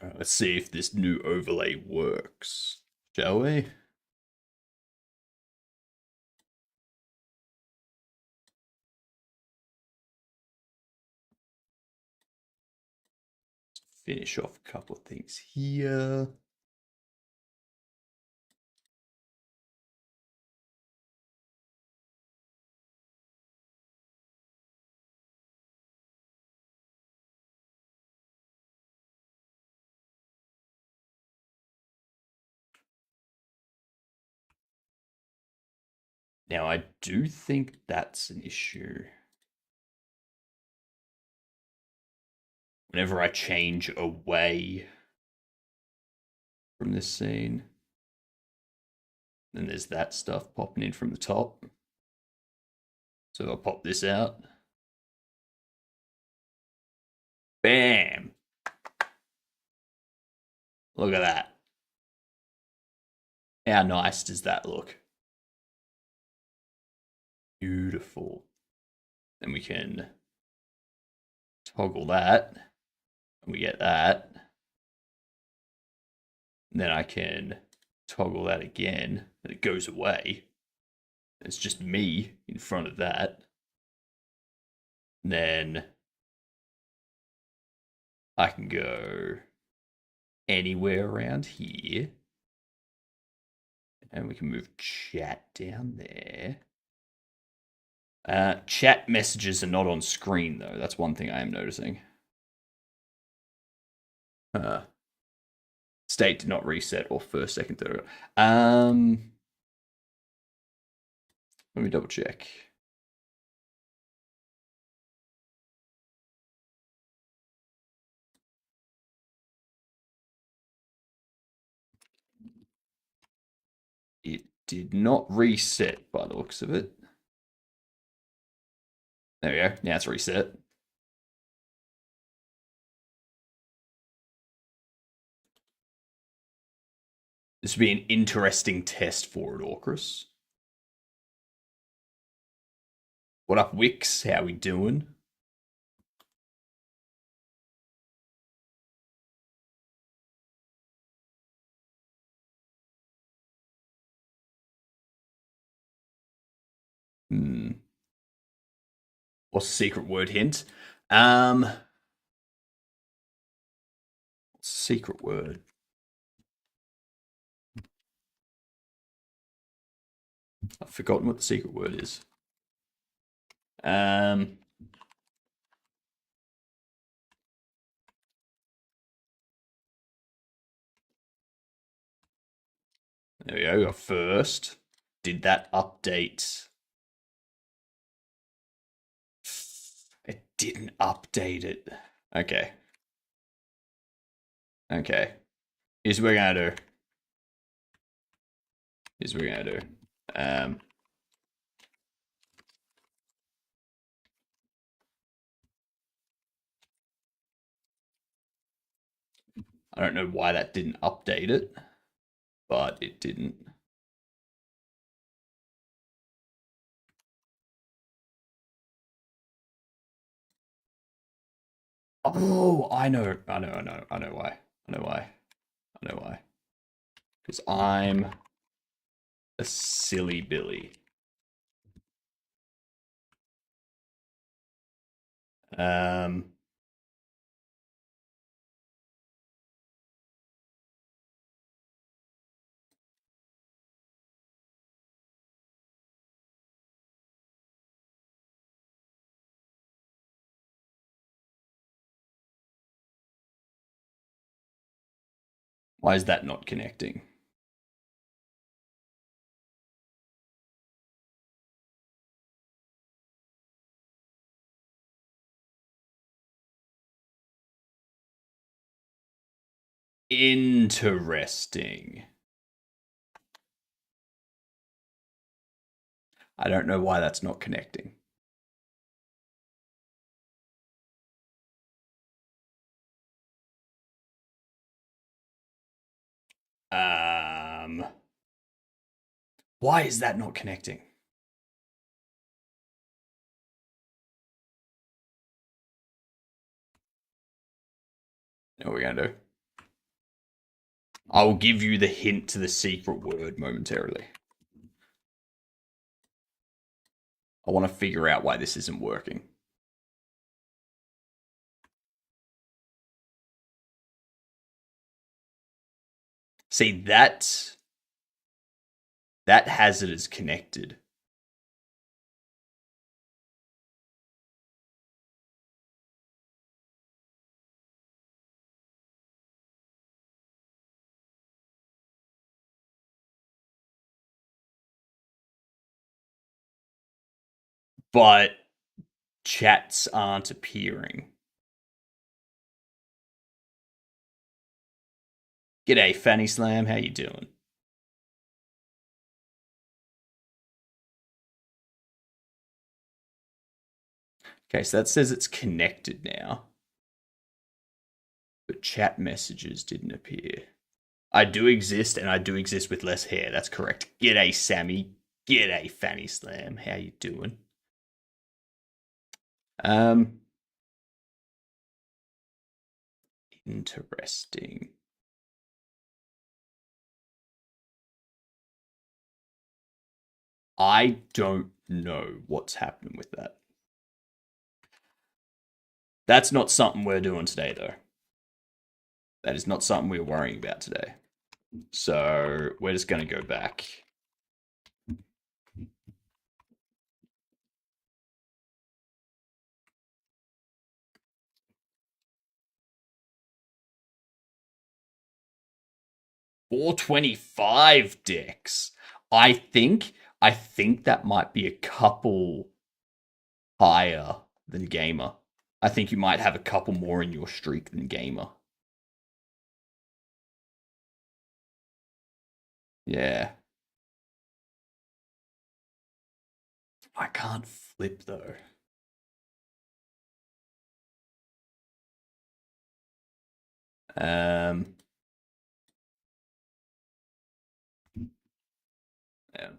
Alright, let's see if this new overlay works, shall we? Finish off a couple of things here. Now, I do think that's an issue. Whenever I change away from this scene, then there's that stuff popping in from the top. So I'll pop this out. Bam! Look at that. How nice does that look? Beautiful. Then we can toggle that, and we get that. And then I can toggle that again, and it goes away. It's just me in front of that. And then I can go anywhere around here. And we can move chat down there. Chat messages are not on screen, though. That's one thing I am noticing. State did not reset, or first, second, third. Let me double check. It did not reset by the looks of it. There we go. Now it's reset. This would be an interesting test for it, Orcus. What up, Wix? How we doing? What's the secret word hint? Secret word. I've forgotten what the secret word is. There we go. First, did that update? It didn't update it. Okay. Okay. Here's what we're gonna do. Here's what we're gonna do. I don't know why that didn't update it, but it didn't. Oh, I know why. I know why. Because I'm a silly Billy. Why is that not connecting? Interesting. I don't know why that's not connecting. Why is that not connecting? What are we gonna do? I will give you the hint to the secret word momentarily. I want to figure out why this isn't working. See, that hazard is connected. But chats aren't appearing. G'day, Fanny Slam. How you doing? Okay, so that says it's connected now, but chat messages didn't appear. I do exist, and I do exist with less hair. That's correct. G'day, Sammy. G'day, Fanny Slam. How you doing? Interesting. I don't know what's happening with that. That's not something we're doing today, though. That is not something we're worrying about today. So we're just going to go back. $425 decks. I think that might be a couple higher than Gamer. I think you might have a couple more in your streak than Gamer. Yeah. I can't flip though. Yeah.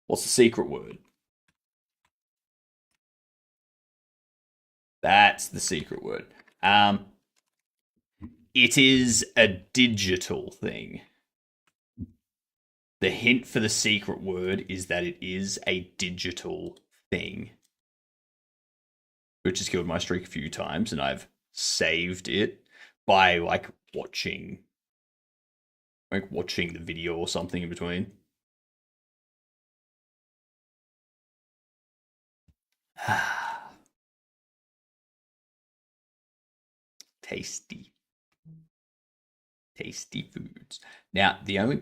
What's the secret word? That's the secret word. It is a digital thing. The hint for the secret word is that it is a digital thing, which has killed my streak a few times, and I've saved it by watching the video or something in between. Tasty. Tasty foods. Now, the only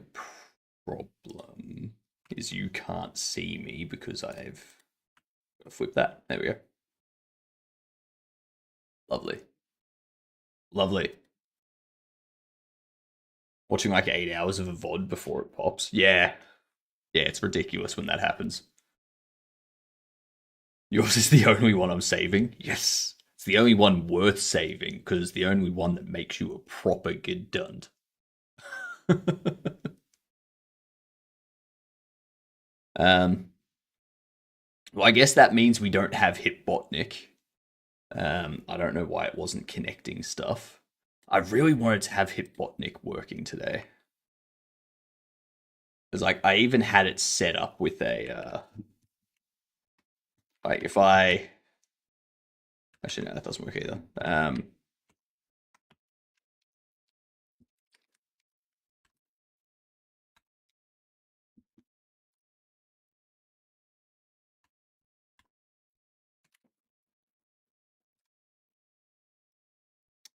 problem is you can't see me because I've flipped that. There we go. Lovely. Lovely. Watching like 8 hours of a VOD before it pops. Yeah. Yeah, it's ridiculous when that happens. Yours is the only one I'm saving? Yes. It's the only one worth saving because it's the only one that makes you a proper good dund. Well, I guess that means we don't have Hitbotnik. I don't know why it wasn't connecting stuff. I really wanted to have Hitbotnik working today. Because like I even had it set up with a like if I actually no, that doesn't work either.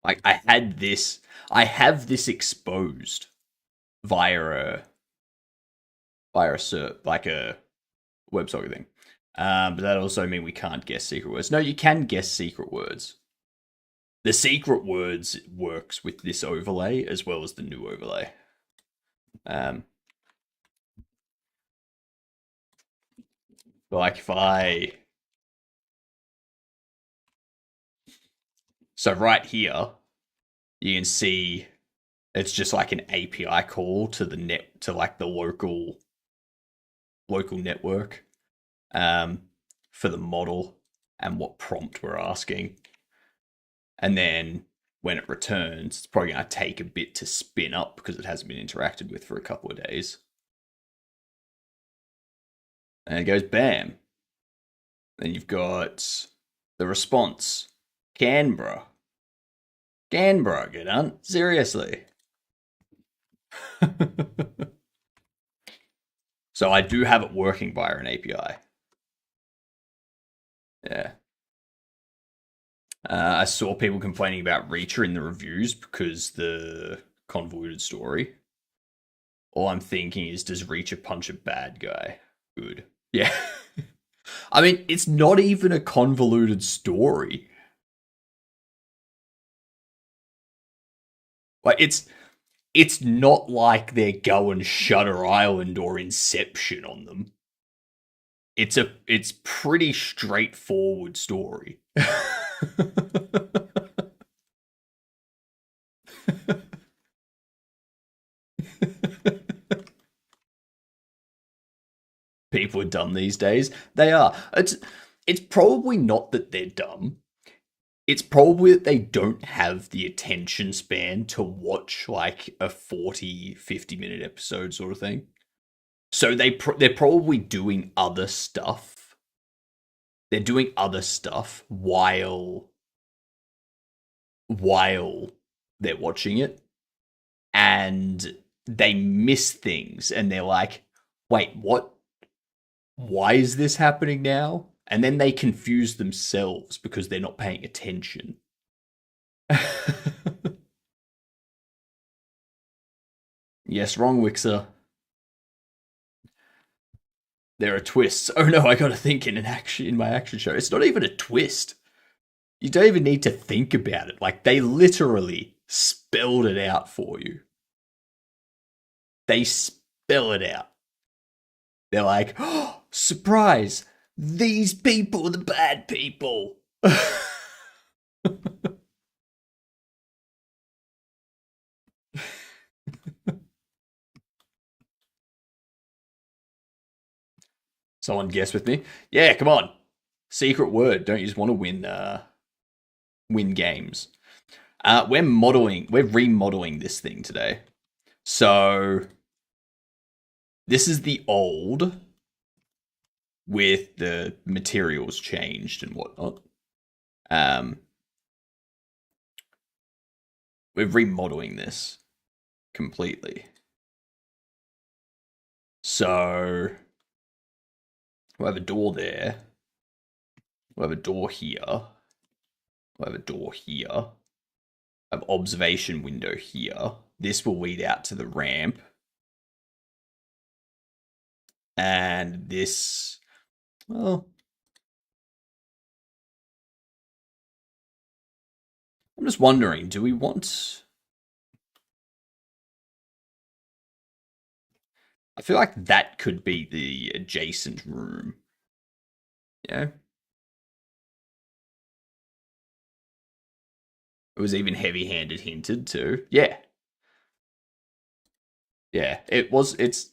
Like I have this exposed via a like a WebSocket thing. But that also means we can't guess secret words. No, you can guess secret words. The secret words works with this overlay as well as the new overlay. Like if I so right here, you can see it's just like an API call to the net to like the local network for the model and what prompt we're asking. And then when it returns, it's probably going to take a bit to spin up because it hasn't been interacted with for a couple of days. And it goes bam. Then you've got the response. Canberra. Canberra, get on. Seriously. So I do have it working via an API. Yeah. I saw people complaining about Reacher in the reviews because the convoluted story. All I'm thinking is, does Reacher punch a bad guy? Good. Yeah. I mean, it's not even a convoluted story. Like it's not like they're going Shutter Island or Inception on them. It's pretty straightforward story. People are dumb these days. They are. It's probably not that they're dumb. It's probably that they don't have the attention span to watch like a 40, 50-minute episode sort of thing. So they're probably doing other stuff. They're doing other stuff while they're watching it, and they miss things and they're like, "Wait, what? Why is this happening now?" And then they confuse themselves because they're not paying attention. Yes, wrong, Wixer. There are twists. Oh no, I gotta think in my action show. It's not even a twist. You don't even need to think about it. Like, they literally spelled it out for you. They spell it out. They're like, oh, surprise! These people are the bad people. Someone guess with me? Yeah, come on. Secret word. Don't you just want to win games? We're remodeling this thing today. So this is the old with the materials changed and whatnot. We're remodeling this completely. So we'll have a door there. We'll have a door here. We'll have a door here. We'll have observation window here. This will lead out to the ramp. And this, well, I'm just wondering, do we want... I feel like that could be the adjacent room. Yeah. It was even heavy-handed hinted too. Yeah. Yeah. It's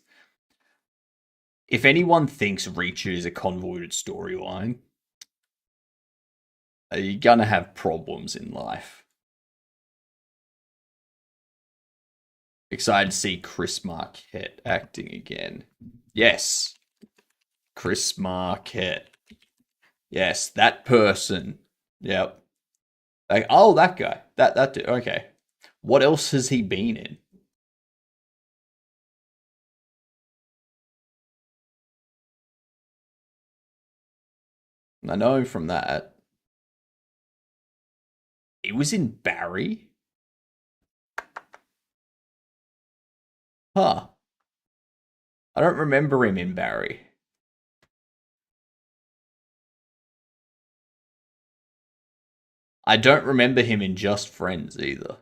if anyone thinks Reacher is a convoluted storyline, you're gonna have problems in life. Excited to see Chris Marquette acting again. Yes. Chris Marquette. Yes, that person. Yep. Like, oh, that guy. That dude. Okay. What else has he been in? I know him from that. He was in Barry. Huh. I don't remember him in Barry. I don't remember him in Just Friends either.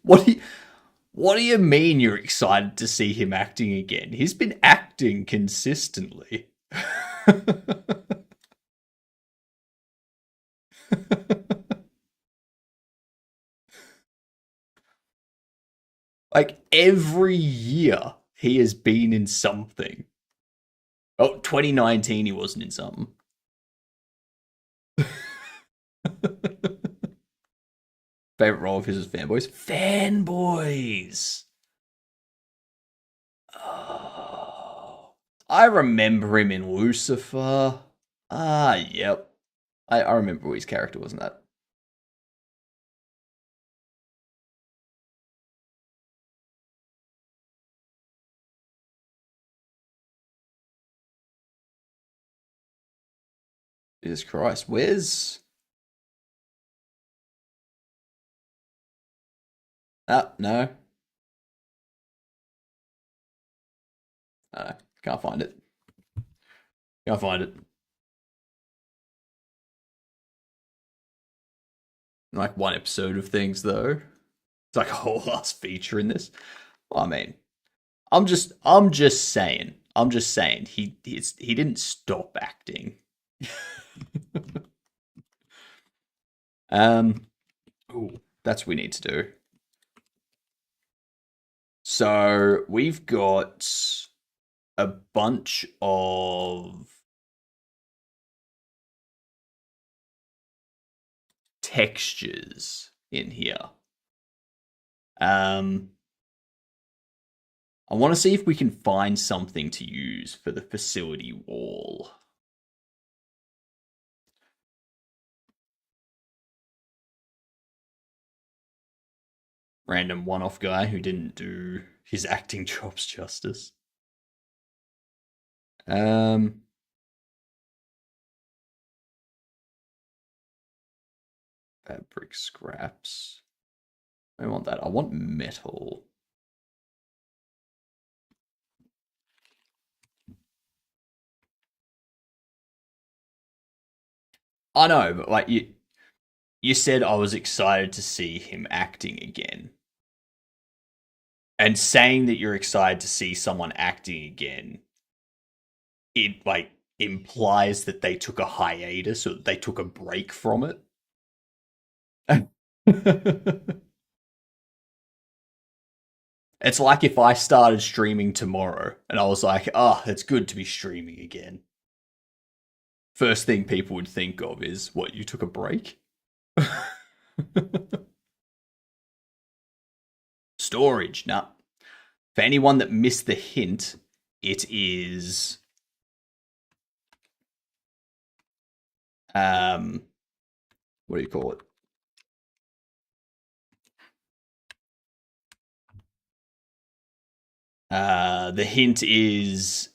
What do you, what do you mean you're excited to see him acting again? He's been acting consistently. Like every year he has been in something. Oh, 2019 he wasn't in something. Favorite role of his was Fanboys? Fanboys! Oh, I remember him in Lucifer. Ah, yep. I remember what his character was in that. Jesus Christ. Where's. Ah, no. No, can't find it. Can't find it. Like one episode of things, though. It's like a whole last feature in this. Well, I mean, I'm just saying. He didn't stop acting. Um, ooh, that's what we need to do. So we've got a bunch of textures in here. Um, I want to see if we can find something to use for the facility wall. Random one-off guy who didn't do his acting chops justice. Um, fabric scraps. I want that. I want metal. I know, but like you said I was excited to see him acting again. And saying that you're excited to see someone acting again, it like implies that they took a hiatus or they took a break from it. It's like if I started streaming tomorrow and I was like, oh, it's good to be streaming again. First thing people would think of is, what, you took a break? Storage. Nah. For anyone that missed the hint, it is what do you call it? The hint is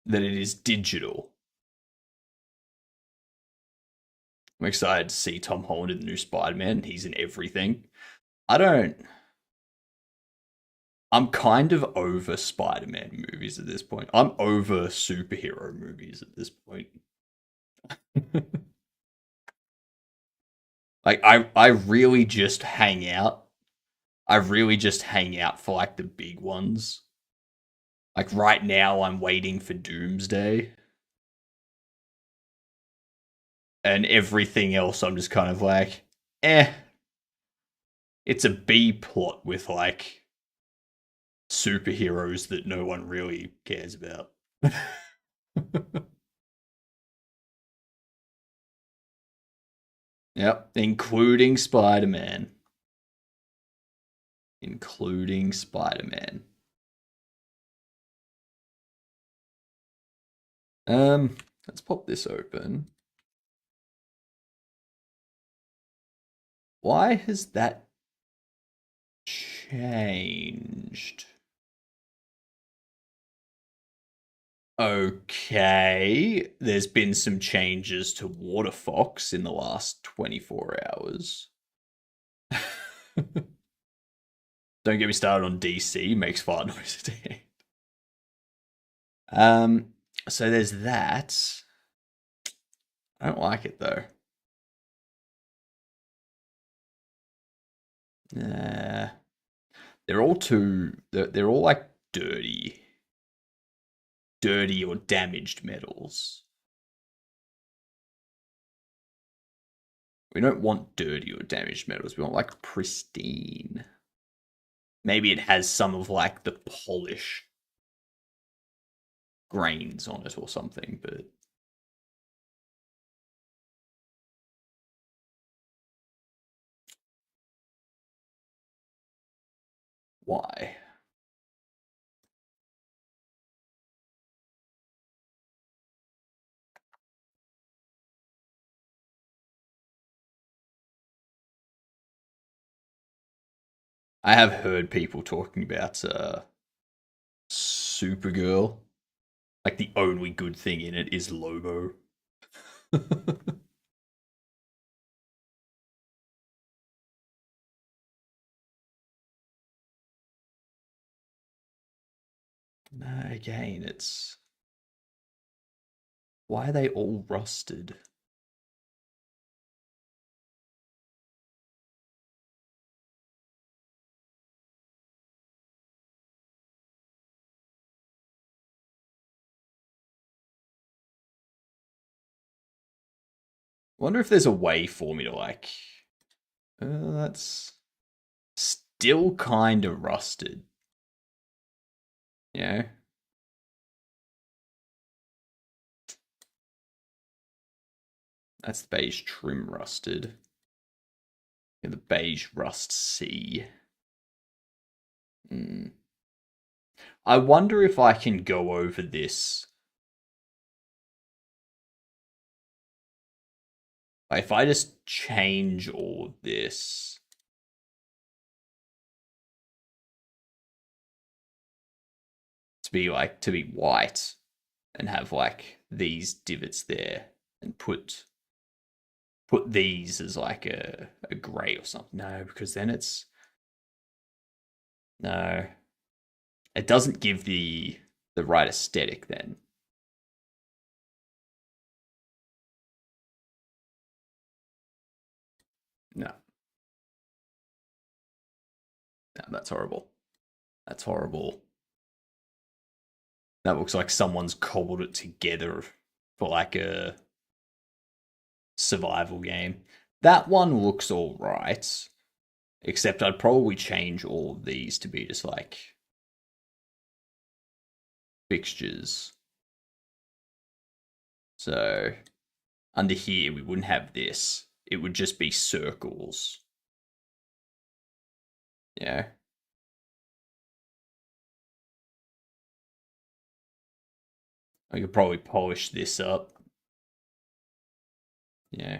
that it is digital. I'm excited to see Tom Holland in the new Spider-Man. He's in everything. I don't. I'm kind of over Spider-Man movies at this point. I'm over superhero movies at this point. Like I really just hang out. I really just hang out for like the big ones. Like right now I'm waiting for Doomsday. And everything else I'm just kind of like, eh. It's a B plot with like superheroes that no one really cares about. Yep, including Spider-Man. Including Spider-Man. Let's pop this open. Why has that changed? Okay, there's been some changes to Waterfox in the last 24 hours. Don't get me started on DC, makes fart noise. um, so there's that. I don't like it though. Nah, they're all too. They're all like dirty or damaged metals. We don't want dirty or damaged metals. We want like pristine. Maybe it has some of like the polish. grains on it or something, but why? I have heard people talking about Supergirl. Like the only good thing in it is Lobo. Again, it's why are they all rusted? Wonder if there's a way for me to like. That's still kind of rusted. You know, that's the beige trim rusted. Yeah, the beige rust C. Mm. I wonder if I can go over this. If I just change all of this to be white and have like these divots there and put these as like a grey or something. No, because then it's no. It doesn't give the right aesthetic then. No. No, that's horrible. That's horrible. That looks like someone's cobbled it together for like a survival game. That one looks all right, except I'd probably change all of these to be just like fixtures. So under here, we wouldn't have this. It would just be circles. Yeah. I could probably polish this up. Yeah.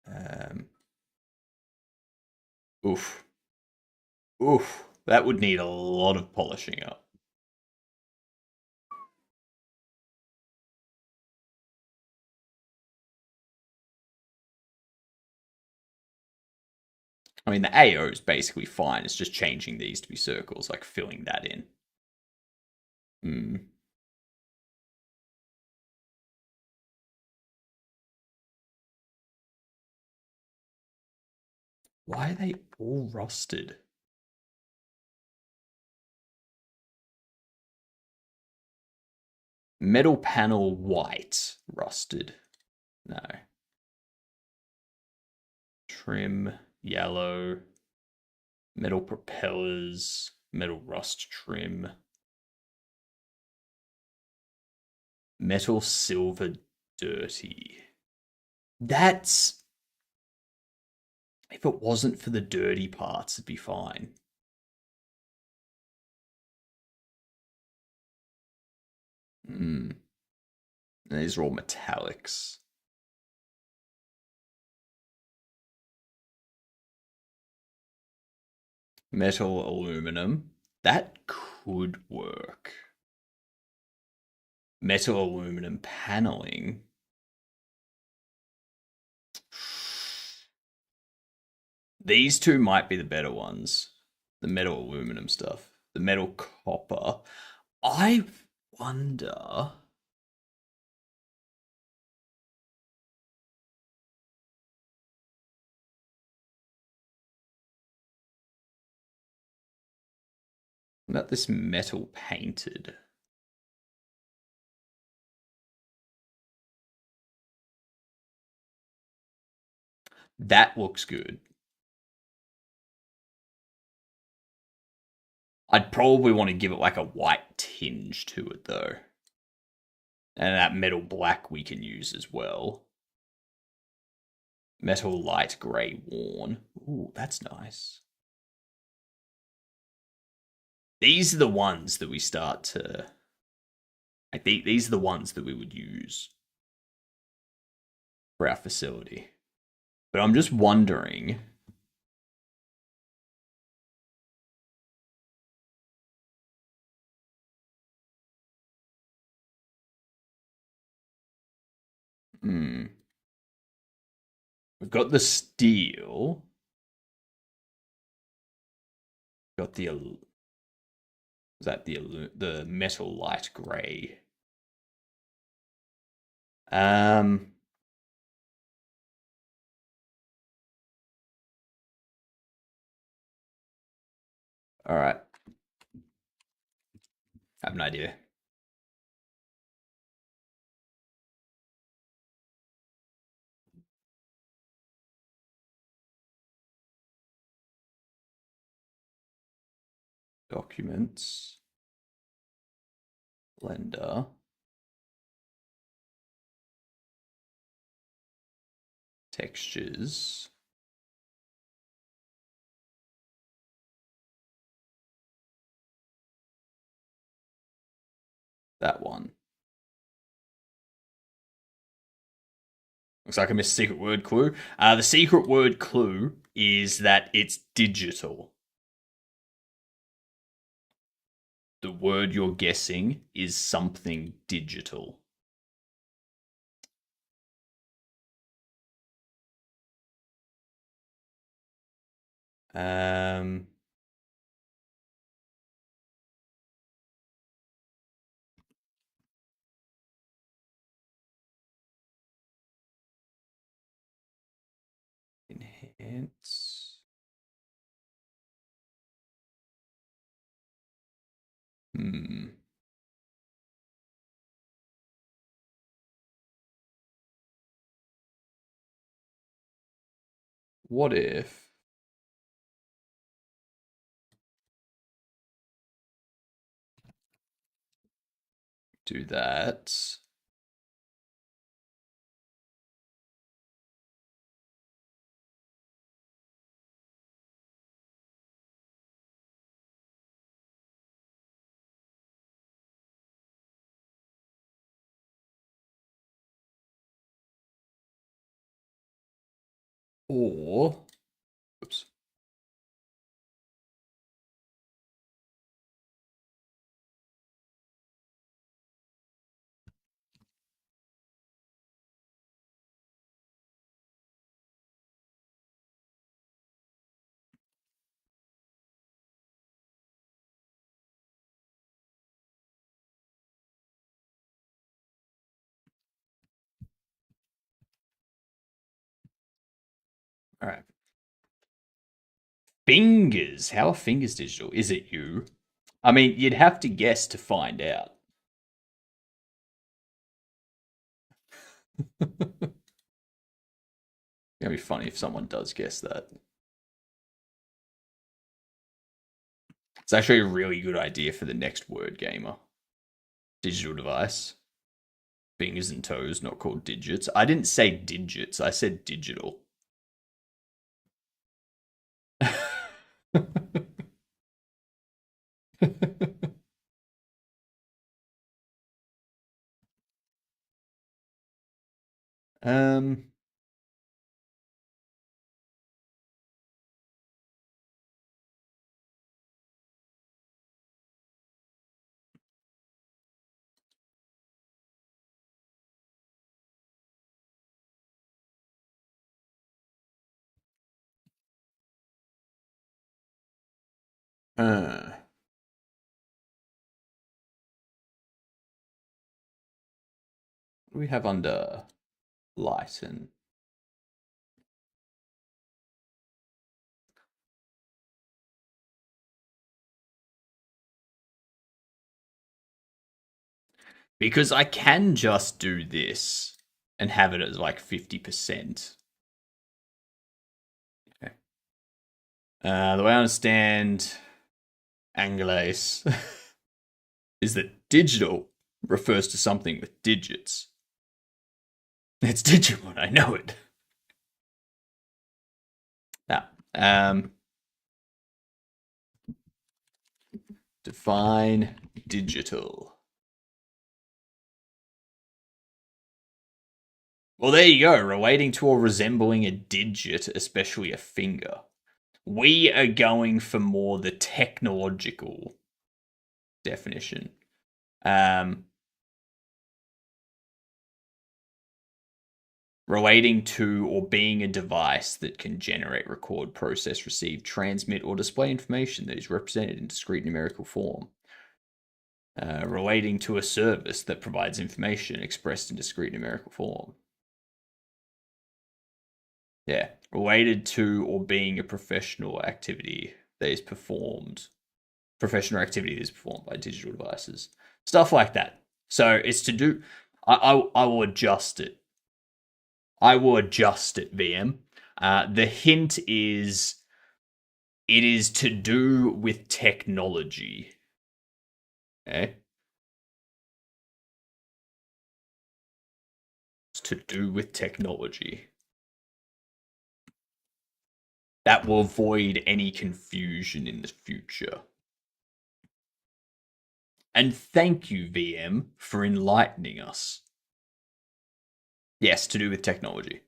Um, oof. Oof. That would need a lot of polishing up. I mean, the AO is basically fine. It's just changing these to be circles, like filling that in. Hmm. Why are they all rusted? Metal panel white, rusted. No. Trim, yellow. Metal propellers, metal rust trim. Metal silver dirty. That's. If it wasn't for the dirty parts, it'd be fine. Hmm. These are all metallics. Metal aluminum. That could work. Metal aluminum paneling. These two might be the better ones. The metal aluminum stuff. The metal copper. I wonder. About this metal painted. That looks good. I'd probably want to give it like a white tinge to it though. And that metal black we can use as well. Metal light grey worn. Ooh, that's nice. These are the ones that we start to. Like these are the ones that we would use for our facility. But I'm just wondering. Hmm. We've got the steel. Got the. Is that the metal light grey? Um. All right. I have an idea. Documents. Blender. Textures. That one. Looks like I missed a secret word clue. The secret word clue is that it's digital. The word you're guessing is something digital. Um, enhance. Hmm. What if do that? Or, oops. All right. Fingers. How are fingers digital? Is it you? I mean, you'd have to guess to find out. It'd be funny if someone does guess that. It's actually a really good idea for the next word gamer. Digital device. Fingers and toes, not called digits. I didn't say digits, I said digital. um, uh, what do we have under light and because I can just do this and have it as like 50%. Okay. The way I understand Angles is that digital refers to something with digits. It's Digimon, I know it. Now, define digital. Well, there you go. Relating to or resembling a digit, especially a finger. We are going for more the technological definition. Relating to or being a device that can generate, record, process, receive, transmit, or display information that is represented in discrete numerical form. Relating to a service that provides information expressed in discrete numerical form. Yeah, related to or being a professional activity that is performed, professional activity that is performed by digital devices, stuff like that. So it's to do. I will adjust it. I will adjust it, VM. The hint is it is to do with technology. Okay. It's to do with technology. That will avoid any confusion in the future. And thank you, VM, for enlightening us. Yes, to do with technology.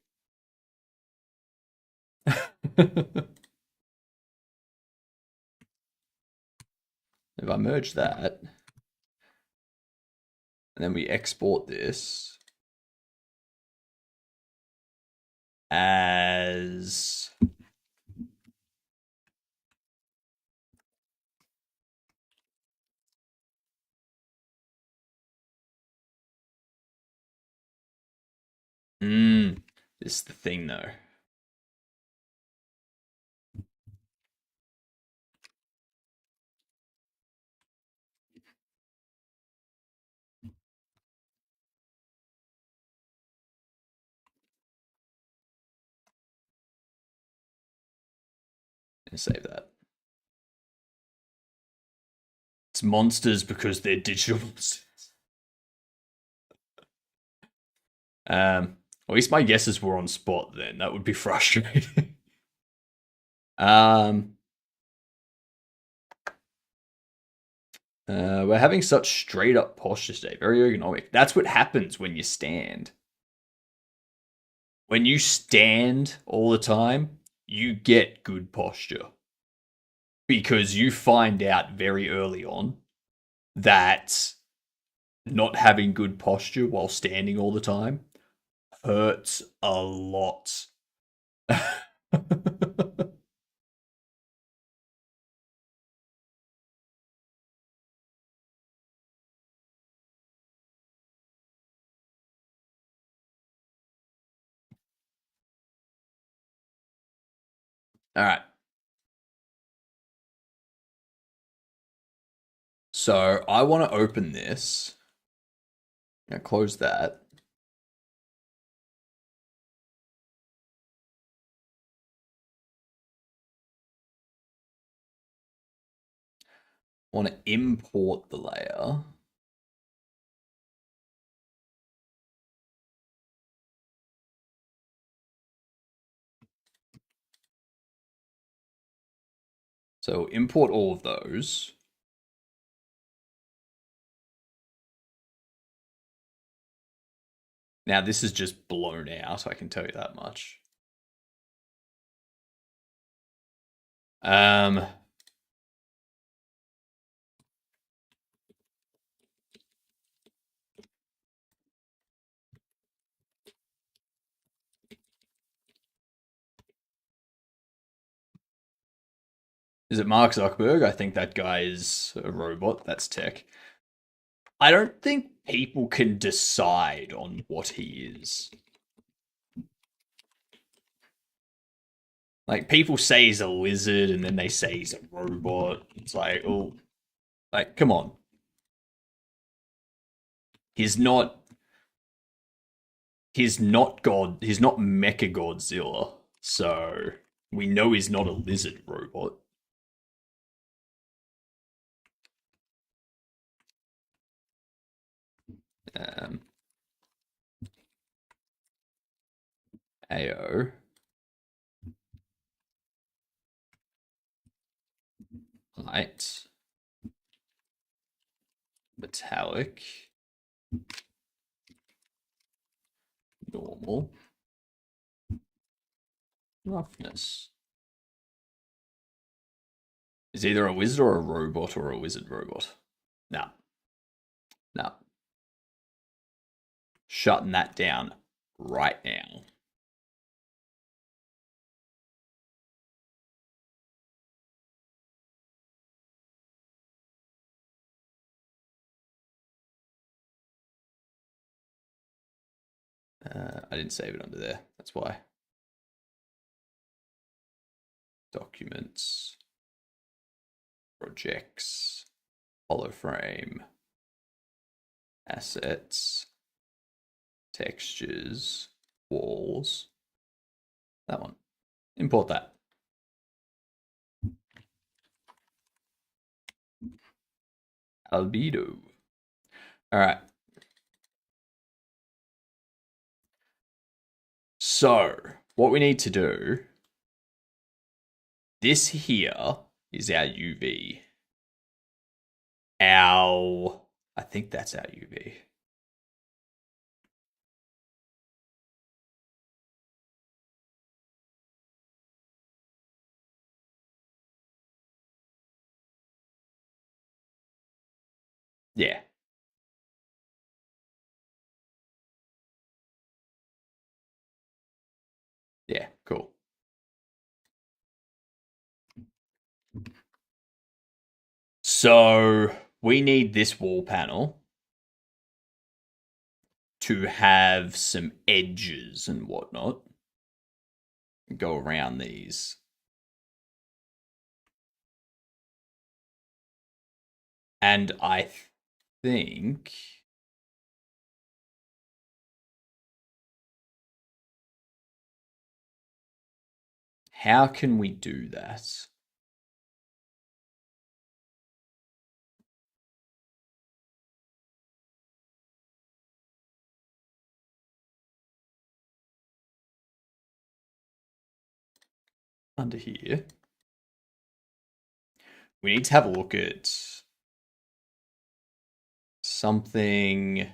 If I merge that, and then we export this as this is the thing though. Save that. It's monsters because they're digital monsters. At least my guesses were on spot then. That would be frustrating. We're having such straight up posture today. Very ergonomic. That's what happens when you stand. When you stand all the time, you get good posture. Because you find out very early on that not having good posture while standing all the time hurts a lot. All right. So I want to open this. Now close that. I want to import the layer. So import all of those. Now this is just blown out, I can tell you that much. Is it Mark Zuckerberg? I think that guy is a robot. That's tech. I don't think people can decide on what he is. Like, people say he's a lizard and then they say he's a robot. It's like, oh, like, come on. He's not. He's not God. He's not Mecha Godzilla. So we know he's not a lizard robot. Um, AO. Light. Metallic. Normal. Roughness. Is either a wizard or a robot or a wizard robot. No. No. Shutting that down right now. I didn't save it under there. That's why. Documents. Projects. Holoframe. Assets. Textures. Walls. That one. Import that. Albedo. All right. So, what we need to do, this here is our UV. I think that's our UV. Yeah. Yeah, cool. So we need this wall panel to have some edges and whatnot. Go around these. And I think how can we do that? Under here. We need to have a look at something.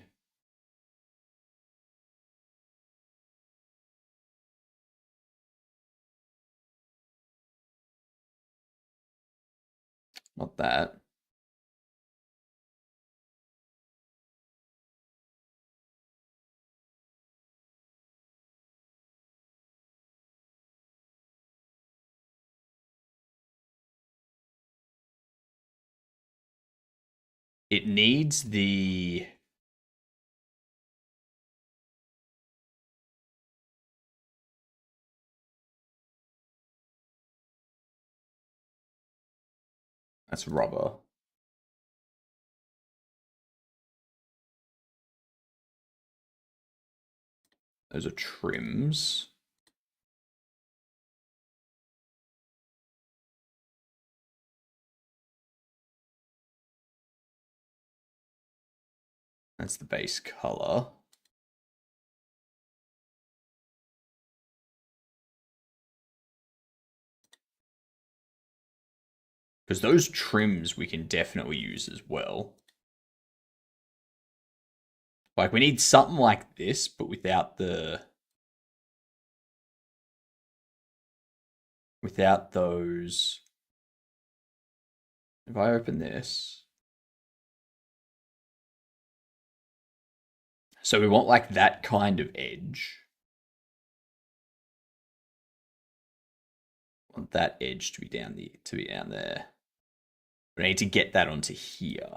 Not that. It needs the that's rubber. Those are trims. That's the base color. Because those trims we can definitely use as well. Like, we need something like this, but without the... Without those... If I open this... So we want, like, that kind of edge. I want that edge to be down there. We need to get that onto here.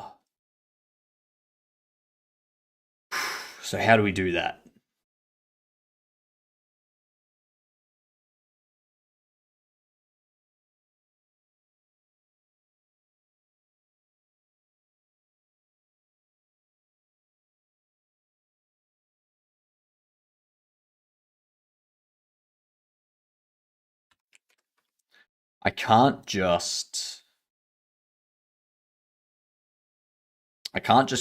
So how do we do that? I can't just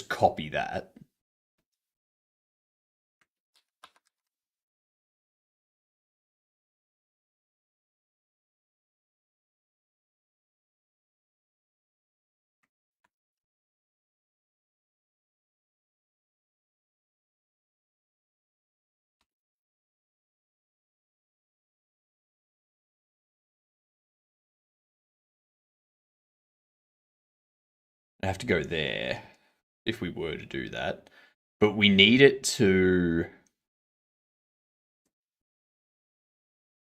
copy that. have to go there if we were to do that. But we need it to.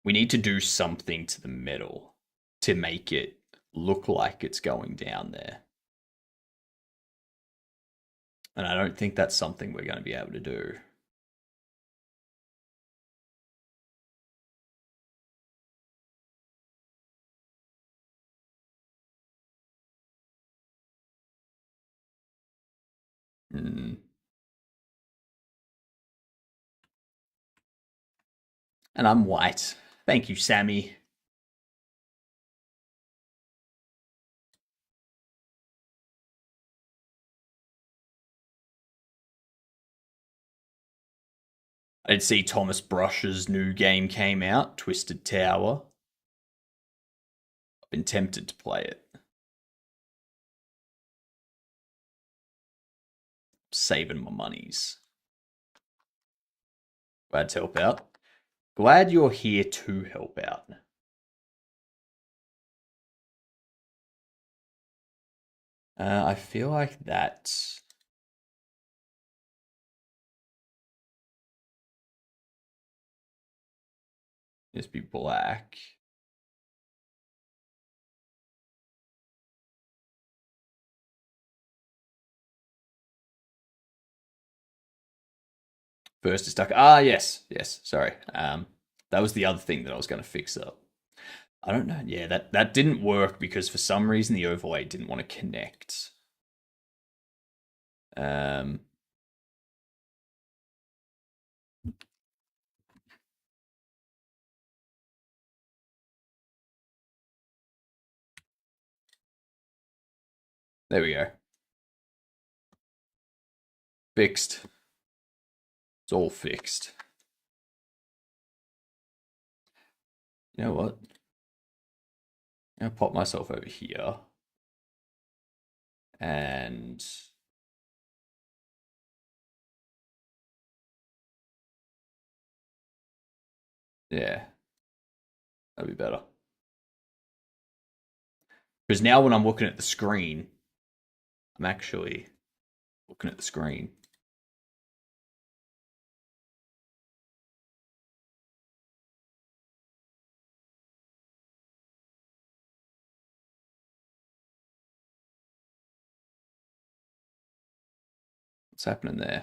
We need to do something to the metal to make it look like it's going down there. And I don't think that's something we're going to be able to do. Hmm. And I'm white. Thank you, Sammy. I did see Thomas Brush's new game came out, Twisted Tower. I've been tempted to play it. Saving my monies. Glad to help out. Glad you're here to help out. I feel like that. Just be black. First is stuck. Ah, yes, yes. Sorry. That was the other thing that I was going to fix up. I don't know. Yeah, that didn't work because for some reason the overlay didn't want to connect. Um, there we go. Fixed. It's all fixed. You know what? I'm gonna pop myself over here. And yeah, that'd be better. Because now when I'm looking at the screen, I'm actually looking at the screen. What's happening there?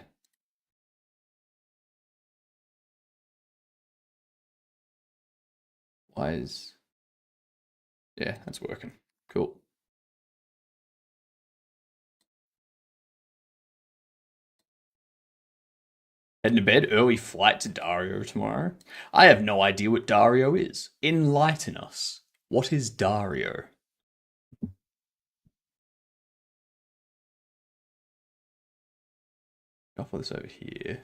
Why is... Yeah, that's working. Cool. Heading to bed, early flight to Dario tomorrow. I have no idea what Dario is. Enlighten us. What is Dario? I'll put this over here.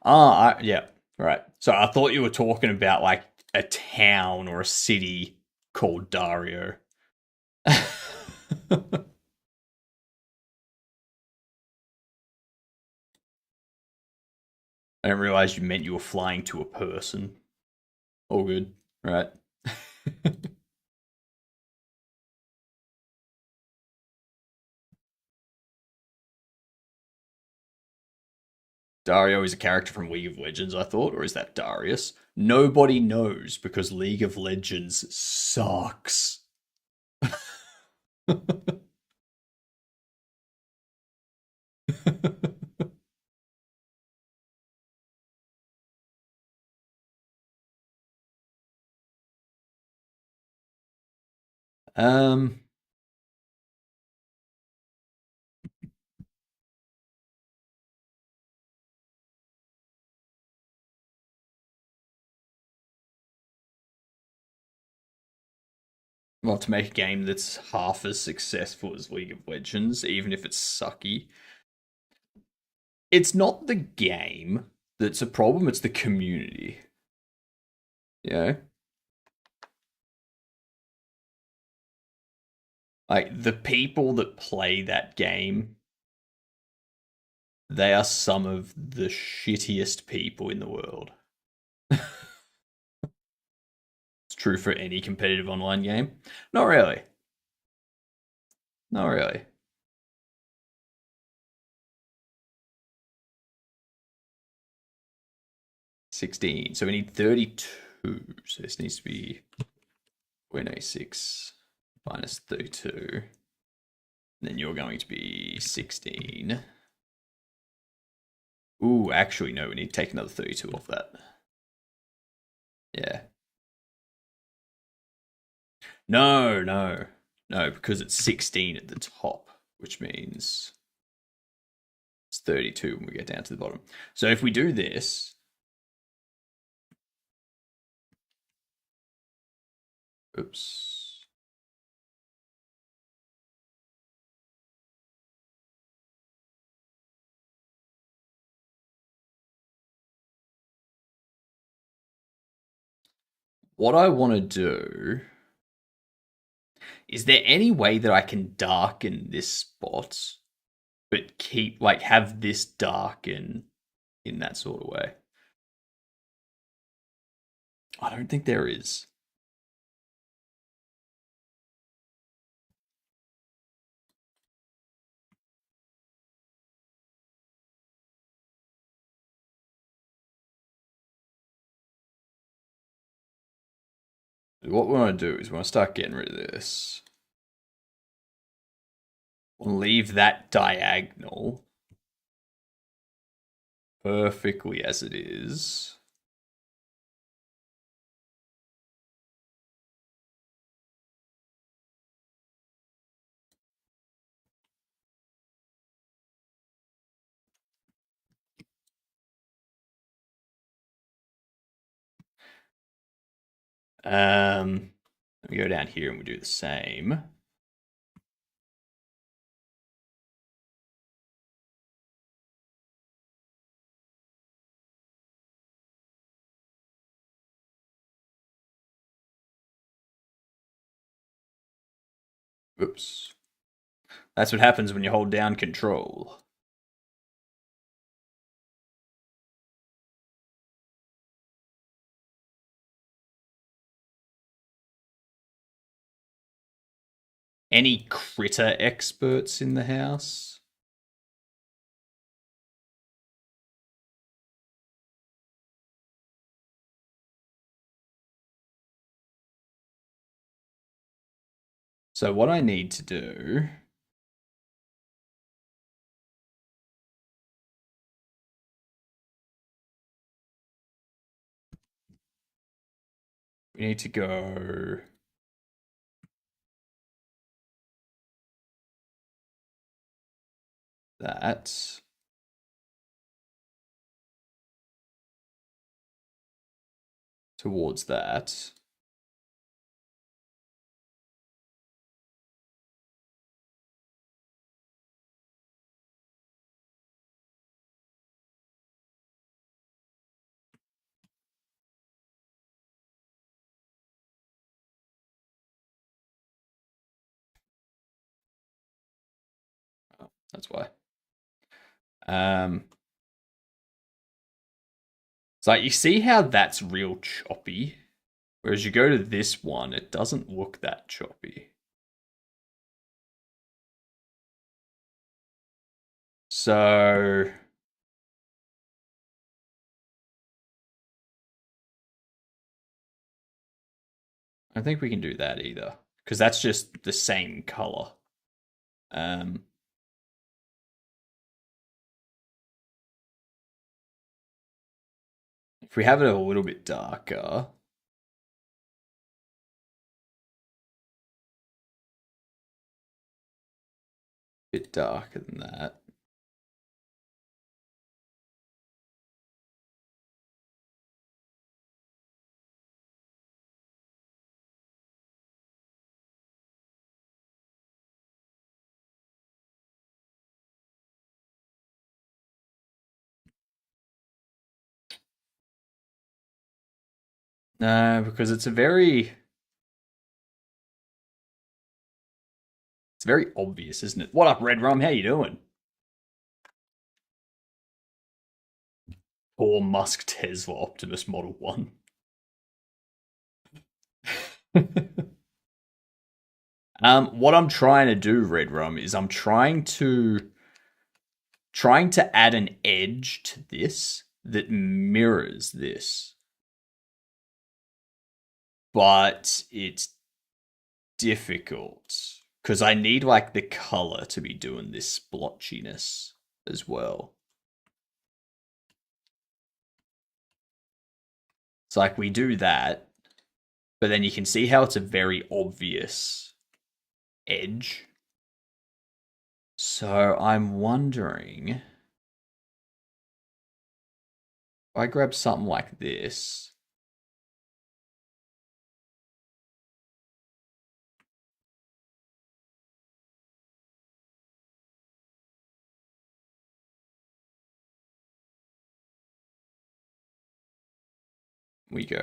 Yeah, right. So I thought you were talking about like a town or a city called Dario. I didn't realize you meant you were flying to a person. All good, right? Dario is a character from League of Legends, I thought, or is that Darius? Nobody knows because League of Legends sucks. um, well, to make a game that's half as successful as League of Legends, even if it's sucky, it's not the game that's a problem, it's the community. You know? Like, the people that play that game, they are some of the shittiest people in the world. It's true for any competitive online game. Not really. Not really. $16. So we need 32. So this needs to be win a6 minus 32. Then you're going to be 16. Ooh, actually, no, we need to take another 32 off that. Yeah. No, no. No, because it's 16 at the top, which means it's 32 when we get down to the bottom. So if we do this, oops. What I want to do, is there any way that I can darken this spot, but keep, like, have this darken in that sort of way? I don't think there is. What we want to do is we want to start getting rid of this. We'll leave that diagonal perfectly as it is. Let me go down here and we do the same. Oops. That's what happens when you hold down control. Any critter experts in the house? So what I need to do, we need to go that. Towards that. Oh, that's why. It's like, you see how that's real choppy? Whereas you go to this one, it doesn't look that choppy. So I don't think we can do that either, because that's just the same color. If we have it a little bit darker, bit darker than that. No, because it's very obvious, isn't it? What up, Red Rum? How you doing? Poor Musk Tesla Optimus Model 1. What I'm trying to do, Red Rum, is I'm trying to add an edge to this that mirrors this, but it's difficult because I need like the color to be doing this splotchiness as well. It's like we do that, but then you can see how it's a very obvious edge. So I'm wondering if I grab something like this. We go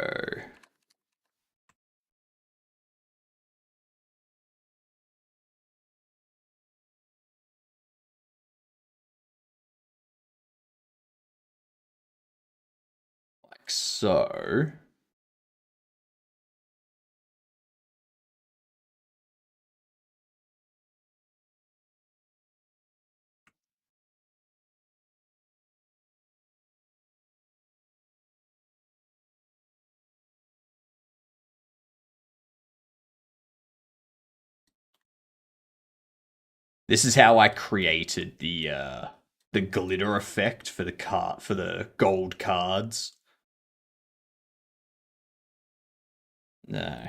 like so. This is how I created the glitter effect for the gold cards. No.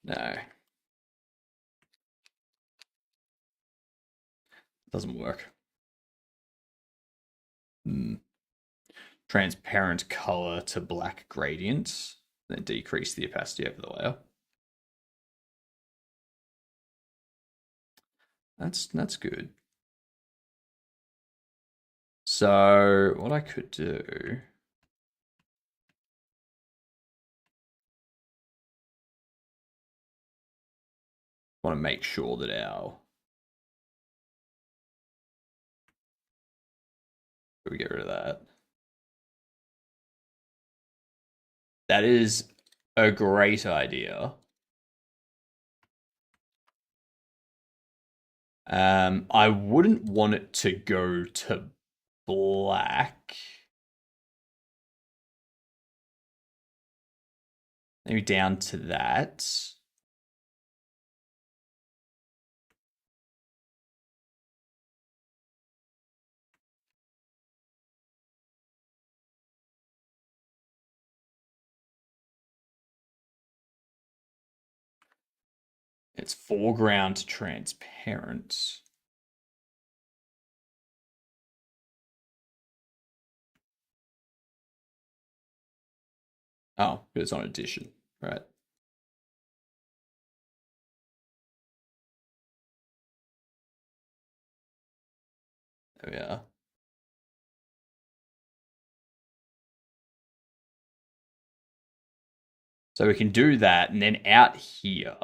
No. Doesn't work. Hmm. Transparent color to black gradient, then decrease the opacity over the layer. That's good. So what I could do, want to make sure that our we get rid of that. That is a great idea. I wouldn't want it to go to black. Maybe down to that. It's foreground transparent. Oh, it's on addition, right? There we are. So we can do that, and then out here,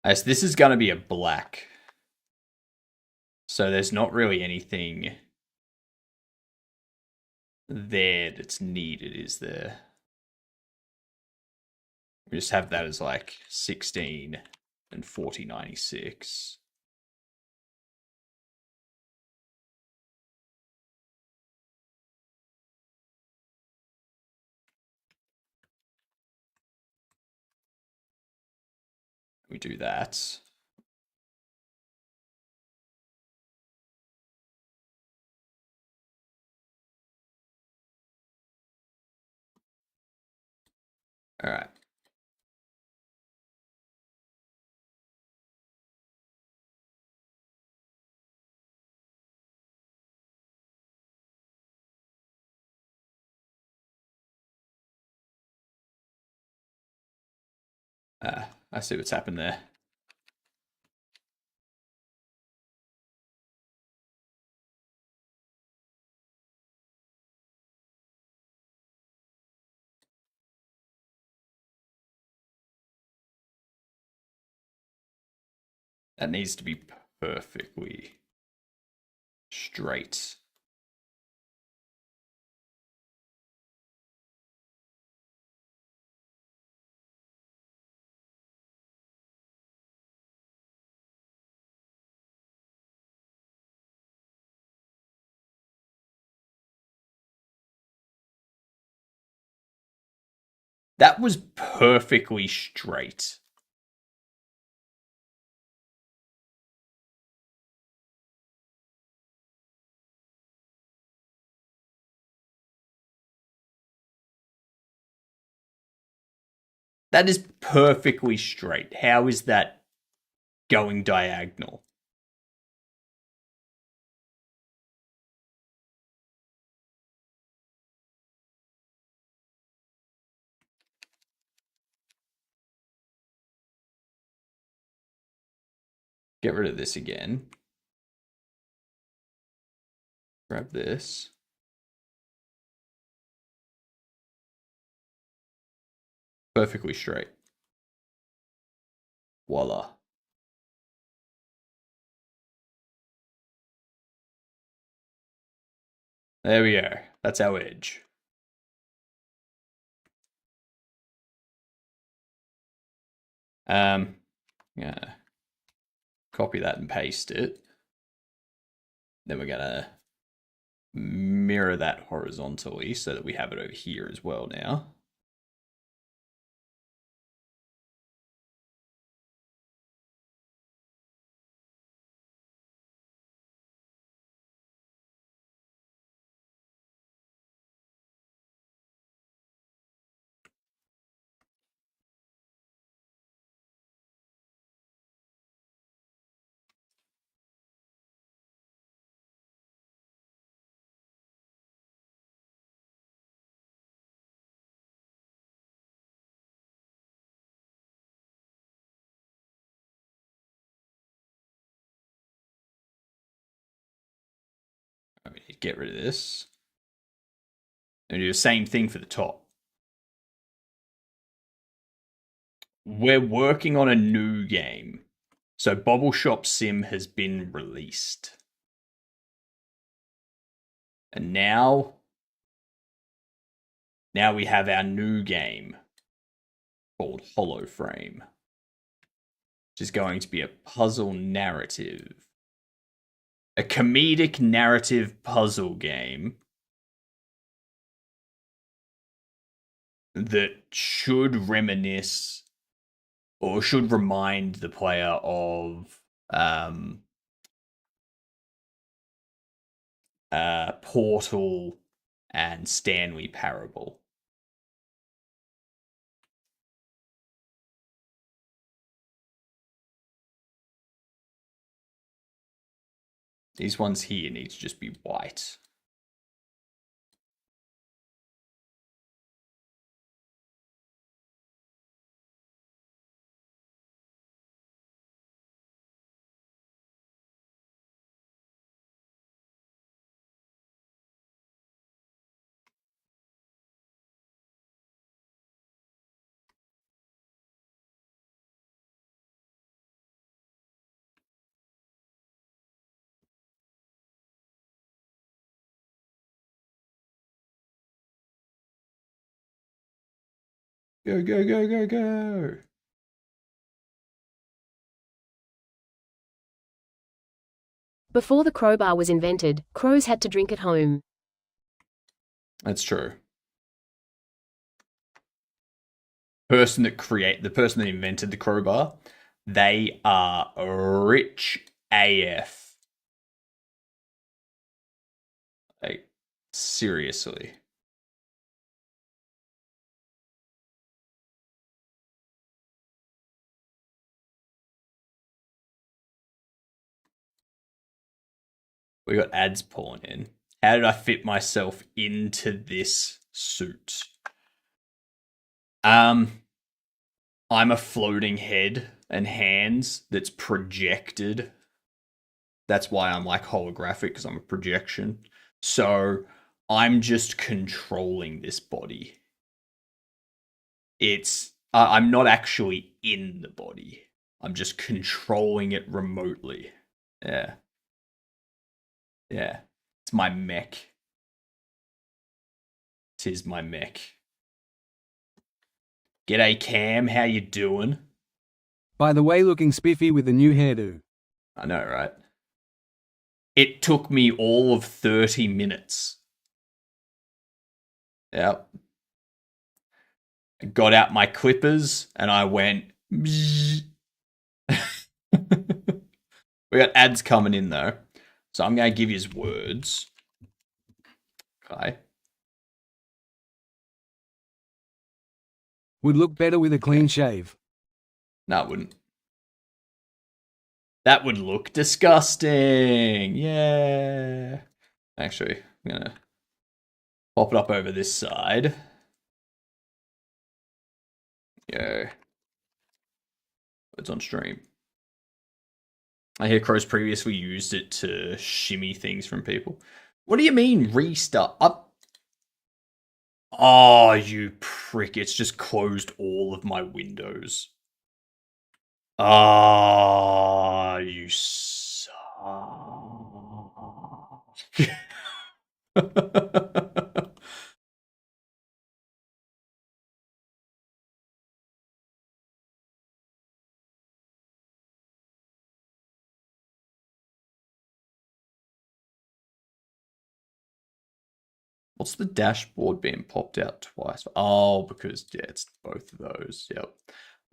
as this is going to be a black, so there's not really anything there that's needed, is there? We just have that as like 16 and 4096. We do that. All right. I see what's happened there. That needs to be perfectly straight. That was perfectly straight. That is perfectly straight. How is that going diagonal? Get rid of this again. Grab this. Perfectly straight. Voila. There we go. That's our edge. Yeah. Copy that and paste it. Then we're gonna mirror that horizontally so that we have it over here as well now. We need to get rid of this. And do the same thing for the top. We're working on a new game. So Bobble Shop Sim has been released. And now we have our new game called Hollow Frame, which is going to be a puzzle narrative. A comedic narrative puzzle game that should reminisce or should remind the player of Portal and Stanley Parable. These ones here need to just be white. Go, go, go, go, go. Before the crowbar was invented, crows had to drink at home. That's true. The person that invented the crowbar, they are rich AF. Like, seriously. We got ads pulling in. How did I fit myself into this suit? I'm a floating head and hands that's projected. That's why I'm like holographic, because I'm a projection. So I'm just controlling this body. I'm not actually in the body. I'm just controlling it remotely. Yeah. Yeah. It's my mech. Tis my mech. G'day Cam, how you doing? By the way, looking spiffy with the new hairdo. I know, right? It took me all of 30 minutes. Yep. I got out my clippers and I went. We got ads coming in though. So I'm going to give you his words. Okay. Would look better with a clean shave. No, it wouldn't. That would look disgusting. Yeah. Actually, I'm going to pop it up over this side. Yo. It's on stream. I hear Crow's previously used it to shimmy things from people. What do you mean restart? Oh, you prick. It's just closed all of my windows. Ah, you suck. What's the dashboard being popped out twice? Oh, because yeah, it's both of those. Yep.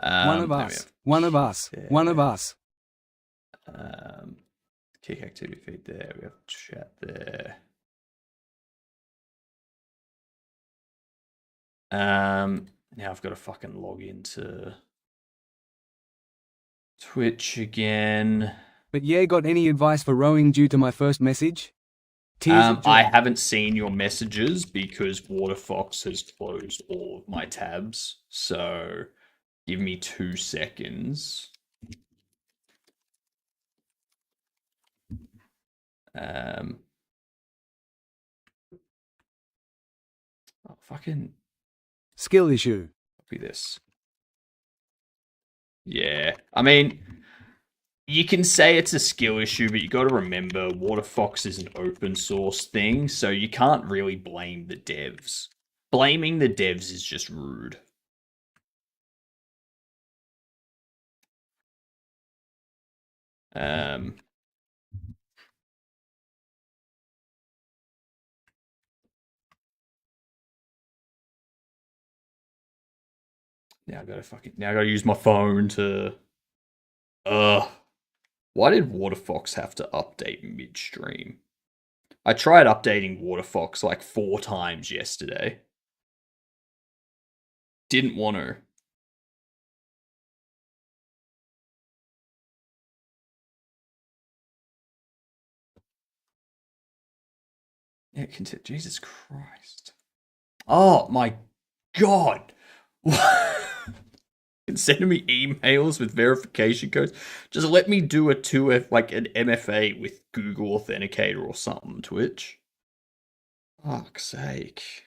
One of us. One of us. Yeah. One of us. Kick activity feed there. We have chat there. Now I've got to fucking log into Twitch again. But yeah, got any advice for rowing due to my first message? I haven't seen your messages because WaterFox has closed all of my tabs. So give me 2 seconds. Fucking skill issue. Copy this. Yeah. I mean, you can say it's a skill issue, but you got to remember WaterFox is an open source thing, so you can't really blame the devs. Blaming the devs is just rude. Now I gotta use my phone to. Why did WaterFox have to update midstream? I tried updating WaterFox like 4 times yesterday. Didn't want to. Yeah, Jesus Christ. Oh my god. Sending me emails with verification codes. Just let me do a 2F, like an MFA with Google Authenticator or something, Twitch. Fuck's sake.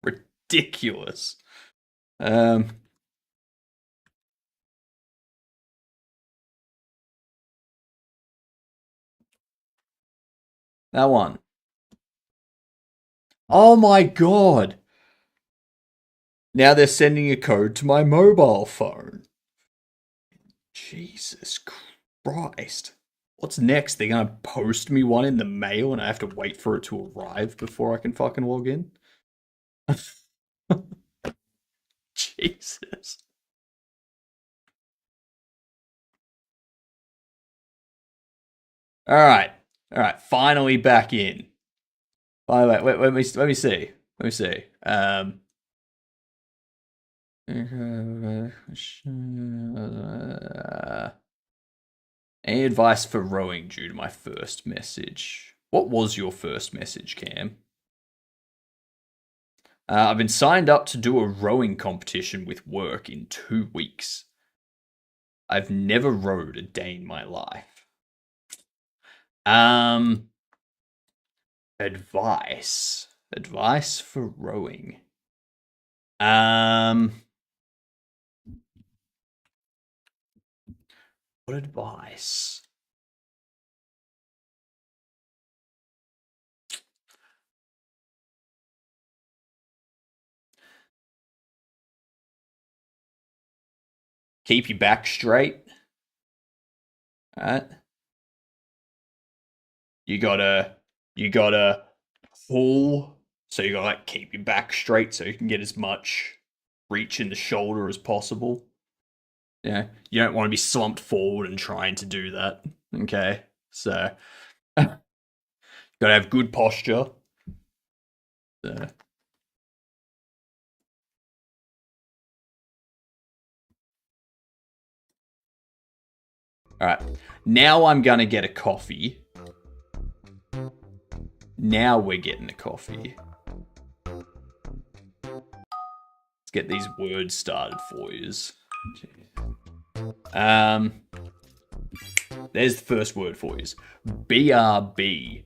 Ridiculous. That one. Oh my god. Now they're sending a code to my mobile phone. Jesus Christ. What's next? They're gonna post me one in the mail and I have to wait for it to arrive before I can fucking log in? Jesus. All right. Finally back in. By the way, let me see. Let me see. Any advice for rowing due to my first message? What was your first message, Cam? I've been signed up to do a rowing competition with work in 2 weeks. I've never rowed a day in my life. Advice. Advice for rowing. What advice? Keep your back straight. Alright. You gotta pull. So you gotta like keep your back straight so you can get as much reach in the shoulder as possible. Yeah. You don't want to be slumped forward and trying to do that. Okay. So gotta have good posture. So. Alright. Now I'm gonna get a coffee. Now we're getting a coffee. Let's get these words started for you. There's the first word for you. BRB.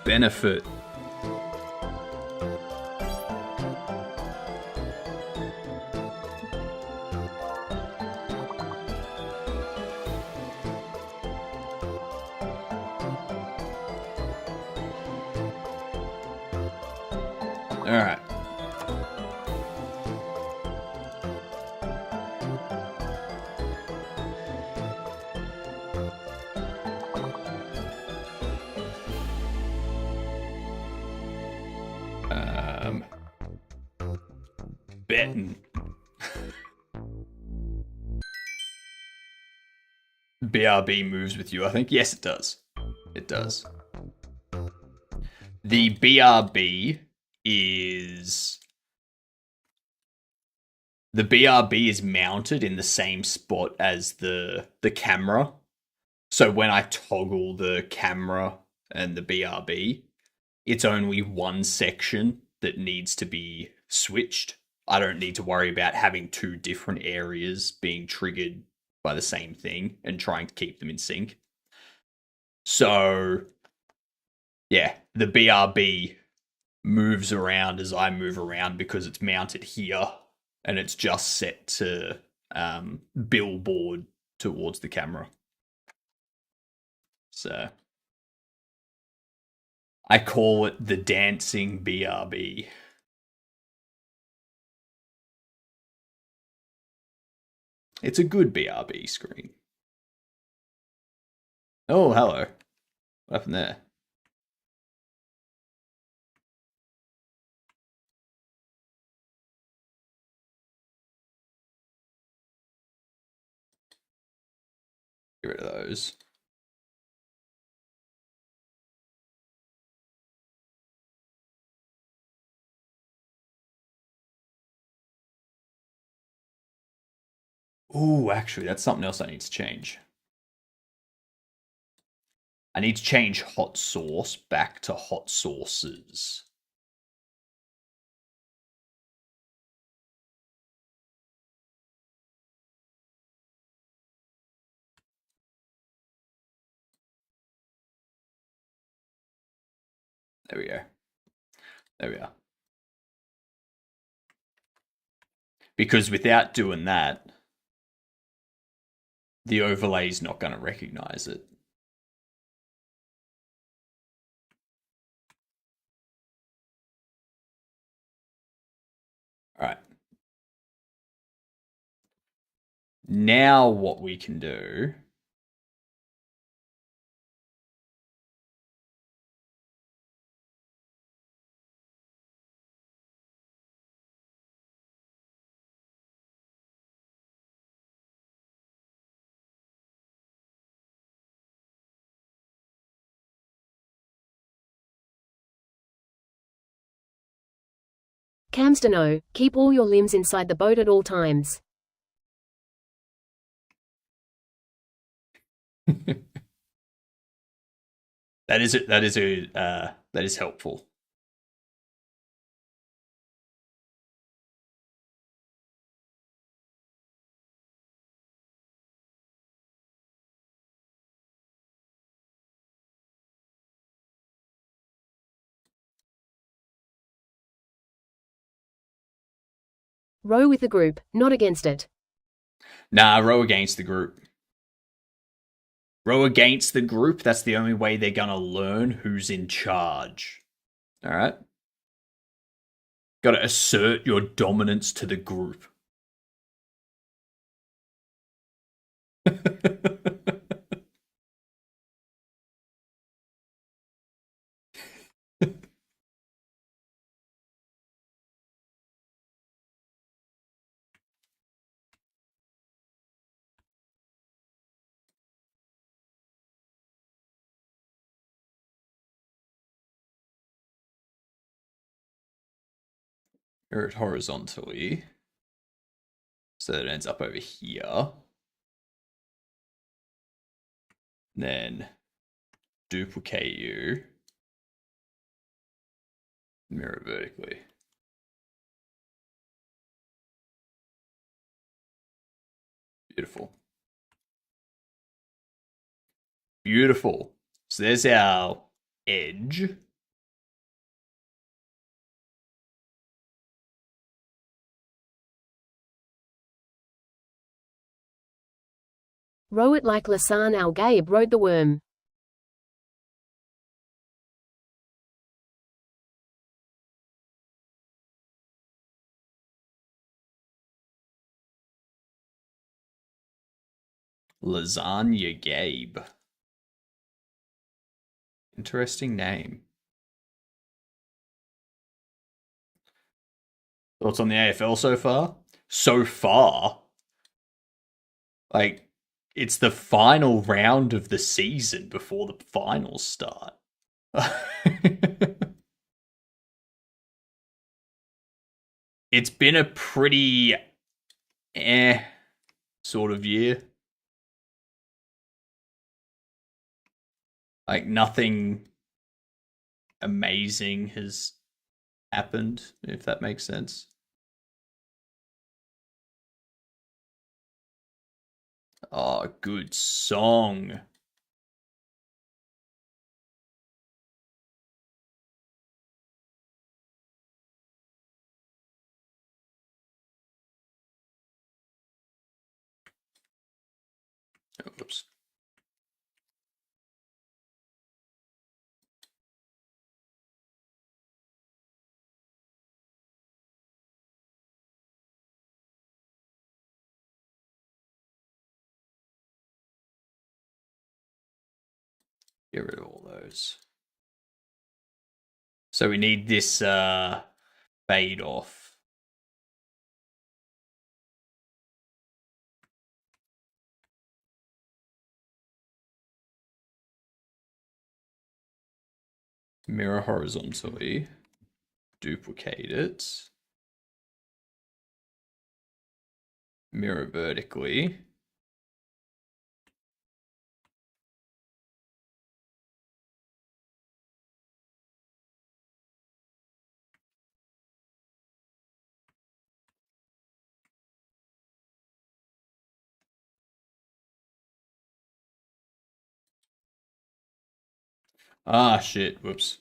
Benefit. Alright. Betting. BRB moves with you, I think. Yes, it does. It does. The BRB is... The BRB is mounted in the same spot as the camera. So when I toggle the camera and the BRB, it's only one section that needs to be switched. I don't need to worry about having two different areas being triggered by the same thing and trying to keep them in sync. So, yeah, the BRB moves around as I move around because it's mounted here and it's just set to billboard towards the camera. So, I call it the dancing BRB. It's a good BRB screen. Oh, hello. What happened there? Get rid of those. Ooh, actually, that's something else I need to change. I need to change hot sauce back to hot sauces. There we go. There we are. Because without doing that, the overlay is not going to recognize it. All right. Now what we can do... Camstano, keep all your limbs inside the boat at all times. That is helpful. Row with the group, not against it. Nah, row against the group. Row against the group, that's the only way they're gonna learn who's in charge. Alright? Gotta assert your dominance to the group. Horizontally. So that it ends up over here. Then duplicate you. Mirror vertically. Beautiful. Beautiful. So there's our edge. Row it like Lasan al-Gaib rode the worm. Lasagna Gabe. Interesting name. Thoughts on the AFL so far? So far? Like, it's the final round of the season before the finals start. It's been a pretty sort of year. Like, nothing amazing has happened, if that makes sense. Oh, good song. Oops. Get rid of all those. So we need this fade off. Mirror horizontally. Duplicate it. Mirror vertically. Ah, shit. Whoops.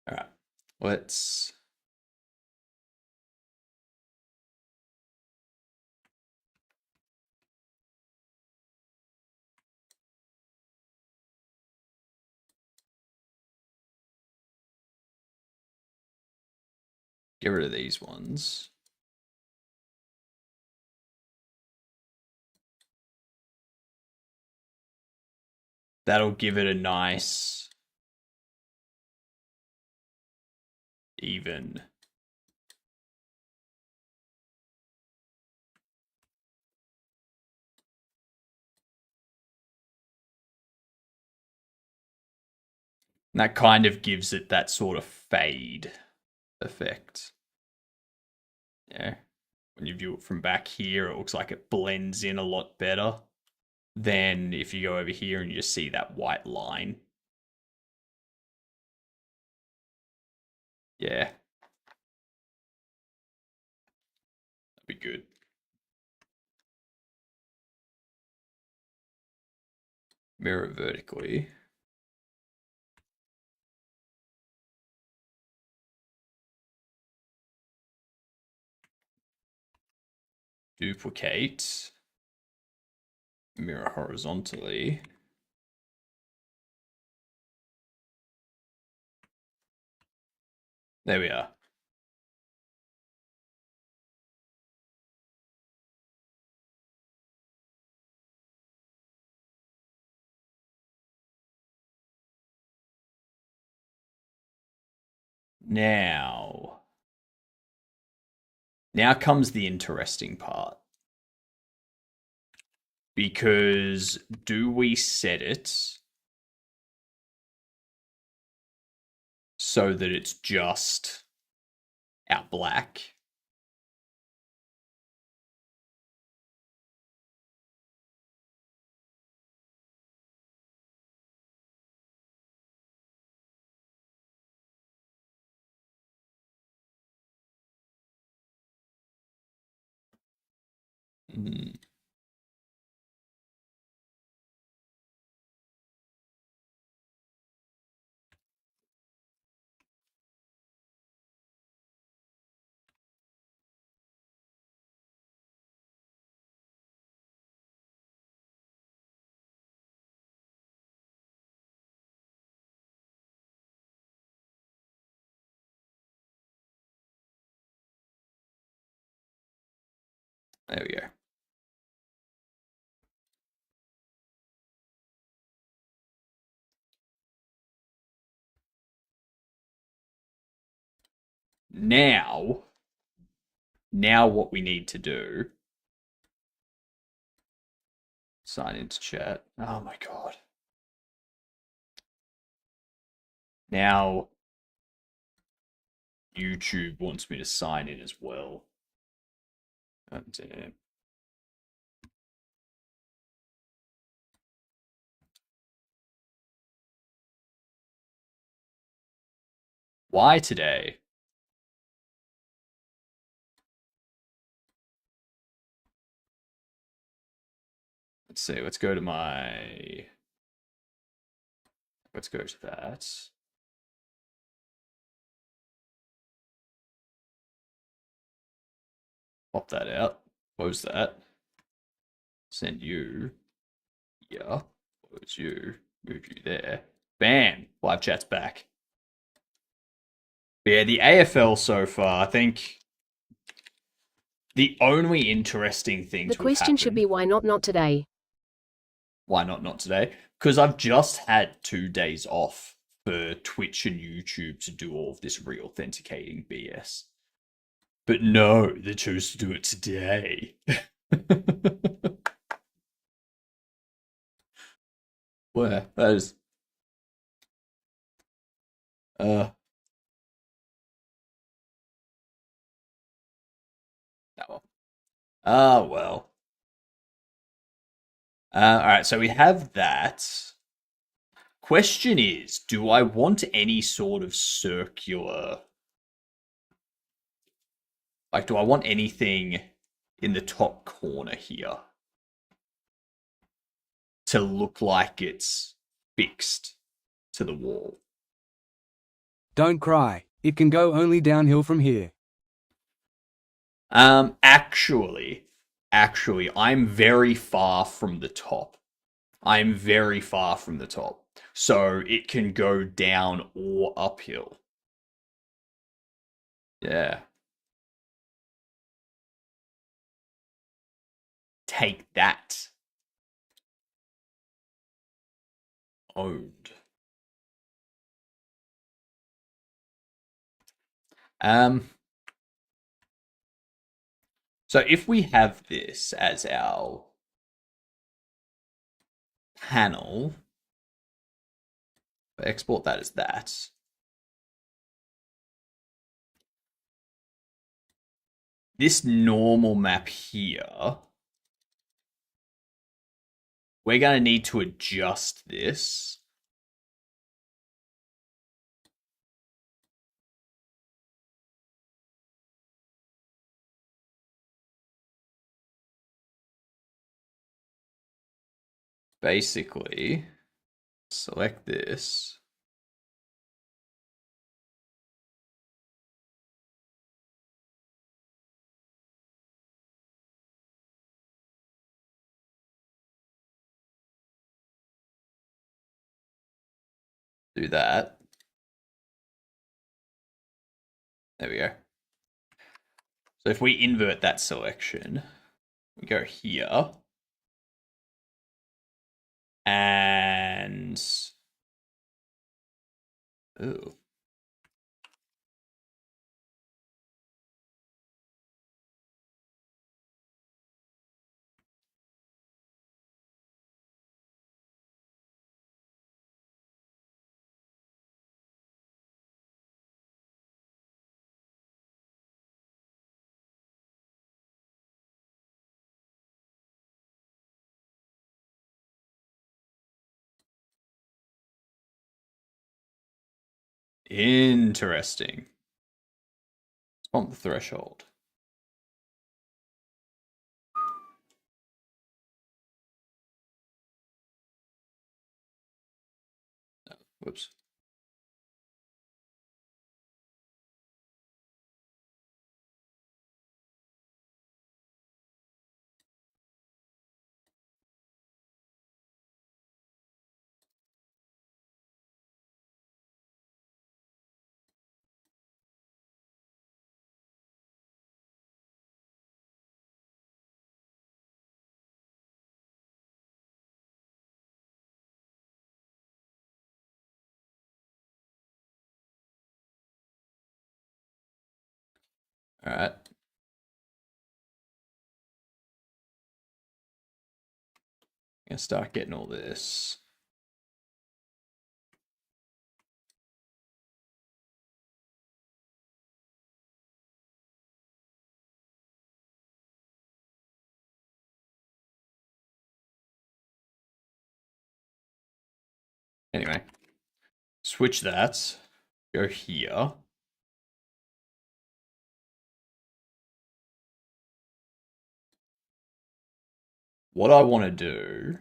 All right. Let's get rid of these ones. That'll give it a nice even. And that kind of gives it that sort of fade effect. Yeah. When you view it from back here, it looks like it blends in a lot better than if you go over here and you just see that white line. Yeah. That'd be good. Mirror vertically. Duplicate. Mirror horizontally. There we are. Now comes the interesting part. Because do we set it so that it's just our black? Mm. There we go. Now what we need to do, sign into chat. Oh my god. Now YouTube wants me to sign in as well. Oh, damn. Why today? Let's see. Let's go to that. Pop that out. Close that. Send you. Yeah. Close you. Move you there. Bam. Live chat's back. But yeah, the AFL so far, I think the only interesting thing The to have question should happened, be why not today? why not today? Because I've just had 2 days off for Twitch and YouTube to do all of this re-authenticating BS. But no, they chose to do it today. Where? That is. That one. Ah, well. Alright, so we have that. Question is, do I want any sort of circular... Like, do I want anything in the top corner here to look like it's fixed to the wall? Don't cry. It can go only downhill from here. Actually, I'm very far from the top. I'm very far from the top. So it can go down or uphill. Yeah. Take that. Owned. So if we have this as our panel, export that as that. This normal map here, we're going to need to adjust this. Basically, select this. Do that. There we go. So if we invert that selection, we go here. And... Ooh. Interesting. Let's bump the threshold. Whoops. All right. Gonna start getting all this. Anyway, switch that. Go here. What I want to do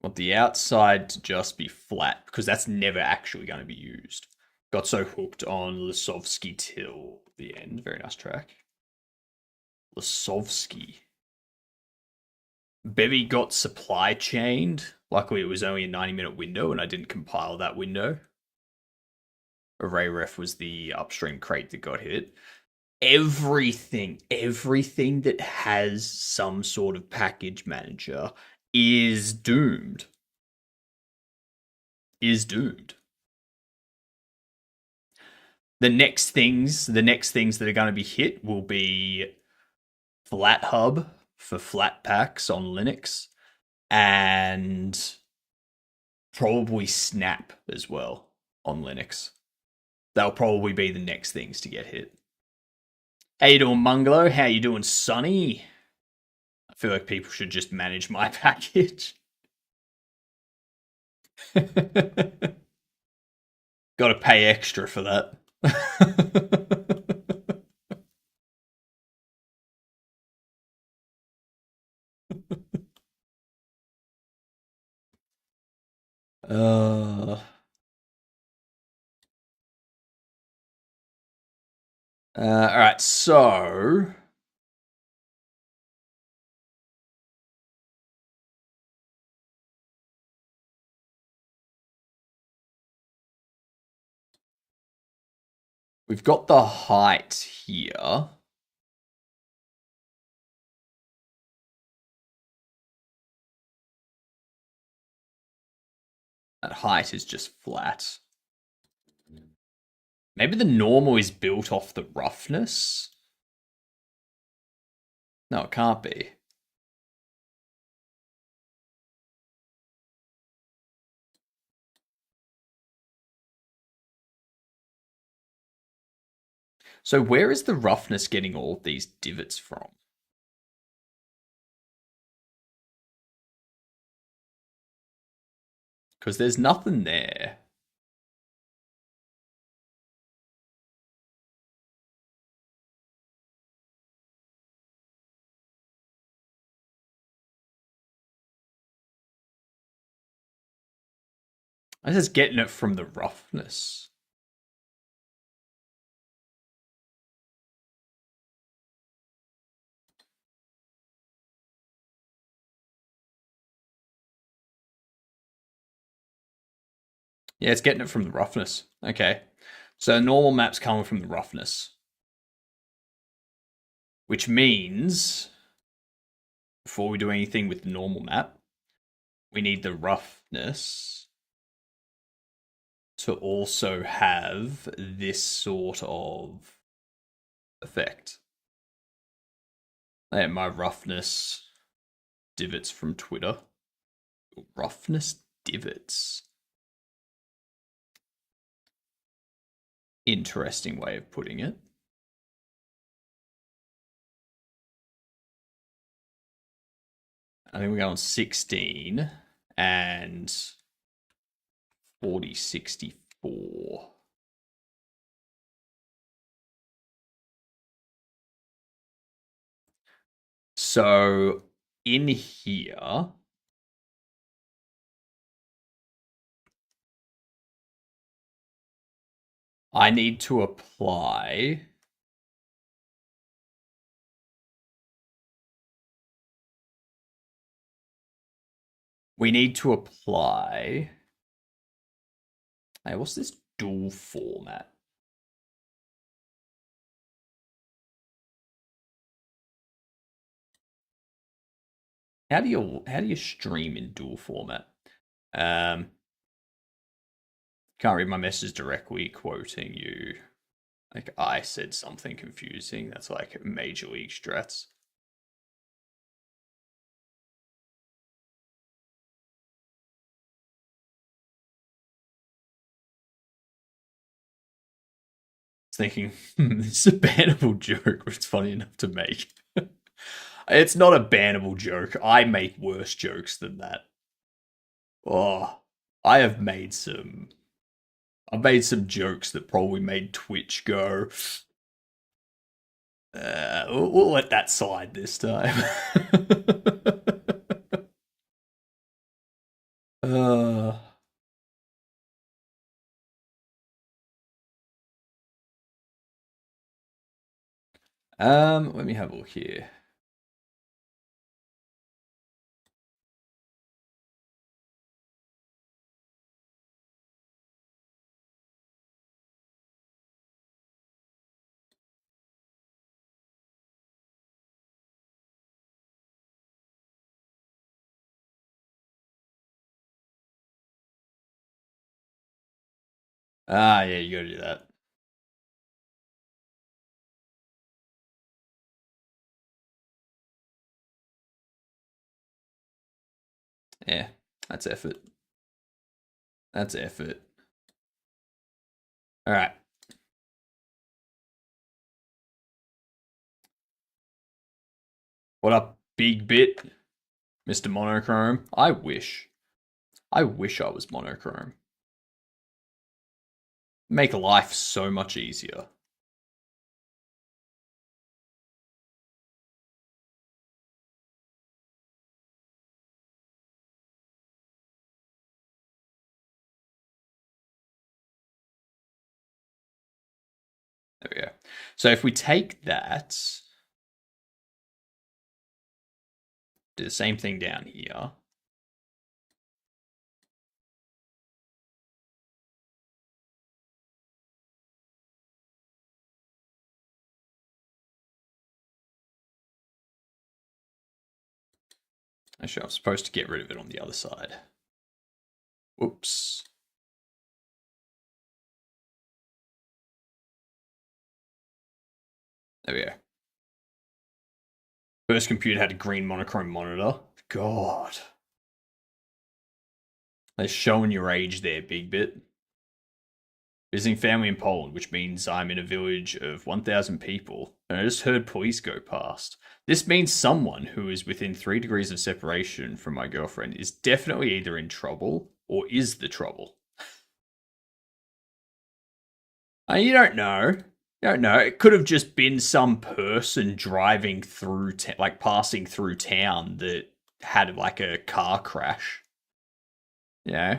want the outside to just be flat because that's never actually going to be used. Got so hooked on Lisovsky till the end. Very nice track. Lisovsky. Bevy got supply chained. Luckily, it was only a 90-minute window and I didn't compile that window. Array ref was the upstream crate that got hit. Everything that has some sort of package manager is doomed. The next things that are going to be hit will be FlatHub for Flatpaks on Linux and probably Snap as well on Linux. That'll probably be the next things to get hit. How you doing, Mungalo? How you doing, Sonny? I feel like people should just manage my package. Got to pay extra for that. All right, so we've got the height here. That height is just flat. Maybe the normal is built off the roughness? No, it can't be. So where is the roughness getting all of these divots from? Because there's nothing there. I'm just getting it from the roughness. Yeah, it's getting it from the roughness. Okay. So normal map's coming from the roughness. Which means, before we do anything with the normal map, we need the roughness to also have this sort of effect. And my roughness divots from Twitter. Roughness divots. Interesting way of putting it. I think we go on 16 and 4064. So in here, I need to apply we need to apply. Hey, what's this dual format? How do you stream in dual format? Can't read my message directly quoting you. Like I said something confusing. That's like Major League Strats. Thinking, this is a bannable joke, but it's funny enough to make. It's not a bannable joke. I make worse jokes than that. Oh, I have made some. I've made some jokes that probably made Twitch go. We'll let that slide this time. uh, let me have a look here. Ah, yeah, you gotta do that. Yeah, that's effort. That's effort. All right. What up, big bit, Mr. Monochrome? I wish. I wish I was monochrome. Make life so much easier. There we go. So if we take that, do the same thing down here. Actually, I'm supposed to get rid of it on the other side. Whoops. There we go. First computer had a green monochrome monitor. God. They're showing your age there, big bit. Visiting family in Poland, which means I'm in a village of 1,000 people, and I just heard police go past. This means someone who is within 3 degrees of separation from my girlfriend is definitely either in trouble or is the trouble. You don't know. You don't know. It could have just been some person driving through, like passing through town that had like a car crash. You know?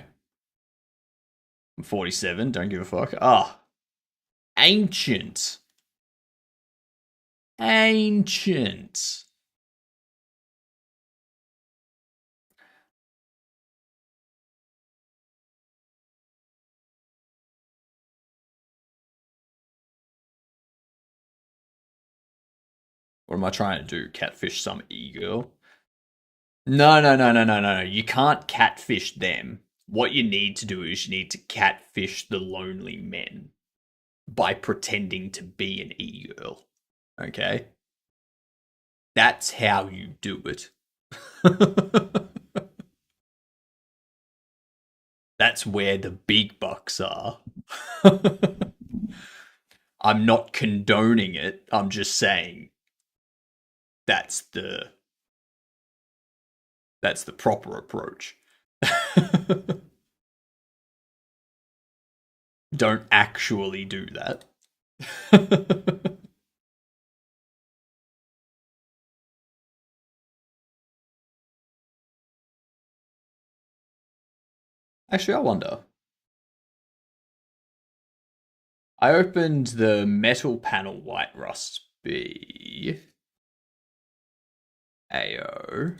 I'm 47, don't give a fuck. Ah. Ancient. Ancient. What am I trying to do? Catfish some e-girl? No. You can't catfish them. What you need to do is you need to catfish the lonely men by pretending to be an e-girl. Okay? That's how you do it. That's where the big bucks are. I'm not condoning it. I'm just saying that's the proper approach. don't actually do that. Actually, I wonder. I opened the metal panel white rust B. AO.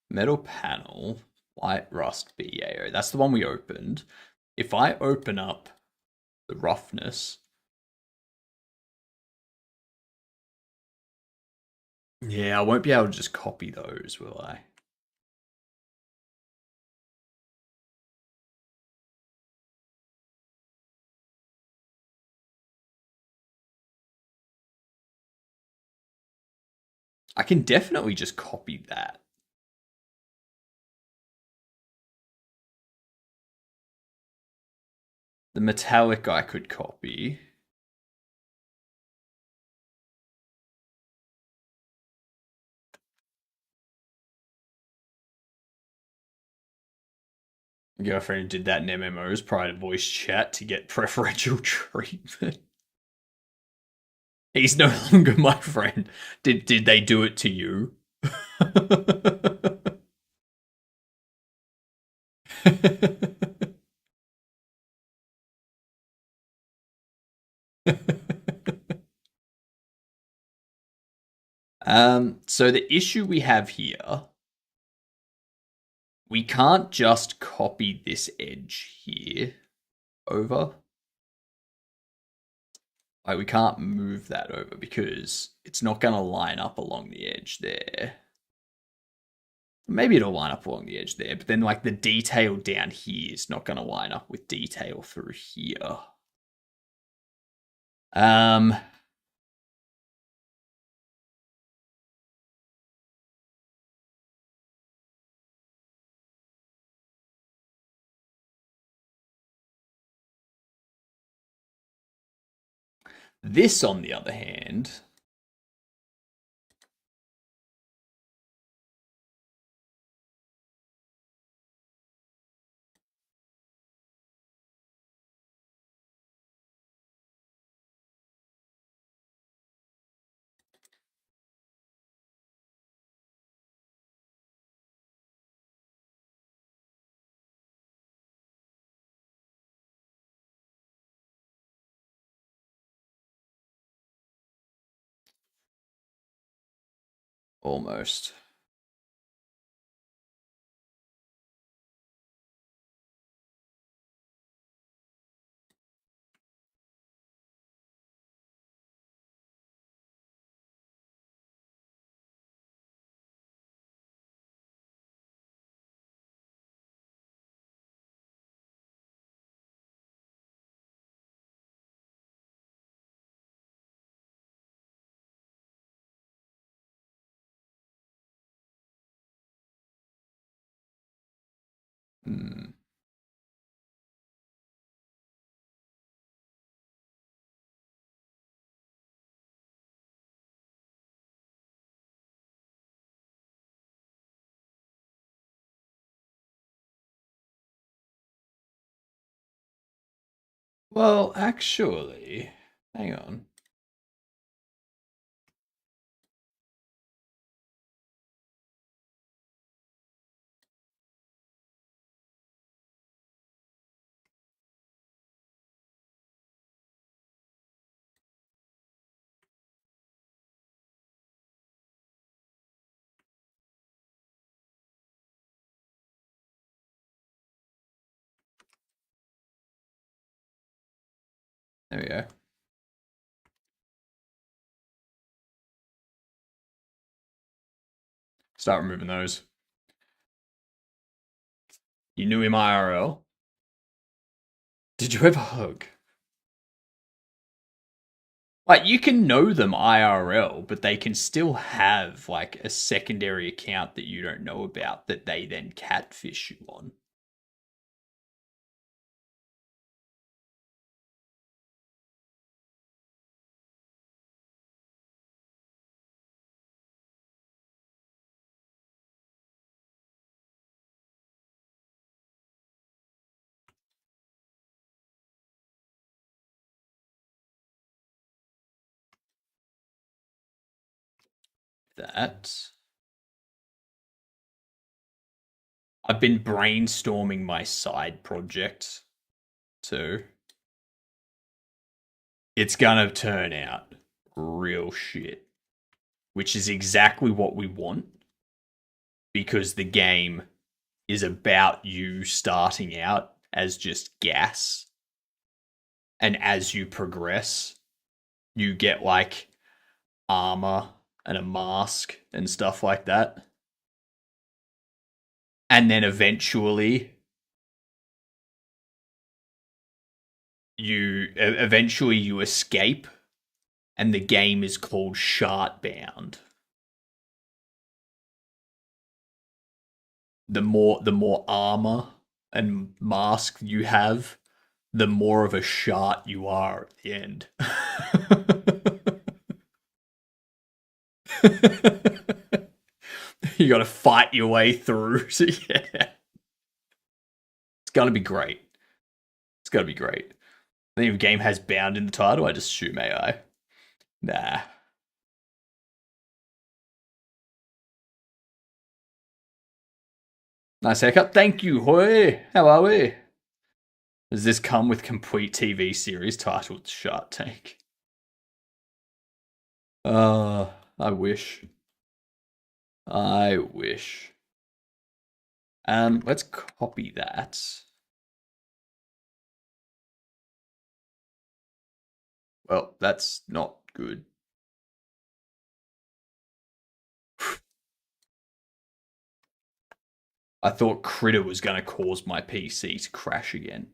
Metal panel, white rust BAO. That's the one we opened. If I open up the roughness, yeah, I won't be able to just copy those, will I? I can definitely just copy that. The metallic I could copy. My girlfriend did that in MMOs prior to voice chat to get preferential treatment. He's no longer my friend. Did they do it to you? So the issue we have here, we can't just copy this edge here over. Like, we can't move that over because it's not going to line up along the edge there. Maybe it'll line up along the edge there, but then like the detail down here is not going to line up with detail through here. Um, this, on the other hand, almost. Hmm. Well, actually, hang on. There we go. Start removing those. You knew him IRL? Did you ever hug? Like, you can know them IRL, but they can still have, like, a secondary account that you don't know about that they then catfish you on. That. I've been brainstorming my side project too. It's gonna turn out real shit, which is exactly what we want because the game is about you starting out as just gas, and as you progress, you get like armor and a mask and stuff like that. And then eventually you escape, and the game is called Shartbound. The more armor and mask you have, the more of a shart you are at the end. You got to fight your way through. So yeah, it's gonna be great. It's gonna be great. I think if a game has bound in the title, I just assume AI. Nah. Nice haircut. Thank you, Hoy. How are we? Does this come with complete TV series titled Shark Tank? I wish. I wish. Let's copy that. Well, that's not good. I thought Critter was going to cause my PC to crash again.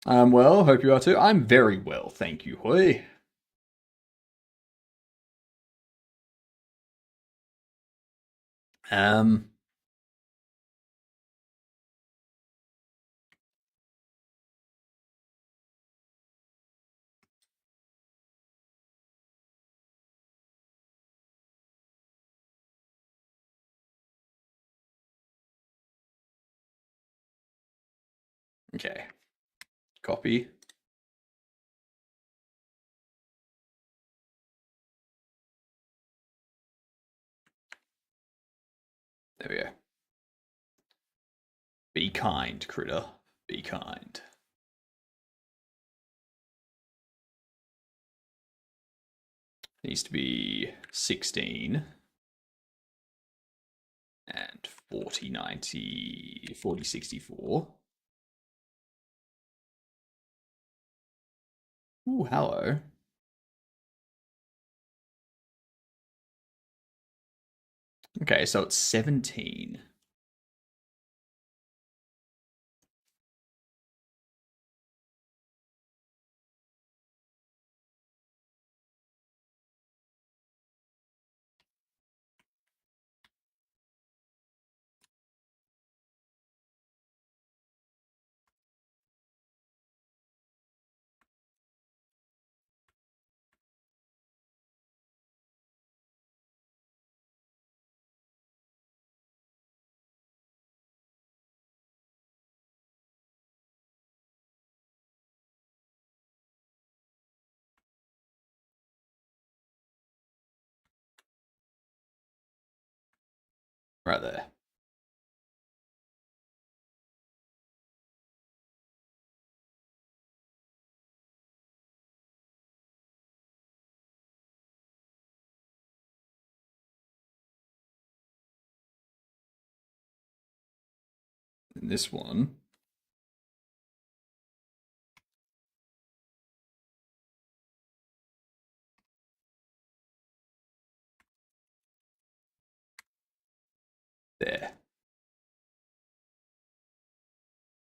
Well, hope you are too. I'm very well, thank you, Hoy. Okay. Copy. There we go. Be kind, Critter. Be kind. Needs to be 16 and 40, 90, 40, 64. Ooh, hello. Okay, so it's 17. Right there. And this one. There.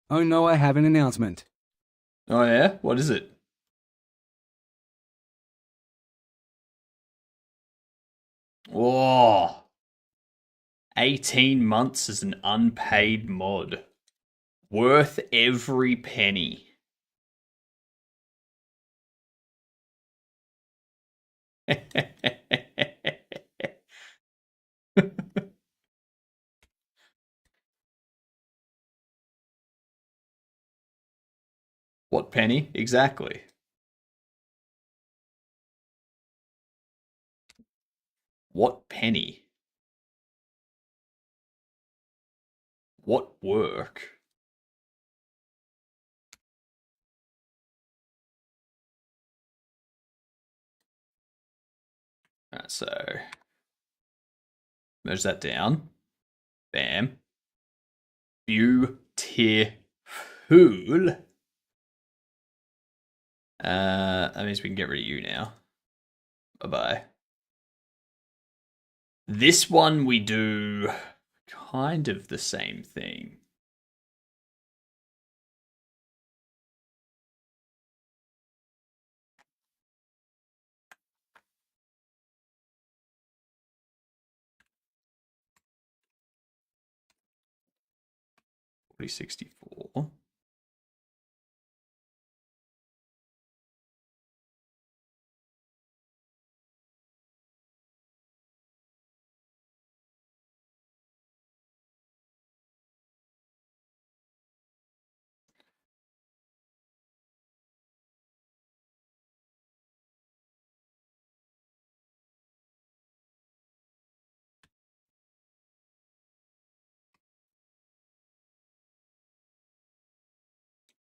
Oh no, I have an announcement. Oh yeah? What is it? Whoa. 18 months as an unpaid mod. Worth every penny. What penny? Exactly. What penny? What work? So, merge that down. Bam. Beautiful. That means we can get rid of you now. Bye-bye. This one we do kind of the same thing. $40.64.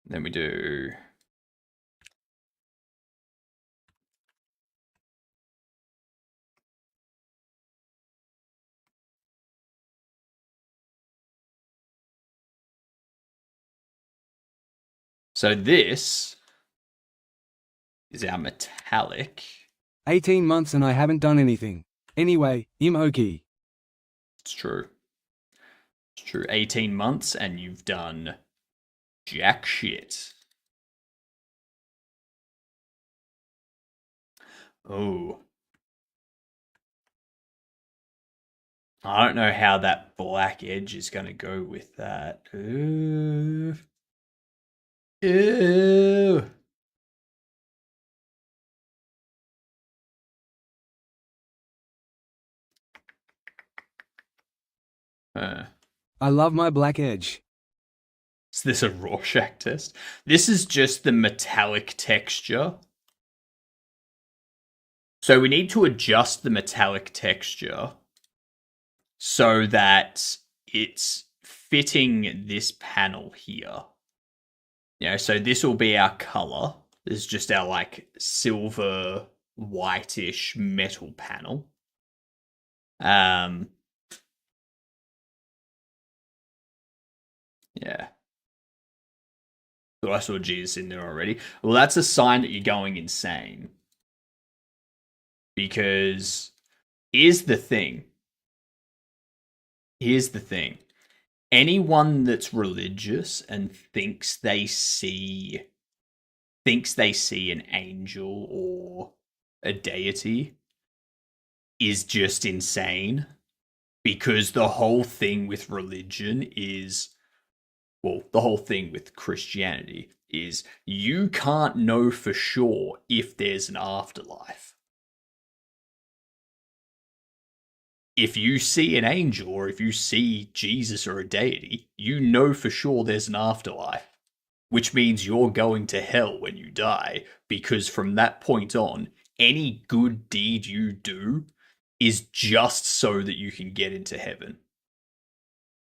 Then we do so this is our metallic. 18 months and I haven't done anything. Anyway, I'm okay. It's true. It's true. 18 months and you've done jack shit. Oh. I don't know how that black edge is going to go with that. Ew. Ew. I love my black edge. Is this a Rorschach test? This is just the metallic texture. So we need to adjust the metallic texture so that it's fitting this panel here. So this will be our color. This is just our like silver whitish metal panel. Yeah. So I saw Jesus in there already. Well, that's a sign that you're going insane. Because here's the thing. Anyone that's religious and thinks they see an angel or a deity is just insane, because the whole thing with religion is, well, the whole thing with Christianity is you can't know for sure if there's an afterlife. If you see an angel or if you see Jesus or a deity, you know for sure there's an afterlife, which means you're going to hell when you die, because from that point on, any good deed you do is just so that you can get into heaven.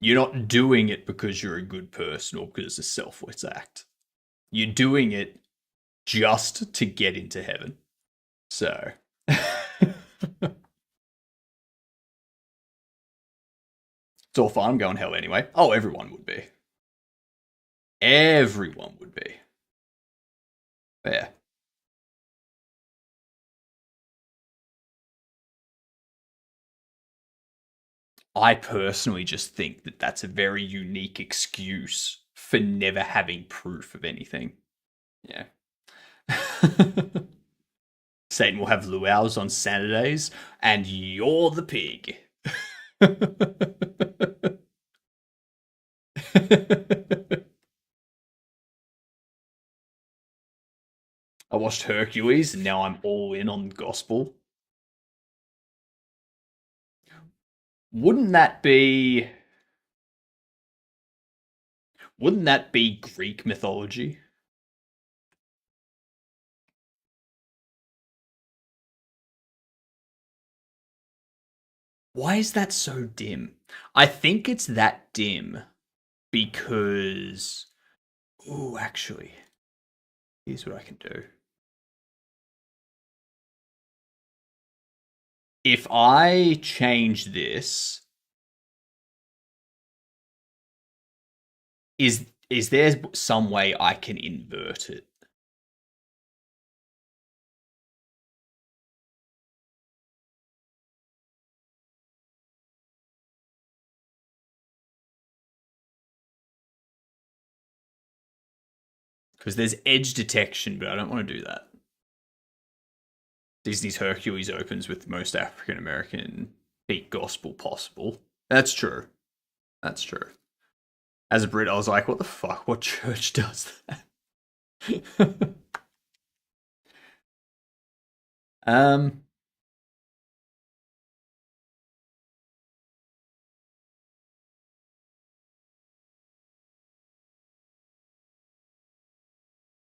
You're not doing it because you're a good person or because it's a selfless act. You're doing it just to get into heaven. So. It's all fine, I'm going hell anyway. Oh, everyone would be. Everyone would be. Yeah. I personally just think that that's a very unique excuse for never having proof of anything. Yeah. Satan will have luau's on Saturdays, and you're the pig. I watched Hercules, and now I'm all in on gospel. Wouldn't that be? Wouldn't that be Greek mythology? Why is that so dim? I think it's that dim because. Oh, actually, here's what I can do. If I change this, is there some way I can invert it? Because there's edge detection, but I don't want to do that. Disney's Hercules opens with the most African American beat gospel possible. That's true. That's true. As a Brit, I was like, what the fuck? What church does that? um,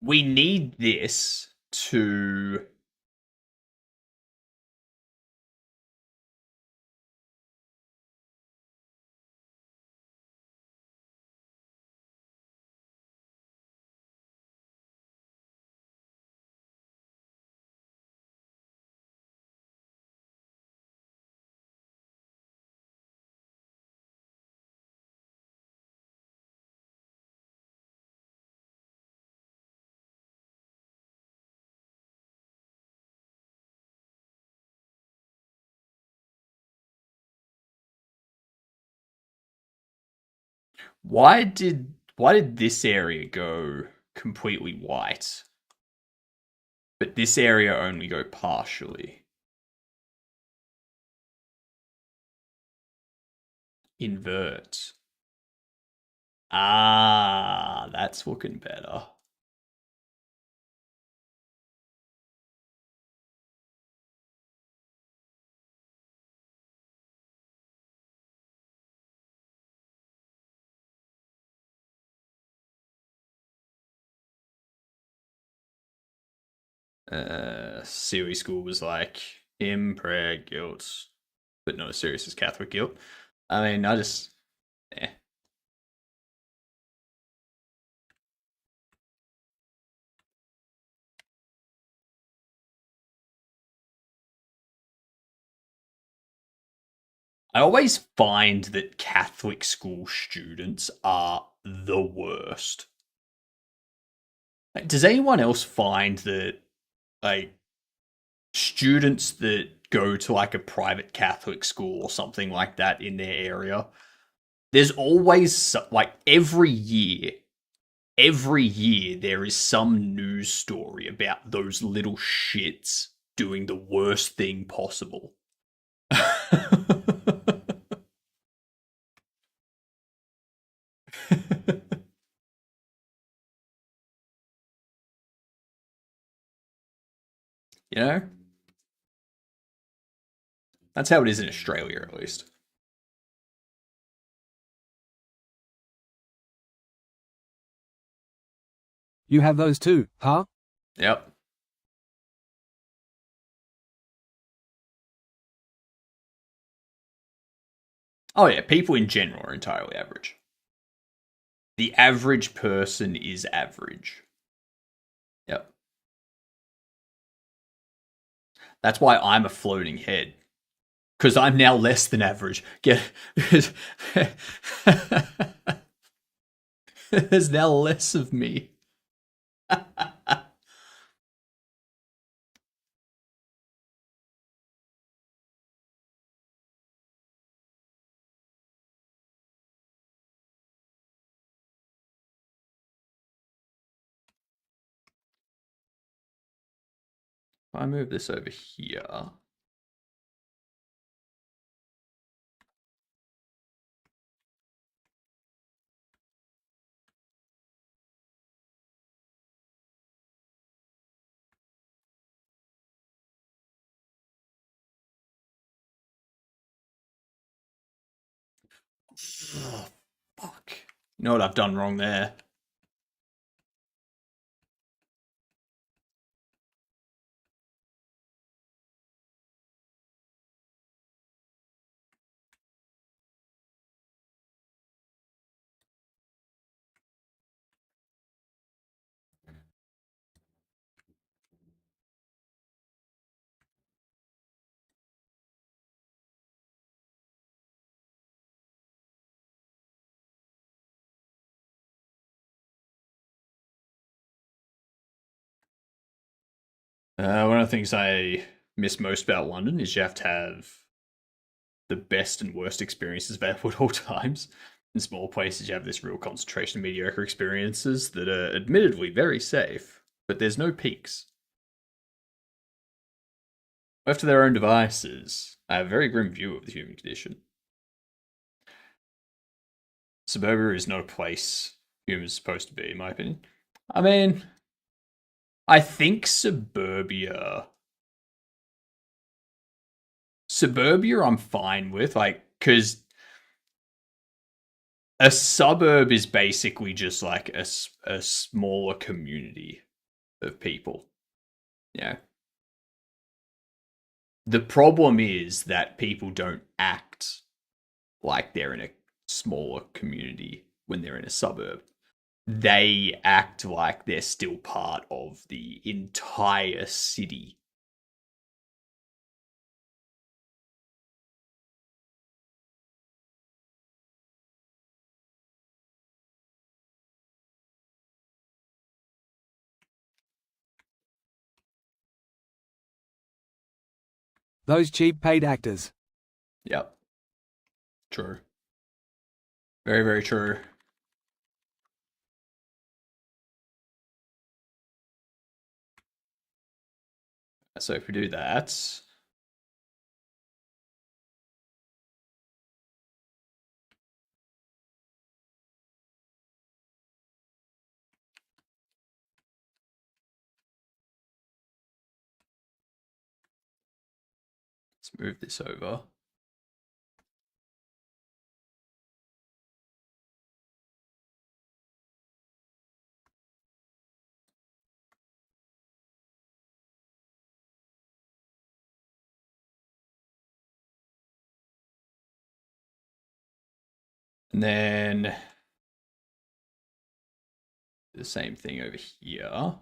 we need this to. Why did this area go completely white, but this area only go partially? Invert. Ah, that's looking better. Siri School was like impreg guilt, but not as serious as Catholic guilt. I mean, I just, eh. I always find that Catholic school students are the worst. Like, does anyone else find that, like, students that go to like a private Catholic school or something like that in their area, there's always like every year there is some news story about those little shits doing the worst thing possible. You know? That's how it is in Australia, at least. You have those too, huh? Yep. Oh, yeah, people in general are entirely average. The average person is average. Yep. That's why I'm a floating head. Because I'm now less than average. Get There's now less of me. I move this over here. Oh, fuck. You know what I've done wrong there? One of the things I miss most about London is you have to have the best and worst experiences available at all times. In small places, you have this real concentration of mediocre experiences that are admittedly very safe, but there's no peaks. Left to their own devices, I have a very grim view of the human condition. Suburbia is not a place humans are supposed to be, in my opinion. I mean, I think suburbia I'm fine with, like, because a suburb is basically just like a smaller community of people. Yeah. The problem is that people don't act like they're in a smaller community when they're in a suburb. They act like they're still part of the entire city. Those cheap paid actors. Yep. True. Very, very true. So if we do that, let's move this over. And then the same thing over here.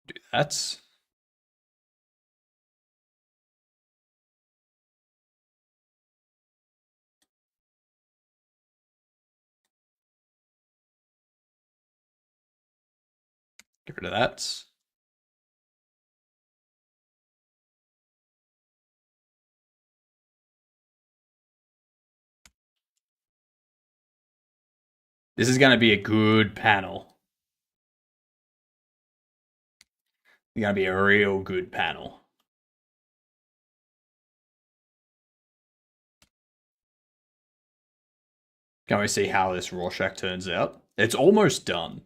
Do that. Get rid of that. This is going to be a good panel. It's going to be a real good panel. Can we see how this Rorschach turns out? It's almost done.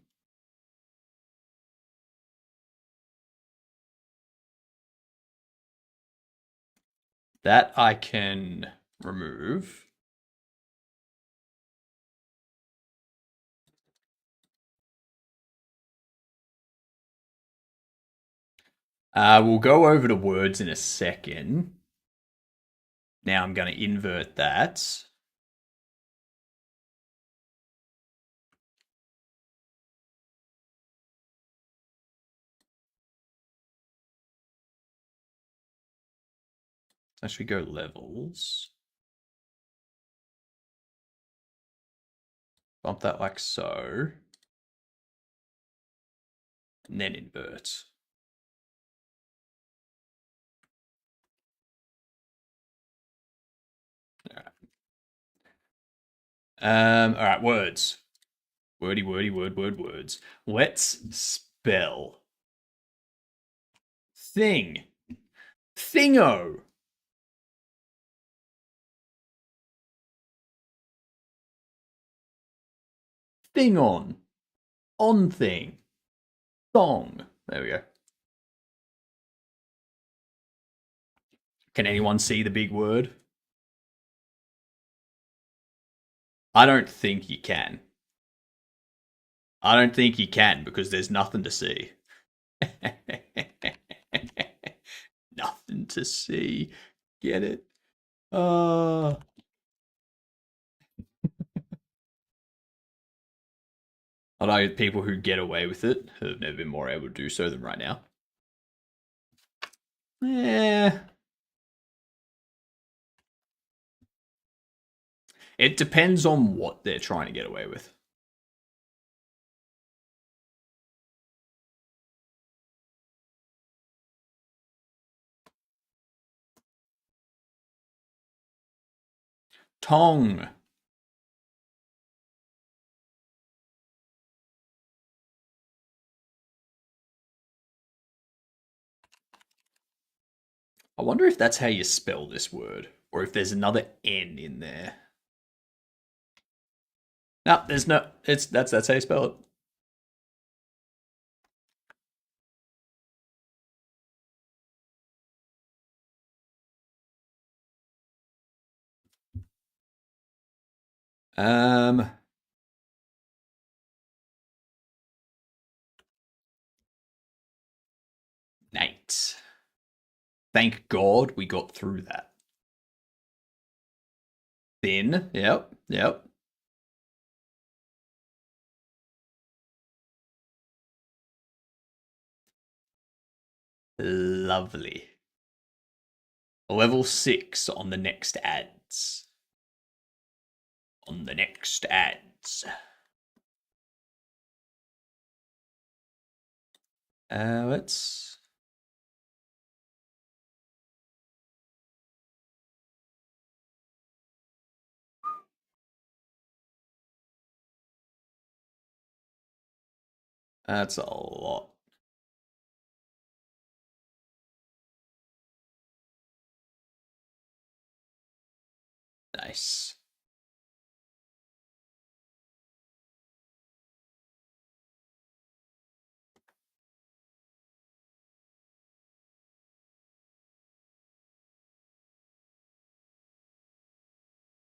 That I can remove. We'll go over to words in a second. Now I'm going to invert that. Actually, go levels. Bump that like so. And then invert. All right, words. Wordy, words. Let's spell. Thing. Thingo. Thing on. On thing. Thong. There we go. Can anyone see the big word? I don't think you can. I don't think you can because there's nothing to see. Nothing to see. Get it? I know people who get away with it have never been more able to do so than right now. Yeah. It depends on what they're trying to get away with. Tong. I wonder if that's how you spell this word, or if there's another N in there. No, there's no. That's how you spell it. Nate. Thank God we got through that. Thin. Yep. Lovely. Level 6 on the next ads. On the next ads. Let's. That's a lot. Nice.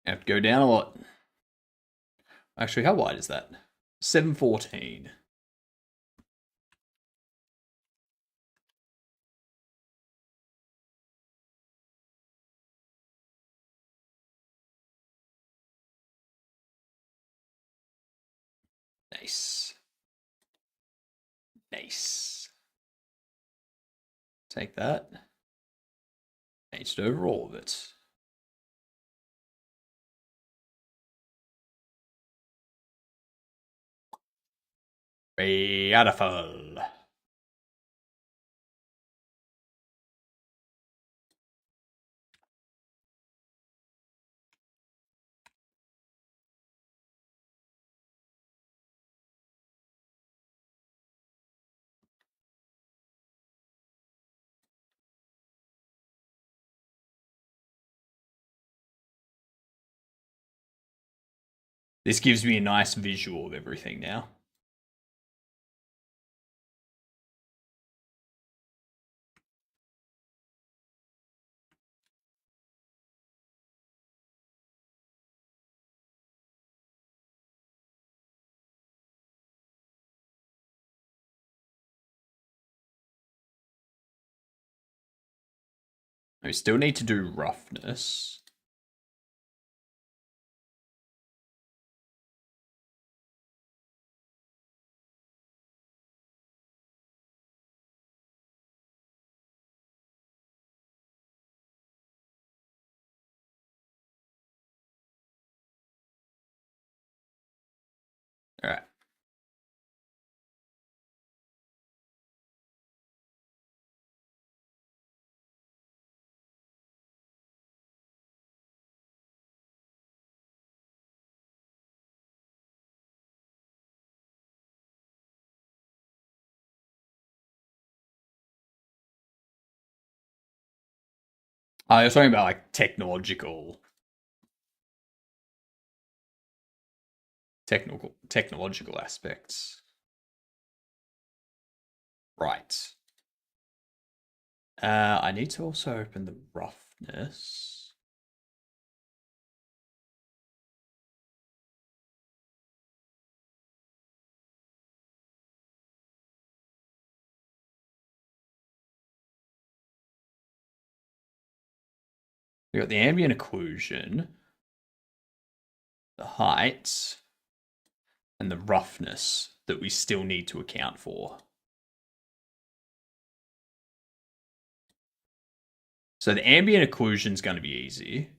Have to go down a lot. Actually, how wide is that? 714. Nice. Nice. Take that. Paste over all of it. Beautiful. This gives me a nice visual of everything now. We still need to do roughness. All right. I was talking about like technological aspects. Right. I need to also open the roughness. We got the ambient occlusion, the height, and the roughness that we still need to account for. So the ambient occlusion is going to be easy.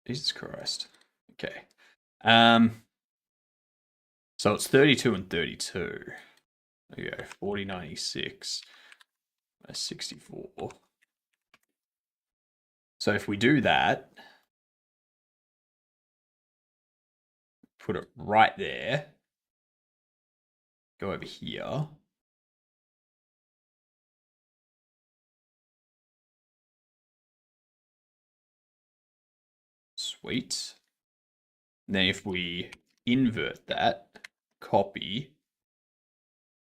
Jesus Christ. Okay. So it's 32 and 32. There you go. 40, 96, 64. So if we do that, put it right there, go over here. Sweet. And then if we invert that, copy,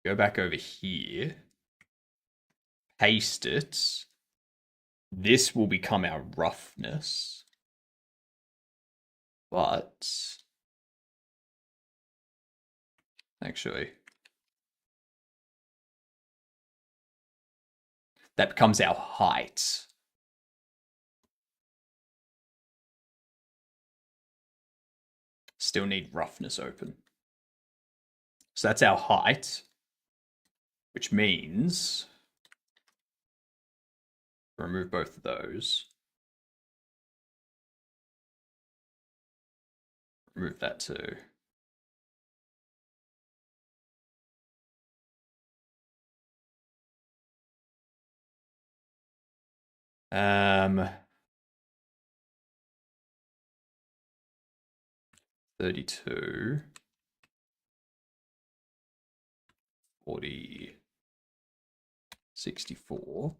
go back over here, paste it. This will become our roughness. But actually, that becomes our height. Still need roughness open. So that's our height, which means remove both of those. Remove that too. Um, 32, 40, 64.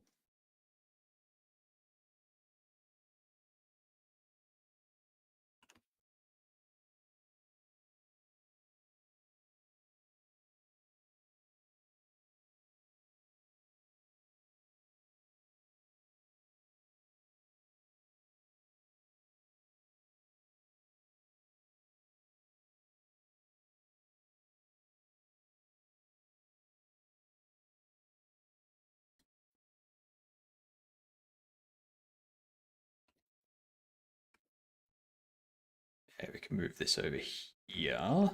Okay, we can move this over here.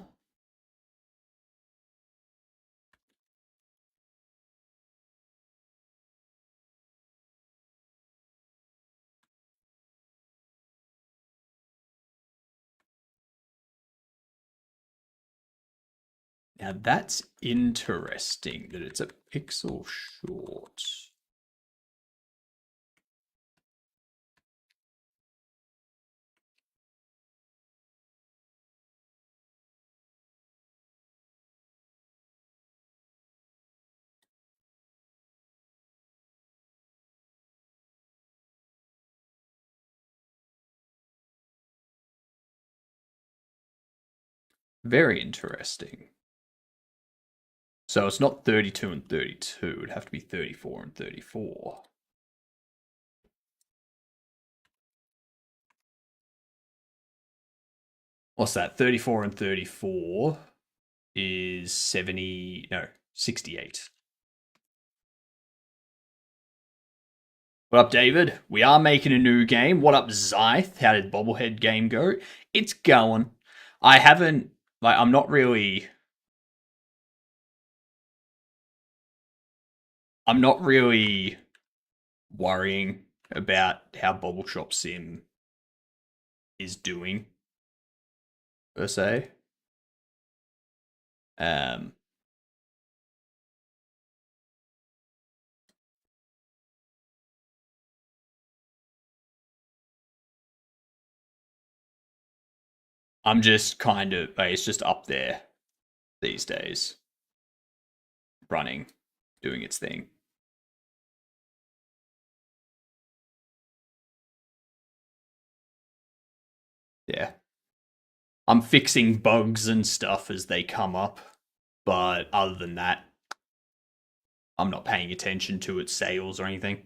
Now that's interesting that it's a pixel short. Very interesting. So it's not 32 and 32. It'd have to be 34 and 34. What's that? 34 and 34 is 70, no, 68. What up, David? We are making a new game. What up, Zyth? How did Bobblehead game go? It's going. I haven't, like, I'm not really worrying about how Bobble Shop Sim is doing, per se. Um, I'm just kind of, like, it's just up there these days, running, doing its thing. Yeah. I'm fixing bugs and stuff as they come up, but other than that, I'm not paying attention to its sales or anything.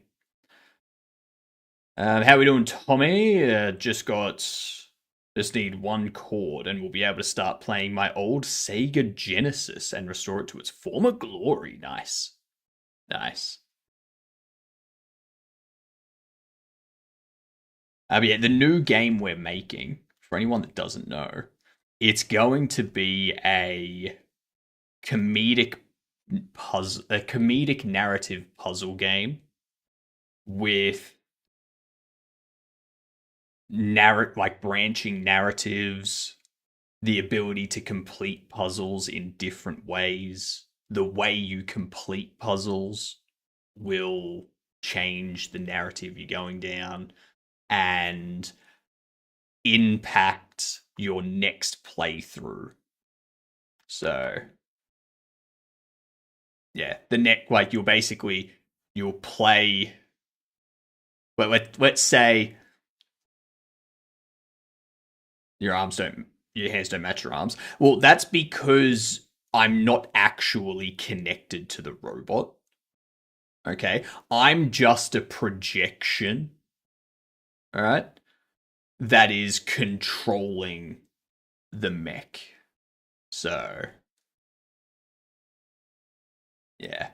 How we doing, Tommy? Just need one chord, and we'll be able to start playing my old Sega Genesis and restore it to its former glory. Nice, nice. Yeah, the new game we're making, for anyone that doesn't know, it's going to be comedic a comedic narrative puzzle game with branching narratives, the ability to complete puzzles in different ways. The way you complete puzzles will change the narrative you're going down and impact your next playthrough. So, yeah, you'll play. Let's say your arms don't, your hands don't match your arms. Well, that's because I'm not actually connected to the robot. Okay, I'm just a projection. All right, that is controlling the mech. So, yeah,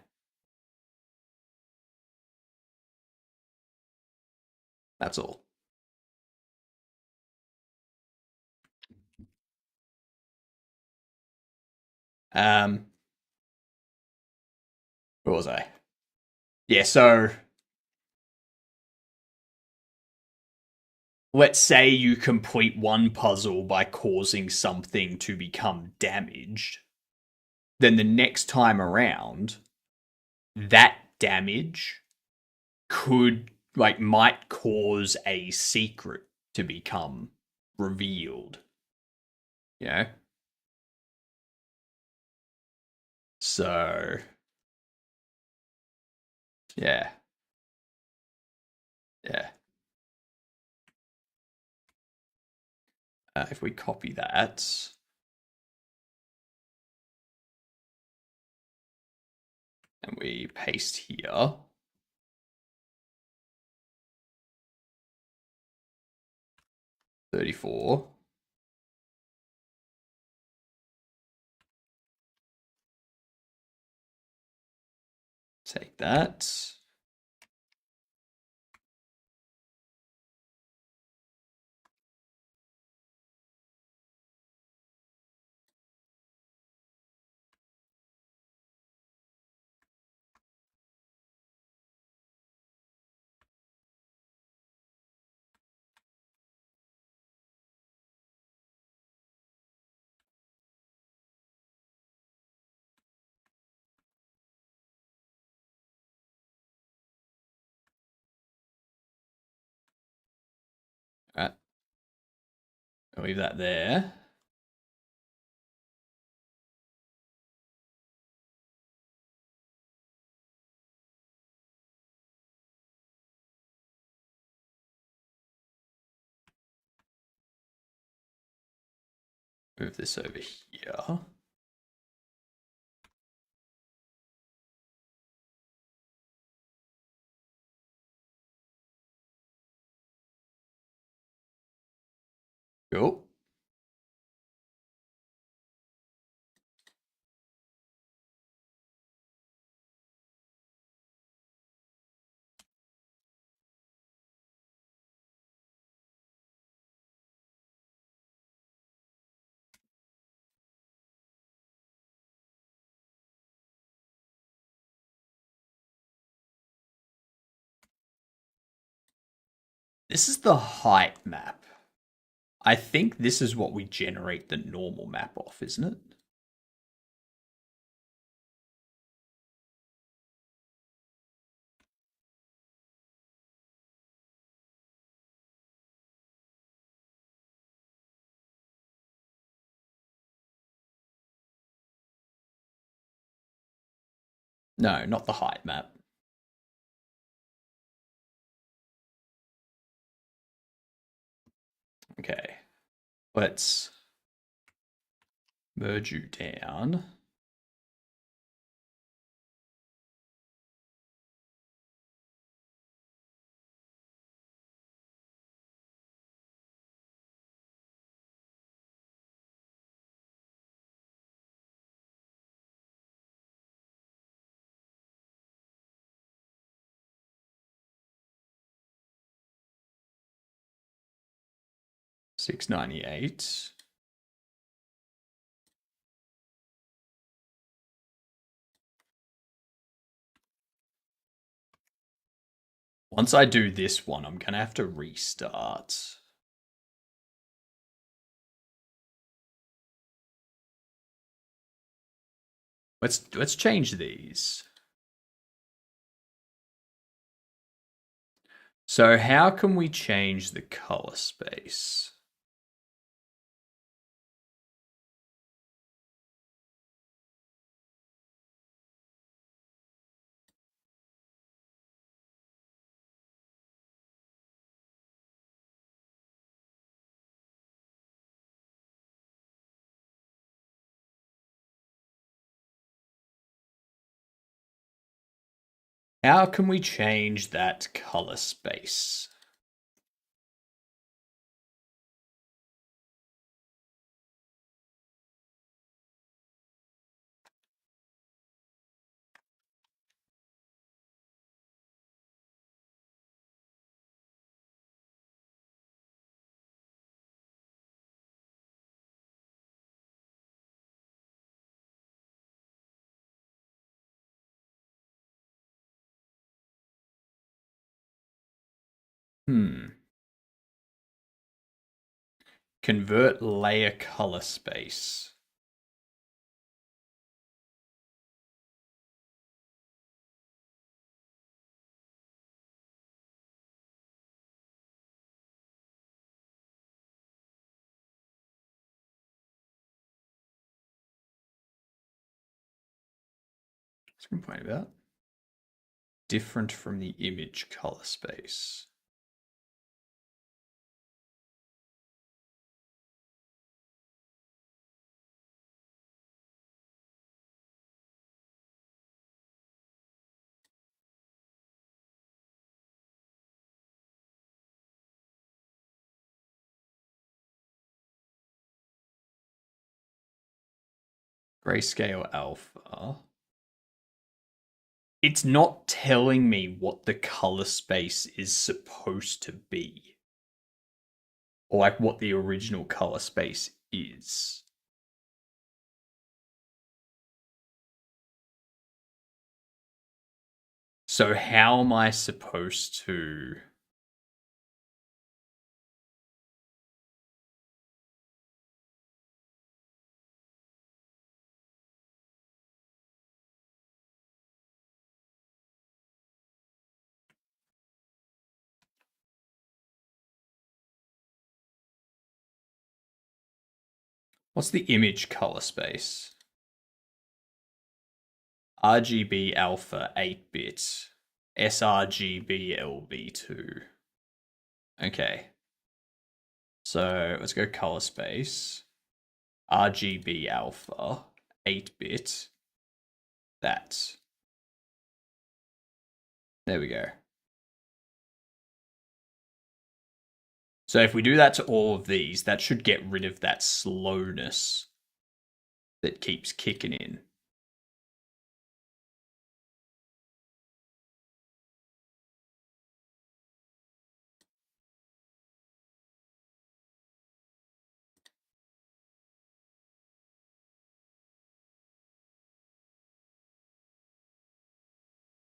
that's all. Um, where was I? Yeah, so let's say you complete one puzzle by causing something to become damaged. Then the next time around, that damage might cause a secret to become revealed. You know? So, yeah. Yeah. If we copy that and we paste here, $34. Take that. All right. I'll leave that there. Move this over here. Cool. This is the height map. I think this is what we generate the normal map off, isn't it? No, not the height map. Okay. Let's merge you down. $6.98. Once I do this one, I'm gonna have to restart. Let's change these. So how can we change the color space? How can we change that color space? Convert layer color space. What's I complain about? Different from the image color space. Grayscale alpha. It's not telling me what the color space is supposed to be. Or like what the original color space is. So how am I supposed to... What's the image color space? RGB alpha 8-bit. sRGB LB2. Okay. So let's go color space. RGB alpha 8-bit. That. There we go. So if we do that to all of these, that should get rid of that slowness that keeps kicking in.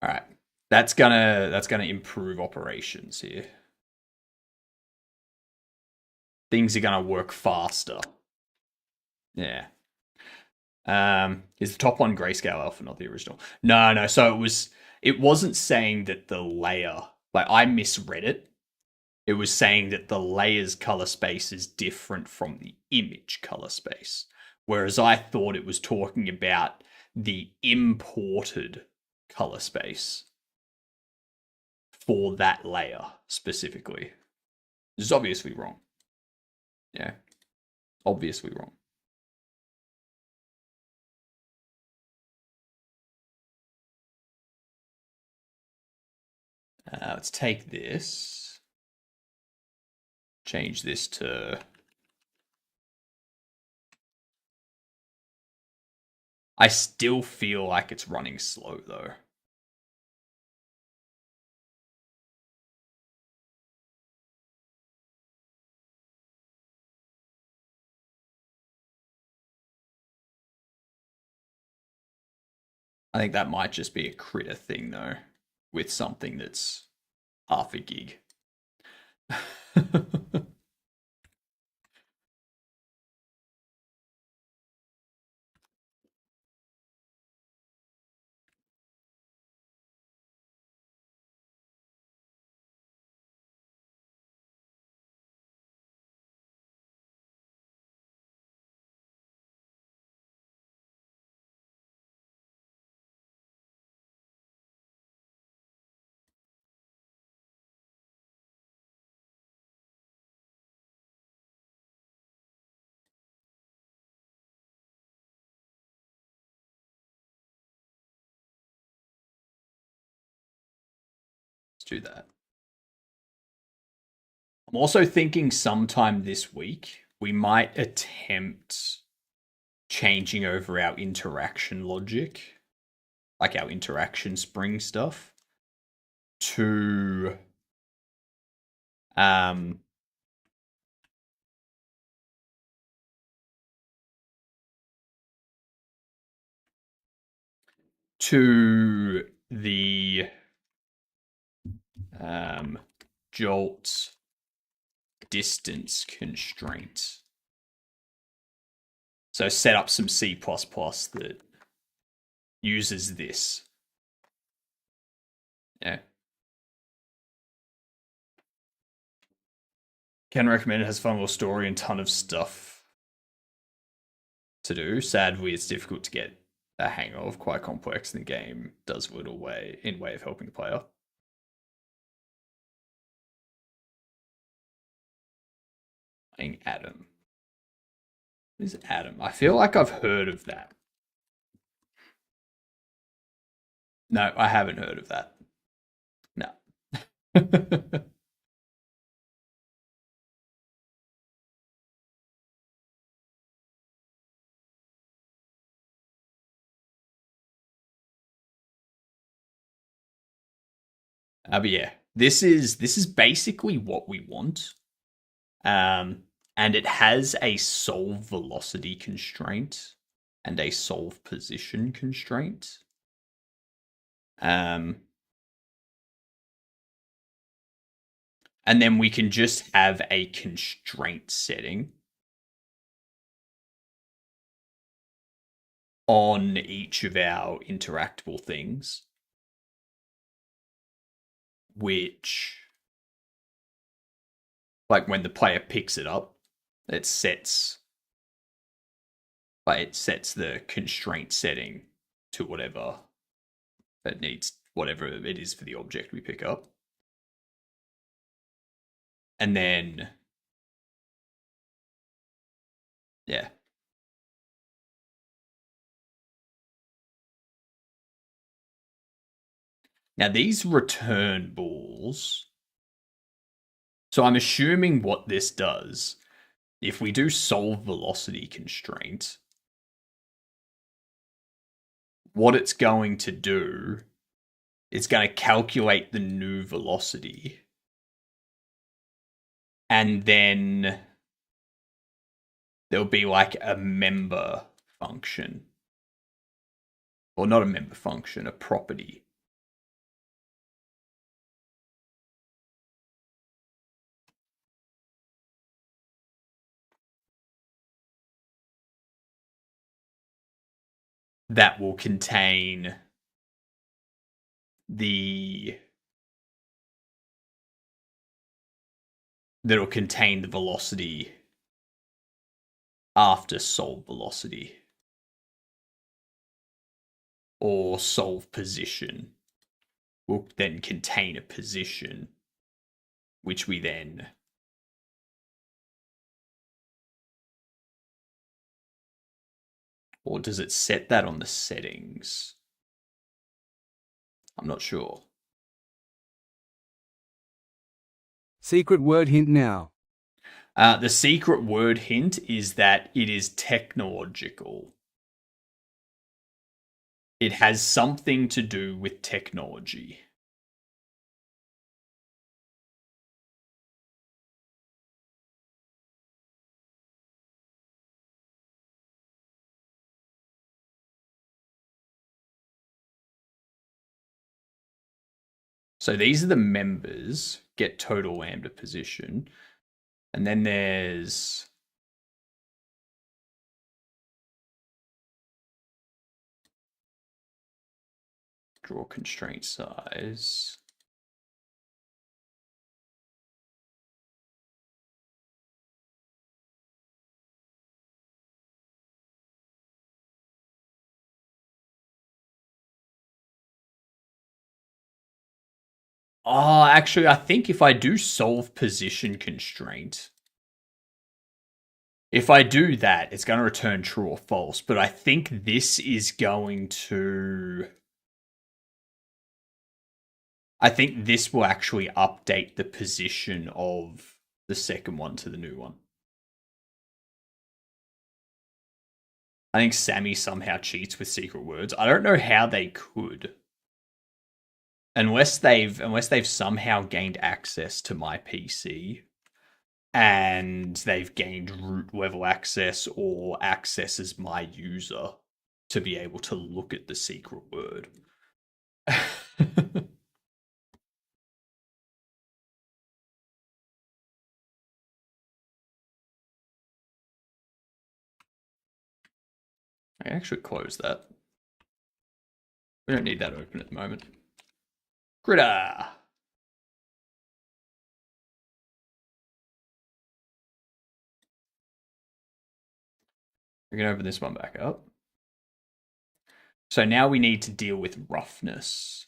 All right. That's gonna improve operations here. things are going to work faster. Yeah. Is the top one grayscale alpha, not the original? No. So it wasn't saying that the layer, like I misread it. It was saying that the layer's color space is different from the image color space. Whereas I thought it was talking about the imported color space for that layer specifically. This is obviously wrong. Yeah. Obviously wrong. Let's take this. Change this to... I still feel like it's running slow though. I think that might just be a critter thing though, with something that's half a gig. Let's do that. I'm also thinking sometime this week we might attempt changing over our interaction logic, like our interaction spring stuff, to the jolt distance constraint. So set up some C++ that uses this. Yeah. Can recommend it. Has a fun little story and ton of stuff to do. Sadly, it's difficult to get a hang of. Quite complex, and the game does little way of helping the player. Playing Adam. What is Adam? I feel like I've heard of that. No, I haven't heard of that. No. But yeah, this is basically what we want. And it has a solve velocity constraint and a solve position constraint. And then we can just have a constraint setting on each of our interactable things, which, like when the player picks it up, it sets the constraint setting to whatever it needs, whatever it is for the object we pick up. And then, yeah. Now these return balls. So I'm assuming what this does, if we do solve velocity constraint, what it's going to do, it's going to calculate the new velocity. And then there'll be like a member function. Or not a member function, a property. that will contain the velocity after solve velocity, or solve position will then contain a position which we then or does it set that on the settings? I'm not sure. Secret word hint now. The secret word hint is that it is technological. It has something to do with technology. So these are the members, get total lambda position. And then there's draw constraint size. Oh, actually, I think if I do solve position constraint, if I do that, it's going to return true or false. But I think this is going to... I think this will actually update the position of the second one to the new one. I think Sammy somehow cheats with secret words. I don't know how they could. Unless they've somehow gained access to my PC and they've gained root level access or access as my user to be able to look at the secret word. I can actually close that. We don't need that open at the moment. Critter! We're going to open this one back up. So now we need to deal with roughness.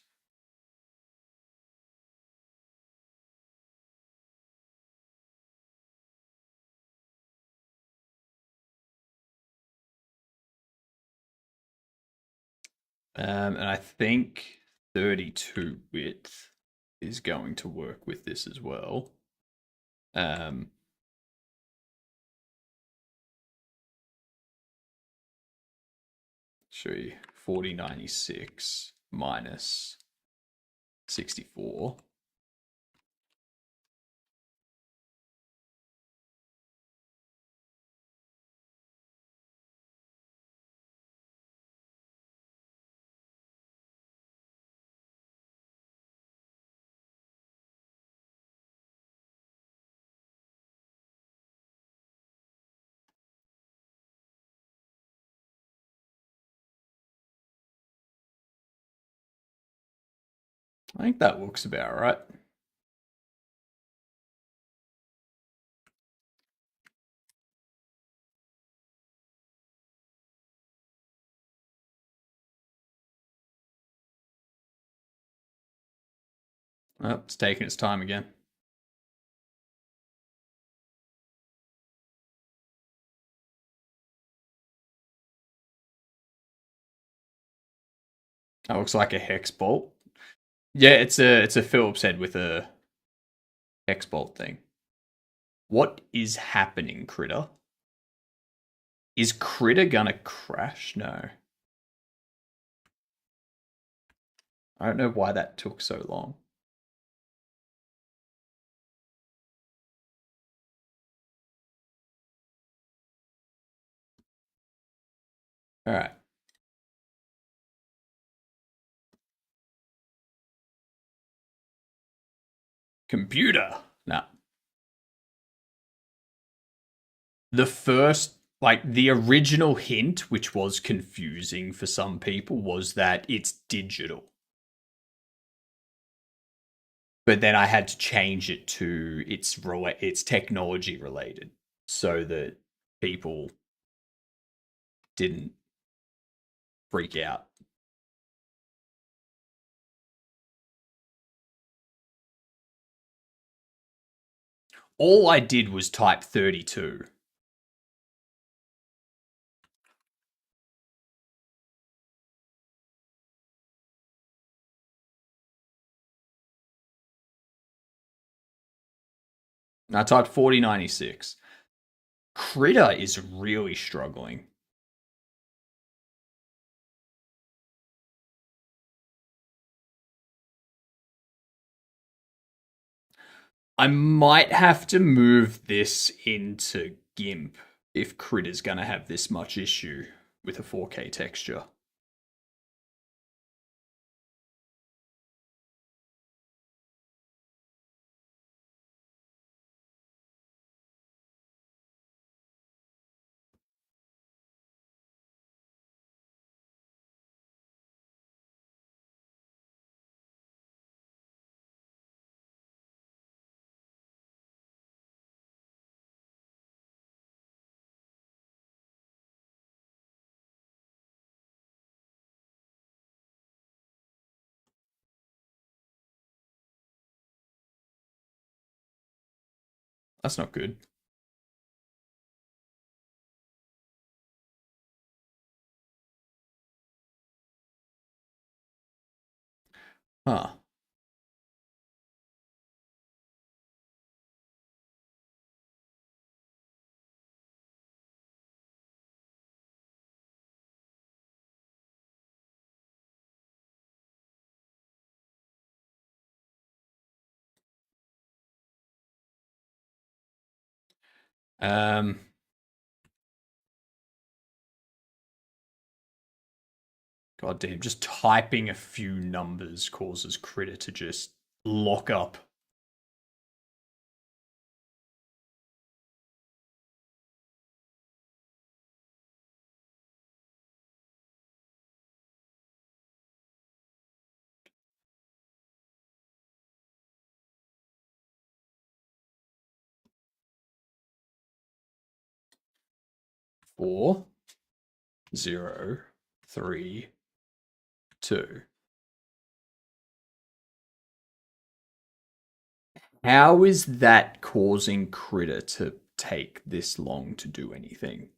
And I think 32 width is going to work with this as well. Show you 4096 minus 64. I think that looks about right. Oh, it's taking its time again. That looks like a hex bolt. Yeah, it's a Phillips head with a hex bolt thing. What is happening, Critter? Is Critter gonna crash? No. I don't know why that took so long. All right. Computer. Nah. The first Like the original hint, which was confusing for some people, was that it's digital. But then I had to change it to it's technology related so that people didn't freak out. All I did was type 32. And I typed 4096. Critter is really struggling. I might have to move this into GIMP if Critter's going to have this much issue with a 4K texture. That's not good. Huh. Um, God damn, just typing a few numbers causes Critter to just lock up. Four, zero, three, two. How is that causing Critter to take this long to do anything?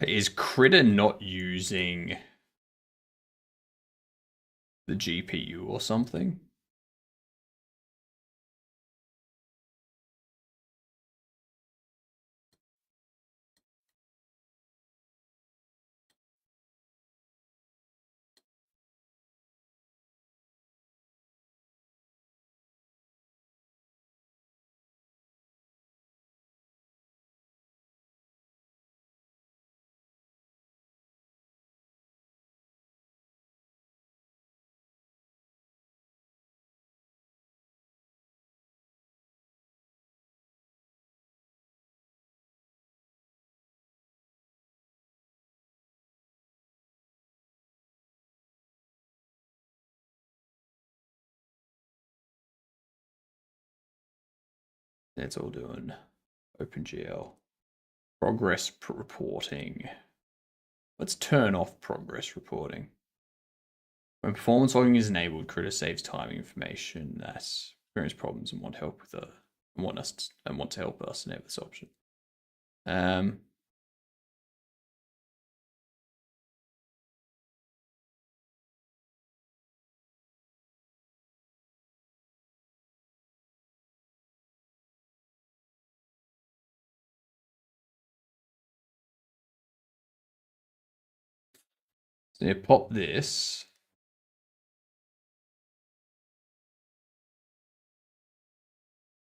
Is Critter not using the GPU or something? That's all doing OpenGL. Progress reporting. Let's turn off progress reporting. When performance logging is enabled, Critter saves timing information that experience problems and want help with want to help us enable this option. Um, so yeah, pop this.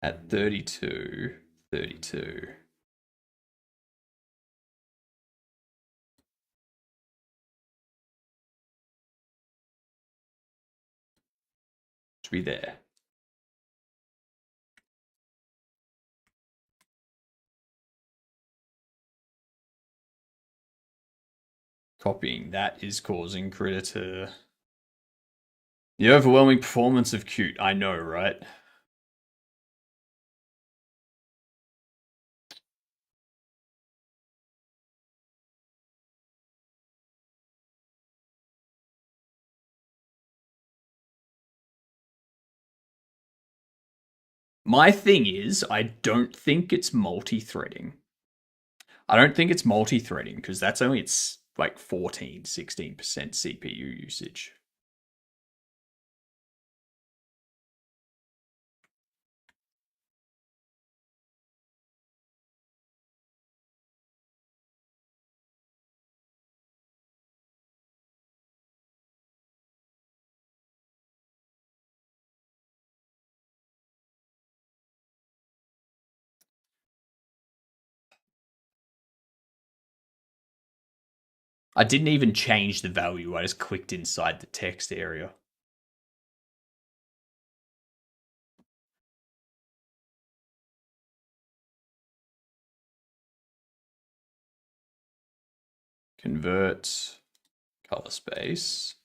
at 32, 32. Should be there. Copying that is causing Critter to... The overwhelming performance of Cute. I know, right? My thing is, I don't think it's multi-threading. I don't think it's multi-threading because that's only it's like 14, 16% CPU usage. I didn't even change the value. I just clicked inside the text area. Convert color space.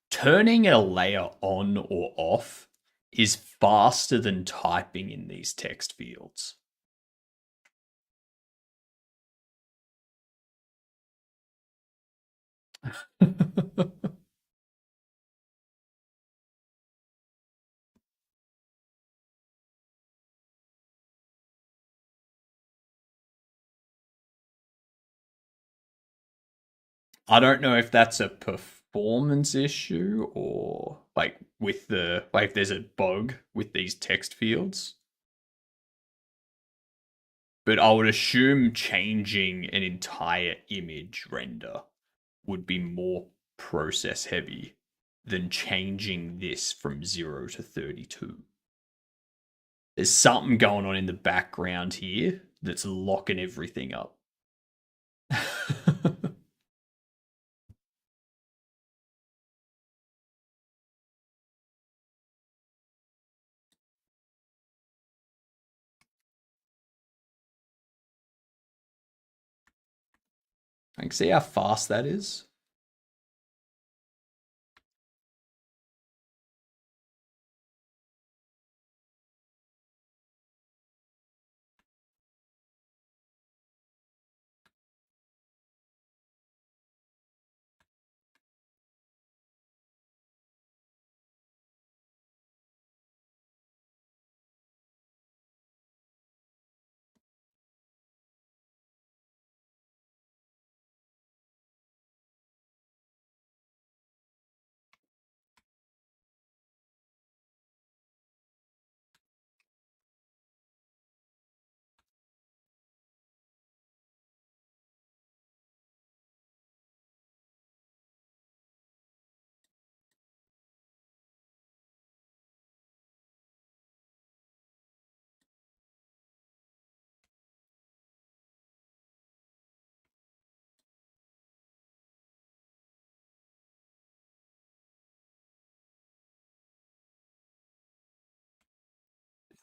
Turning a layer on or off is faster than typing in these text fields. I don't know if that's a performance issue or like with the like if there's a bug with these text fields. But I would assume changing an entire image render would be more process heavy than changing this from 0 to 32. There's something going on in the background here that's locking everything up. I can see how fast that is.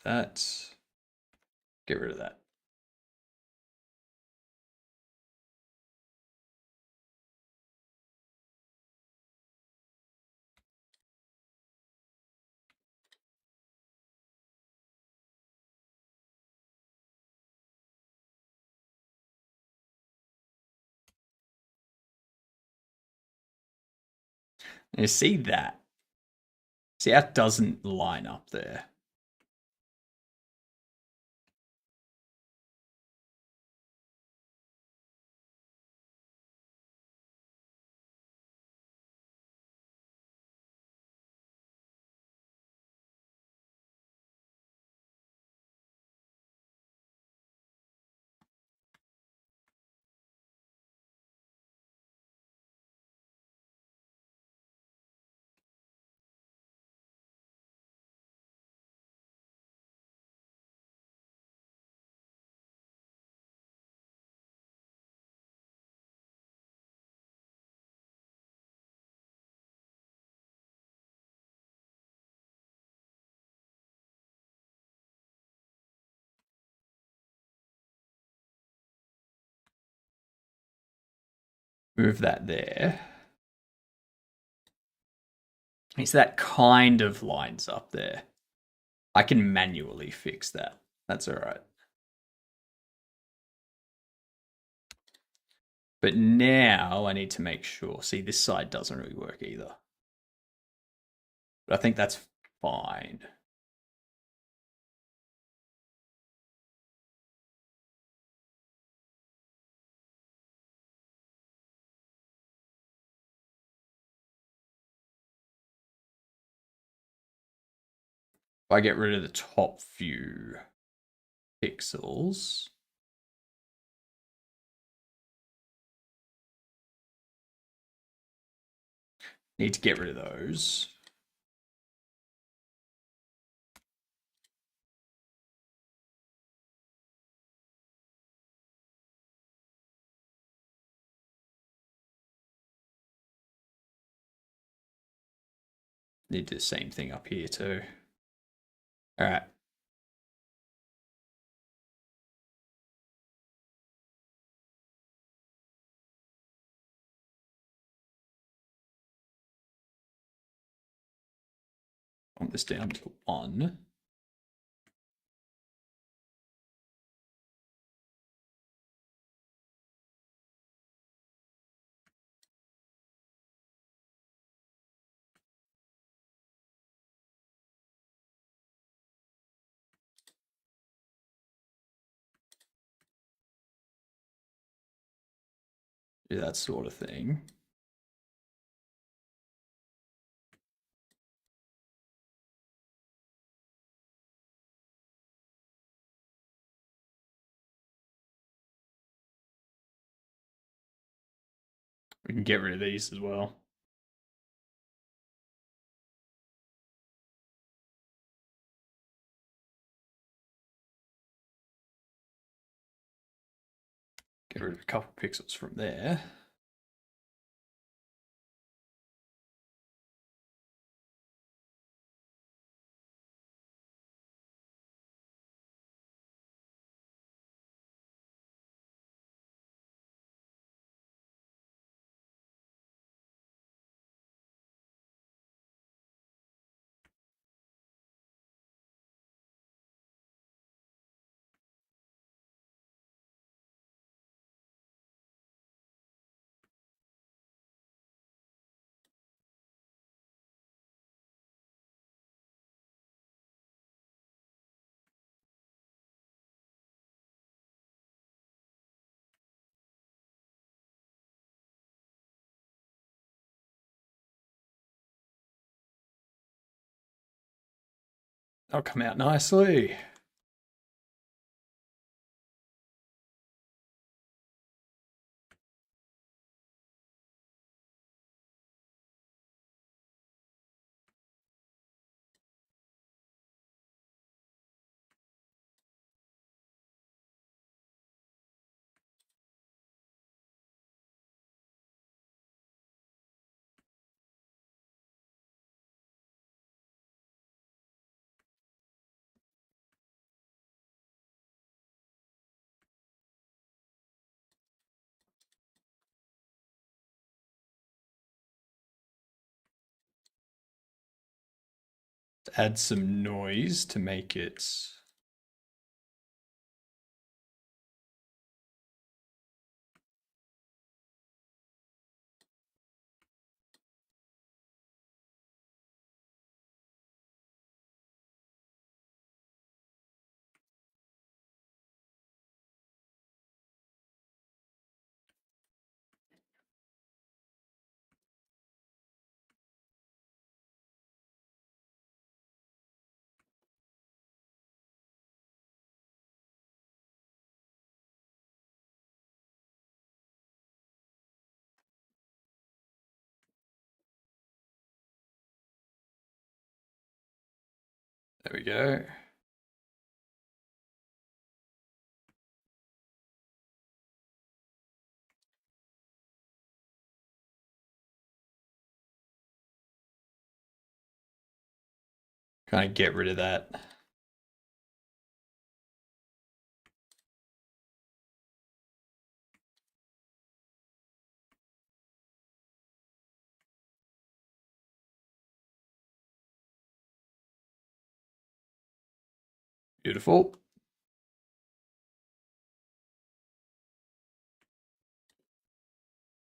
That. Get rid of that. You see that? See how it doesn't line up there? Move that there. It's that kind of lines up there. I can manually fix that. That's all right. But now I need to make sure. See, this side doesn't really work either. But I think that's fine. If I get rid of the top few pixels, need to get rid of those. Need to do the same thing up here too. All right. Want this down to 1. Do that sort of thing. We can get rid of these as well. Get rid of a couple pixels from there. That'll come out nicely. Add some noise to make it There we go. Kind of get rid of that. Beautiful.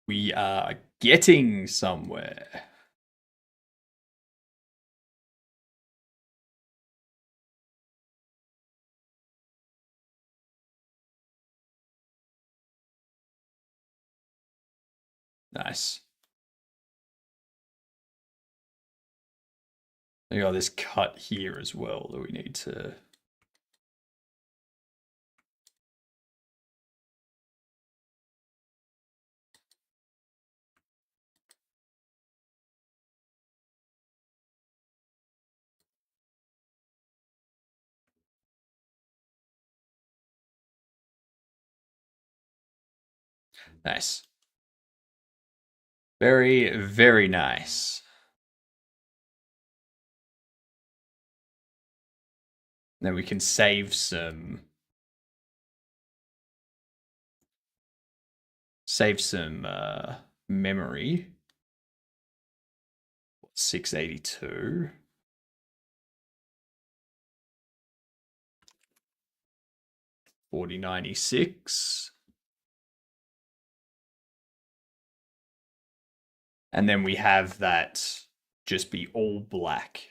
We are getting somewhere. Nice. We got this cut here as well that we need to. Nice. Very, very nice. Then we can save some memory. 682. 4096. And then we have that just be all black.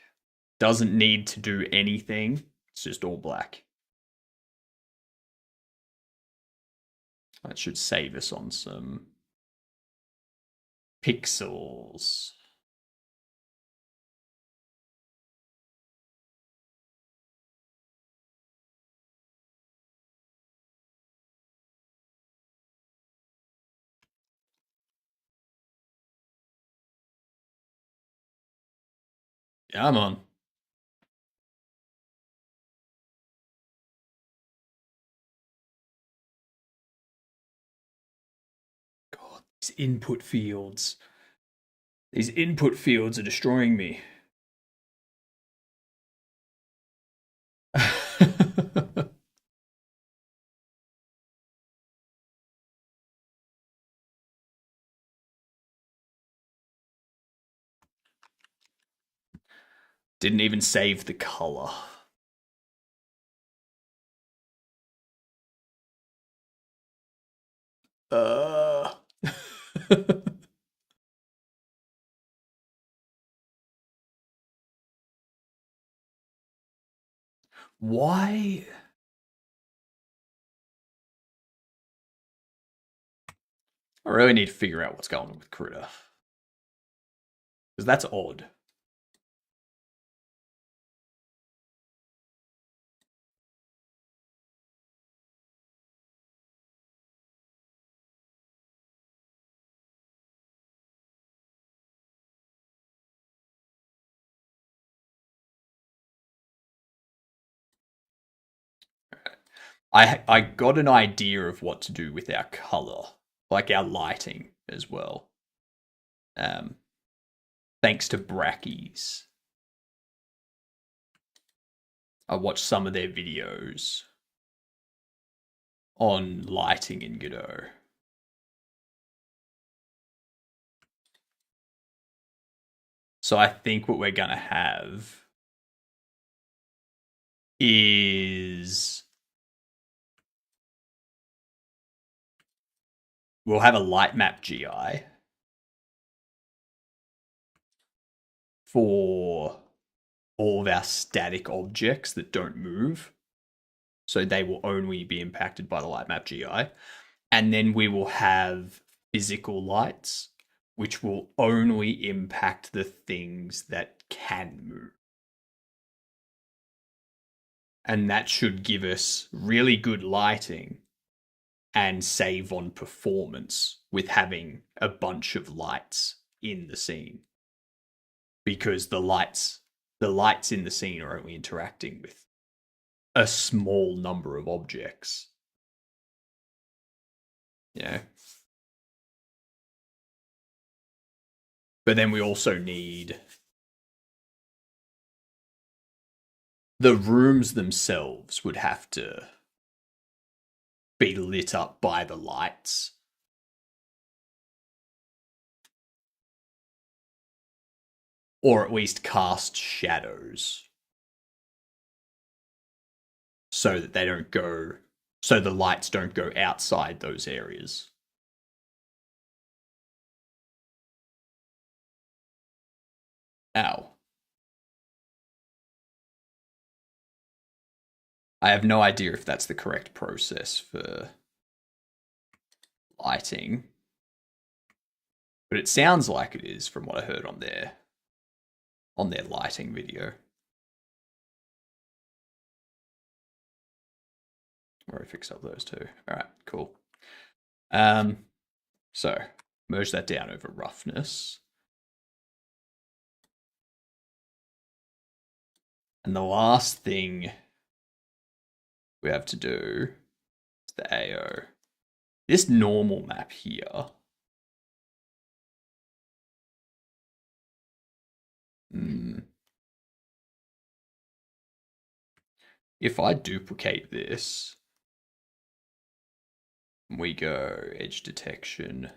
Doesn't need to do anything. It's just all black. That should save us on some pixels. Come on. God, these input fields. These input fields are destroying me. Didn't even save the color. Uh. Why? I really need to figure out what's going on with Critter. Because that's odd. I got an idea of what to do with our color, like our lighting as well. Thanks to Brackies. I watched some of their videos on lighting in Godot. So I think what we're gonna have is we'll have a light map GI for all of our static objects that don't move. So they will only be impacted by the light map GI. And then we will have physical lights, which will only impact the things that can move. And that should give us really good lighting and save on performance with having a bunch of lights in the scene. Because the lights the lights in the scene are only interacting with a small number of objects. Yeah. But then we also need the rooms themselves would have to be lit up by the lights. Or at least cast shadows. So that they don't go, so the lights don't go outside those areas. Ow. I have no idea if that's the correct process for lighting. But it sounds like it is from what I heard on their lighting video. Where I fix up those two. Alright, cool. So merge that down over roughness. And the last thing we have to do is the AO. This normal map here. If I duplicate this, we go edge detection.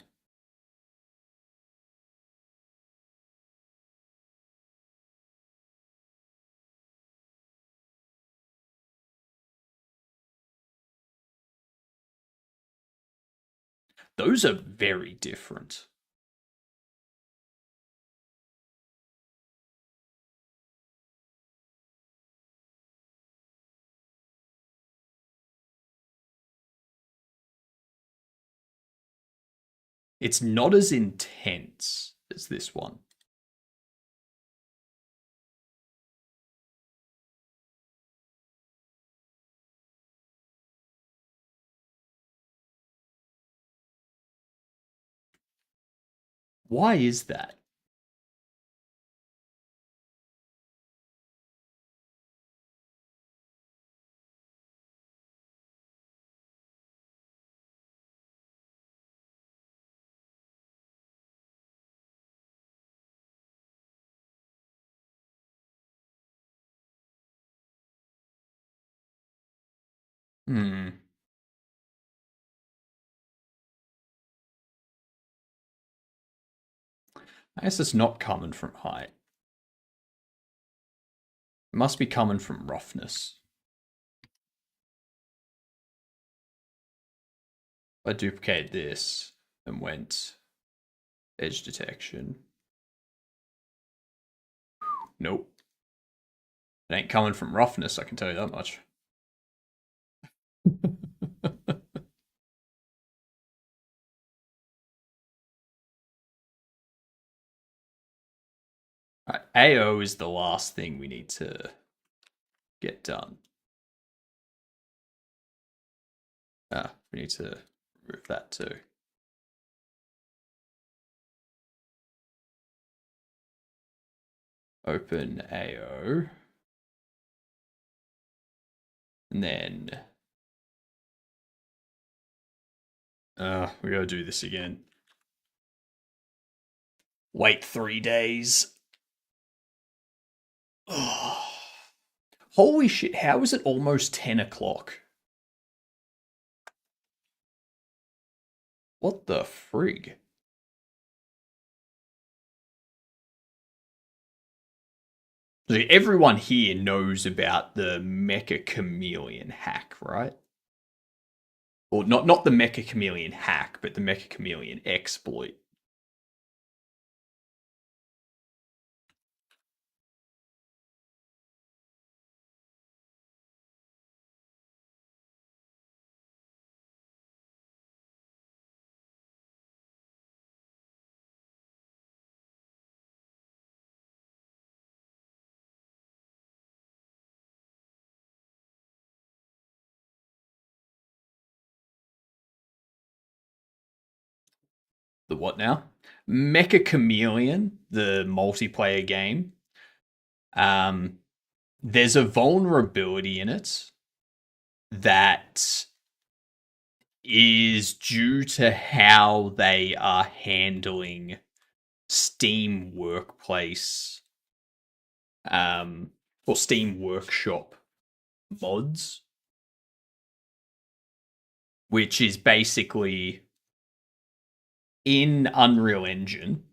Those are very different. It's not as intense as this one. Why is that? I guess it's not coming from height. It must be coming from roughness. I duplicated this and went edge detection. Nope. It ain't coming from roughness, I can tell you that much. Right, AO is the last thing we need to get done. We need to remove that too. Open AO. And then we gotta do this again. Wait 3 days. Oh. Holy shit, how is it almost 10 o'clock? What the frig? Everyone here knows about the Mecha Chameleon hack, right? Or not the Mecha Chameleon hack, but the Mecha Chameleon exploit. The what now? Mecha Chameleon, the multiplayer game. Um, there's a vulnerability in it that is due to how they are handling Steam Workplace or Steam Workshop mods, which is basically in Unreal Engine,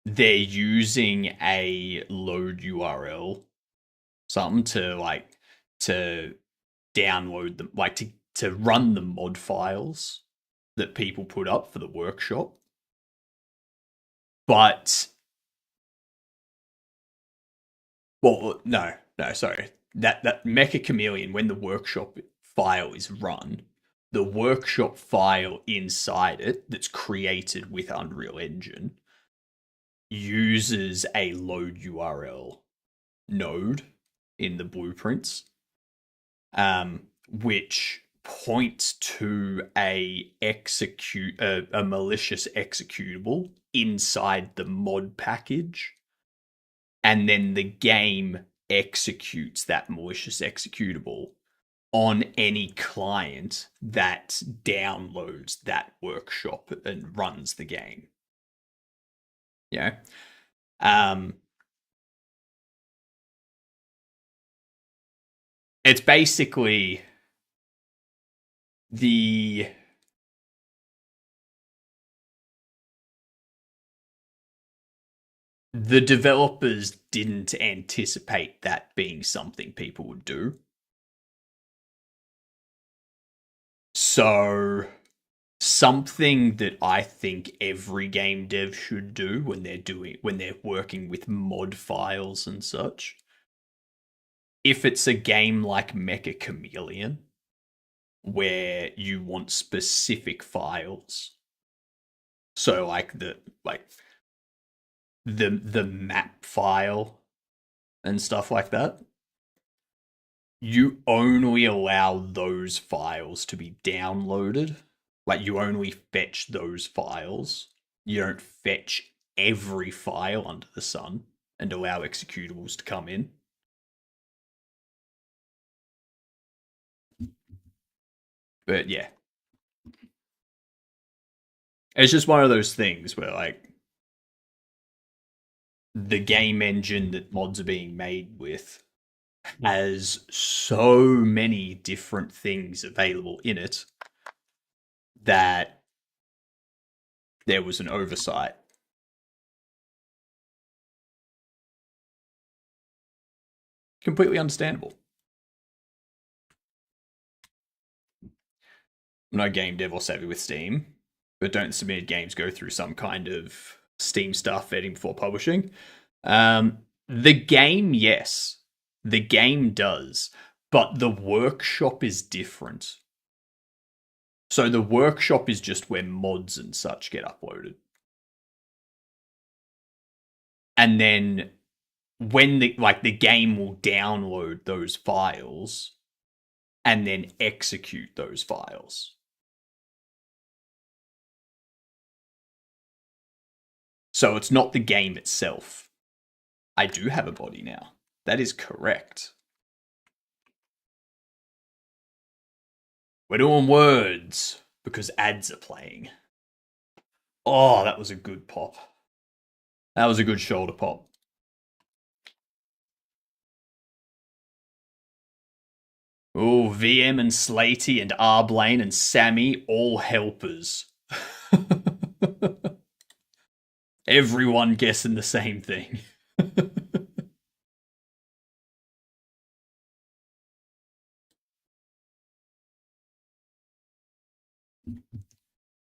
they're using a load URL, something to download them, like to run the mod files that people put up for the workshop. But no, sorry. That Mecha Chameleon, when the workshop file is run, the workshop file inside it that's created with Unreal Engine uses a load URL node in the blueprints, which points to a malicious executable inside the mod package, and then the game executes that malicious executable on any client that downloads that workshop and runs the game. Yeah. It's basically the developers didn't anticipate that being something people would do. So something that I think every game dev should do when they're working with mod files and such, if it's a game like Mecha Chameleon where you want specific files, so like the map file and stuff like that, you only allow those files to be downloaded. Like, you only fetch those files. You don't fetch every file under the sun and allow executables to come in. But yeah. It's just one of those things where, like, the game engine that mods are being made with has so many different things available in it that there was an oversight. Completely understandable. I'm no game dev or savvy with Steam, but don't submitted games go through some kind of Steam stuff vetting before publishing? The game, yes. The game does, but the workshop is different. So the workshop is just where mods and such get uploaded. And then when the game will download those files and then execute those files. So it's not the game itself. I do have a body now. That is correct. We're doing words because ads are playing. Oh, that was a good pop. That was a good shoulder pop. Oh, VM and Slatey and R-Blaine and Sammy, all helpers. Everyone guessing the same thing.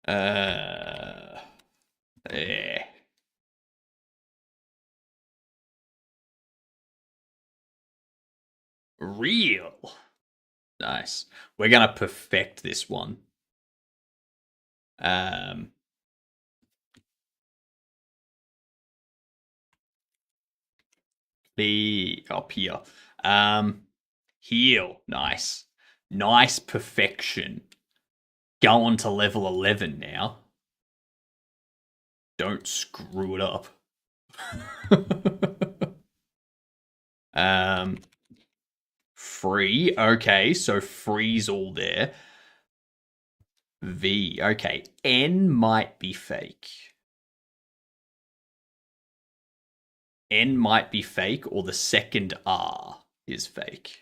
Yeah. Real. Nice. We're gonna perfect this one. The up here. Heal. Nice. Nice perfection. Going to level 11 now. Don't screw it up. Free. Okay, so free's all there. V. Okay, N might be fake. N might be fake, or the second R is fake.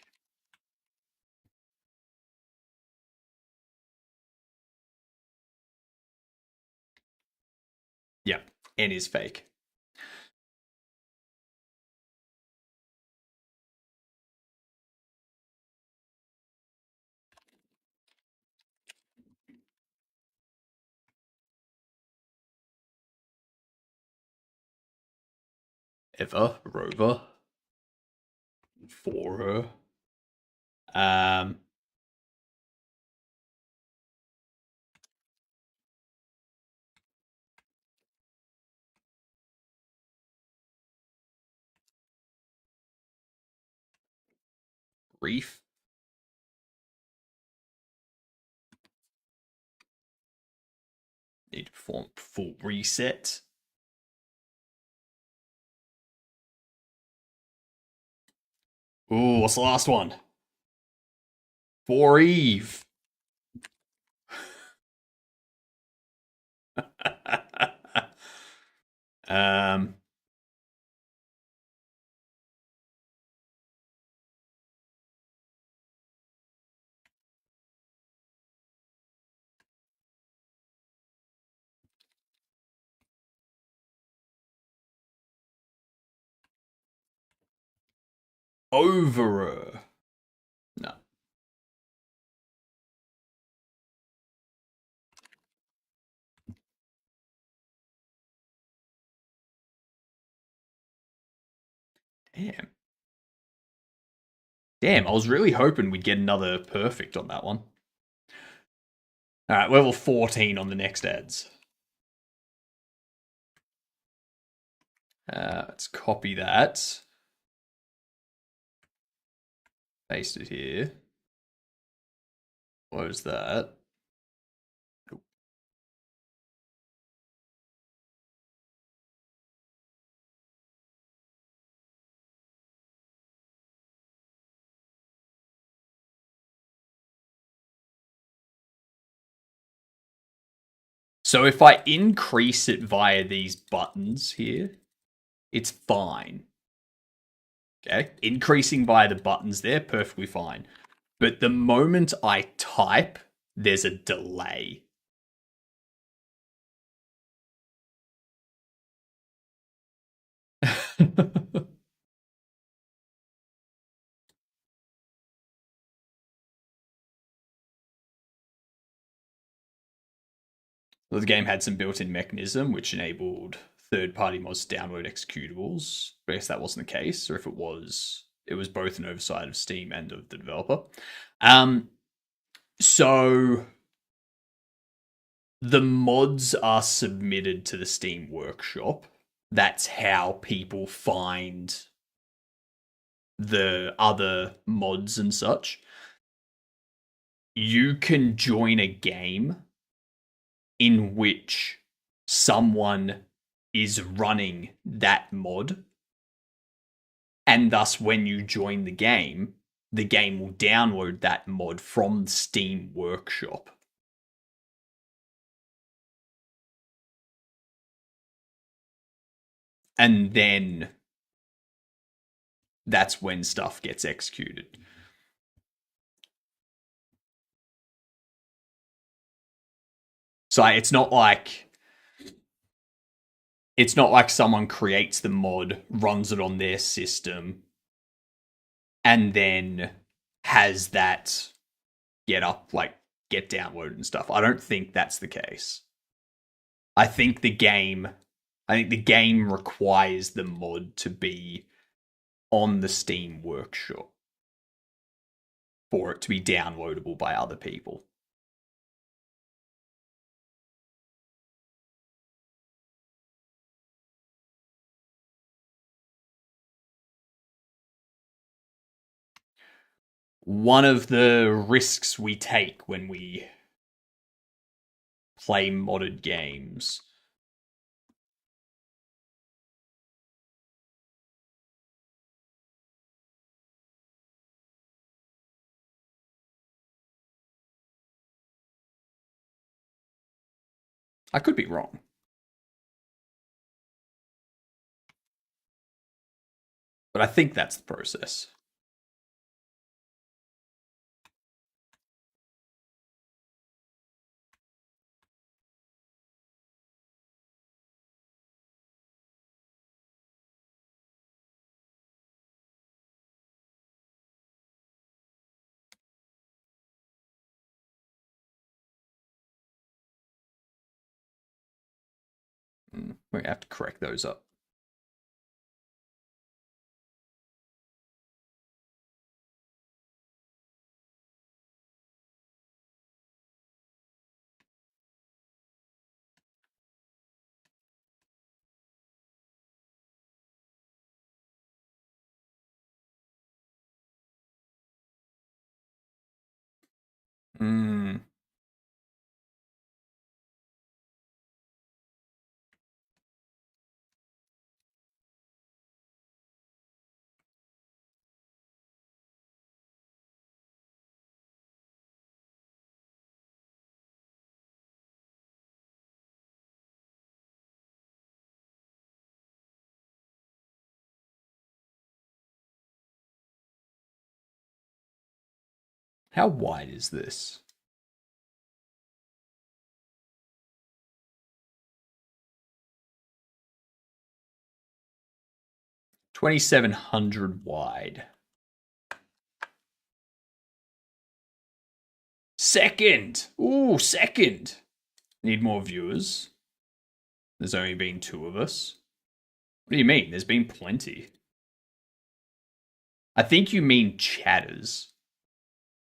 Yep, N is fake. Ever, Rover. For her. Reef. Need to perform full reset. Ooh, what's the last one? For Eve. um, over. No. Damn. Damn, I was really hoping we'd get another perfect on that one. All right, level 14 on the next ads. Let's copy that. Paste it here. Close that. So if I increase it via these buttons here, it's fine. Okay, increasing via the buttons there, perfectly fine. But the moment I type, there's a delay. The game had some built-in mechanism which enabled third-party mods to download executables. I guess that wasn't the case, or if it was both an oversight of Steam and of the developer. So the mods are submitted to the Steam Workshop. That's how people find the other mods and such. You can join a game in which someone is running that mod, and thus when you join the game will download that mod from Steam Workshop. And then that's when stuff gets executed. So it's not like someone creates the mod, runs it on their system, and then has that get downloaded and stuff. I don't think that's the case. I think the game requires the mod to be on the Steam Workshop for it to be downloadable by other people. One of the risks we take when we play modded games I could be wrong. But I think that's the process. We have to correct those up. Hmm. How wide is this? 2,700 wide. Second! Ooh, second! Need more viewers. There's only been 2 of us. What do you mean? There's been plenty. I think you mean chatters.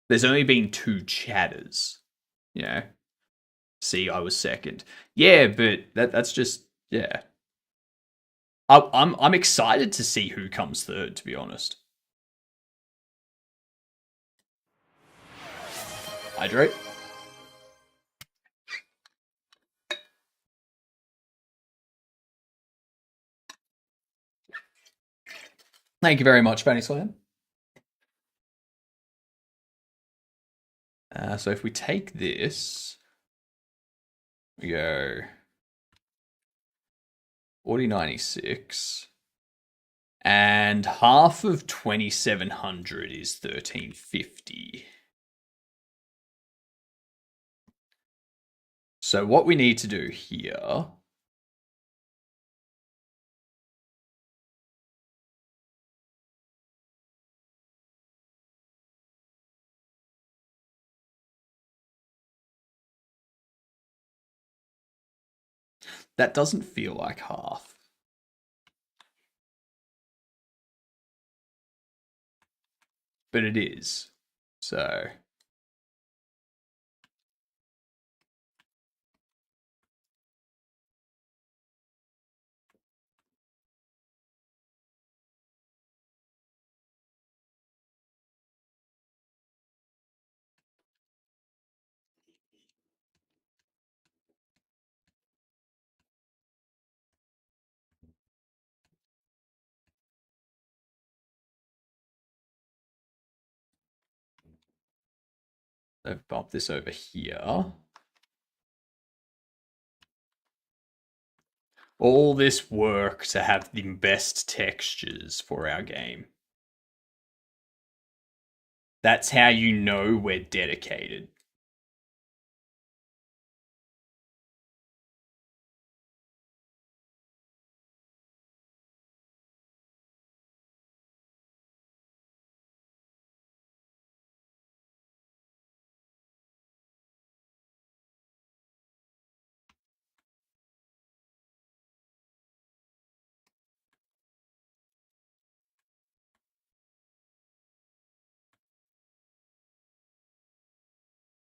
There's only been 2 chatters. Yeah. See, I was second. Yeah, but that's just yeah. I'm excited to see who comes third, to be honest. Hydrate. Thank you very much, Fanny Slam. So if we take this, we go 4096, and half of 2,700 is 1,350. So what we need to do here that doesn't feel like half. But it is. So I've bumped this over here. All this work to have the best textures for our game. That's how you know we're dedicated.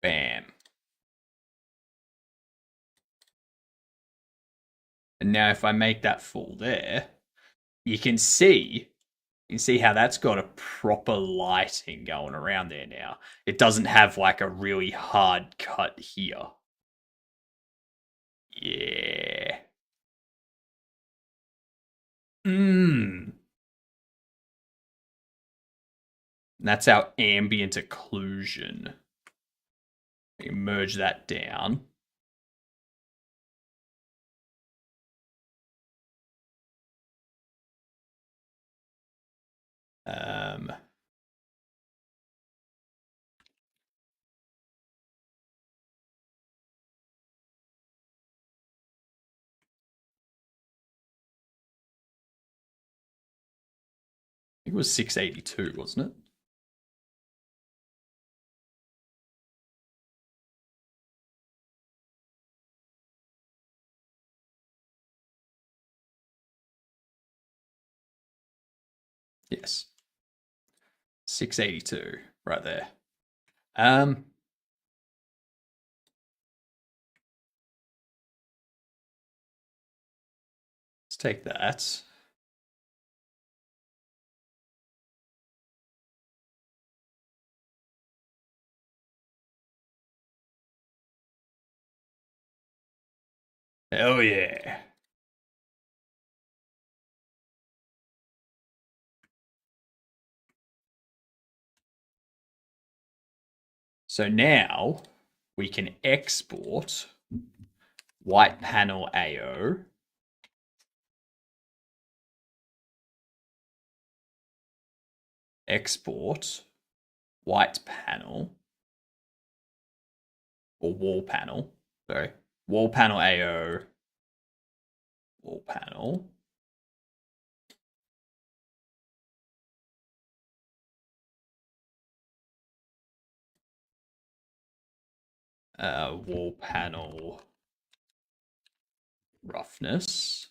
Bam. And now if I make that full there, you can see how that's got a proper lighting going around there now. It doesn't have like a really hard cut here. Yeah. Mmm. That's our ambient occlusion. We merge that down. Um, it was 682, wasn't it? Yes. 682, right there. Let's take that. Oh yeah. So now we can export white panel AO. Export white panel or wall panel. Sorry. Wall panel AO. Wall panel. Wall panel roughness.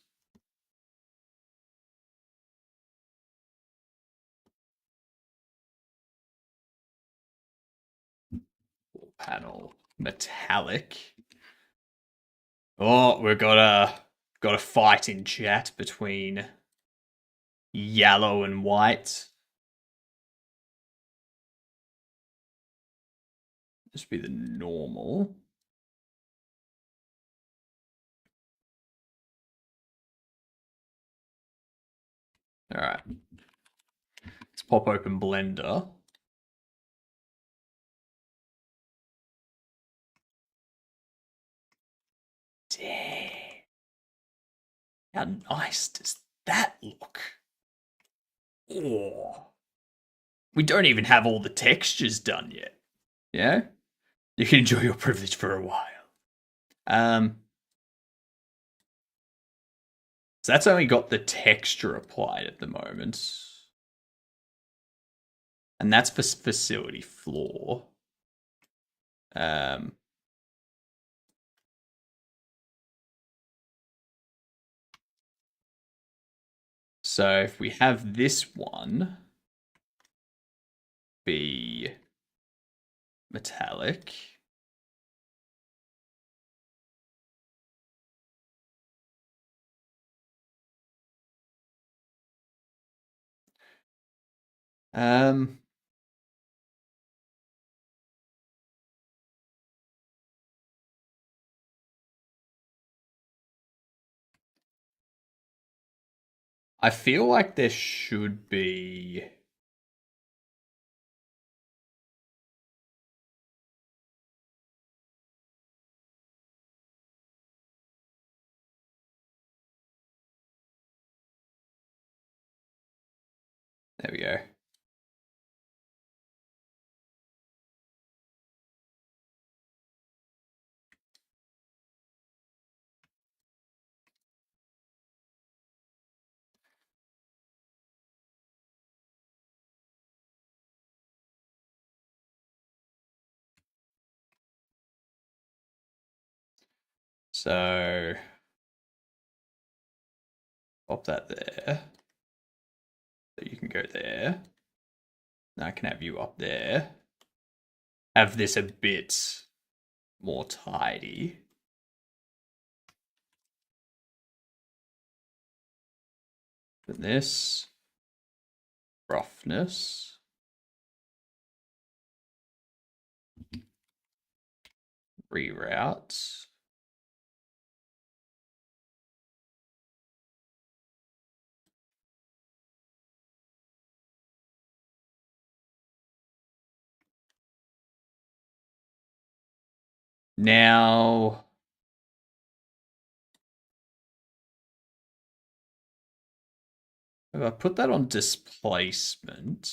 Wall panel metallic. Oh, we've got a fight in chat between yellow and white. This would be the normal. All right. Let's pop open Blender. Damn. How nice does that look? Oh. We don't even have all the textures done yet. Yeah? You can enjoy your privilege for a while. So that's only got the texture applied at the moment. And that's for facility floor. So if we have this one be metallic. I feel like there should be. There we go. So pop that there. So you can go there. Now I can have you up there. Have this a bit more tidy. Than this. Roughness. Reroute. Now, If I put that on displacement,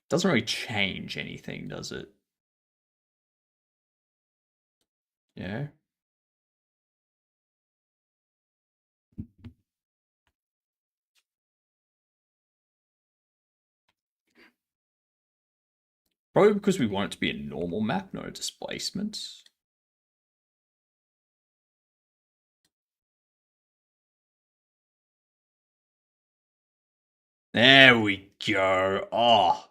doesn't really change anything, does it? Yeah. Probably because we want it to be a normal map, not a displacement. There we go. Oh.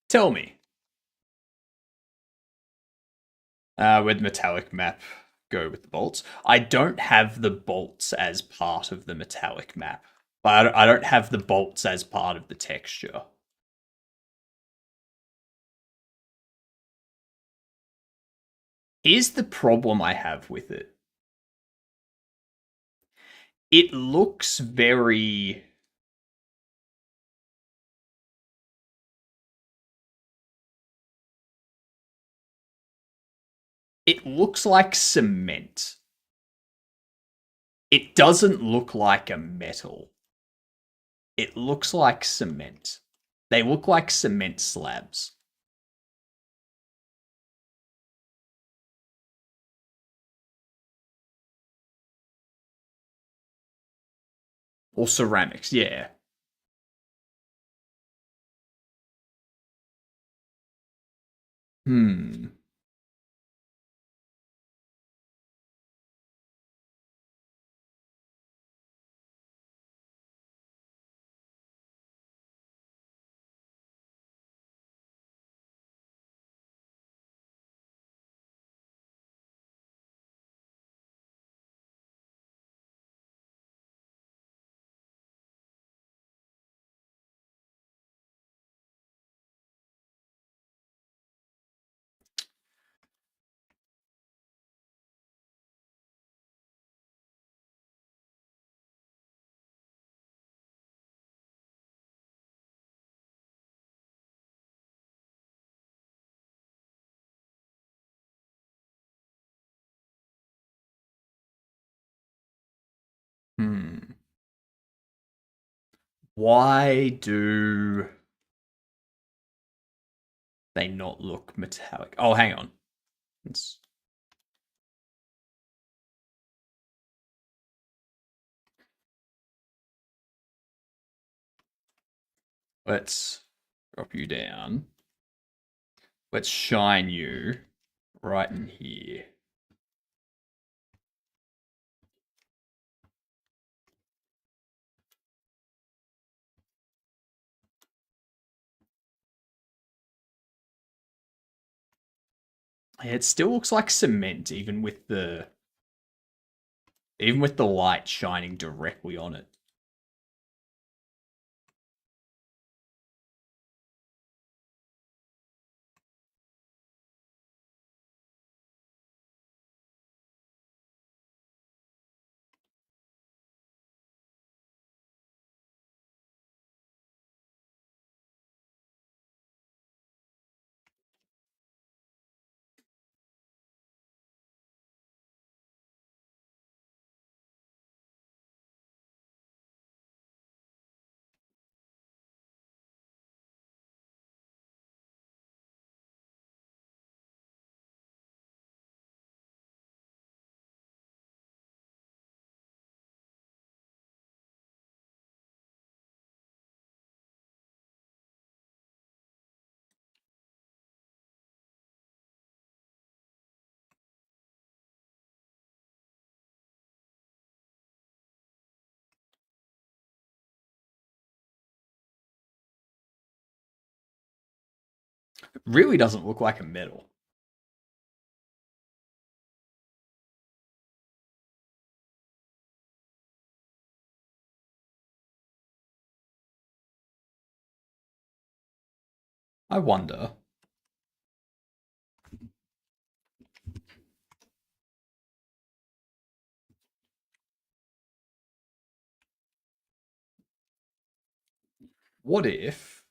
Tell me. With metallic map, go with the bolts. I don't have the bolts as part of the metallic map. But I don't have the bolts as part of the texture. Here's the problem I have with it. It looks very... It looks like cement. It doesn't look like a metal. It looks like cement. They look like cement slabs. Or ceramics, yeah. Hmm. Hmm. Why do they not look metallic? Oh, hang on. Let's... Let's drop you down. Let's shine you right in here. It still looks like cement, even with the light shining directly on it. It really doesn't look like a metal. I wonder. What if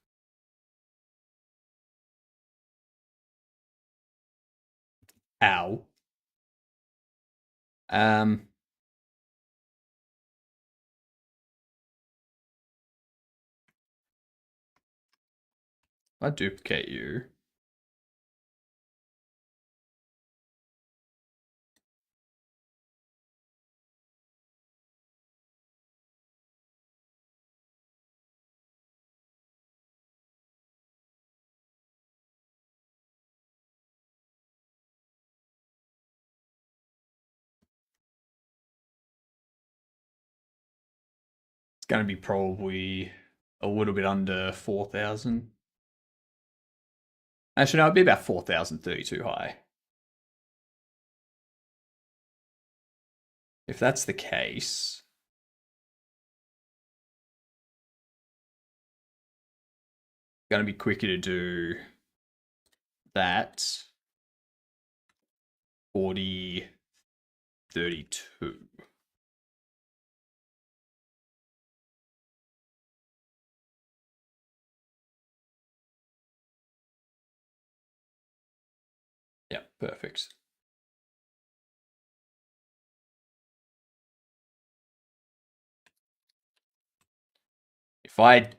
ow um if I duplicate you, it's going to be probably a little bit under 4,000. Actually, no, it'd be about 4,032 high. If that's the case, it's going to be quicker to do that 4032. Yeah, perfect. If I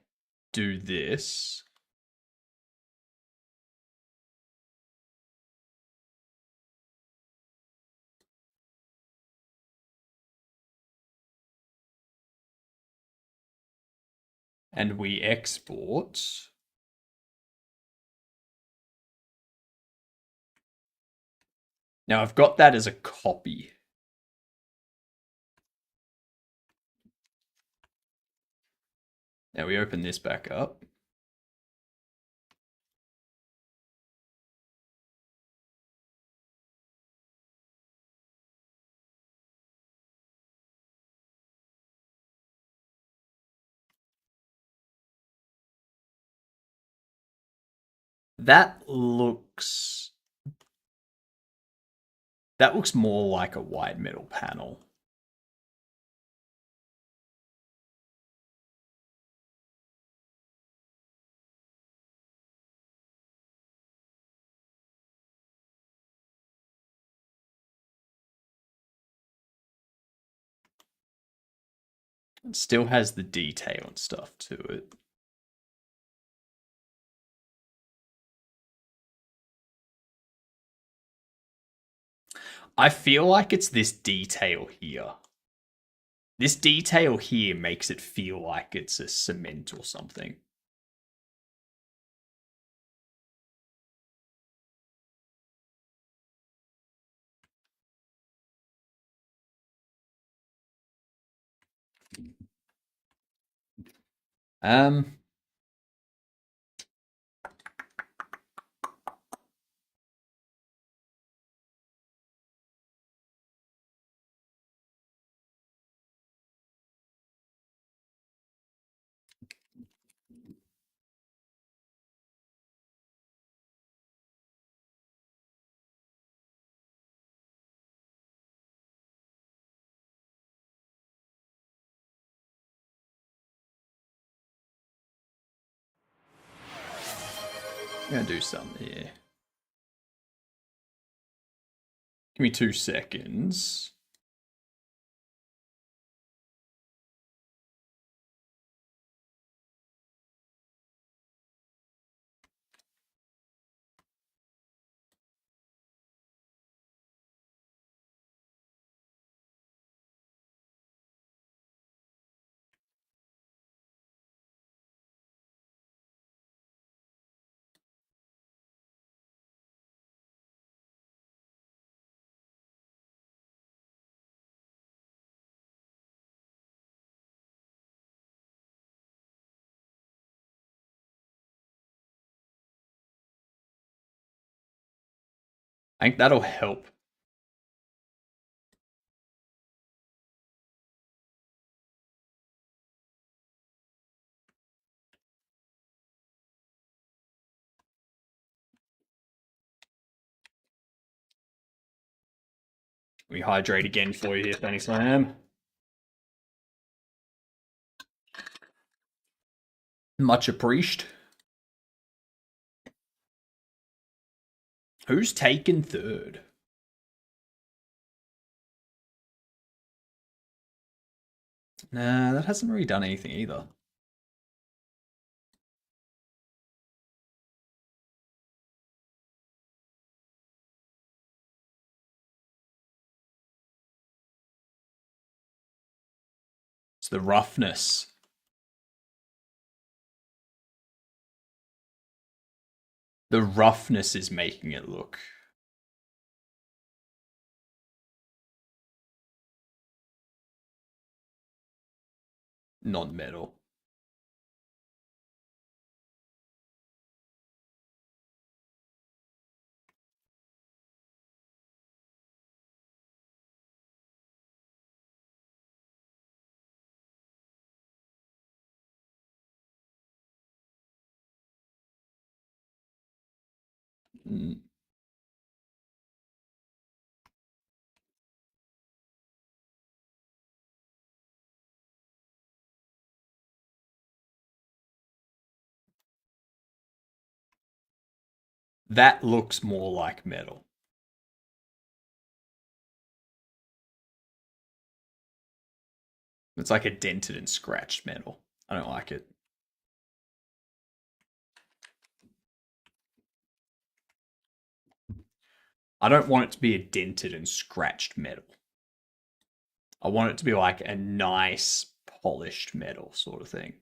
do this, and we export, now I've got that as a copy. Now we open this back up. That looks more like a white metal panel. It still has the detail and stuff to it. I feel like it's this detail here. This detail here makes it feel like it's a cement or something. Um, I'm gonna do something here. Give me 2 seconds. I think that'll help. Let me hydrate again for you here, Fanny Slam. Much appreciated. Who's taken third? Nah, that hasn't really done anything either. It's the roughness. The roughness is making it look non-metal. Mm. That looks more like metal. It's like a dented and scratched metal. I don't like it. I don't want it to be a dented and scratched metal. I want it to be like a nice polished metal sort of thing.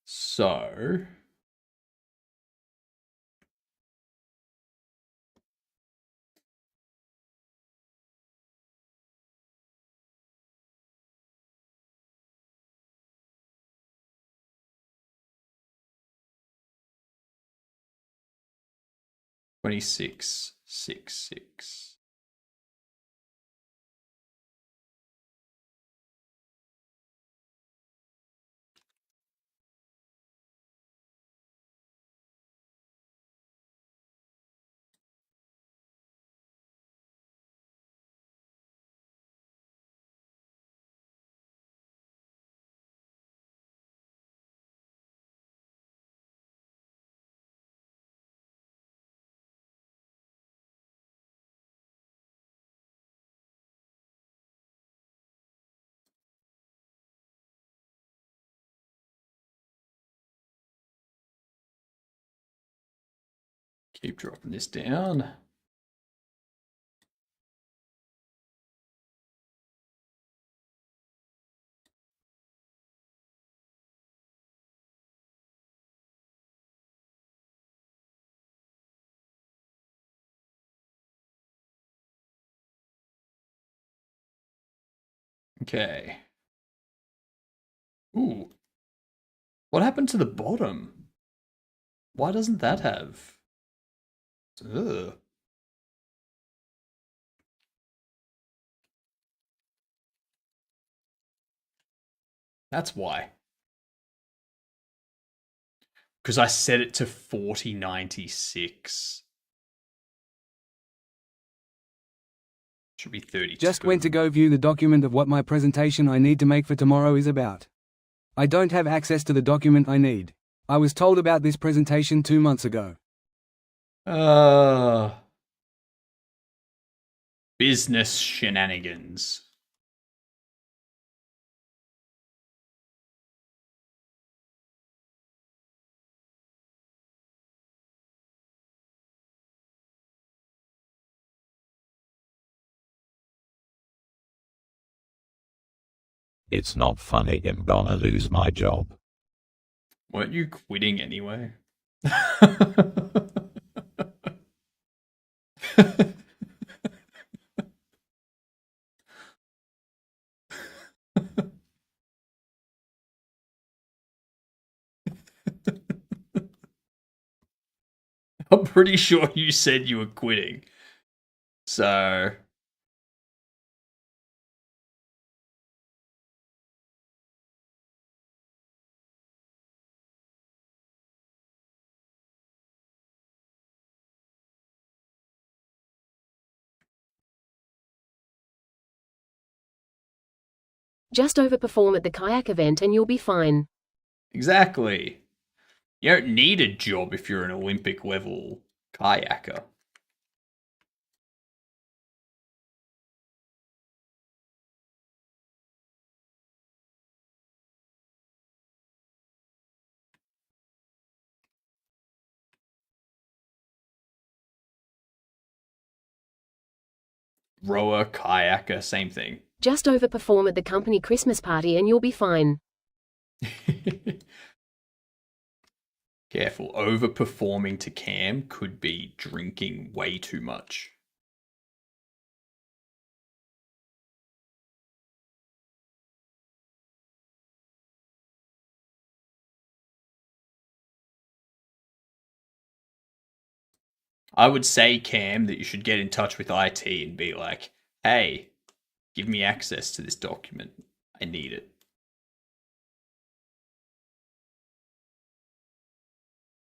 So 2666. Keep dropping this down. Okay. Ooh. What happened to the bottom? Why doesn't that have? Ugh. That's why. Because I set it to 4096. Should be 32. Just went to go view the document of what my presentation I need to make for tomorrow is about. I don't have access to the document I need. I was told about this presentation 2 months ago. Business shenanigans. It's not funny, I'm gonna lose my job. Weren't you quitting anyway? I'm pretty sure you said you were quitting. So Just overperform at the kayak event and you'll be fine. Exactly. You don't need a job if you're an Olympic level kayaker. Rower, kayaker, same thing. Just overperform at the company Christmas party and you'll be fine. Careful, overperforming to Cam could be drinking way too much. I would say, Cam, that you should get in touch with IT and be like, hey, give me access to this document. I need it.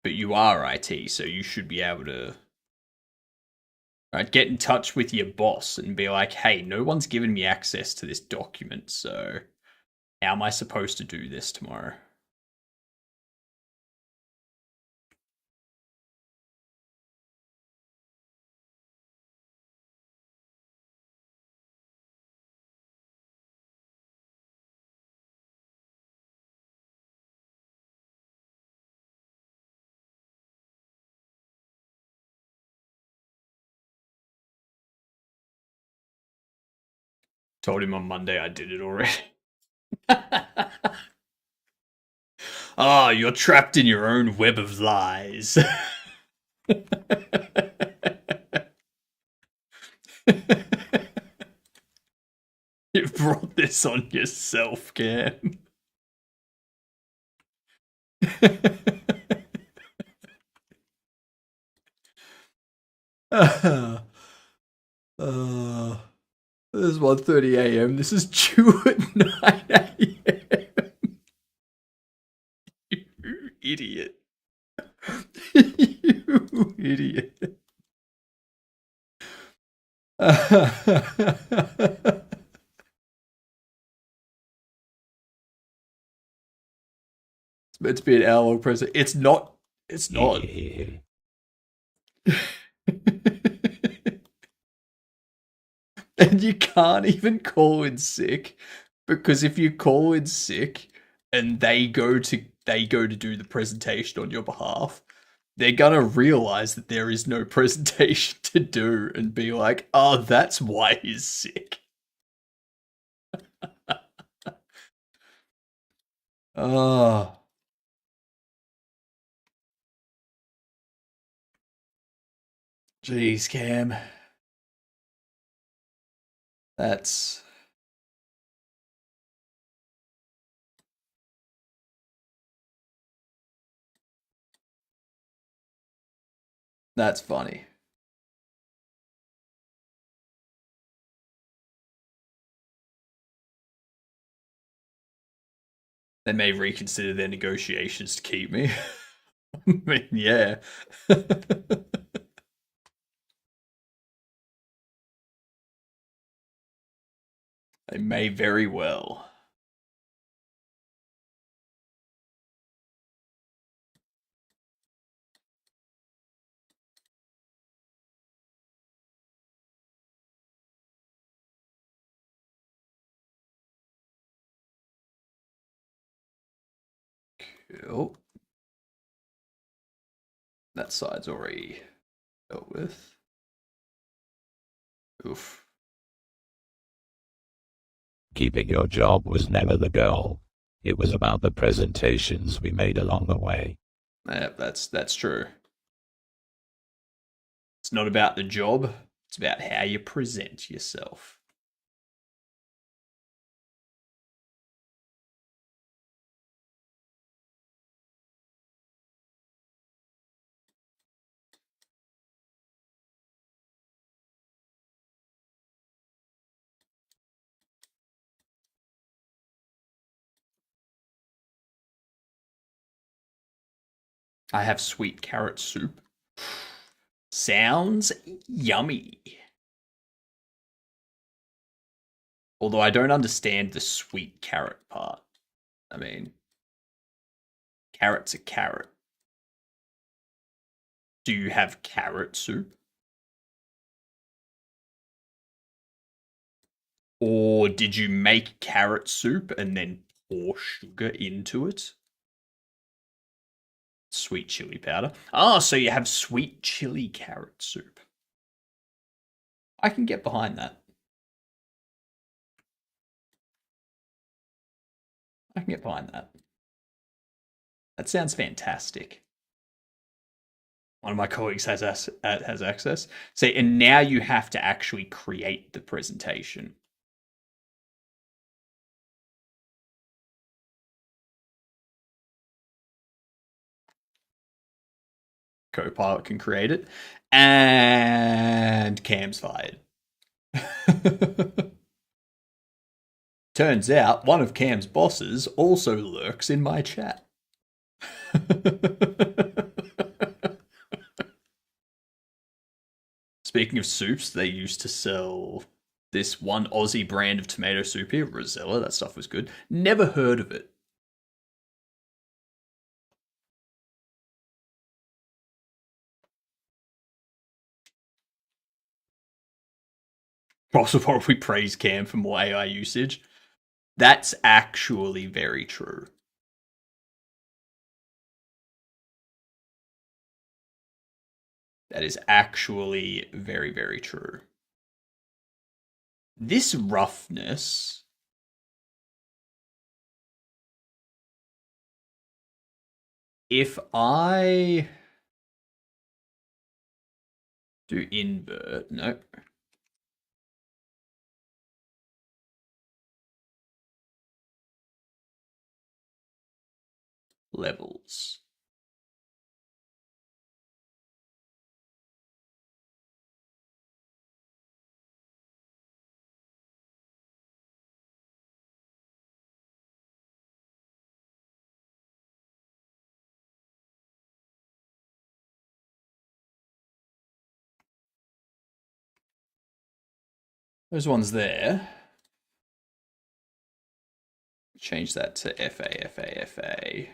But you are IT, so you should be able to, right, get in touch with your boss and be like, hey, no one's given me access to this document, so how am I supposed to do this tomorrow? Told him on Monday I did it already. Ah, you're trapped in your own web of lies. You brought this on yourself, Cam. This is 1:30 a.m. This is due at 9 a.m. You idiot. You idiot. It's meant to be an hour-long present. It's not. It's not. And you can't even call in sick, because if you call in sick and they go to do the presentation on your behalf, they're gonna realize that there is no presentation to do and be like, oh, that's why he's sick. Oh. Jeez, Cam. That's funny. They may reconsider their negotiations to keep me. I mean, yeah. They may very well. Cool. That side's already dealt with. Oof. Keeping your job was never the goal. It was about the presentations we made along the way. Yeah, that's true. It's not about the job, it's about how you present yourself. I have sweet carrot soup. Sounds yummy. Although I don't understand the sweet carrot part. I mean, carrot's a carrot. Do you have carrot soup? Or did you make carrot soup and then pour sugar into it? Sweet chili powder. Ah, so you have sweet chili carrot soup. I can get behind that. I can get behind that. That sounds fantastic. One of my colleagues has access. See, and now you have to actually create the presentation. Copilot can create it, and Cam's fired. Turns out one of Cam's bosses also lurks in my chat. Speaking of soups, they used to sell this one Aussie brand of tomato soup here, Rosella. That stuff was good. Never heard of it. Also, probably praise Cam for more AI usage. That's actually very true. That is actually very, very true. This roughness. If I do invert, nope. Levels. Those ones there. Change that to FA.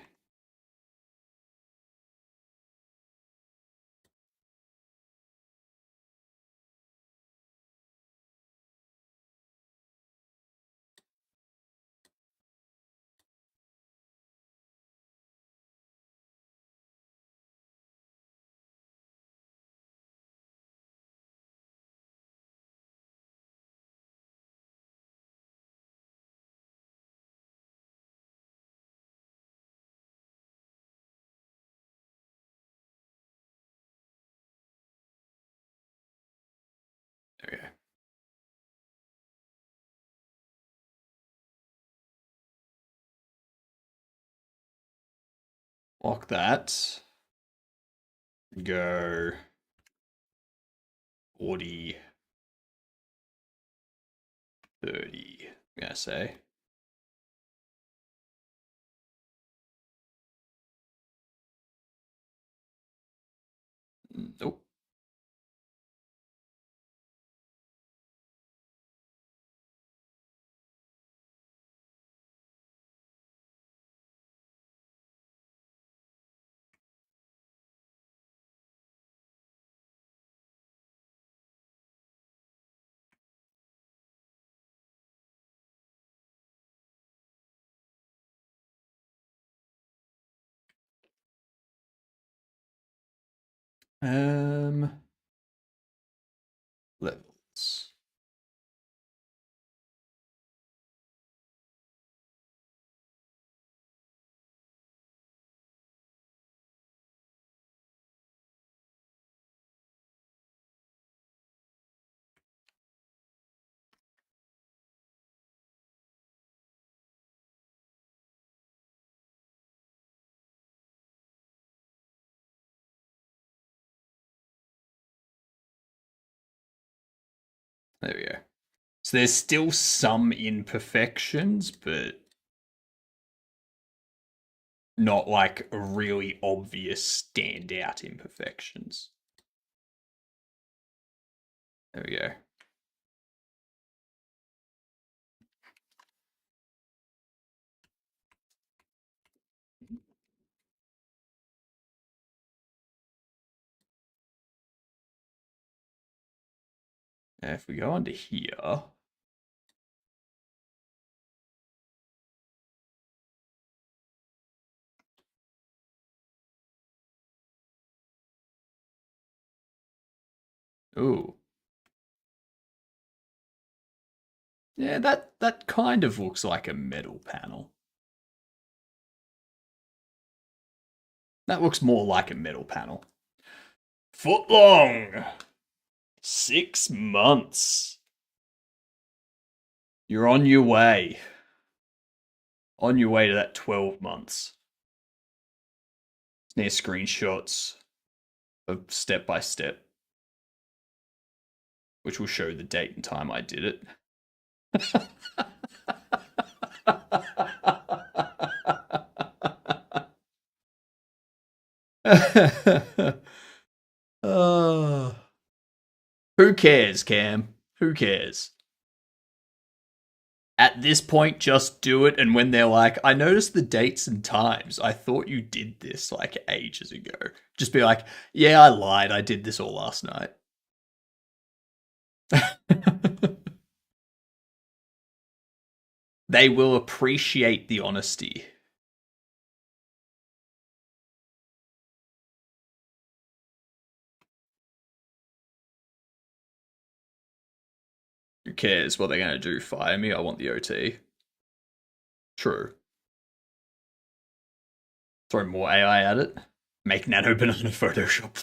There we go. Lock that. Go 40, 30, I'm gonna say. Nope. Levels. There we go. So there's still some imperfections, but not like really obvious standout imperfections. There we go. If we go onto here. Ooh. Yeah, that kind of looks like a metal panel. That looks more like a metal panel. Foot long. 6 months. You're on your way. On your way to that 12 months. Near screenshots of step by step, which will show the date and time I did it. Who cares, Cam? Who cares? At this point, just do it. And when they're like, I noticed the dates and times, I thought you did this like ages ago. Just be like, yeah, I lied. I did this all last night. They will appreciate the honesty. Who cares what they're going to do? Fire me? I want the OT. True. Throw more AI at it. Make Nano Banana Photoshop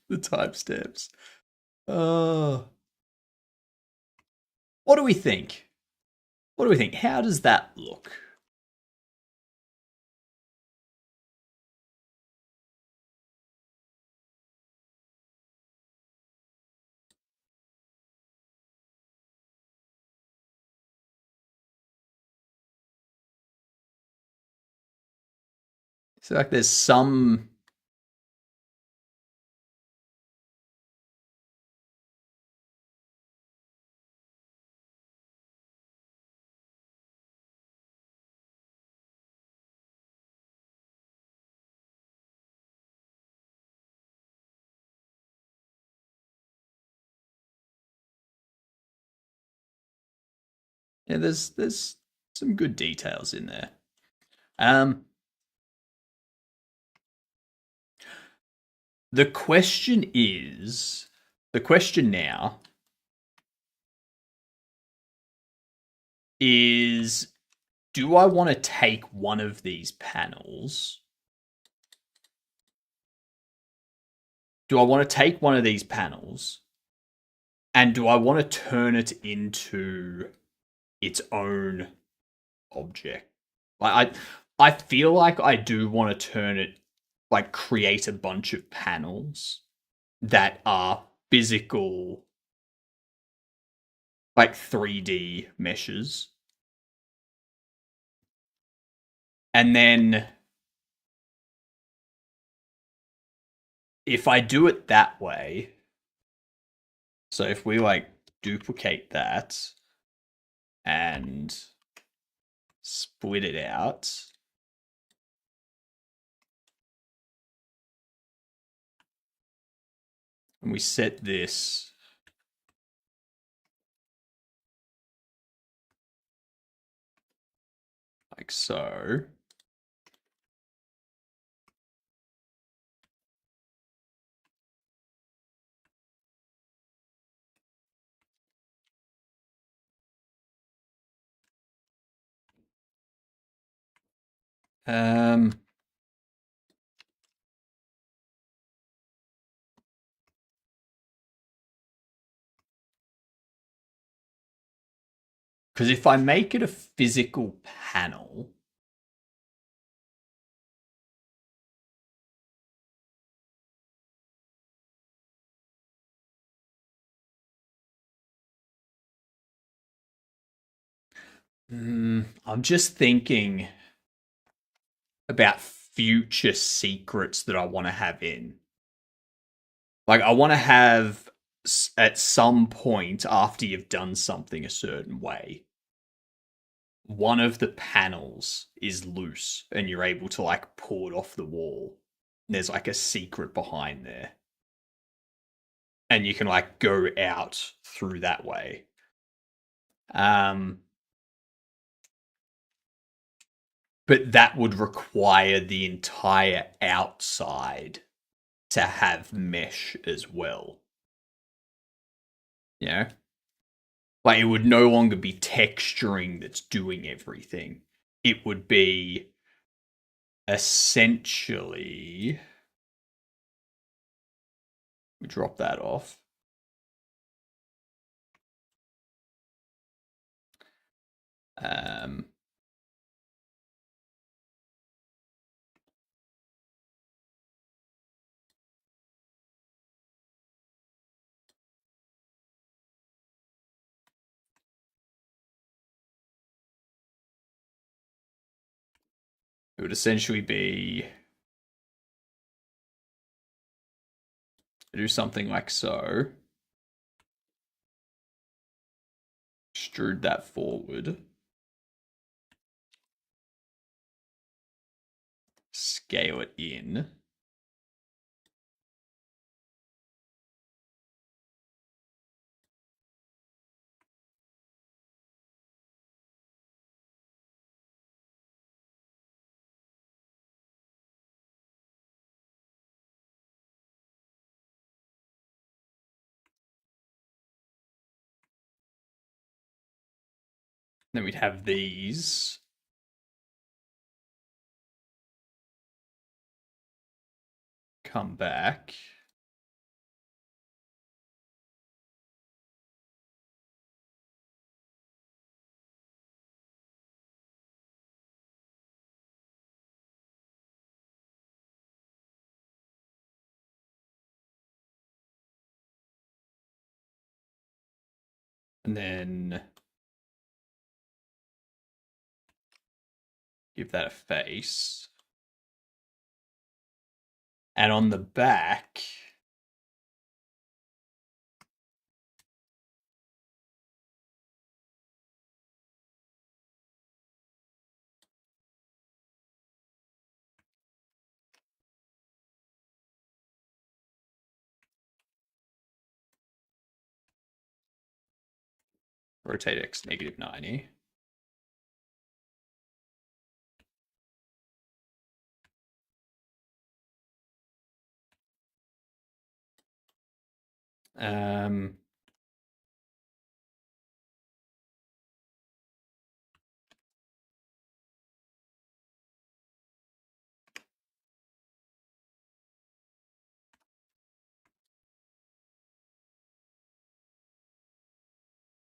the timestamps. What do we think? What do we think? How does that look? So like there's some yeah, there's some good details in there. The question now is, do I want to take one of these panels? Do I want to take one of these panels and do I want to turn it into its own object? I feel like I do want to turn it, like create a bunch of panels that are physical, like 3D meshes. And then if I do it that way, so if we like duplicate that and split it out, and we set this like so. Because if I make it a physical panel, I'm just thinking about future secrets that I want to have in. Like, I want to have at some point after you've done something a certain way, one of the panels is loose and you're able to like pull it off the wall. There's like a secret behind there. and you can like go out through that way. But that would require the entire outside to have mesh as well. You know? Like, it would no longer be texturing that's doing everything. It would be essentially. We drop that off. It would essentially be do something like so. Extrude that forward. Scale it in. Then we'd have these. Come back. And then give that a face. And on the back, rotate X -90.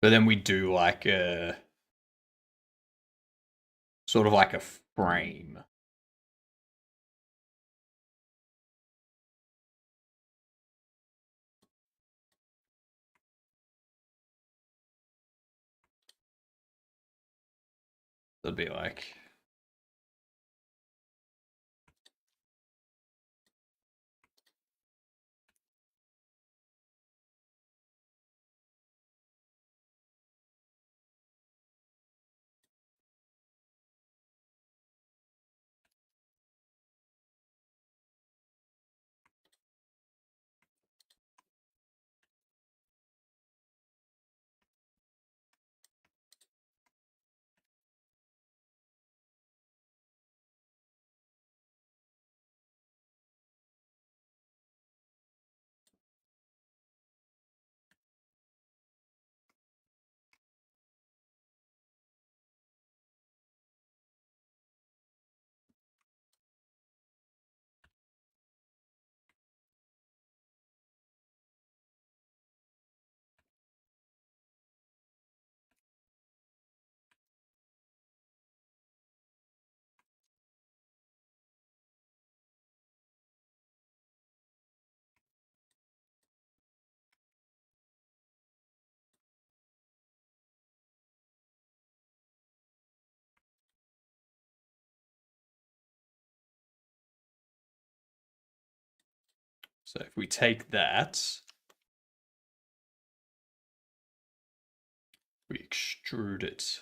But then we do like a sort of like a frame. That'd be like so if we take that, we extrude it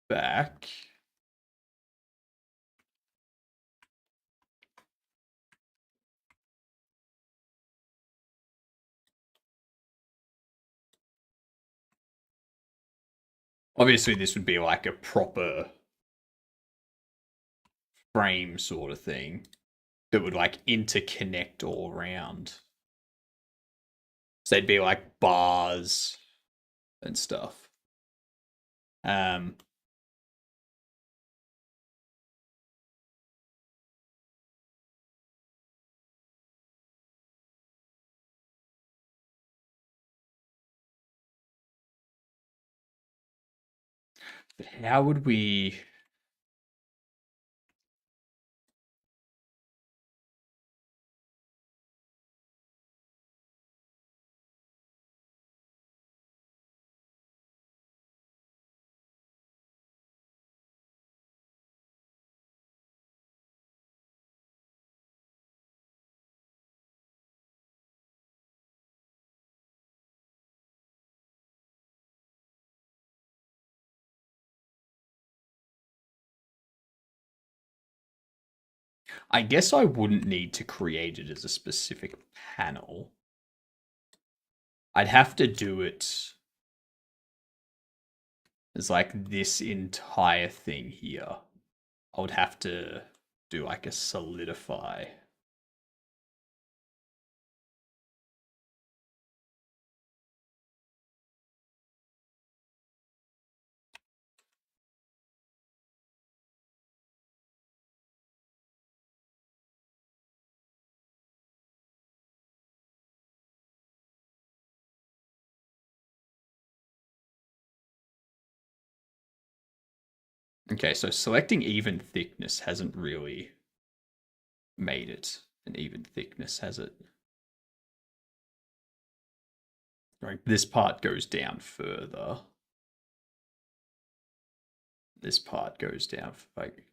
back. Obviously, this would be like a proper frame sort of thing that would like interconnect all around. So they'd be like bars and stuff. Um, but how would we? I guess I wouldn't need to create it as a specific panel. I'd have to do it as like this entire thing here. I would have to do like a solidify. Okay, so selecting even thickness hasn't really made it an even thickness, has it? Right, this part goes down further. This part goes down like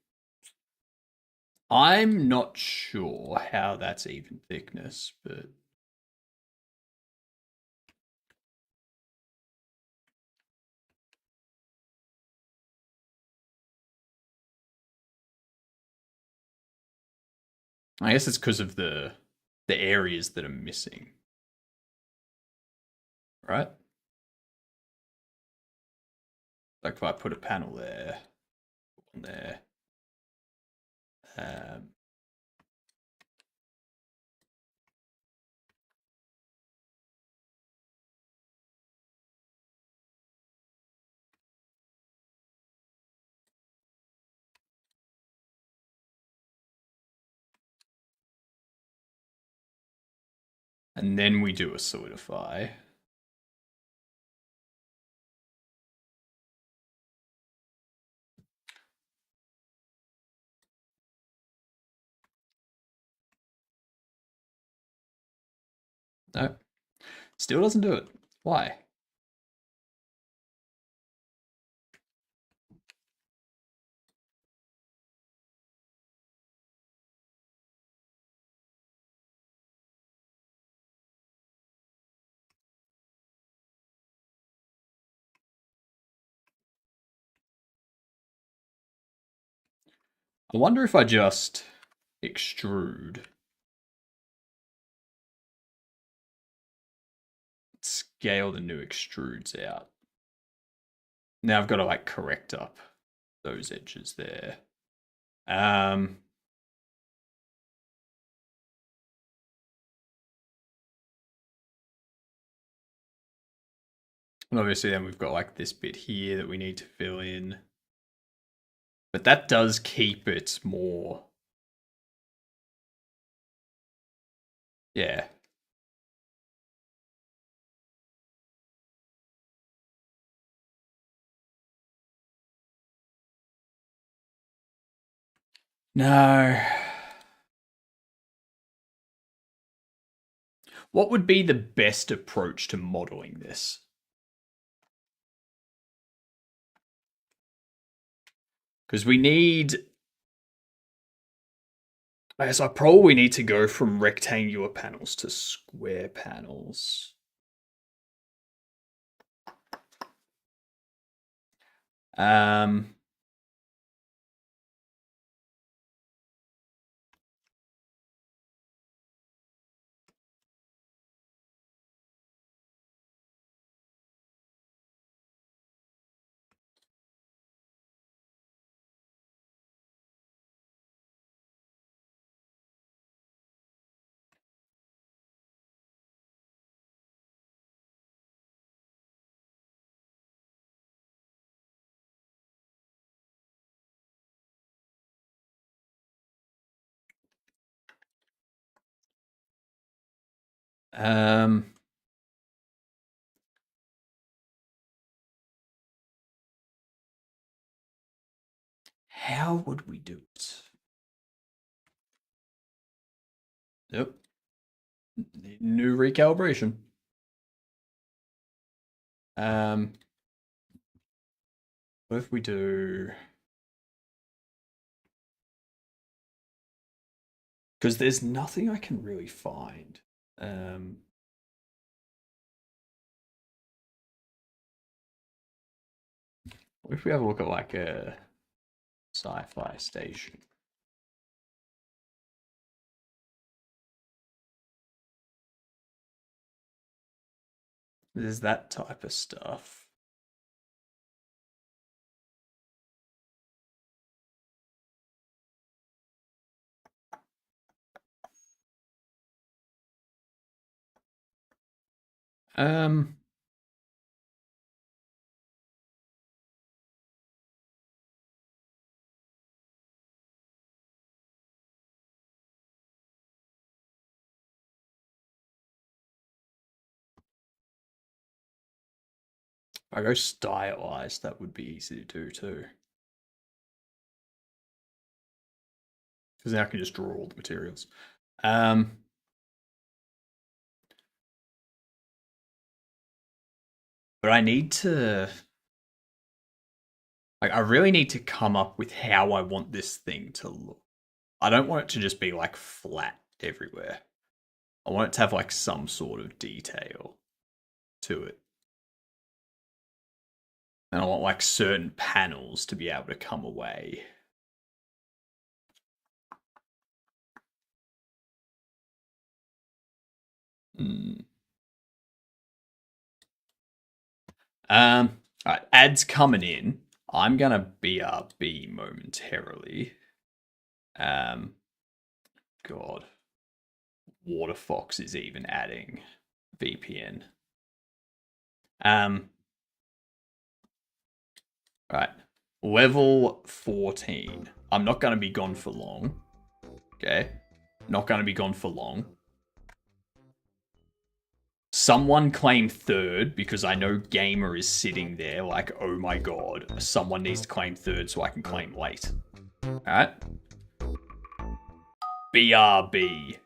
I'm not sure how that's even thickness, but I guess it's because of the areas that are missing. Right? Like if I put a panel there, one there, um, and then we do a solidify. No, still doesn't do it. Why? I wonder if I just extrude, scale the new extrudes out. Now I've got to like correct up those edges there. Um, and obviously then we've got like this bit here that we need to fill in. But that does keep it more. Yeah. No. What would be the best approach to modeling this? Because we need. I guess I probably need to go from rectangular panels to square panels. Um, How would we do it? Yep. New recalibration. What if we do? Because there's nothing I can really find. What if we have a look at like a sci-fi station? There's that type of stuff. If I go stylized, that would be easy to do too. Because now I can just draw all the materials. But I need to... Like, I really need to come up with how I want this thing to look. I don't want it to just be, like, flat everywhere. I want it to have, like, some sort of detail to it. And I want, like, certain panels to be able to come away. Alright, ads coming in. I'm gonna BRB momentarily. God. Waterfox is even adding VPN. Right. Level 14. I'm not gonna be gone for long. Okay. Not gonna be gone for long. Someone claim third because I know Gamer is sitting there like, oh my god, someone needs to claim third so I can claim late. Alright? BRB.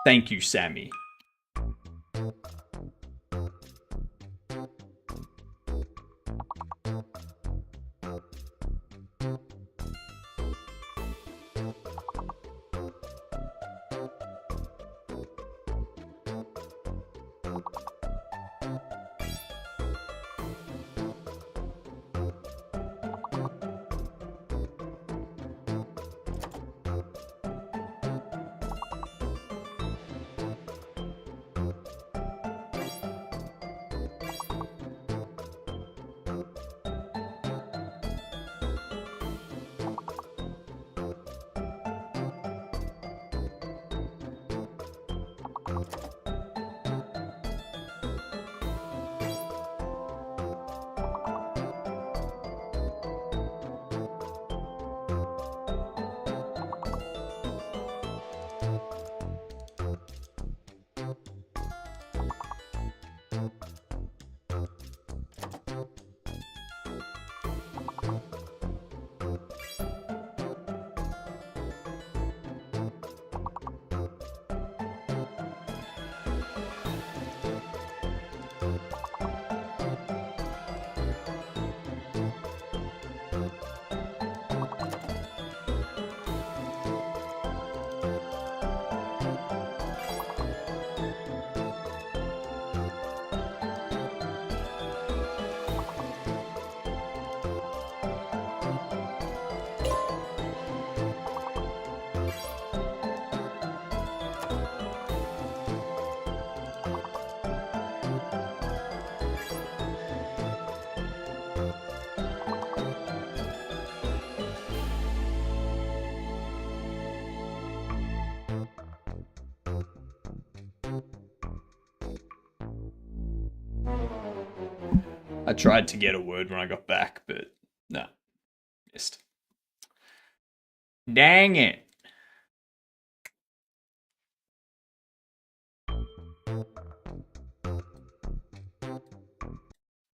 Thank you, Sammy. I tried to get a word when I got back, but no, missed. Dang it.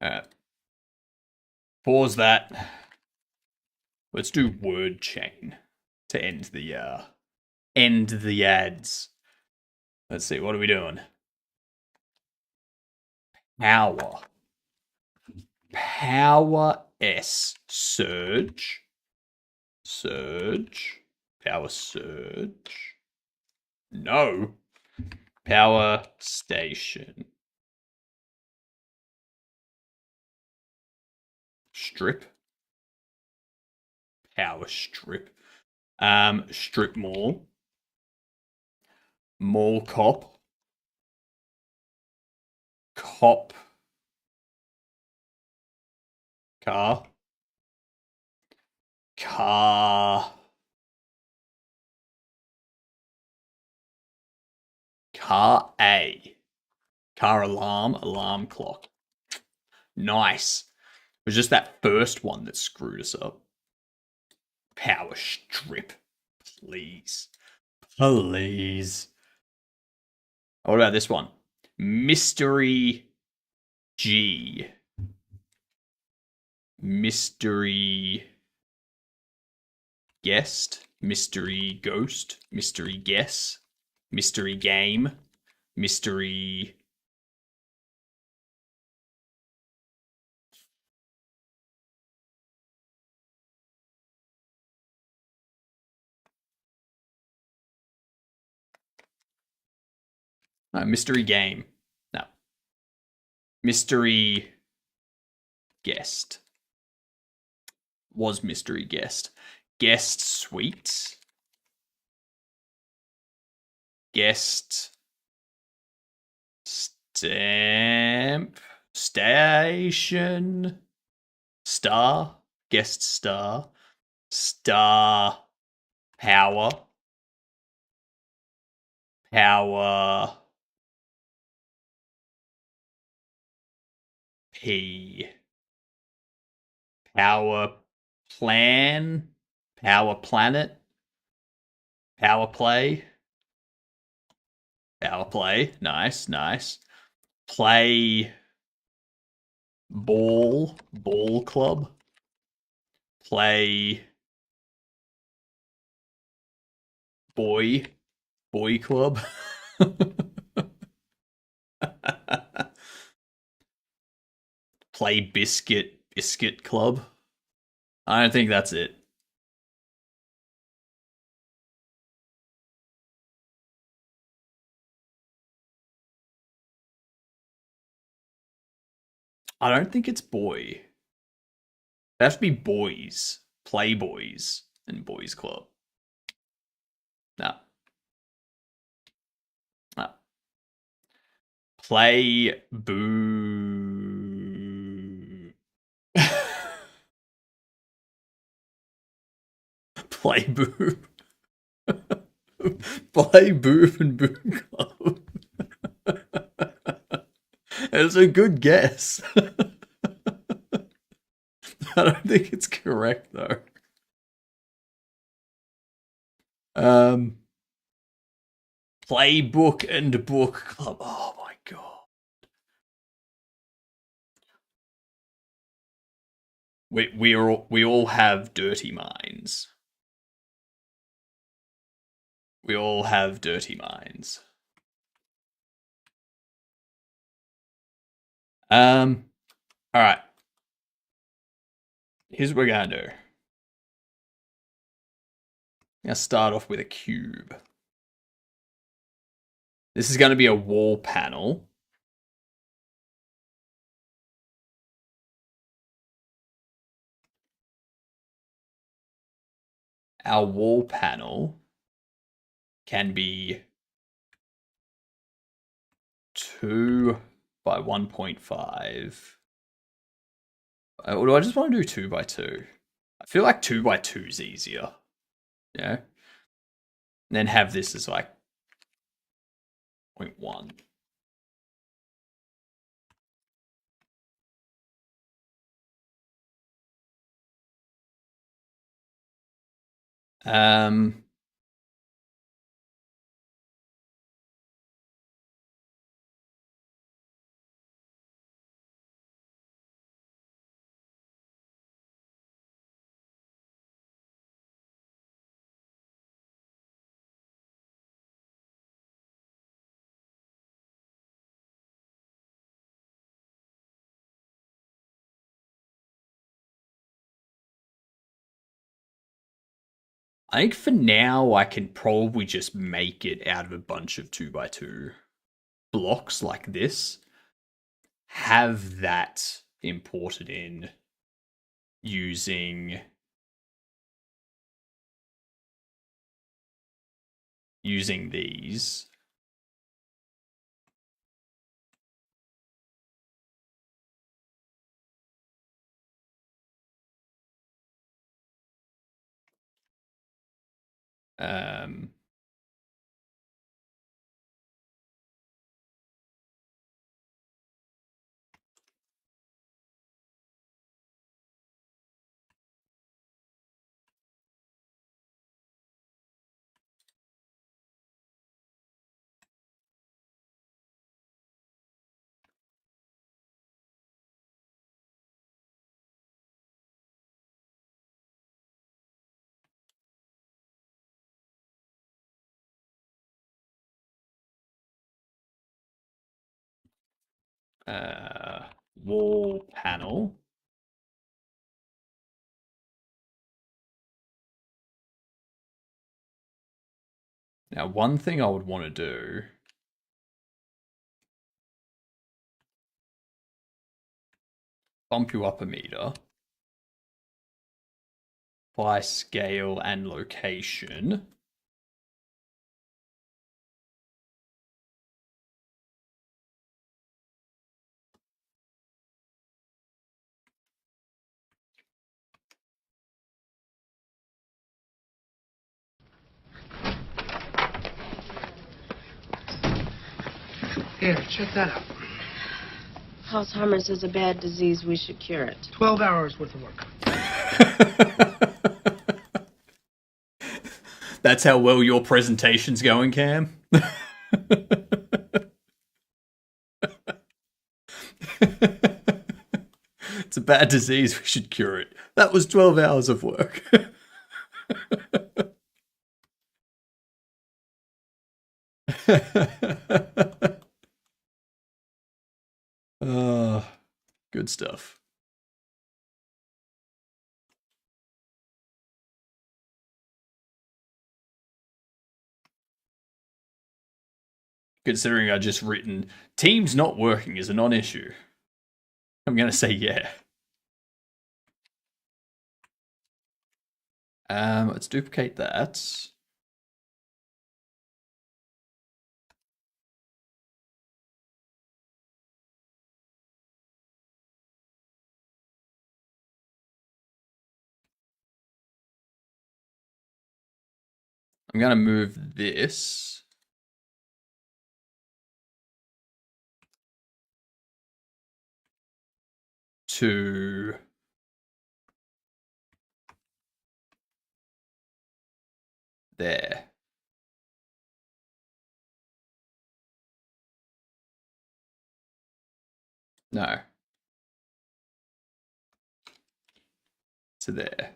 Alright. Pause that. Let's do word chain to end the ads. Let's see, what are we doing? Power. Power S. Surge. Surge. Power surge. No. Power station. Strip. Power strip. Strip mall. Mall cop. Cop. Car. Car. Car A. Car alarm. Alarm clock. Nice. It was just that first one that screwed us up. Power strip. Please. Please. What about this one? Mystery G. Mystery guest. Mystery ghost. Mystery guess. Mystery game. Mystery. No, mystery game. No. Mystery guest. Was mystery guest. Guest suite. Guest stamp. Station. Star. Guest star. Star. Power. Power. P. Power plan. Power planet. Power play. Power play. Nice, nice. Play ball. Ball club. Play boy. Boy club. Play biscuit. Biscuit club. I don't think that's it. I don't think it's boy. It has to be boys. Playboys and boys club. No. No. Play boo. Play boo. Play boof and boo club. It's a good guess. I don't think it's correct though. Playbook and book club. Oh my god. We all have dirty minds. We all have dirty minds. All right. Here's what we're gonna do. I'm gonna start off with a cube. This is gonna be a wall panel. Our wall panel can be 2 by 1.5. Or do I just want to do 2 by 2? I feel like 2 by 2 is easier. Yeah. And then have this as like 0.1. I think for now I can probably just make it out of a bunch of 2x2 blocks like this. Have that imported in using these. Um, wall panel. Now, one thing I would want to do bump you up a meter by scale and location. Here, check that out. Alzheimer's is a bad disease. We should cure it. 12 hours worth of work. That's how well your presentation's going, Cam. It's a bad disease. We should cure it. That was 12 hours of work. Good stuff. Considering I just written Teams not working is a non-issue, I'm going to say yeah. Let's duplicate that. I'm going to move this to there. No. To there.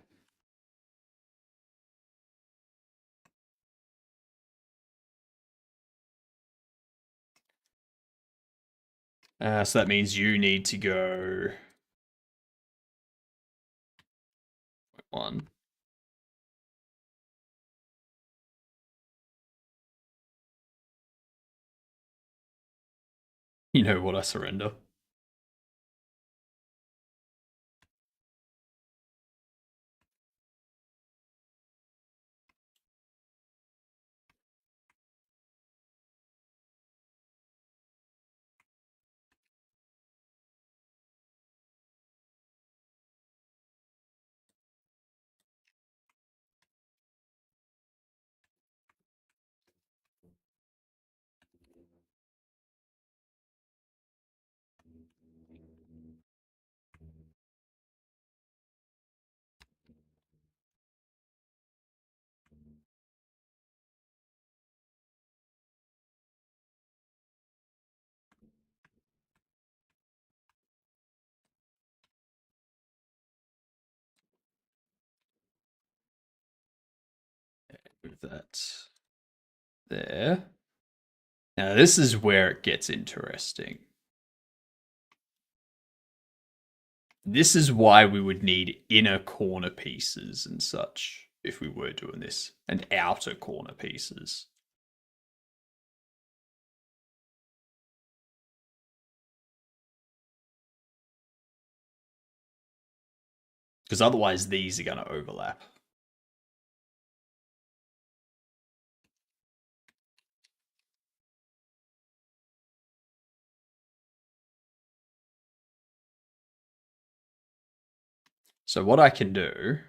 So that means you need to go 1. You know what, I surrender. Move that there. Now this is where it gets interesting. This is why we would need inner corner pieces and such. if we were doing this, and outer corner pieces. Because otherwise these are going to overlap. So what I can do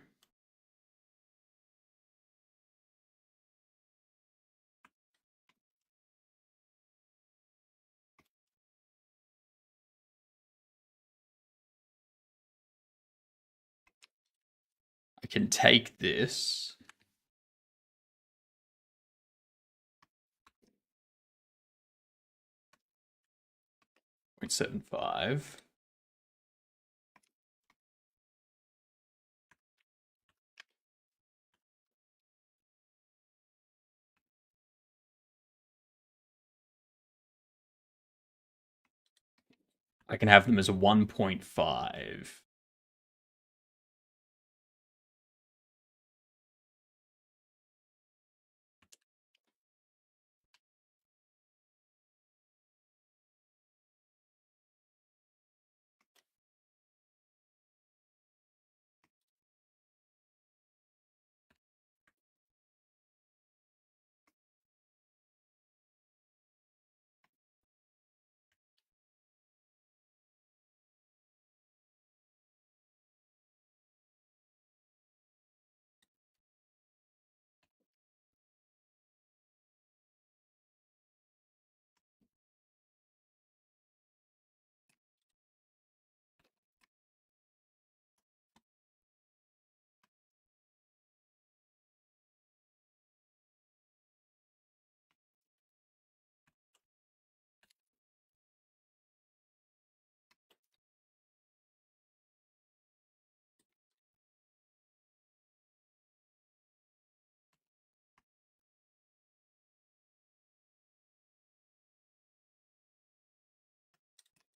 I can take this .75 I can have them as a 1.5.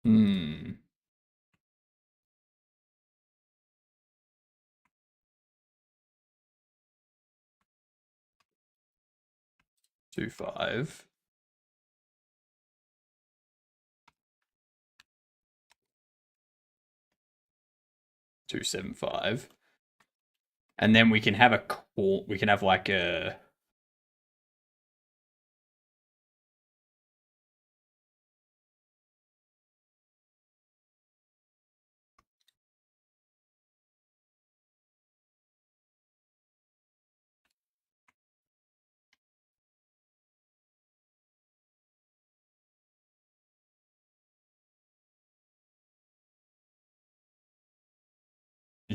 Hmm. Two five. 275. And then we can have we can have like a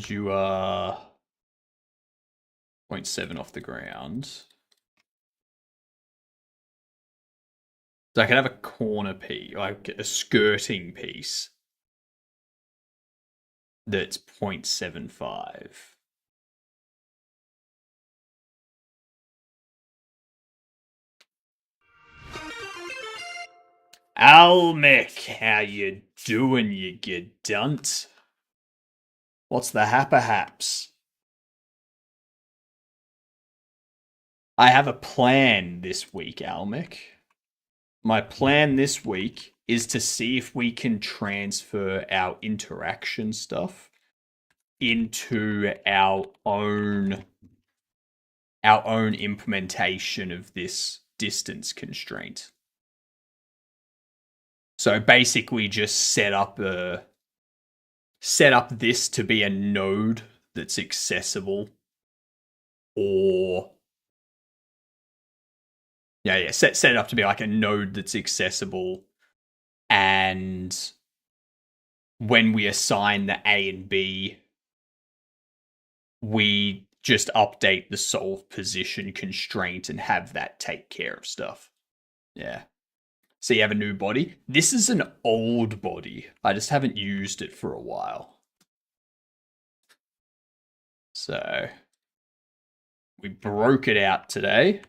you are 0.7 off the ground. So I can have a corner piece, like a skirting piece that's 0.75. Almec, how you doing, you dunt? What's the haps? I have a plan this week, Almec. My plan this week is to see if we can transfer our interaction stuff into our own implementation of this distance constraint. So basically just set up this to be a node that's accessible, or set it up to be like a node that's accessible, and when we assign the A and B, we just update the solve position constraint and have that take care of stuff. Yeah. So you have a new body. This is an old body. I just haven't used it for a while. So we broke it out today.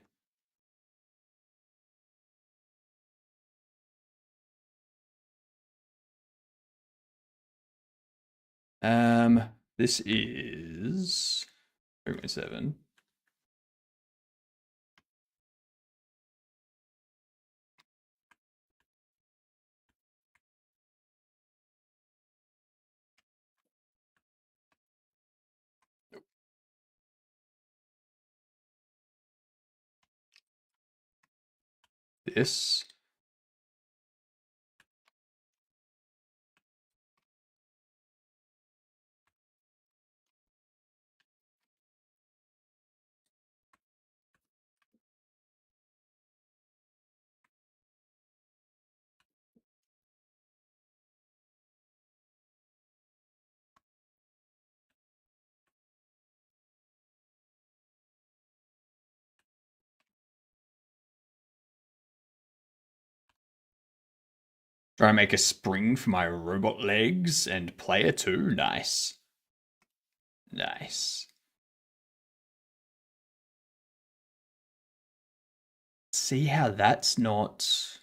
This is 3.7. this. Try and make a spring for my robot legs and player 2. Nice. Nice. See how that's not...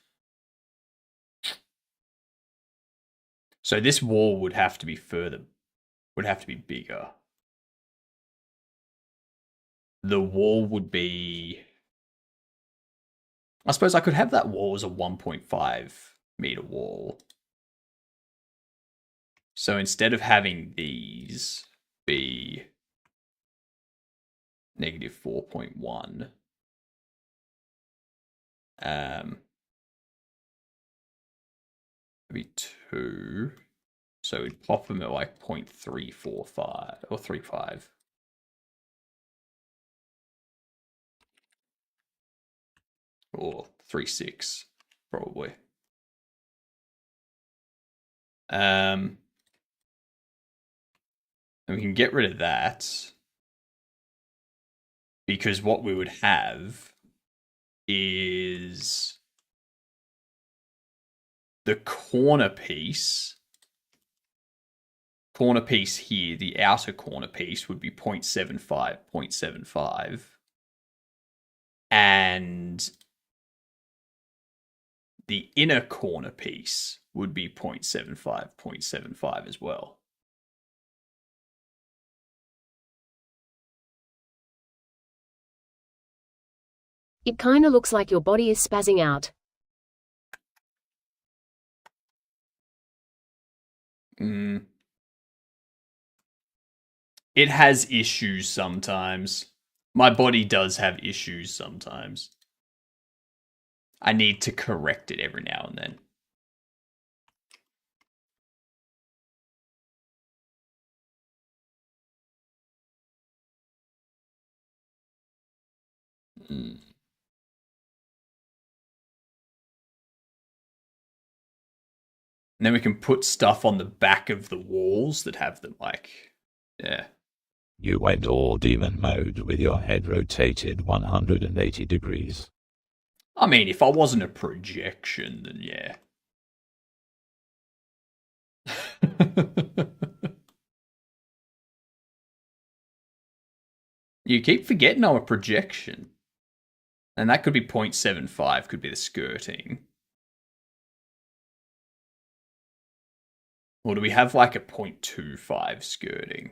So this wall would have to be further, would have to be bigger. The wall would be... I suppose I could have that wall as a 1.5 meter wall. So instead of having these be negative 4.1, maybe 2. So we'd pop them at like 0.345 or 35. Or 3.6, probably. And we can get rid of that, because what we would have is the corner piece here, the outer corner piece would be 0.75, 0.75. And the inner corner piece would be 0.75, 0.75 as well. It kinda looks like your body is spazzing out. It has issues sometimes. My body does have issues sometimes. I need to correct it every now and then. And then we can put stuff on the back of the walls that have them, like, yeah. You went all demon mode with your head rotated 180 degrees. I mean, if I wasn't a projection, then yeah. You keep forgetting I'm a projection. And that could be 0.75, could be the skirting. Or do we have like a 0.25 skirting?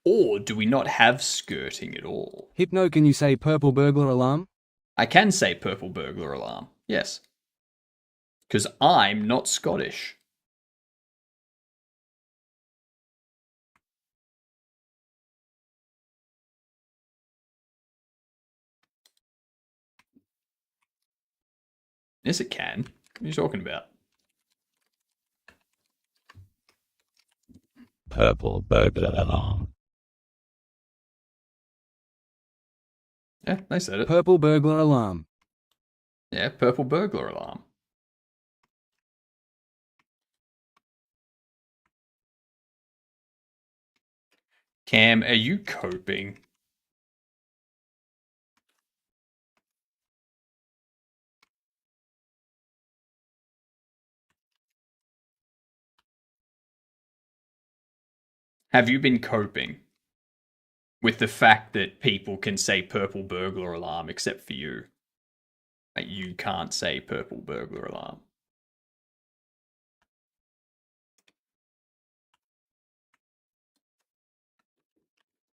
Or do we not have skirting at all? Hypno, can you say purple burglar alarm? I can say purple burglar alarm, yes. Because I'm not Scottish. Yes, it can. What are you talking about? Purple burglar alarm. Yeah, they said it. Purple burglar alarm. Yeah, purple burglar alarm. Cam, are you coping? Have you been coping with the fact that people can say purple burglar alarm except for you? Like, you can't say purple burglar alarm.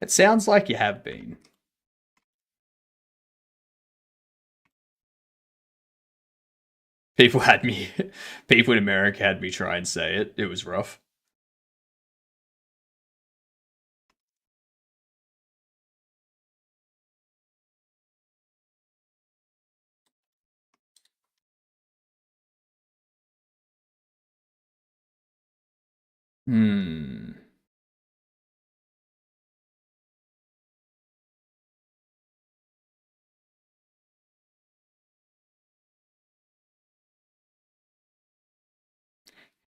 It sounds like you have been. People in America had me try and say it. It was rough. Hmm.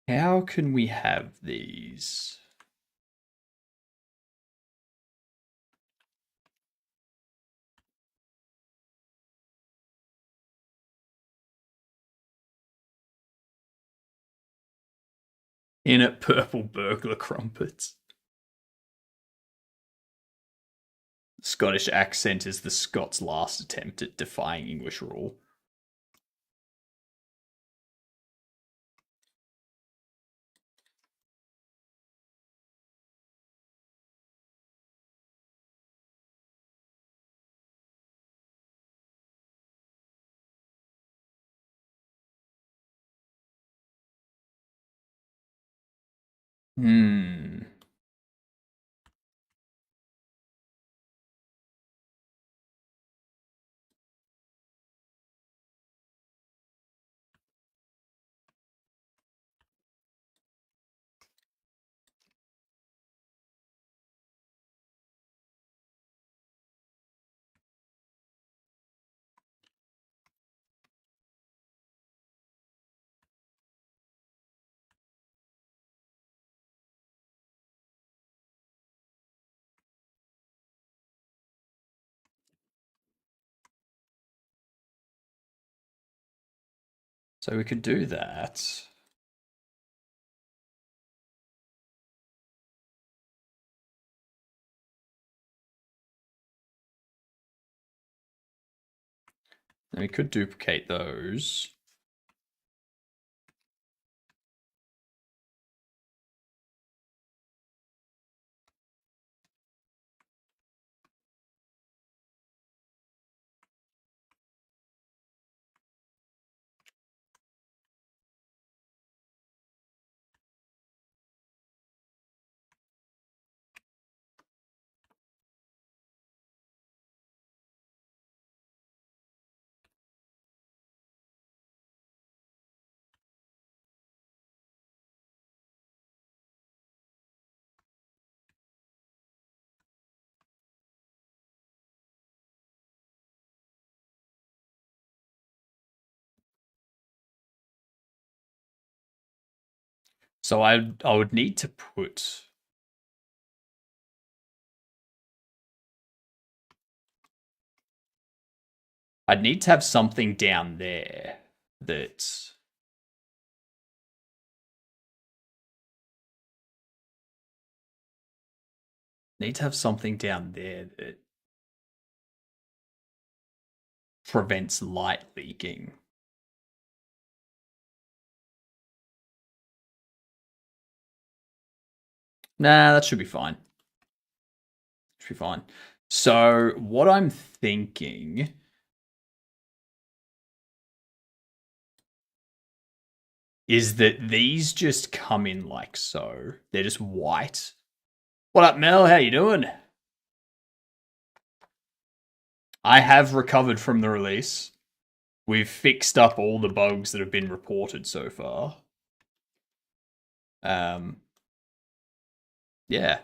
How can we have these? In at purple burglar crumpets. Scottish accent is the Scots' last attempt at defying English rule. Hmm. So we could do that. Then we could duplicate those. So I would need to put. I'd need to have something down there that. Need to have something down there that prevents light leaking. Nah, that should be fine. Should be fine. So what I'm thinking is that these just come in like so. They're just white. What up, Mel? How you doing? I have recovered from the release. We've fixed up all the bugs that have been reported so far. Yeah.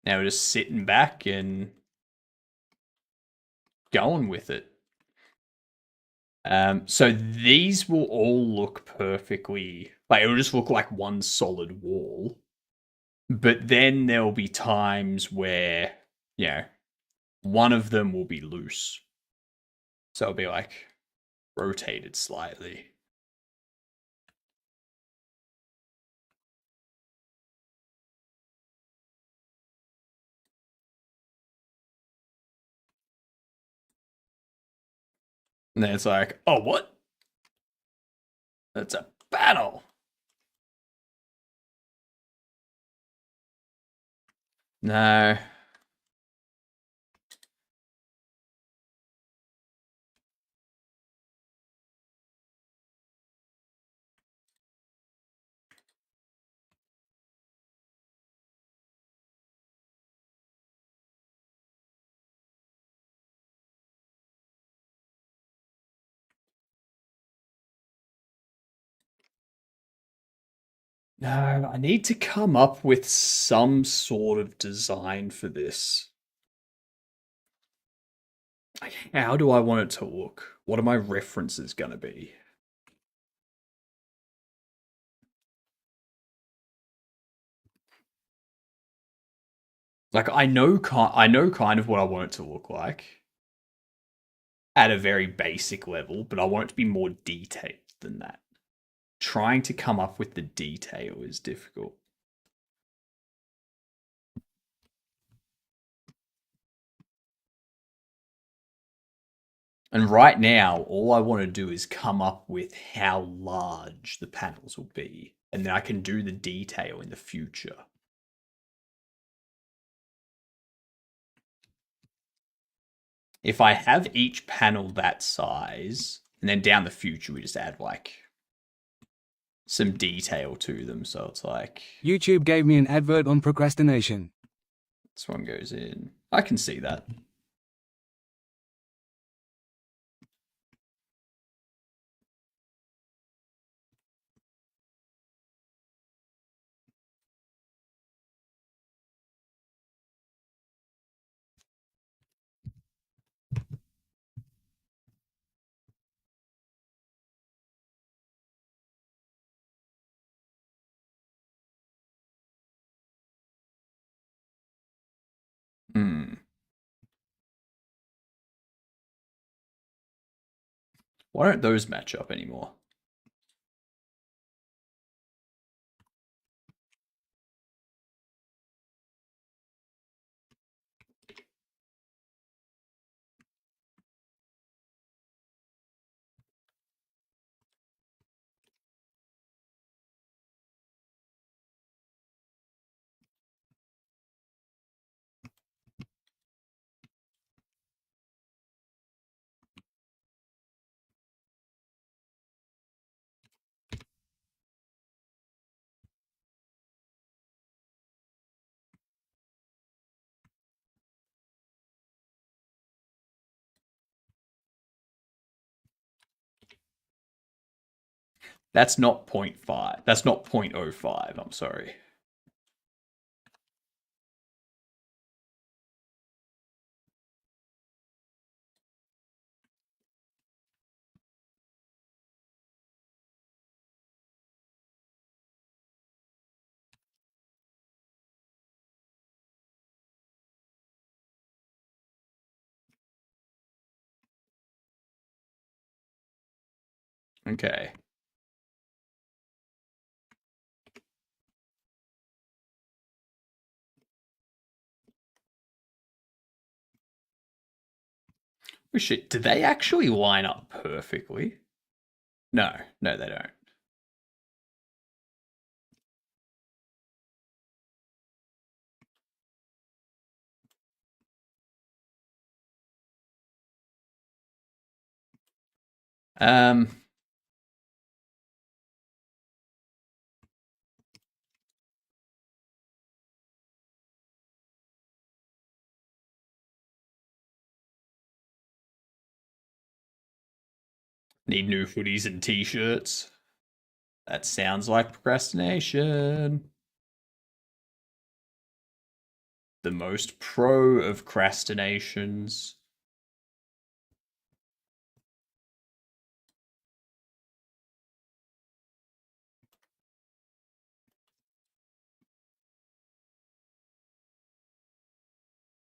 Now we're just sitting back and going with it. So these will all look perfectly, like it'll just look like one solid wall. But then there'll be times where, you know, one of them will be loose. So it'll be like rotated slightly. And then it's like, oh, what? That's a battle. No. No, I need to come up with some sort of design for this. Like, how do I want it to look? What are my references going to be? Like I know kind of what I want it to look like at a very basic level, but I want it to be more detailed than that. Trying to come up with the detail is difficult. And right now, all I want to do is come up with how large the panels will be, and then I can do the detail in the future. If I have each panel that size, and then down the future we just add like some detail to them, so it's like YouTube gave me an advert on procrastination. this one goes in. I can see that. Hmm. Why don't those match up anymore? That's not 0.5. That's not 0.05. I'm sorry. Okay. Oh shit, do they actually line up perfectly? No, no, they don't. Um, Need new hoodies and t-shirts. That sounds like procrastination. The most pro of procrastinations.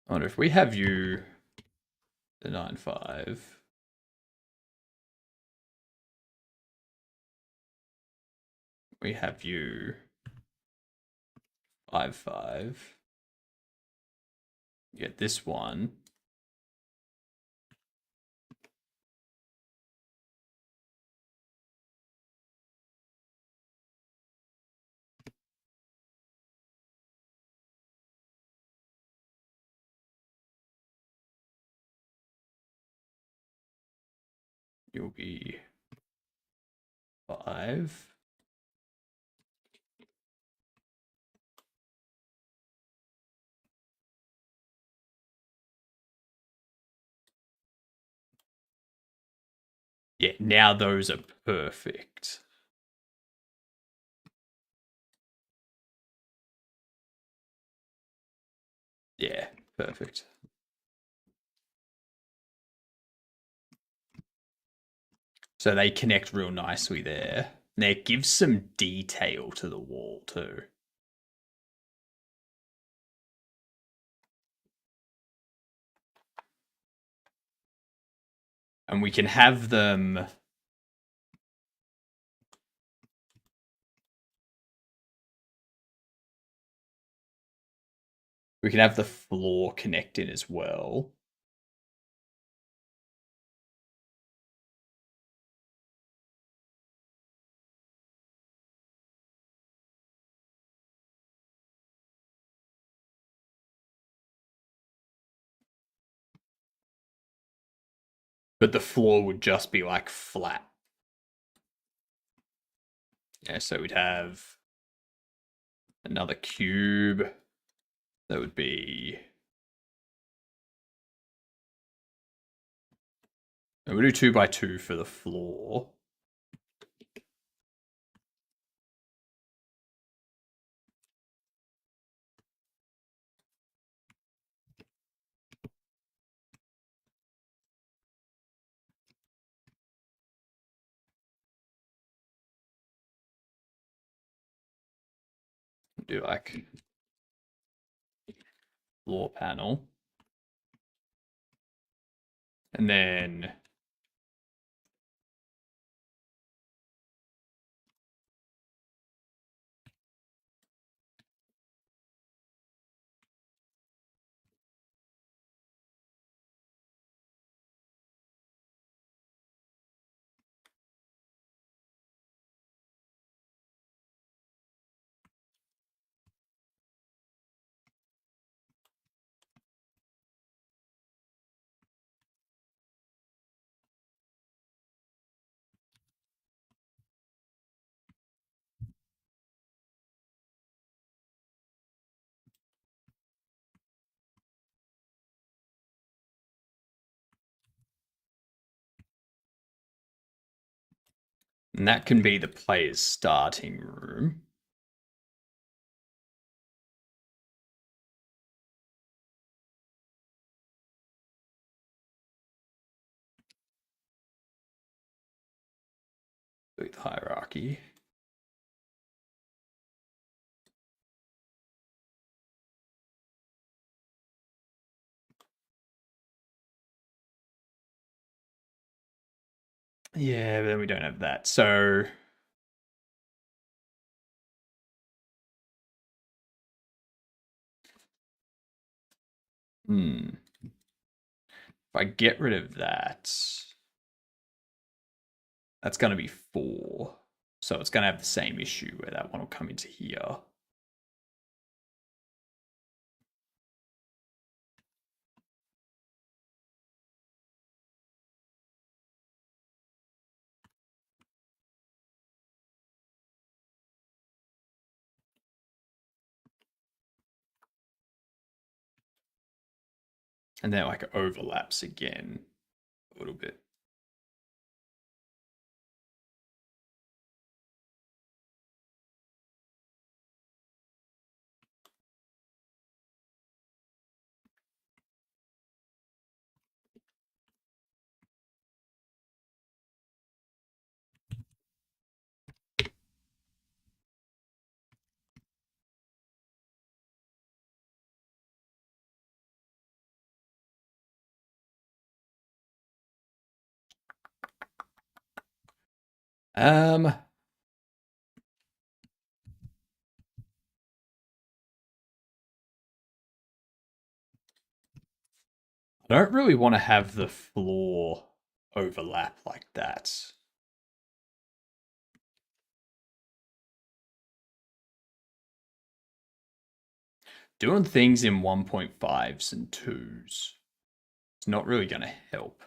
I wonder if we have you the 9-5. We have you 5-5. Get this one. You'll be 5. Yeah, now those are perfect. Yeah, perfect. So they connect real nicely there. And it gives some detail to the wall too. And we can have them... We can have the floor connect in as well. But the floor would just be like flat. Yeah, so we'd have another cube. That would be... We'll do 2 by 2 for the floor. Do like floor panel. And then and that can be the player's starting room. With hierarchy. Yeah, but then we don't have that. So if I get rid of that, that's going to be 4. So it's going to have the same issue where that one will come into here. And then like it overlaps again a little bit. Um, I don't really want to have the floor overlap like that. Doing things in 1.5s and 2s is not really going to help.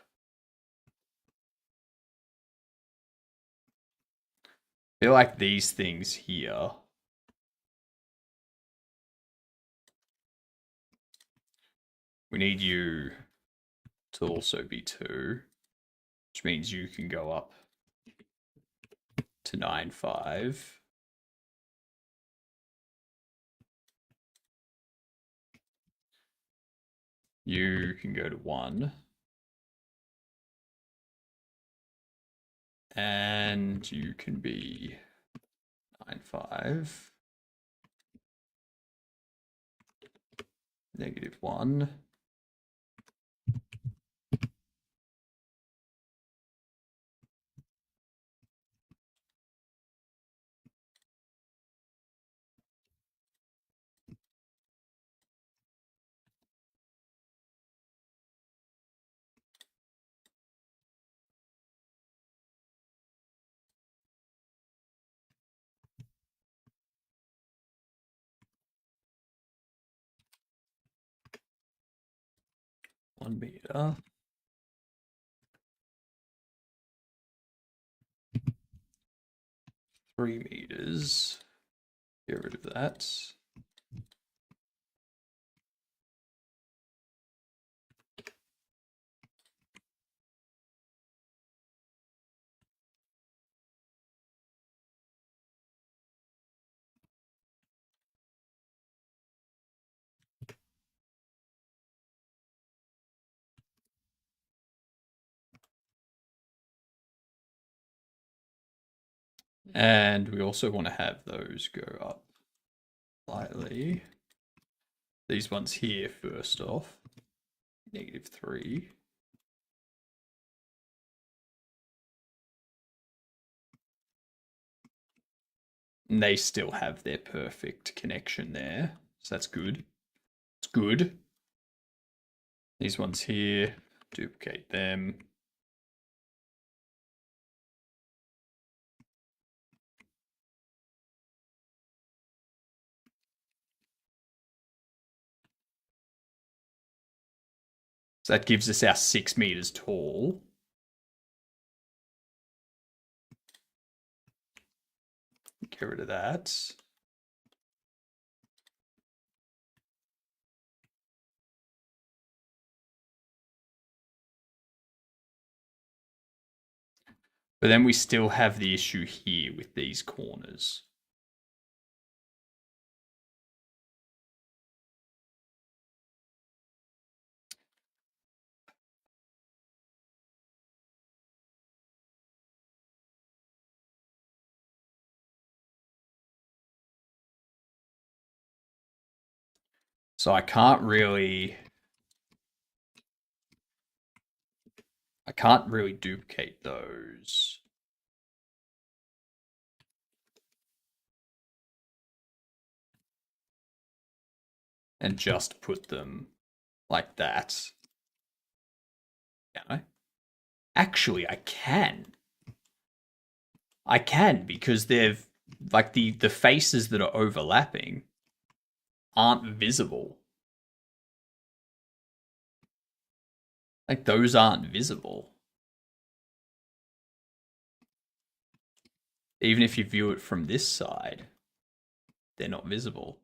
I feel like these things here we need you to also be 2, which means you can go up to 9.5. You can go to 1. And you can be 9.5. -1. One meter. 3 meters. Get rid of that. And we also want to have those go up slightly. These ones here, first off, -3. And they still have their perfect connection there. So that's good. It's good. These ones here, duplicate them. So that gives us our 6 meters tall. Get rid of that. But then we still have the issue here with these corners. So I can't really duplicate those. And just put them like that. Can I? Actually, I can. I can, because they've, like, the faces that are overlapping aren't visible. Like, those aren't visible. Even if you view it from this side, they're not visible.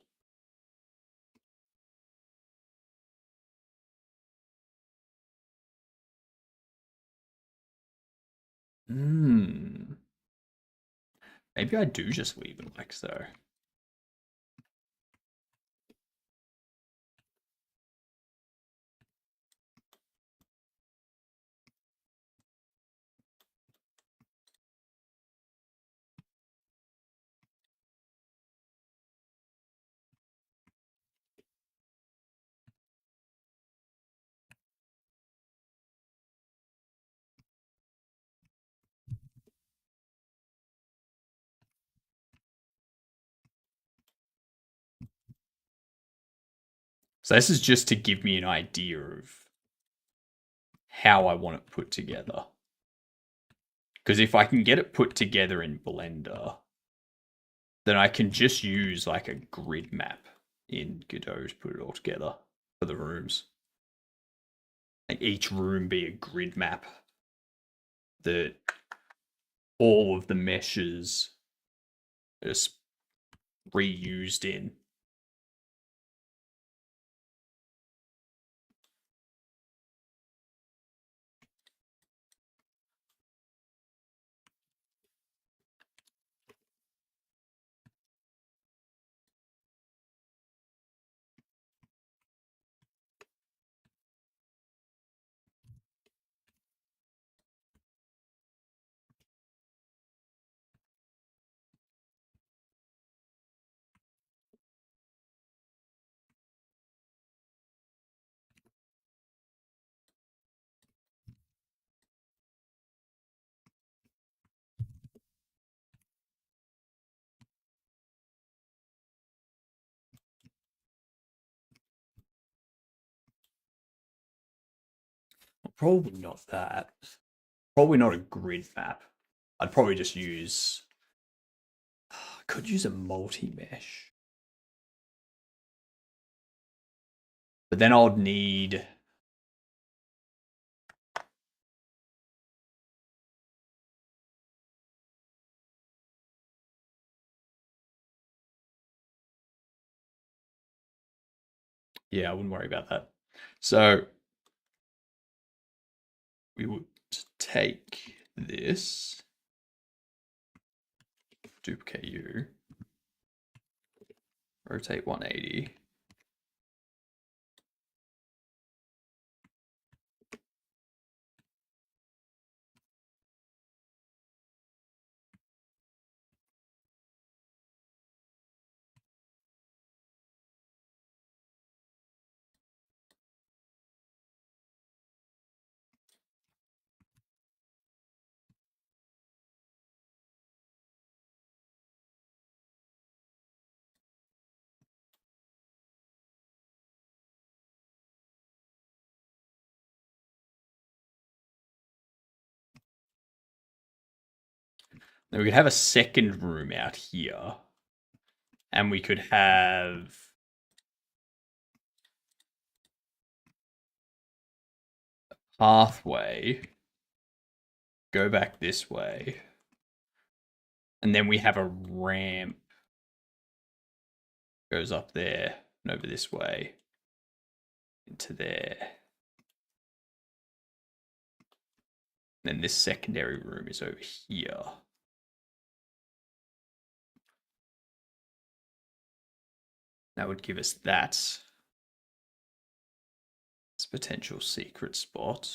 Maybe I do just leave it like so. So this is just to give me an idea of how I want it put together. Because if I can get it put together in Blender, then I can just use like a grid map in Godot to put it all together for the rooms. Like each room be a grid map that all of the meshes are reused in. Probably not that. Probably not a grid map. I'd probably just use... I could use a multi-mesh. But then I would need... Yeah, I wouldn't worry about that. So we would take this, duplicate you, rotate 180. Then we could have a second room out here. And we could have... a pathway. Go back this way. And then we have a ramp. Goes up there and over this way. Into there. And then this secondary room is over here. That would give us that. It's a potential secret spot.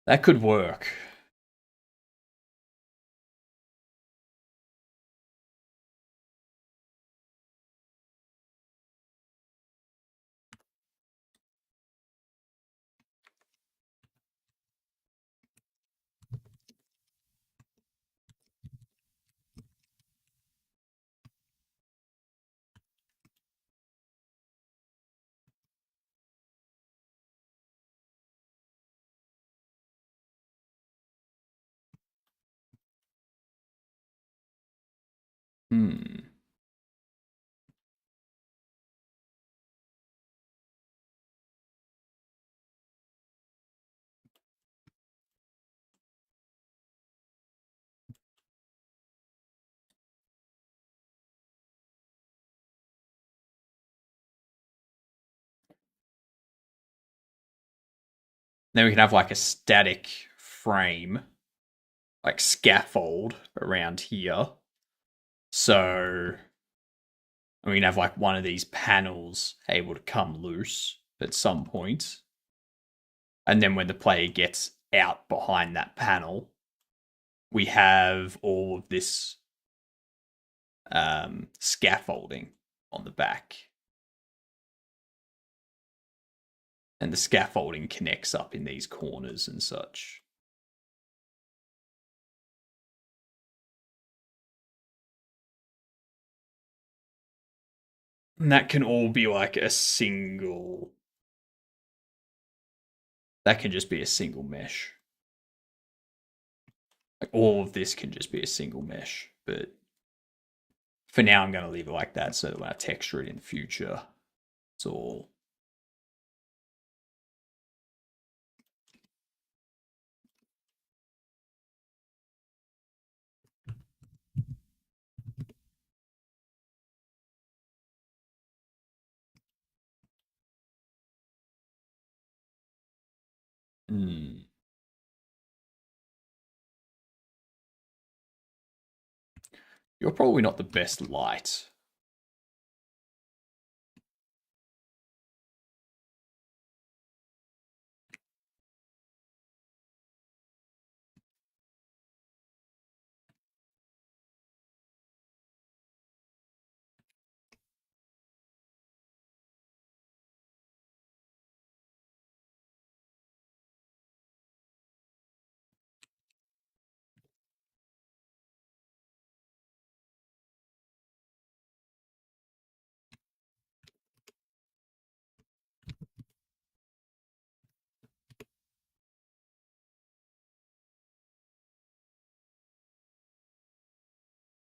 That could work. Then we can have like a static frame, like scaffold around here. So we can have like one of these panels able to come loose at some point. And then when the player gets out behind that panel, we have all of this scaffolding on the back. And the scaffolding connects up in these corners and such. And that can all be like a single... That can just be a single mesh. Like all of this can just be a single mesh. But for now, I'm going to leave it like that so that when I texture it in the future, it's all... You're probably not the best light.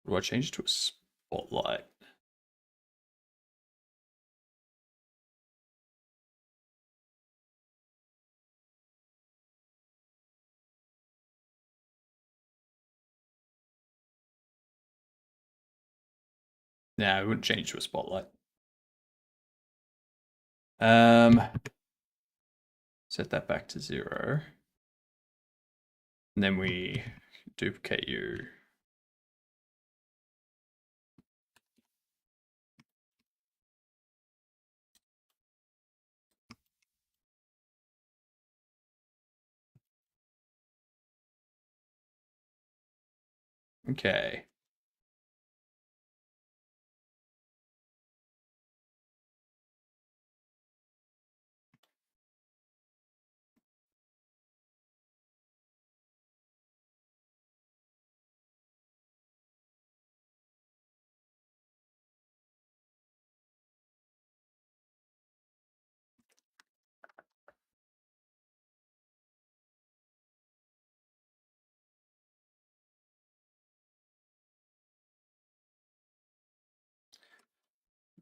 Do I change it to a spotlight? Nah, I wouldn't change to a spotlight. Set that back to 0. And then we duplicate you. Okay.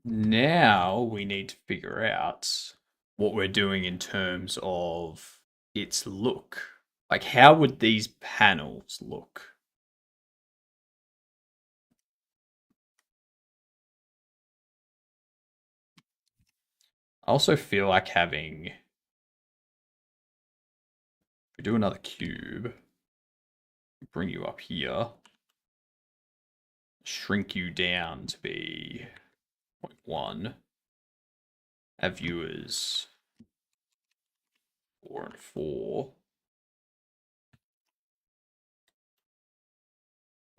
Now we need to figure out what we're doing in terms of its look. Like, how would these panels look? I also feel like having... we do another cube, bring you up here, shrink you down to be 0.1, have viewers 4 and 4,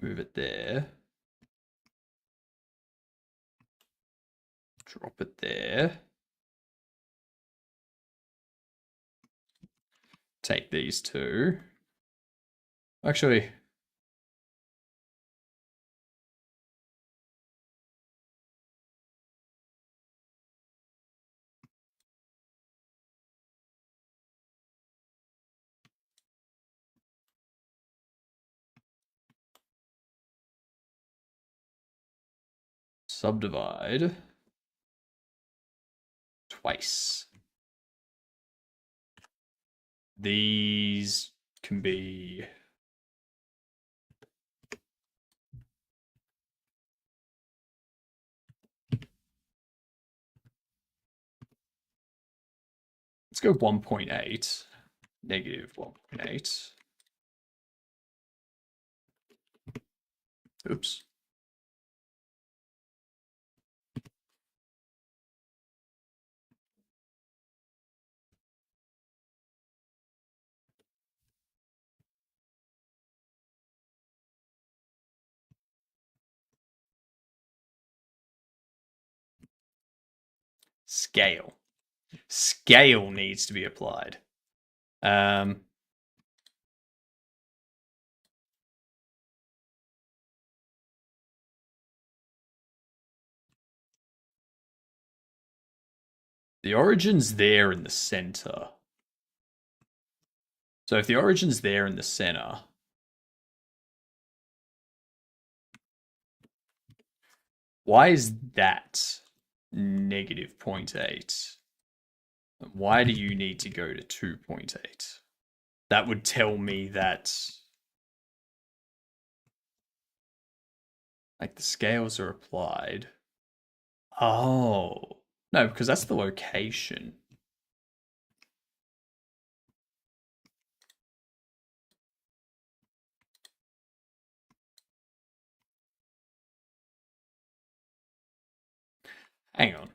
move it there, drop it there, take these two. Actually, subdivide twice. These can be... let's go 1.8, negative 1.8. Oops. Scale. Scale needs to be applied. The origin's there in the center. So if the origin's there in the center, why is that negative 0.8? Why do you need to go to 2.8? That would tell me that, like, the scales are applied. Oh, no, because that's the location. Hang on.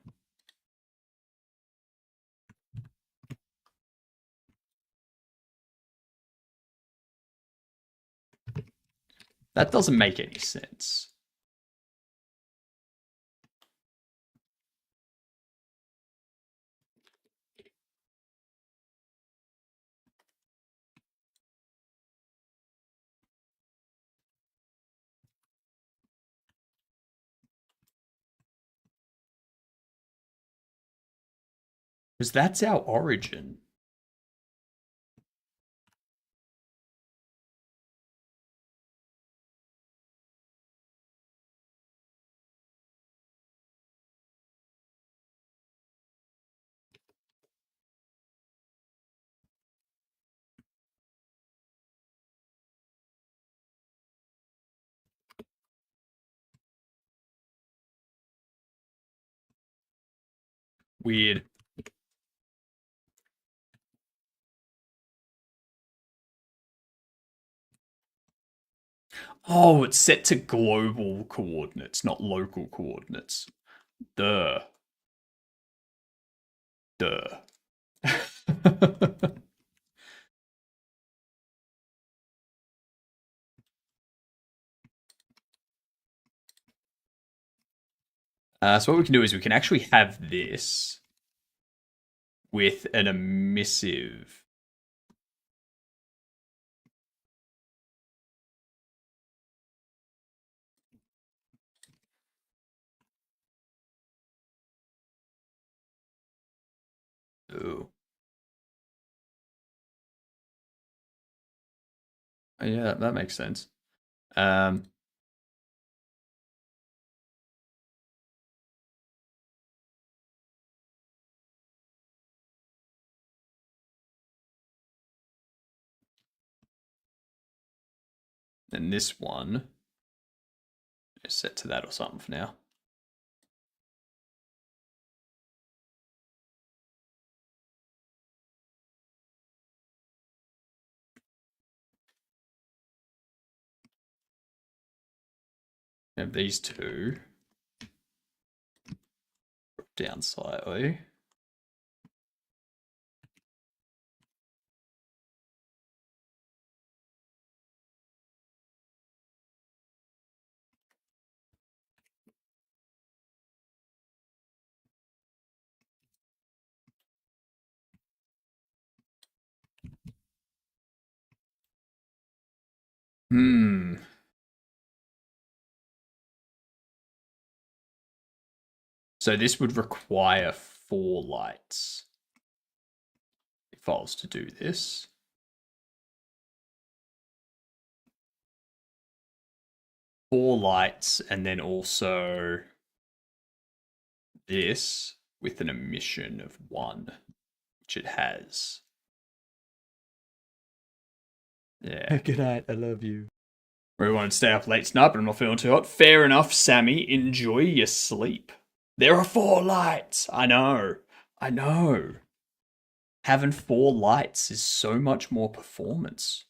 That doesn't make any sense. Because that's our origin. Weird. Oh, it's set to global coordinates, not local coordinates. Duh. Duh. So what we can do is we can actually have this with an emissive. Ooh. Yeah, that makes sense. And this one is set to that or something for now. We have these two. Drop down slightly. So this would require 4 lights. If I was to do this. 4 lights, and then also this with an emission of 1, which it has. Yeah. Good night, I love you. We wanted to stay up late tonight, but I'm not feeling too hot. Fair enough, Sammy. Enjoy your sleep. There are 4 lights. I know. Having 4 lights is so much more performance.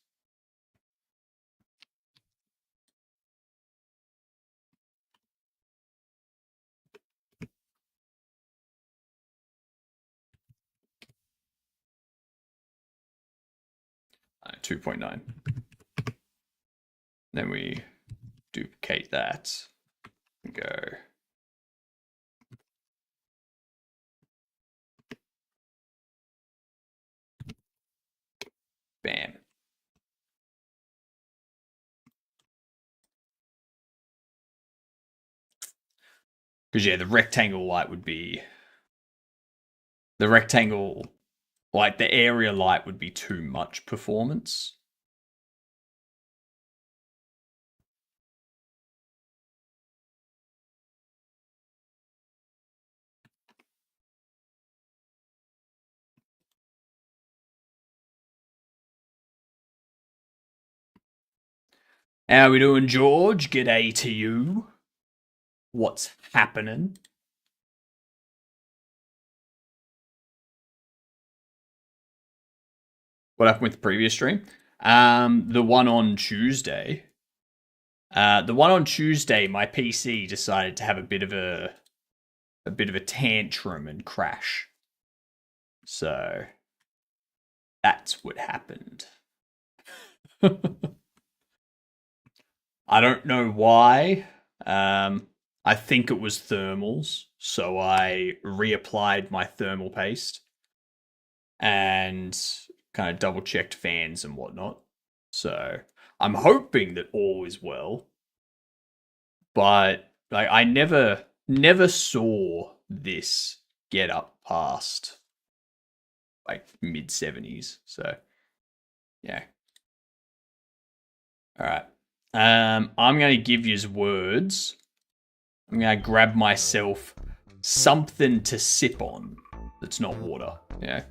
Uh, 2.9. Then we duplicate that and go. Bam. Because, yeah, the rectangle light would be... The rectangle, like the area light would be too much performance. How we doing, George? G'day to you. What's happening? What happened with the previous stream? The one on Tuesday. My PC decided to have a bit of a a bit of a tantrum and crash. So that's what happened. I don't know why. I think it was thermals, so I reapplied my thermal paste and kind of double checked fans and whatnot. So I'm hoping that all is well. But like, I never saw this get up past like mid 70s. So yeah. All right. I'm gonna give you words. I'm gonna grab myself something to sip on that's not water. Yeah.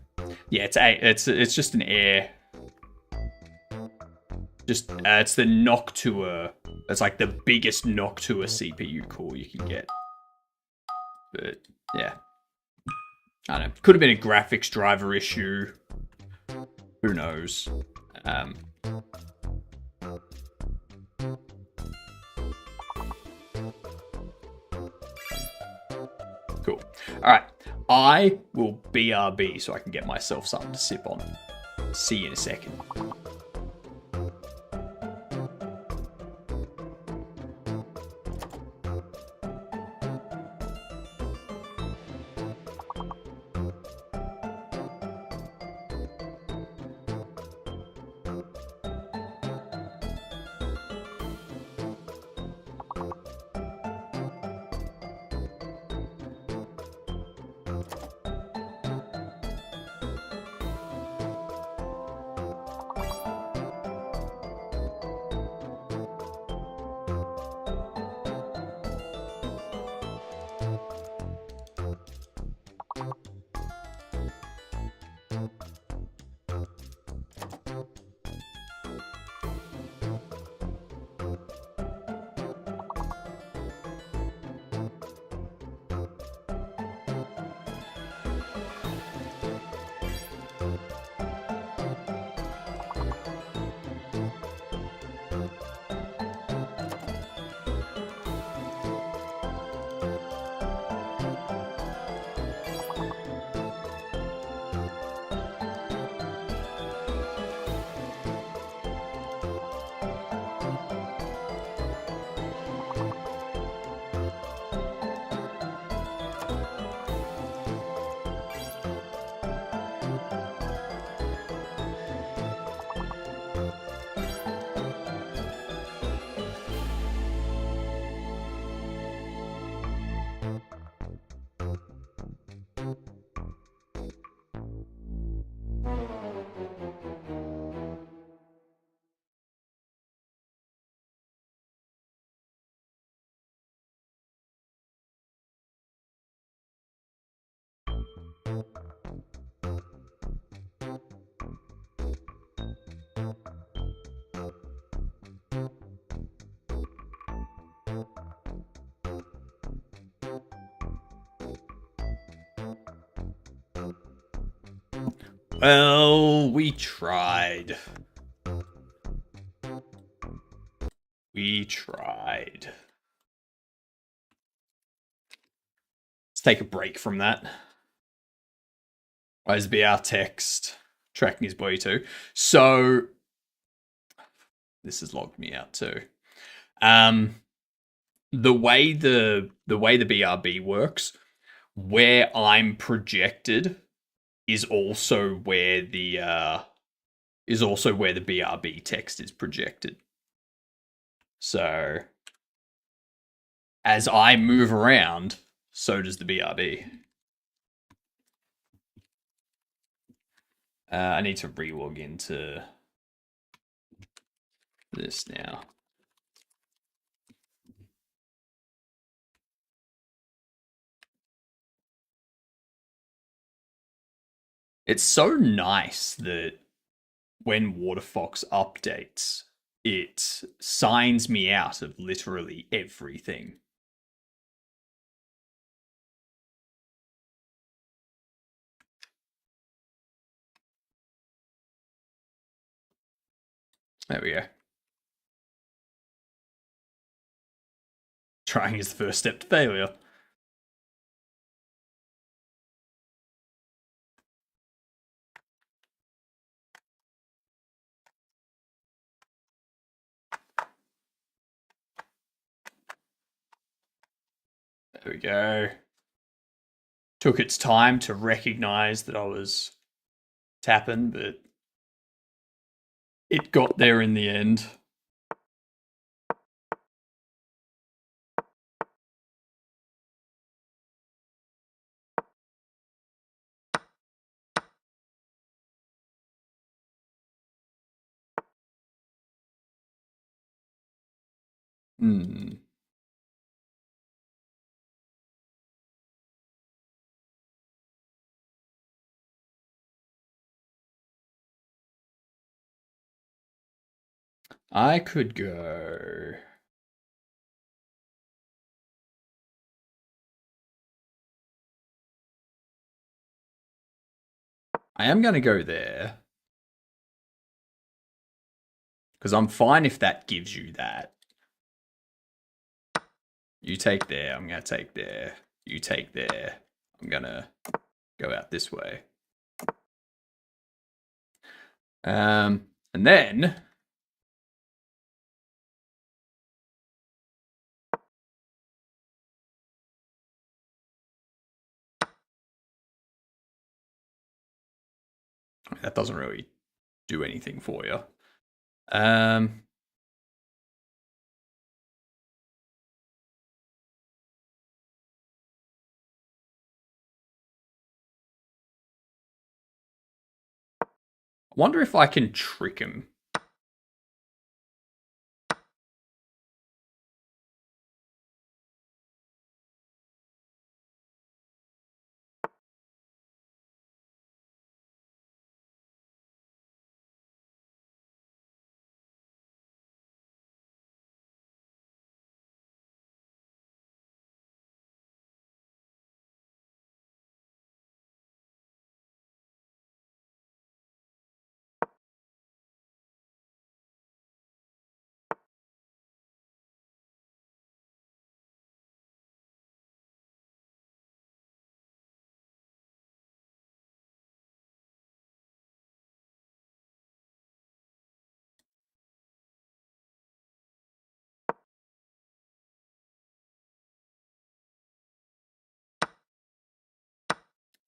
Yeah, it's just an air. Just it's the Noctua. It's like the biggest Noctua CPU core you can get. But yeah, I don't know. Could have been a graphics driver issue. Who knows? Cool. All right. I will BRB so I can get myself something to sip on. See you in a second. Well, we tried. We tried. Let's take a break from that. Rise be our text. Tracking his body too. So this has logged me out too. The way the BRB works, where I'm projected is also where the BRB text is projected. So as I move around, so does the BRB. I need to relog into this now. It's so nice that when WaterFox updates, it signs me out of literally everything. There we go. Trying is the first step to failure. There we go. Took its time to recognize that I was tapping, but it got there in the end. Hmm. I could go. I am going to go there. Because I'm fine if that gives you that. You take there. I'm going to take there. You take there. I'm going to go out this way. And then that doesn't really do anything for you. I wonder if I can trick him.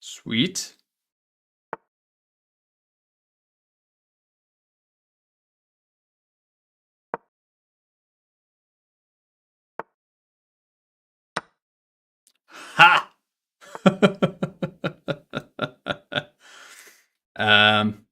Sweet. Ha! um,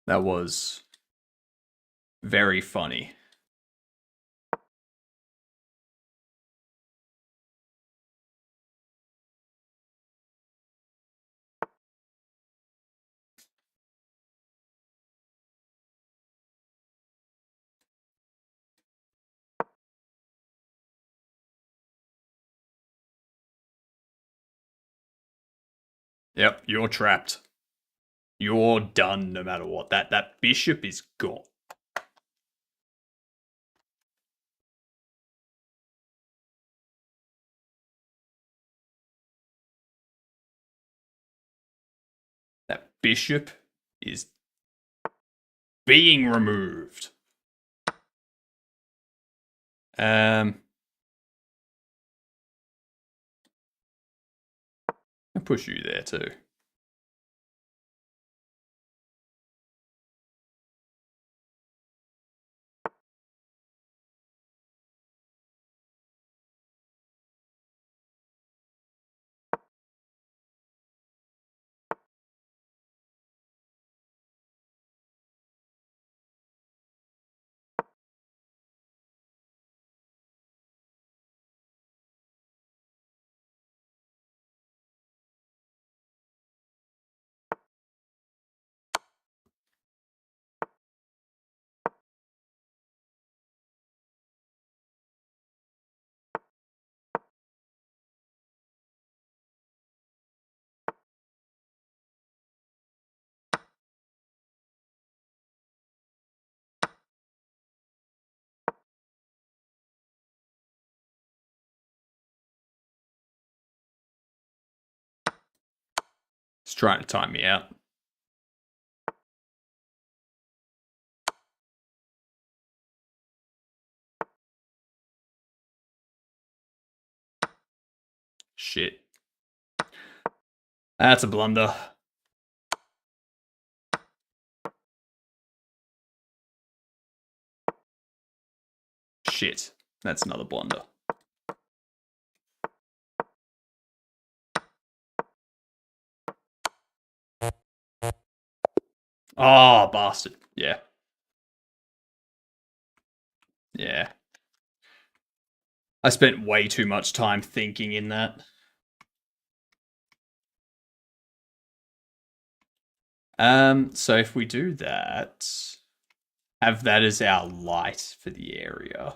that was very funny. Yep, you're trapped. You're done no matter what. That bishop is gone. That bishop is being removed. I push you there too. trying to time me out. Shit. That's a blunder. Shit. That's another blunder. Oh, bastard. Yeah. Yeah. I spent way too much time thinking in that. So if we do that, have that as our light for the area.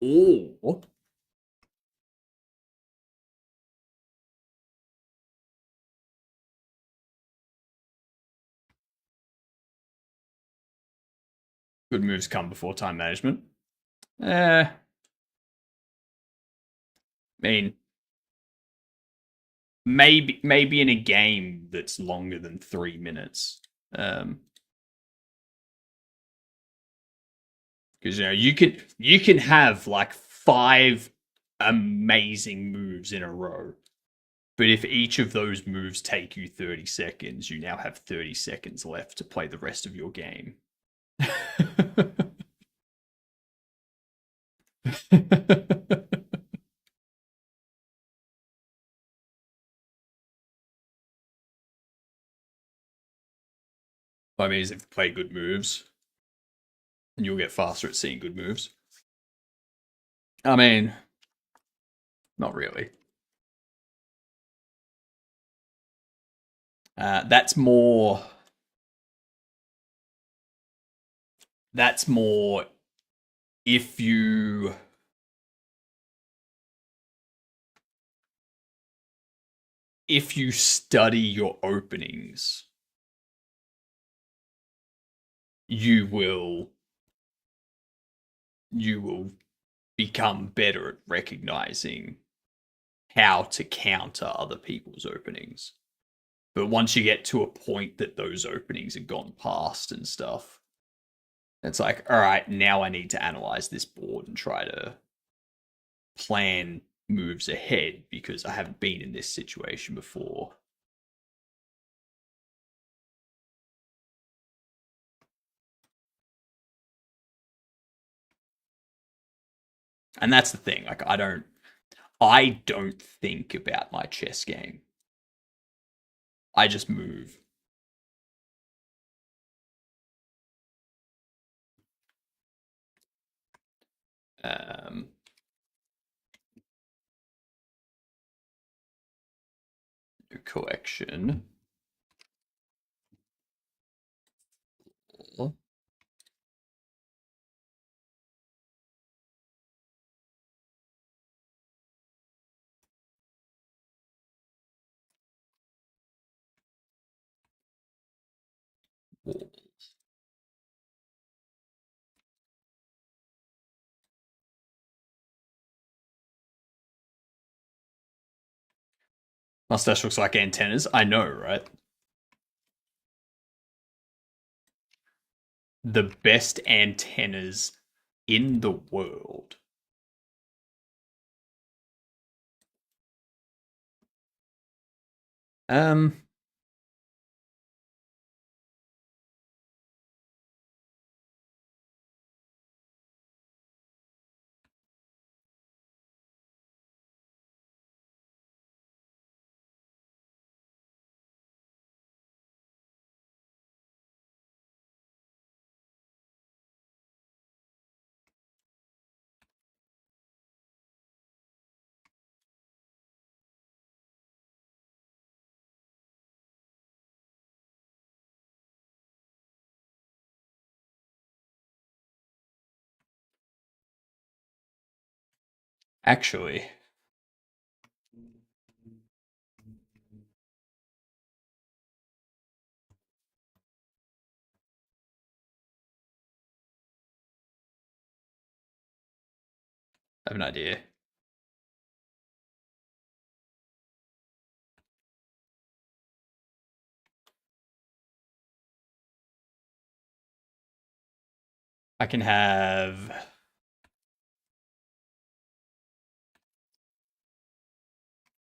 Or good moves come before time management. I mean, maybe in a game that's longer than 3 minutes. Because you can have like 5 amazing moves in a row, but if each of those moves take you 30 seconds, you now have 30 seconds left to play the rest of your game. I mean, if you play good moves, and you'll get faster at seeing good moves. I mean, not really. That's more. That's more if you study your openings, you will become better at recognizing how to counter other people's openings. But once you get to a point that those openings have gone past and stuff, it's like, all right, now I need to analyze this board and try to plan moves ahead because I haven't been in this situation before. And that's the thing. Like, I don't think about my chess game. I just move. Collection. Mustache looks like antennas. I know, right? The best antennas in the world. Um, actually, I have an idea. I can have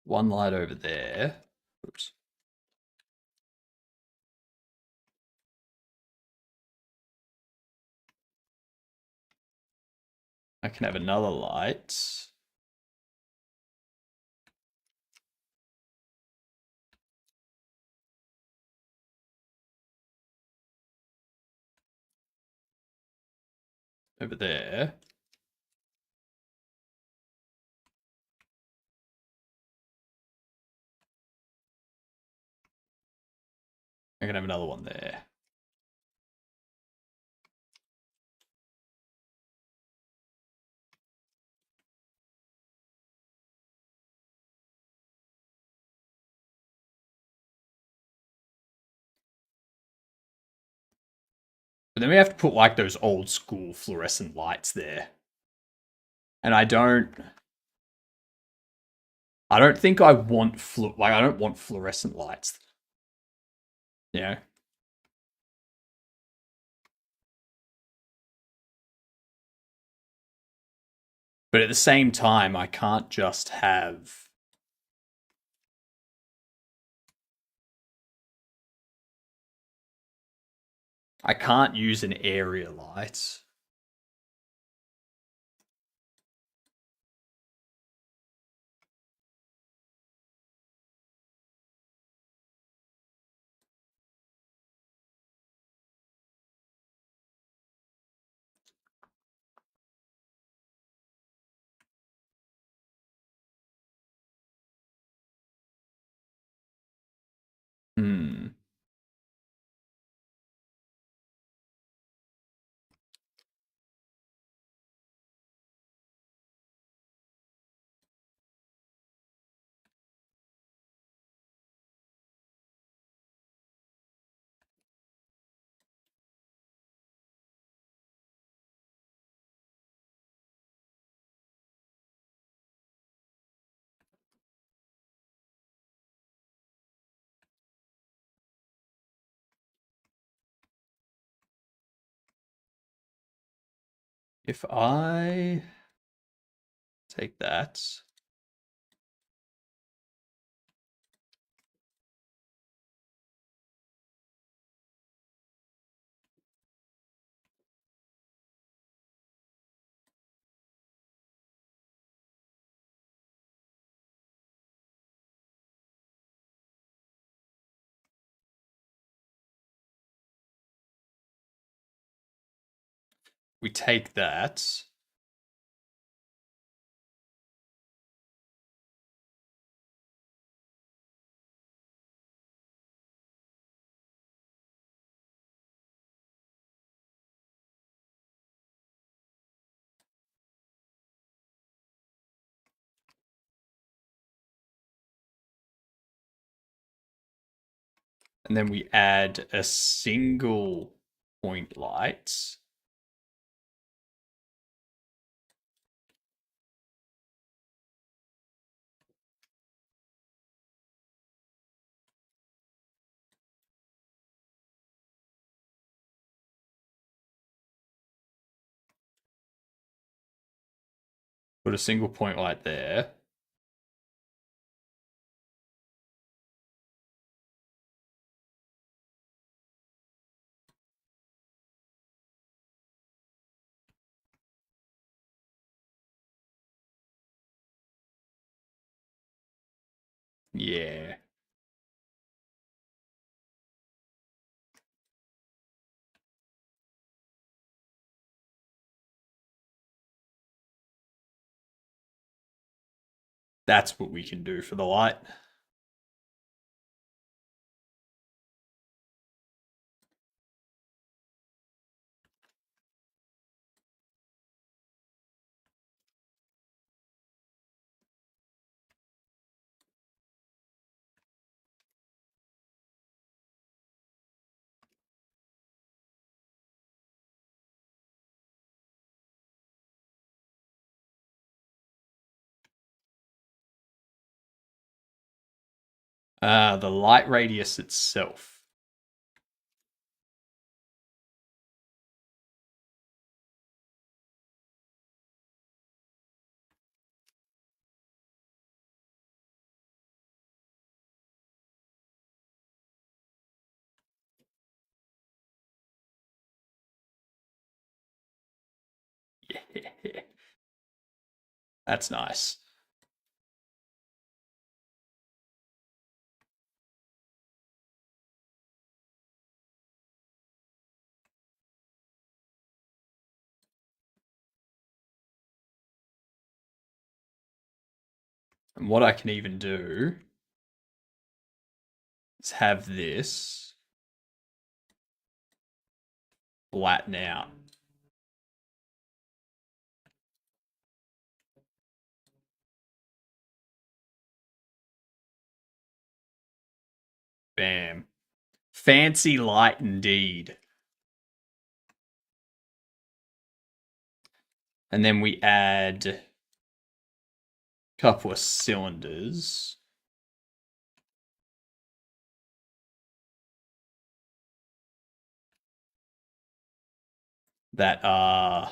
one light over there. Oops. I can have another light over there. I can have another one there. But then we have to put like those old school fluorescent lights there. And I don't think I want I don't want fluorescent lights. Yeah. But at the same time, I can't just have I can't use an area light. Hmm. If I take that, we take that. And then we add a single point light. Put a single point light there. Yeah. That's what we can do for the light. The light radius itself. Yeah. That's nice. And what I can even do is have this flatten out. Bam. Fancy light indeed. And then we add a couple of cylinders. That are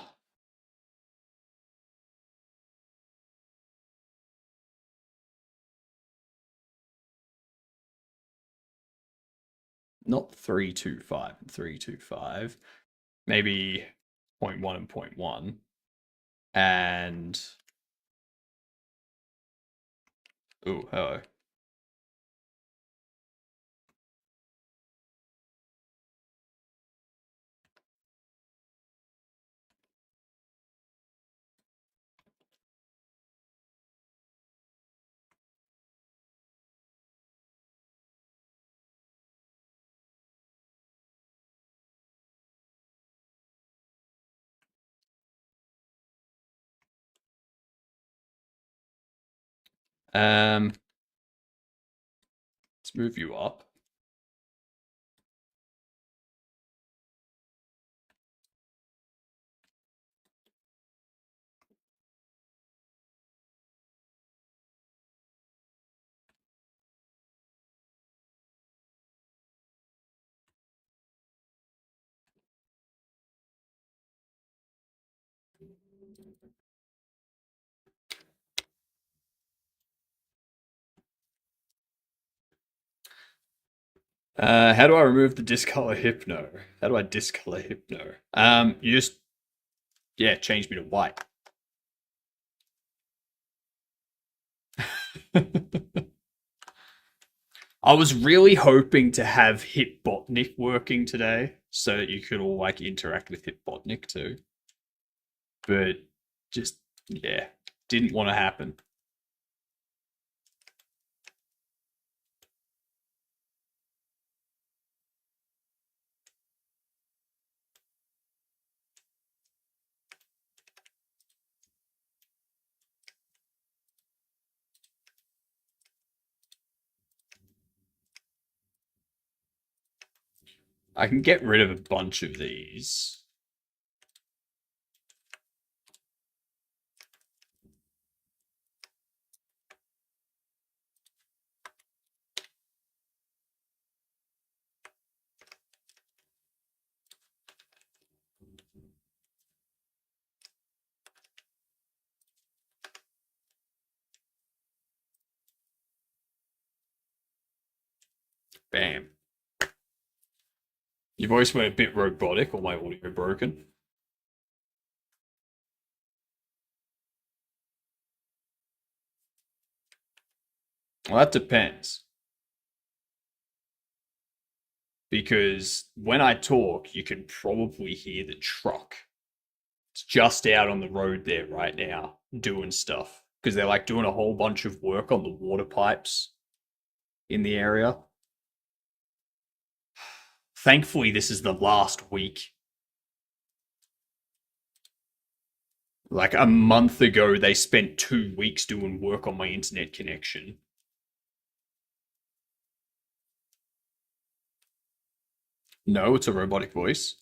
not 325 and 325, maybe 0.1 and 0.1. And oh, hello. Let's move you up. How do I remove the discolor hypno? How do I discolor hypno? You just, yeah, change me to white. I was really hoping to have Hitbotnik working today so that you could all like interact with Hitbotnik too. But just, yeah, didn't want to happen. I can get rid of a bunch of these. Bam. Your voice went a bit robotic, or my audio broken. Well, that depends. Because when I talk, you can probably hear the truck. It's just out on the road there right now, doing stuff. Because they're like doing a whole bunch of work on the water pipes in the area. Thankfully, this is the last week. Like a month ago, they spent 2 weeks doing work on my internet connection. No, it's a robotic voice.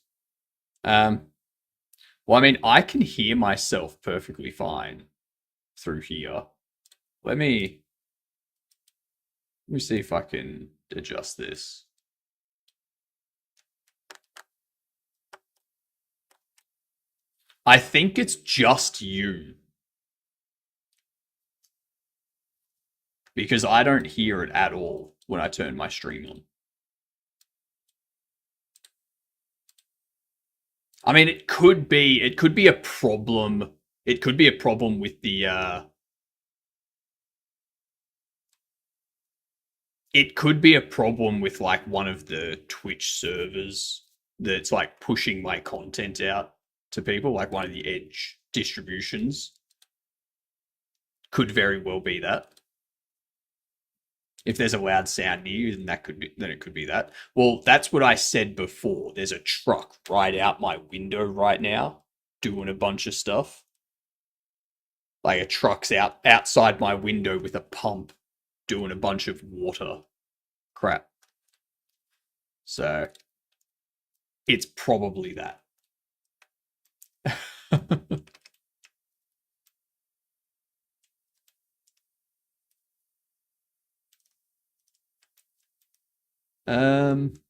Well, I mean, I can hear myself perfectly fine through here. Let me Let me see if I can adjust this. I think it's just you. Because I don't hear it at all when I turn my stream on. I mean, it could be a problem. It could be a problem with the it could be a problem with like one of the Twitch servers that's like pushing my content out to people, like one of the Edge distributions. Could very well be that. If there's a loud sound near you, then it could be that. Well, that's what I said before. There's a truck right out my window right now doing a bunch of stuff. Like a truck's outside my window with a pump doing a bunch of water crap. So it's probably that.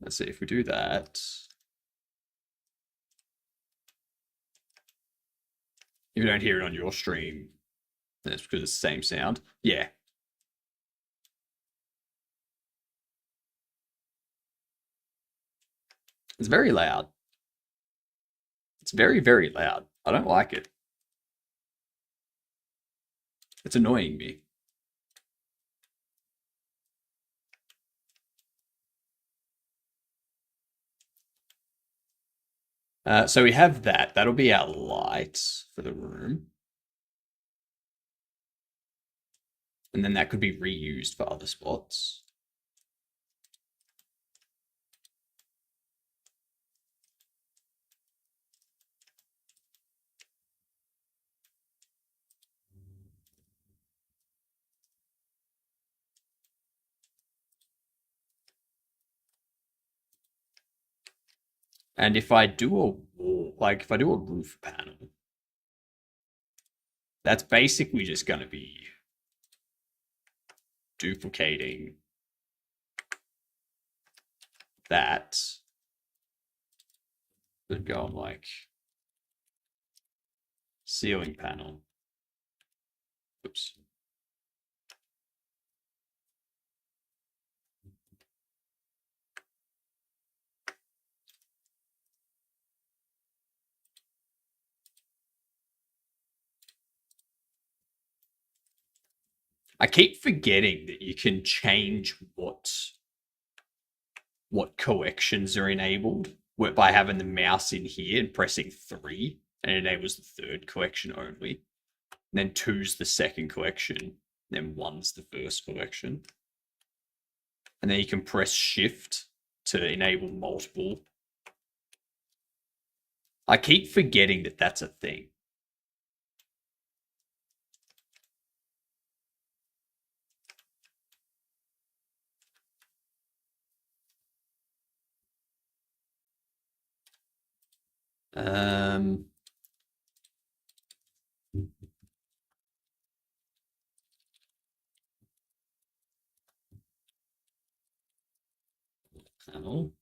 Let's see if we do that. If you don't hear it on your stream, then it's because it's the same sound. Yeah. It's very loud. It's very, very loud. I don't like it. It's annoying me. So we have that. That'll be our light for the room. And then that could be reused for other spots. And if I do a wall, like if I do a roof panel, that's basically just going to be duplicating that. Then go on like ceiling panel. Oops. I keep forgetting that you can change what collections are enabled by having the mouse in here and pressing 3, and it enables the third collection only. And then 2's the second collection, then 1's the first collection. And then you can press shift to enable multiple. I keep forgetting that that's a thing. Panel.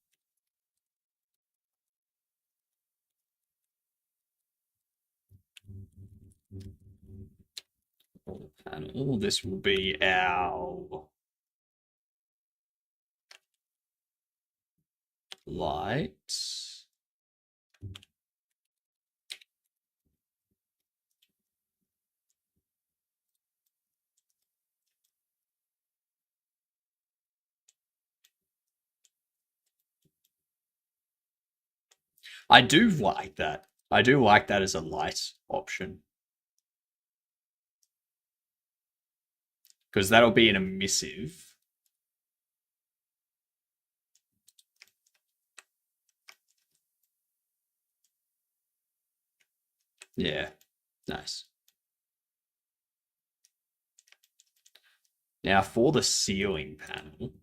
Panel. This will be our light. I do like that. I do like that as a light option. Because that'll be an emissive. Yeah, nice. Now for the ceiling panel.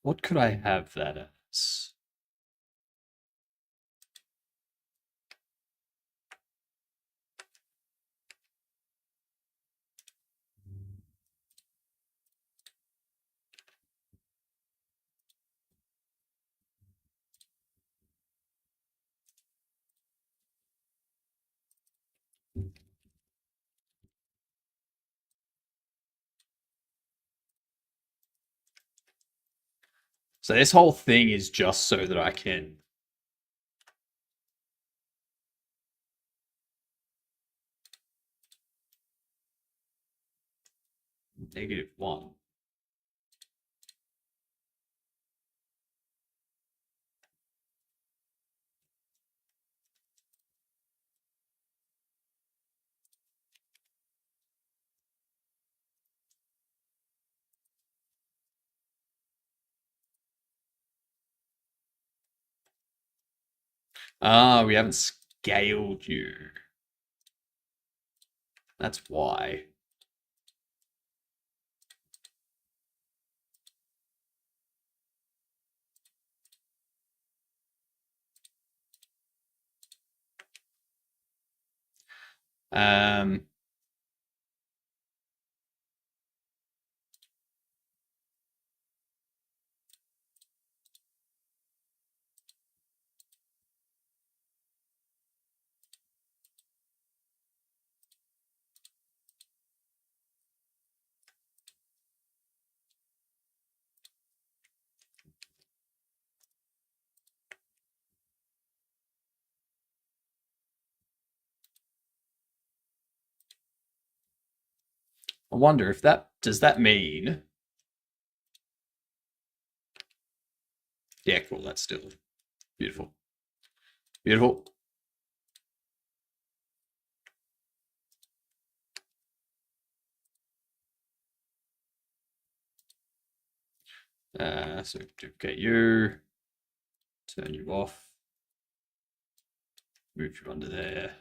What could I have that as? So this whole thing is just so that I can -1. Ah, we haven't scaled you. That's why. Um, I wonder if does that mean? Yeah, cool. That's still beautiful. Beautiful. So duplicate you, turn you off, move you under there.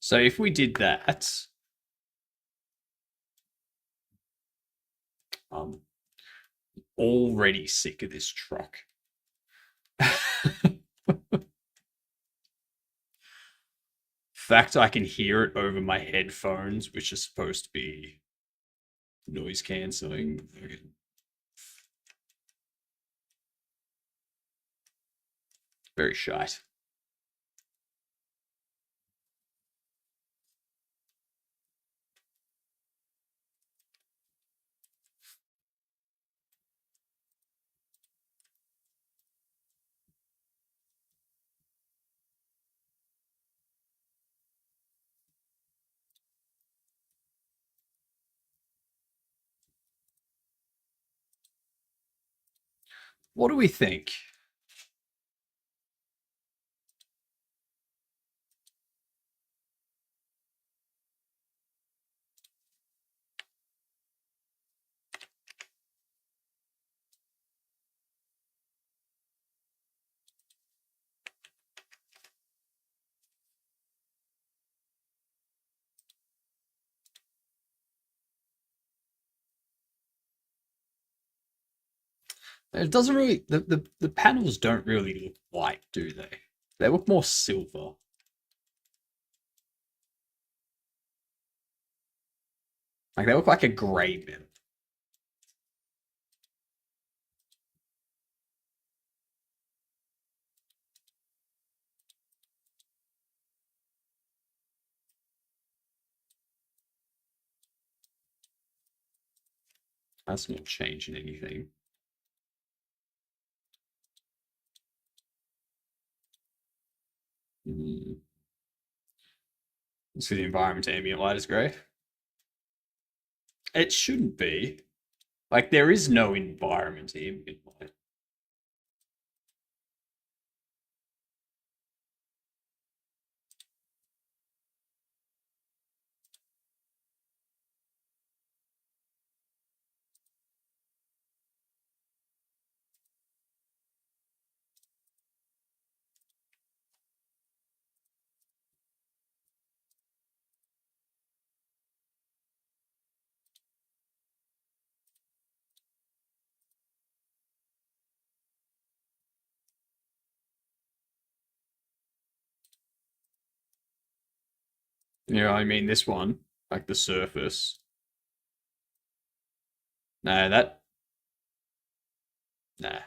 So if we did that, I'm already sick of this truck. Fact, I can hear it over my headphones, which are supposed to be noise cancelling. Very shite. What do we think? It doesn't really, the panels don't really look white, do they? They look more silver. Like they look like a grey bit. That's not changing anything. Let's see the environment ambient light is grey. It shouldn't be. Like there is no environment ambient light. You know what I mean? This one, like the surface. No, that. Nah.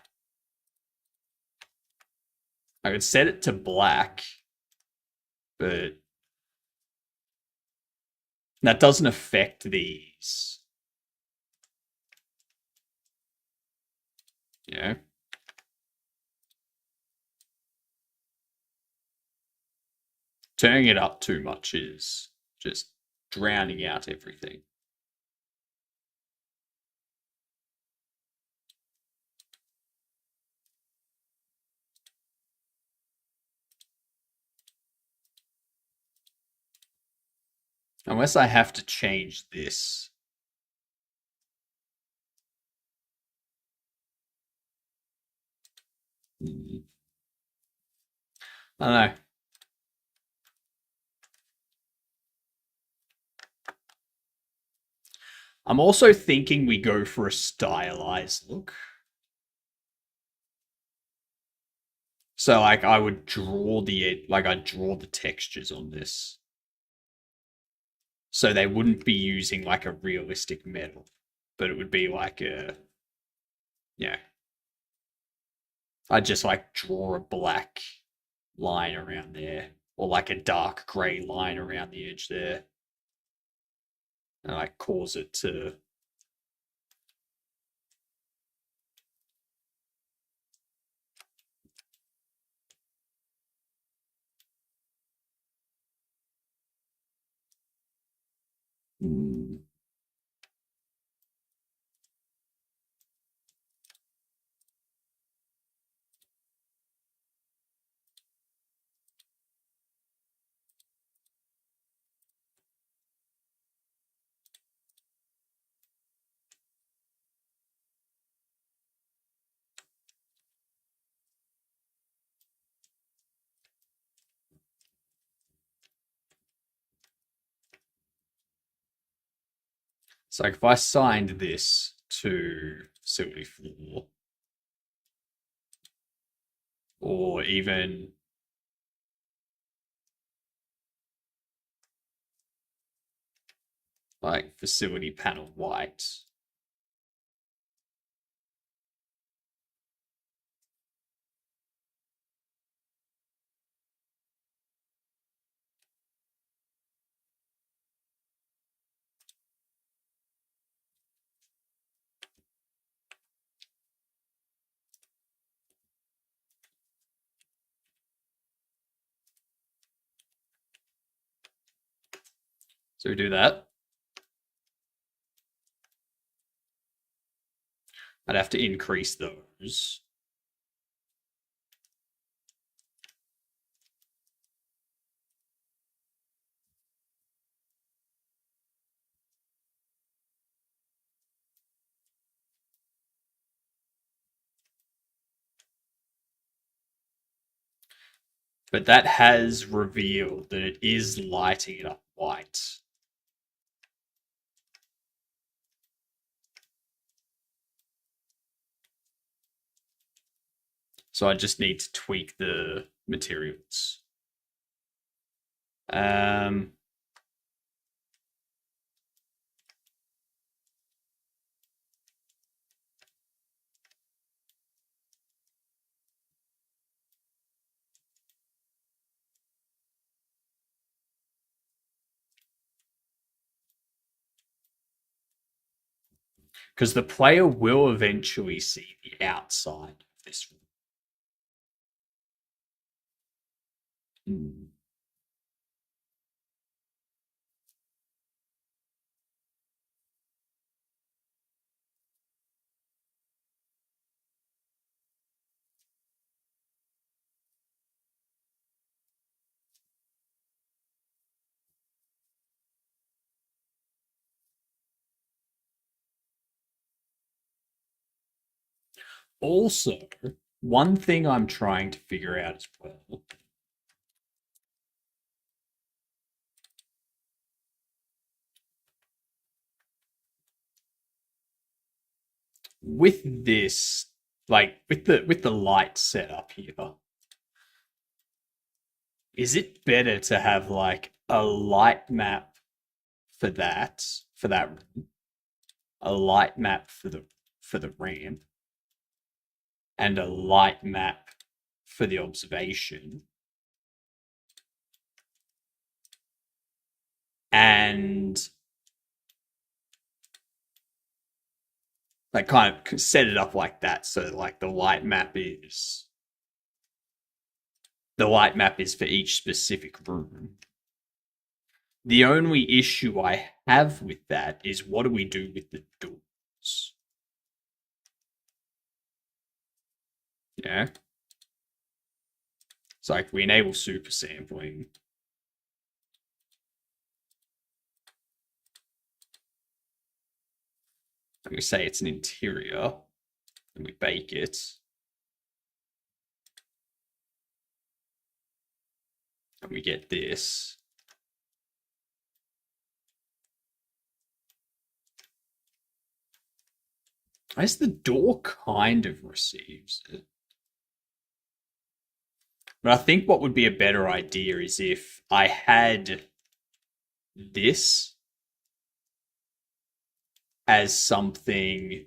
I could set it to black, but that doesn't affect these. Yeah. Turning it up too much is just drowning out everything. Unless I have to change this. I don't know. I'm also thinking we go for a stylized look. So like I would draw I'd draw the textures on this. So they wouldn't be using like a realistic metal, but it would be like I'd just like draw a black line around there, or like a dark grey line around the edge there. And like cause it to So like if I signed this to facility floor, or even like facility panel white. So we do that. I'd have to increase those. But that has revealed that it is lighting it up white. So I just need to tweak the materials. Because the player will eventually see the outside of this room. Also, one thing I'm trying to figure out as well with this, like with the light setup here, is it better to have like a light map for that room, a light map for the ramp, and a light map for the observation, and like kind of set it up like that, so like the light map is for each specific room. The only issue I have with that is, what do we do with the doors? Yeah. It's like we enable super sampling. And we say it's an interior, and we bake it. And we get this. I guess the door kind of receives it. But I think what would be a better idea is if I had this as something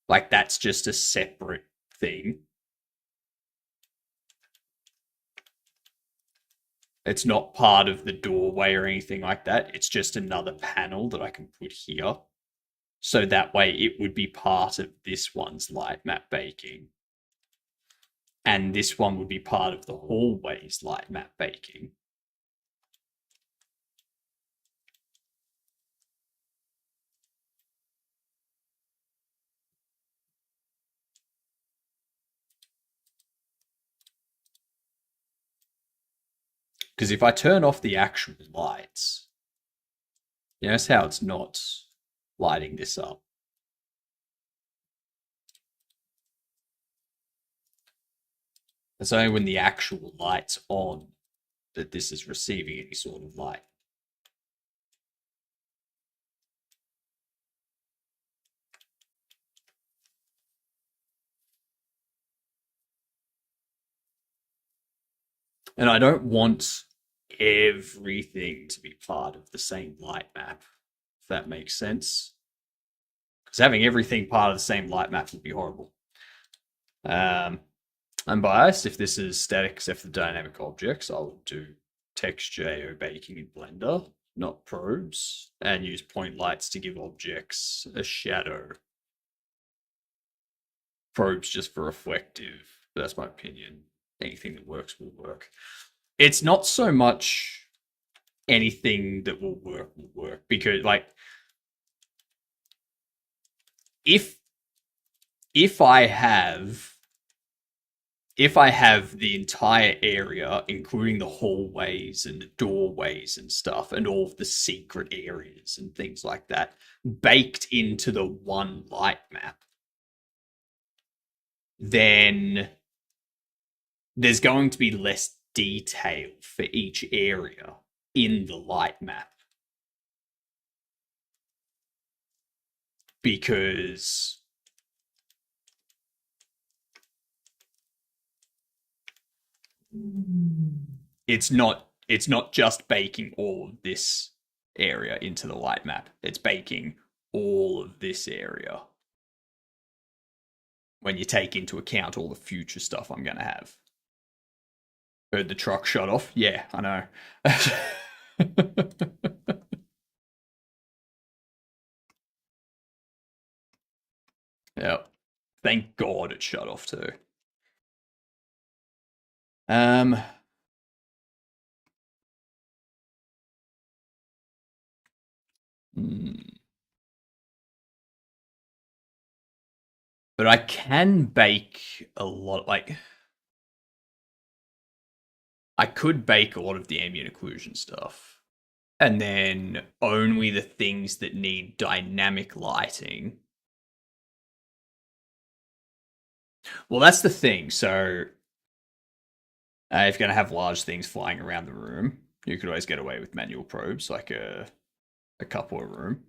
like that's just a separate thing. It's not part of the doorway or anything like that. It's just another panel that I can put here. So that way it would be part of this one's light map baking. And this one would be part of the hallway's light map baking. Because if I turn off the actual lights, you notice how it's not lighting this up. It's only when the actual light's on that this is receiving any sort of light. And I don't want everything to be part of the same light map, if that makes sense. Because having everything part of the same light map would be horrible. I'm biased. If this is static except for dynamic objects, I would do texture AO baking in Blender, not probes, and use point lights to give objects a shadow. Probes just for reflective. That's my opinion. Anything that works will work. It's not so much anything that will work, because like if I have the entire area, including the hallways and the doorways and stuff, and all of the secret areas and things like that, baked into the one light map, then there's going to be less detail for each area in the light map. Because it's not just baking all of this area into the light map. It's baking all of this area when you take into account all the future stuff I'm going to have. Heard the truck shut off? Yeah, I know. Yep. Thank God it shut off too. But I can bake a lot, like I could bake a lot of the ambient occlusion stuff, and then only the things that need dynamic lighting. Well, that's the thing. So if you're going to have large things flying around the room, you could always get away with manual probes, like a couple a room.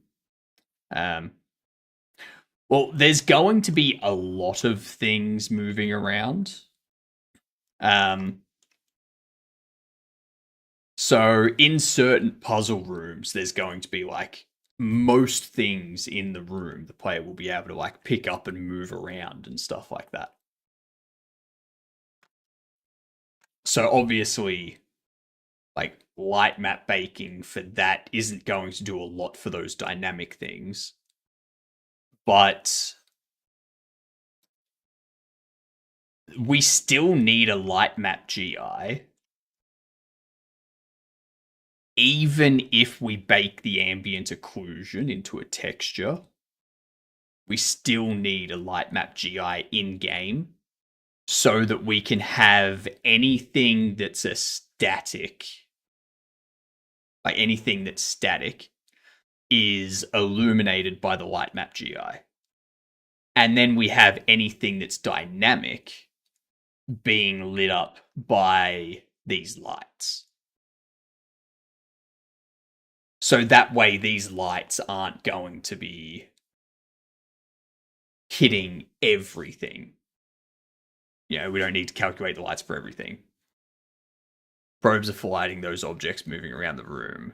Well, there's going to be a lot of things moving around. So in certain puzzle rooms, there's going to be like most things in the room the player will be able to like pick up and move around and stuff like that. So obviously, like light map baking for that isn't going to do a lot for those dynamic things. But we still need a light map GI. Even if we bake the ambient occlusion into a texture, we still need a light map GI in-game so that we can have anything that's a static, like anything that's static, is illuminated by the light map GI. And then we have anything that's dynamic being lit up by these lights. So that way these lights aren't going to be hitting everything. You know, we don't need to calculate the lights for everything. Probes are for lighting those objects moving around the room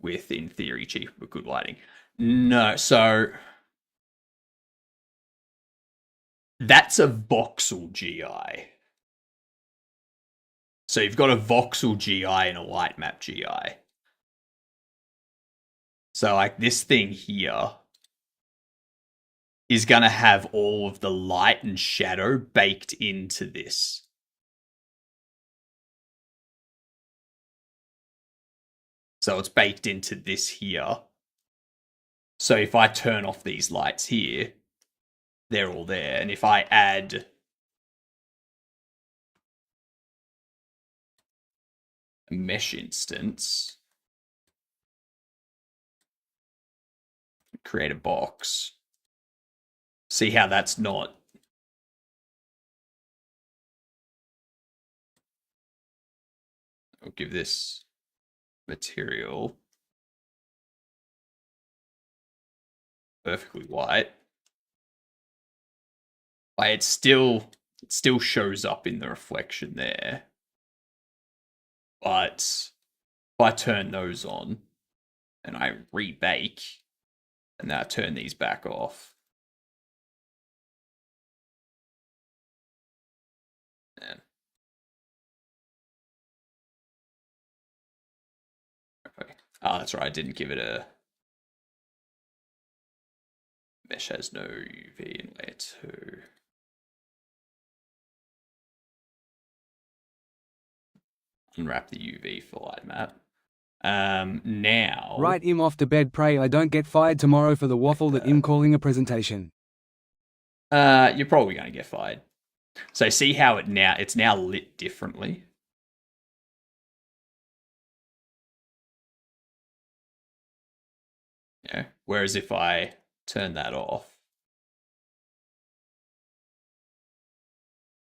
with, in theory, cheap but good lighting. No, so that's a voxel GI. So you've got a voxel GI and a light map GI. So like this thing here is going to have all of the light and shadow baked into this. So it's baked into this here. So if I turn off these lights here, they're all there. And if I add a mesh instance, create a box, see how that's not. I'll give this material perfectly white. Like it still shows up in the reflection there. But if I turn those on and I rebake and then I turn these back off, and okay. Oh, that's right, I didn't give it a mesh, has no UV in layer 2. Unwrap the UV for light map. Now... Right, Im off to bed, pray I don't get fired tomorrow for the waffle that Im calling a presentation. You're probably going to get fired. So see how it's now lit differently. Yeah. Whereas if I turn that off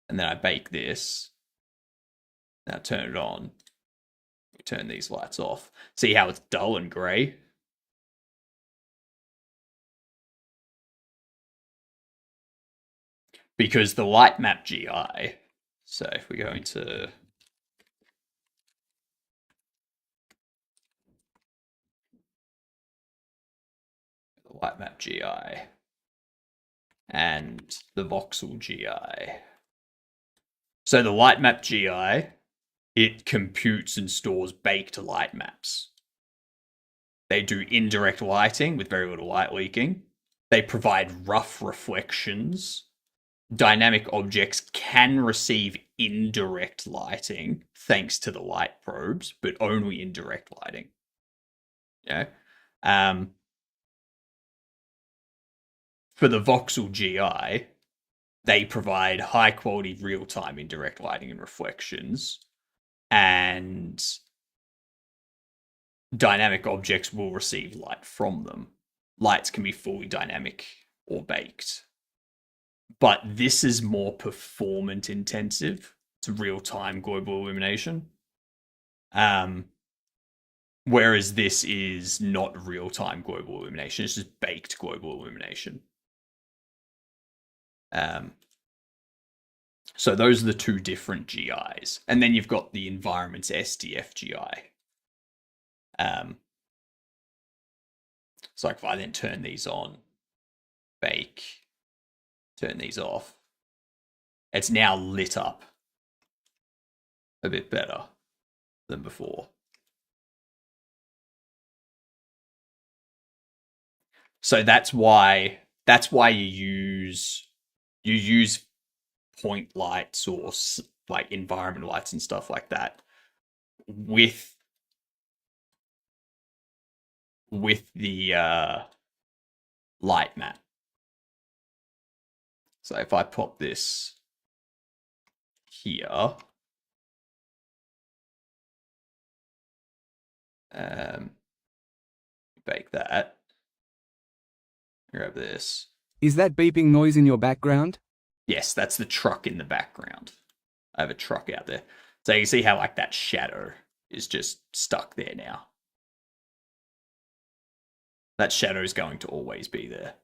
and then I bake this, now turn it on, we turn these lights off. See how it's dull and grey? Because the light map GI, so if we go into the light map GI and the voxel GI. So the light map GI, it computes and stores baked light maps. They do indirect lighting with very little light leaking. They provide rough reflections. Dynamic objects can receive indirect lighting thanks to the light probes, but only indirect lighting. Yeah. For the voxel GI, they provide high quality real-time indirect lighting and reflections, and dynamic objects will receive light from them. Lights can be fully dynamic or baked. But this is more performance intensive. It's real-time global illumination. Whereas this is not real-time global illumination. It's just baked global illumination. So those are the two different GIs. And then you've got the environment's SDF GI. So like if I then turn these on, bake, turn these off, it's now lit up a bit better than before. So that's why you use point lights or like environment lights and stuff like that with the light map. So if I pop this here, bake that, grab this. Is that beeping noise in your background? Yes, that's the truck in the background. I have a truck out there. So you can see how like that shadow is just stuck there now. That shadow is going to always be there,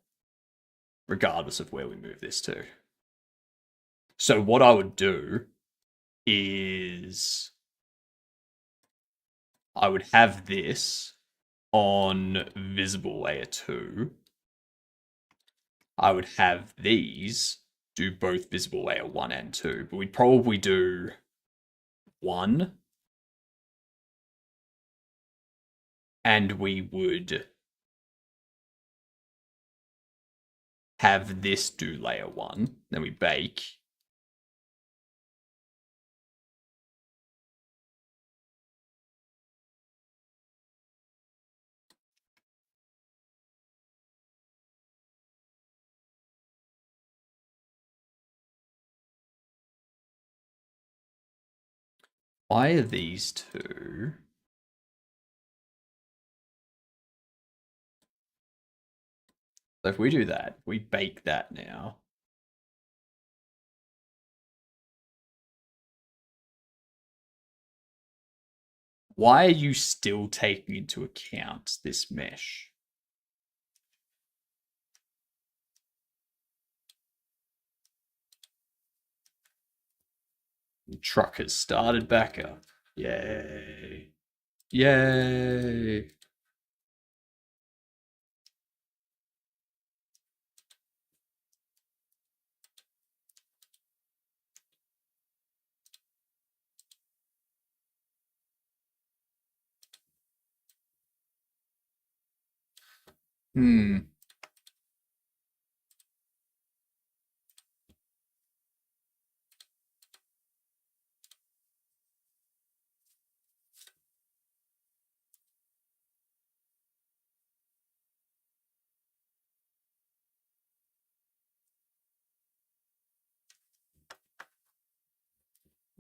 regardless of where we move this to. So what I would do is I would have this on visible layer 2. I would have these do both visible layer 1 and 2, but we'd probably do 1, and we would have this do layer 1, then we bake. Why are these two? So if we do that, we bake that now. Why are you still taking into account this mesh? The truck has started back up. Yay. Yay.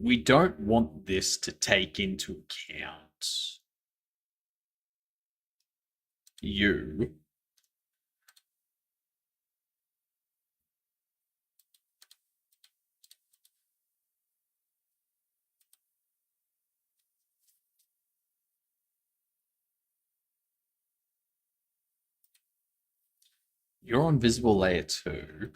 We don't want this to take into account you. You're on visible layer 2.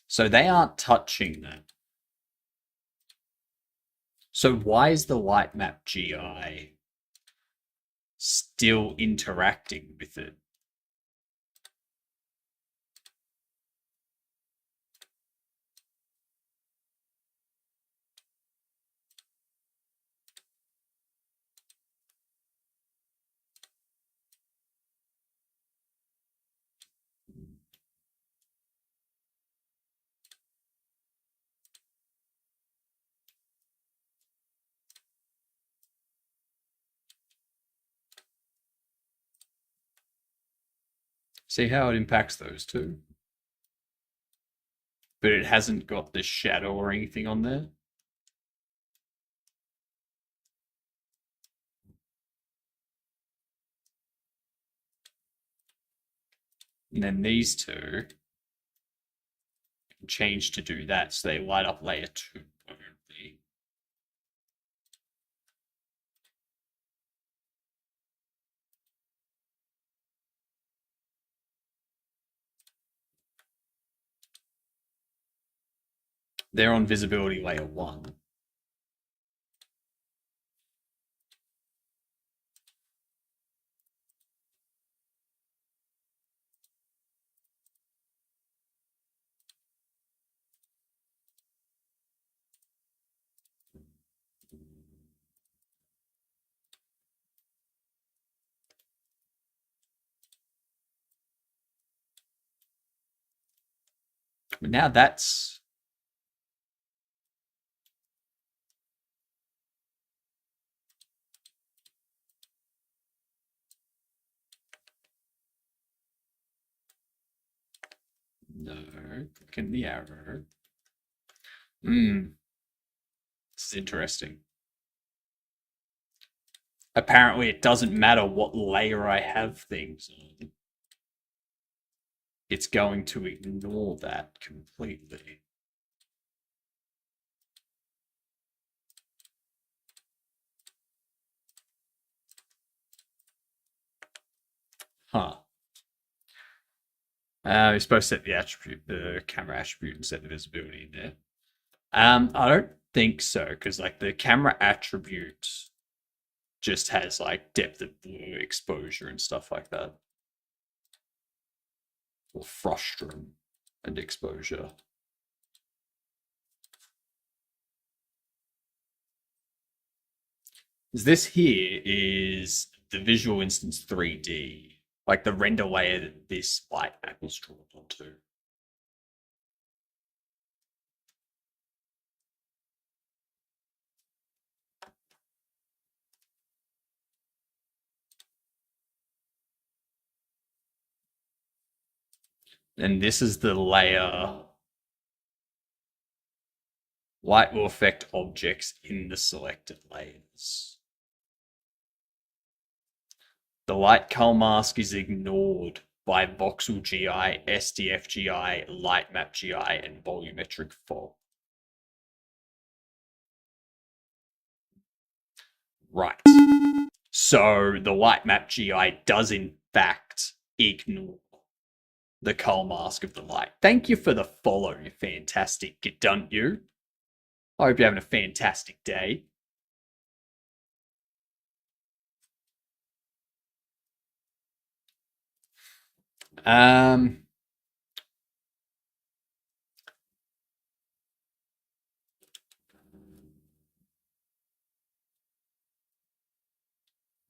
So they aren't touching that. So why is the light map GI still interacting with it? See how it impacts those two? But it hasn't got the shadow or anything on there. And then these two change to do that, so they light up layer 2 only. They're on visibility layer 1. But now that's... No, click in the arrow. This is interesting. Apparently it doesn't matter what layer I have things on. It's going to ignore that completely. Huh. You're supposed to set the attribute, the camera attribute, and set the visibility in there. I don't think so, because like the camera attribute just has like depth of blur, exposure, and stuff like that, or frustum and exposure. This here is the visual instance 3D. Like the render layer that this light map is drawn onto. And this is the layer. Light will affect objects in the selected layers. The light color mask is ignored by voxel GI, SDF GI, light map GI, and volumetric fog. Right. So the light map GI does in fact ignore the color mask of the light. Thank you for the follow, you fantastic, don't you? I hope you're having a fantastic day.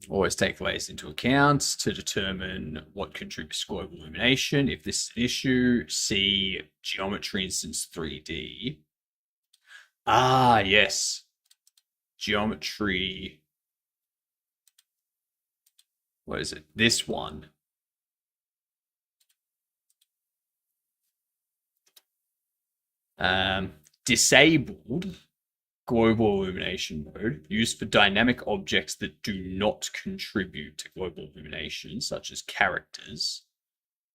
Always take layers into account to determine what contributes to global illumination. If this is an issue, see geometry instance 3D. Ah, yes. Geometry. What is it? This one. Disabled global illumination mode used for dynamic objects that do not contribute to global illumination, such as characters.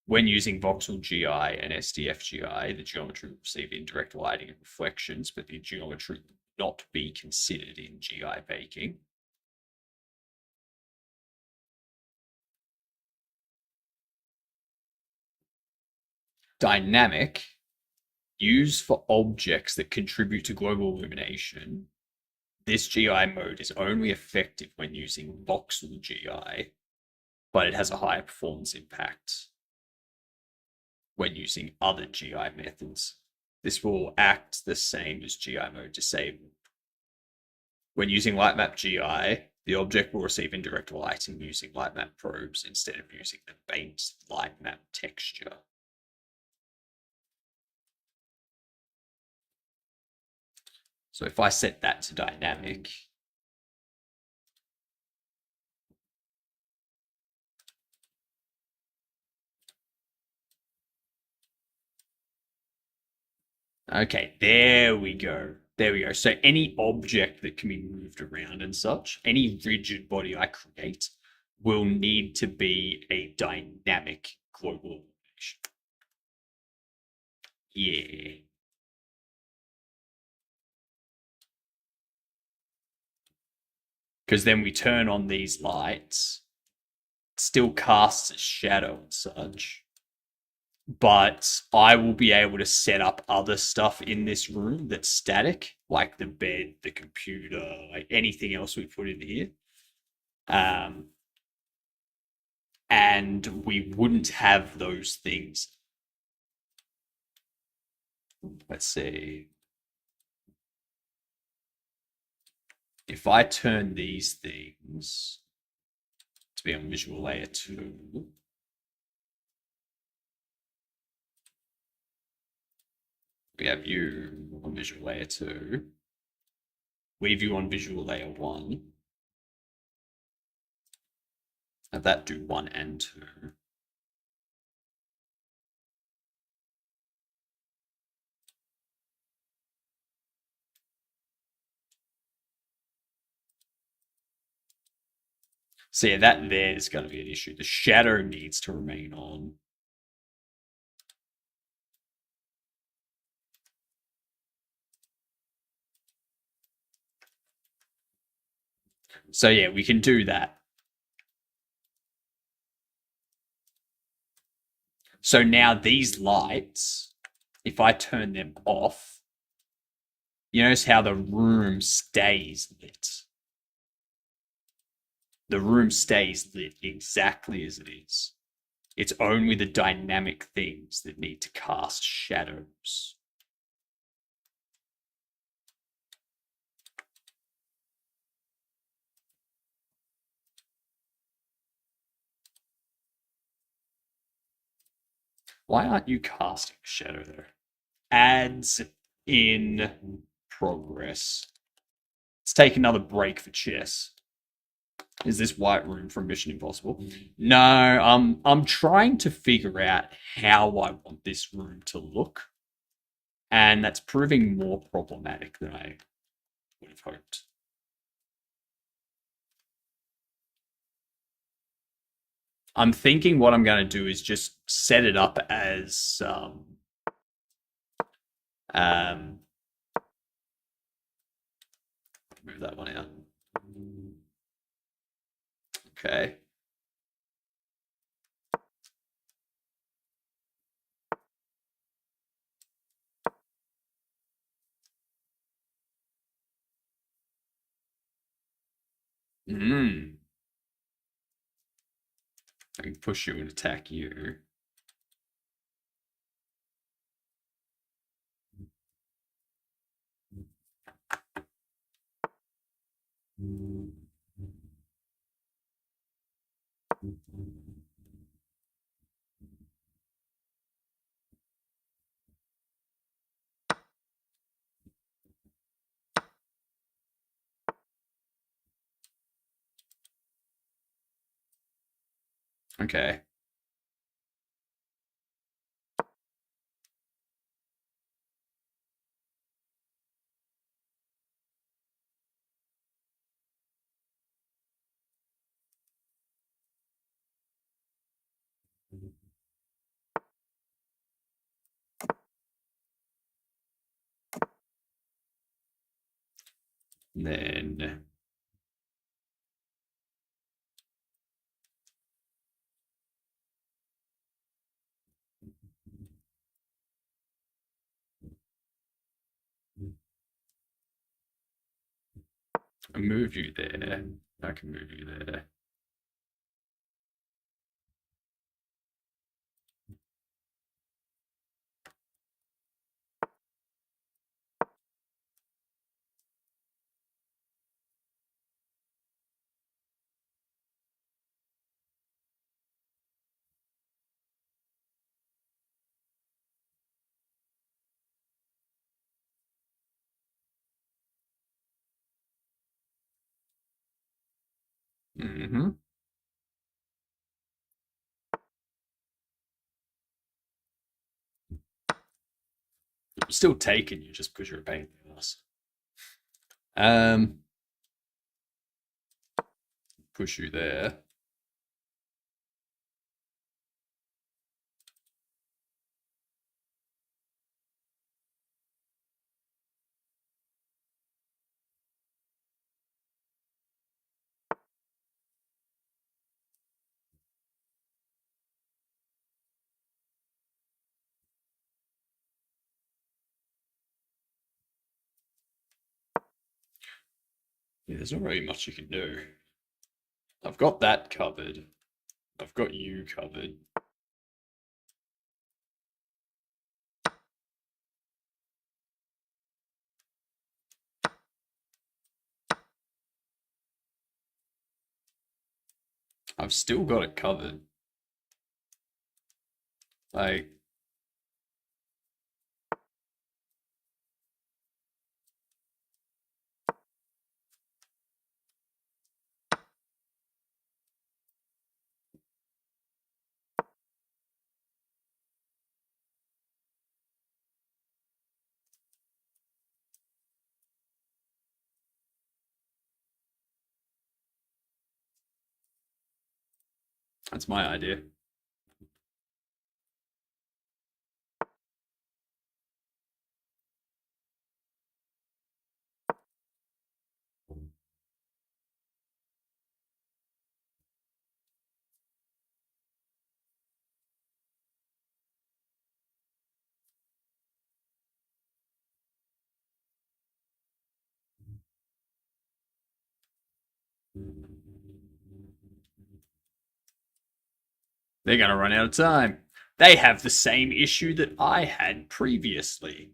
When using voxel GI and SDF GI, the geometry will receive indirect lighting and reflections, but the geometry will not be considered in GI baking. Dynamic, used for objects that contribute to global illumination. This GI mode is only effective when using voxel GI, but it has a higher performance impact when using other GI methods. This will act the same as GI mode disabled. When using light map GI, the object will receive indirect lighting using light map probes instead of using the faint light map texture. So if I set that to dynamic, okay, there we go. There we go. So any object that can be moved around and such, any rigid body I create will need to be a dynamic global illumination. Yeah. Because then we turn on these lights, it still casts a shadow and such, but I will be able to set up other stuff in this room that's static, like the bed, the computer, like anything else we put in here. And we wouldn't have those things. Let's see. If I turn these things to be on visual layer 2, we have you on visual layer 2. We view on visual layer 1. Have that do 1 and 2. So yeah, that there is going to be an issue. The shadow needs to remain on. So yeah, we can do that. So now these lights, if I turn them off, you notice how the room stays lit. The room stays lit exactly as it is. It's only the dynamic things that need to cast shadows. Why aren't you casting a shadow there? Ads in progress. Let's take another break for chess. Is this white room from Mission Impossible? No, I'm trying to figure out how I want this room to look. And that's proving more problematic than I would have hoped. I'm thinking what I'm going to do is just set it up as move that one out. Okay. I can push you and attack you. Okay. Then I move you there. I can move you there. Mm-hmm. I'm still taking you just because you're a pain in the ass. Push you there. Yeah, there's not really much you can do. I've got that covered. I've got you covered. I've still got it covered. Like, that's my idea. They're going to run out of time. They have the same issue that I had previously.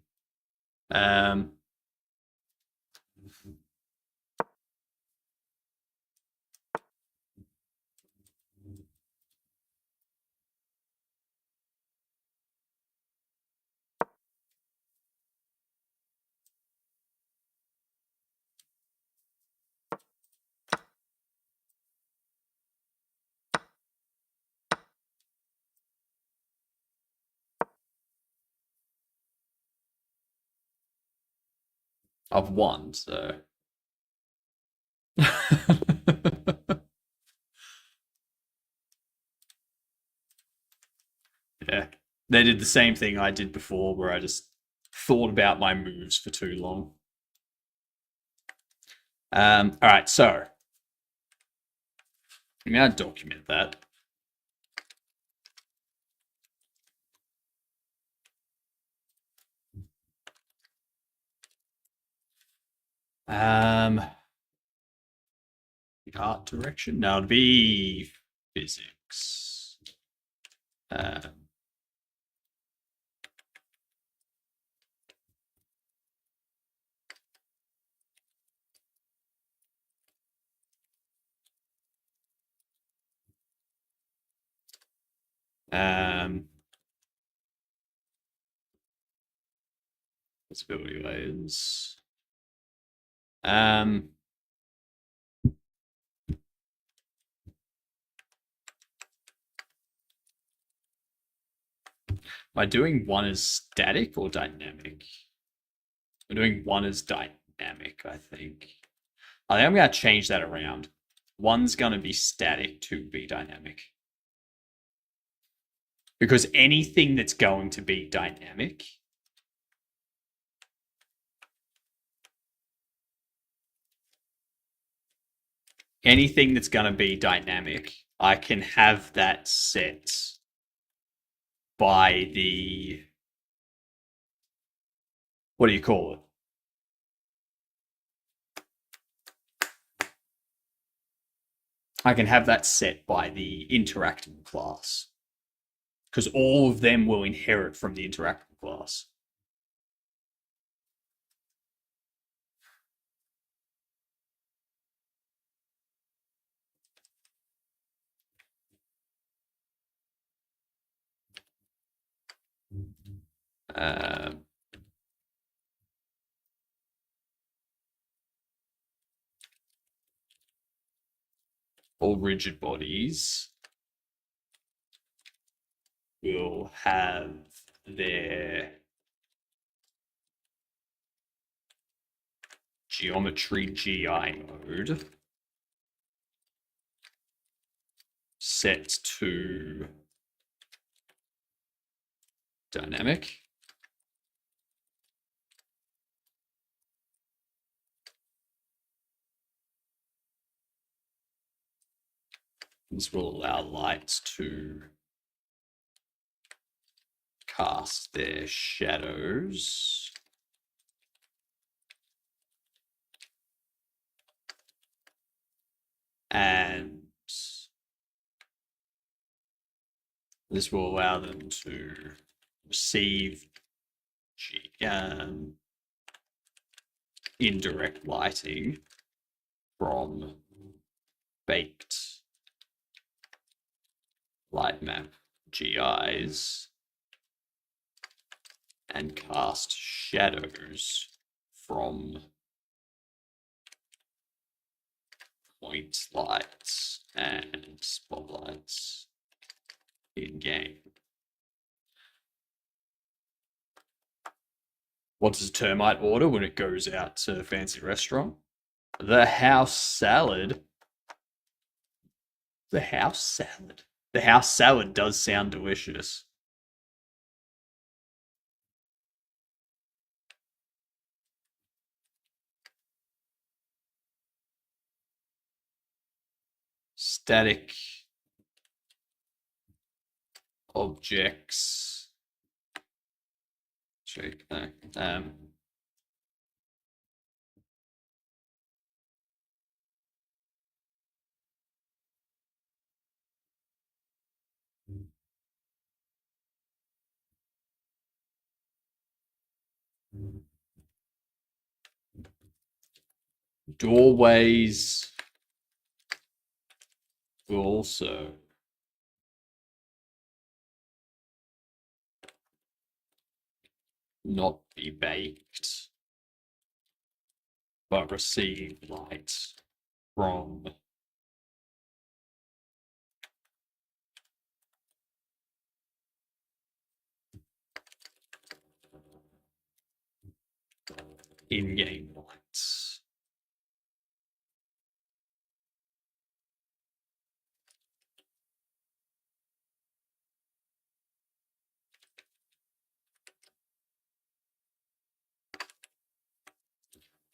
I've won, so. Yeah. They did the same thing I did before, where I just thought about my moves for too long. All right, so I'm going to document that. The art direction? No, it'd be physics. Visibility layers. Am I doing one as static or dynamic? I'm doing one as dynamic, I think. I think I'm going to change that around. One's going to be static, two be dynamic. Because anything that's going to be dynamic I can have that set by the, what do you call it? I can have that set by the interactable class. Because all of them will inherit from the interactable class. All rigid bodies will have their geometry GI mode set to dynamic. This will allow lights to cast their shadows This will allow them to receive indirect lighting from baked light map GIs and cast shadows from point lights and spotlights in game. What does a termite order when it goes out to a fancy restaurant? The house salad. The house salad. The house salad does sound delicious. Static objects. Check. No. Doorways will also not be baked, but receive light from in-game lights.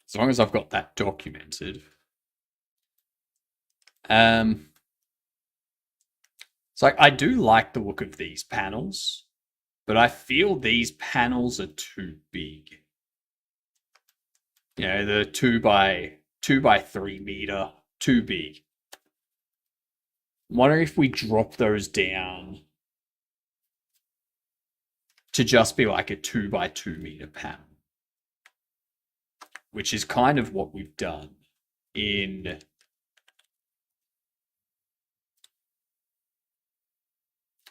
As long as I've got that documented. So I do like the look of these panels, but I feel these panels are too big. You know, the 2 by 3 meter, too big. I'm wondering if we drop those down to just be like a 2 by 2 meter panel, which is kind of what we've done in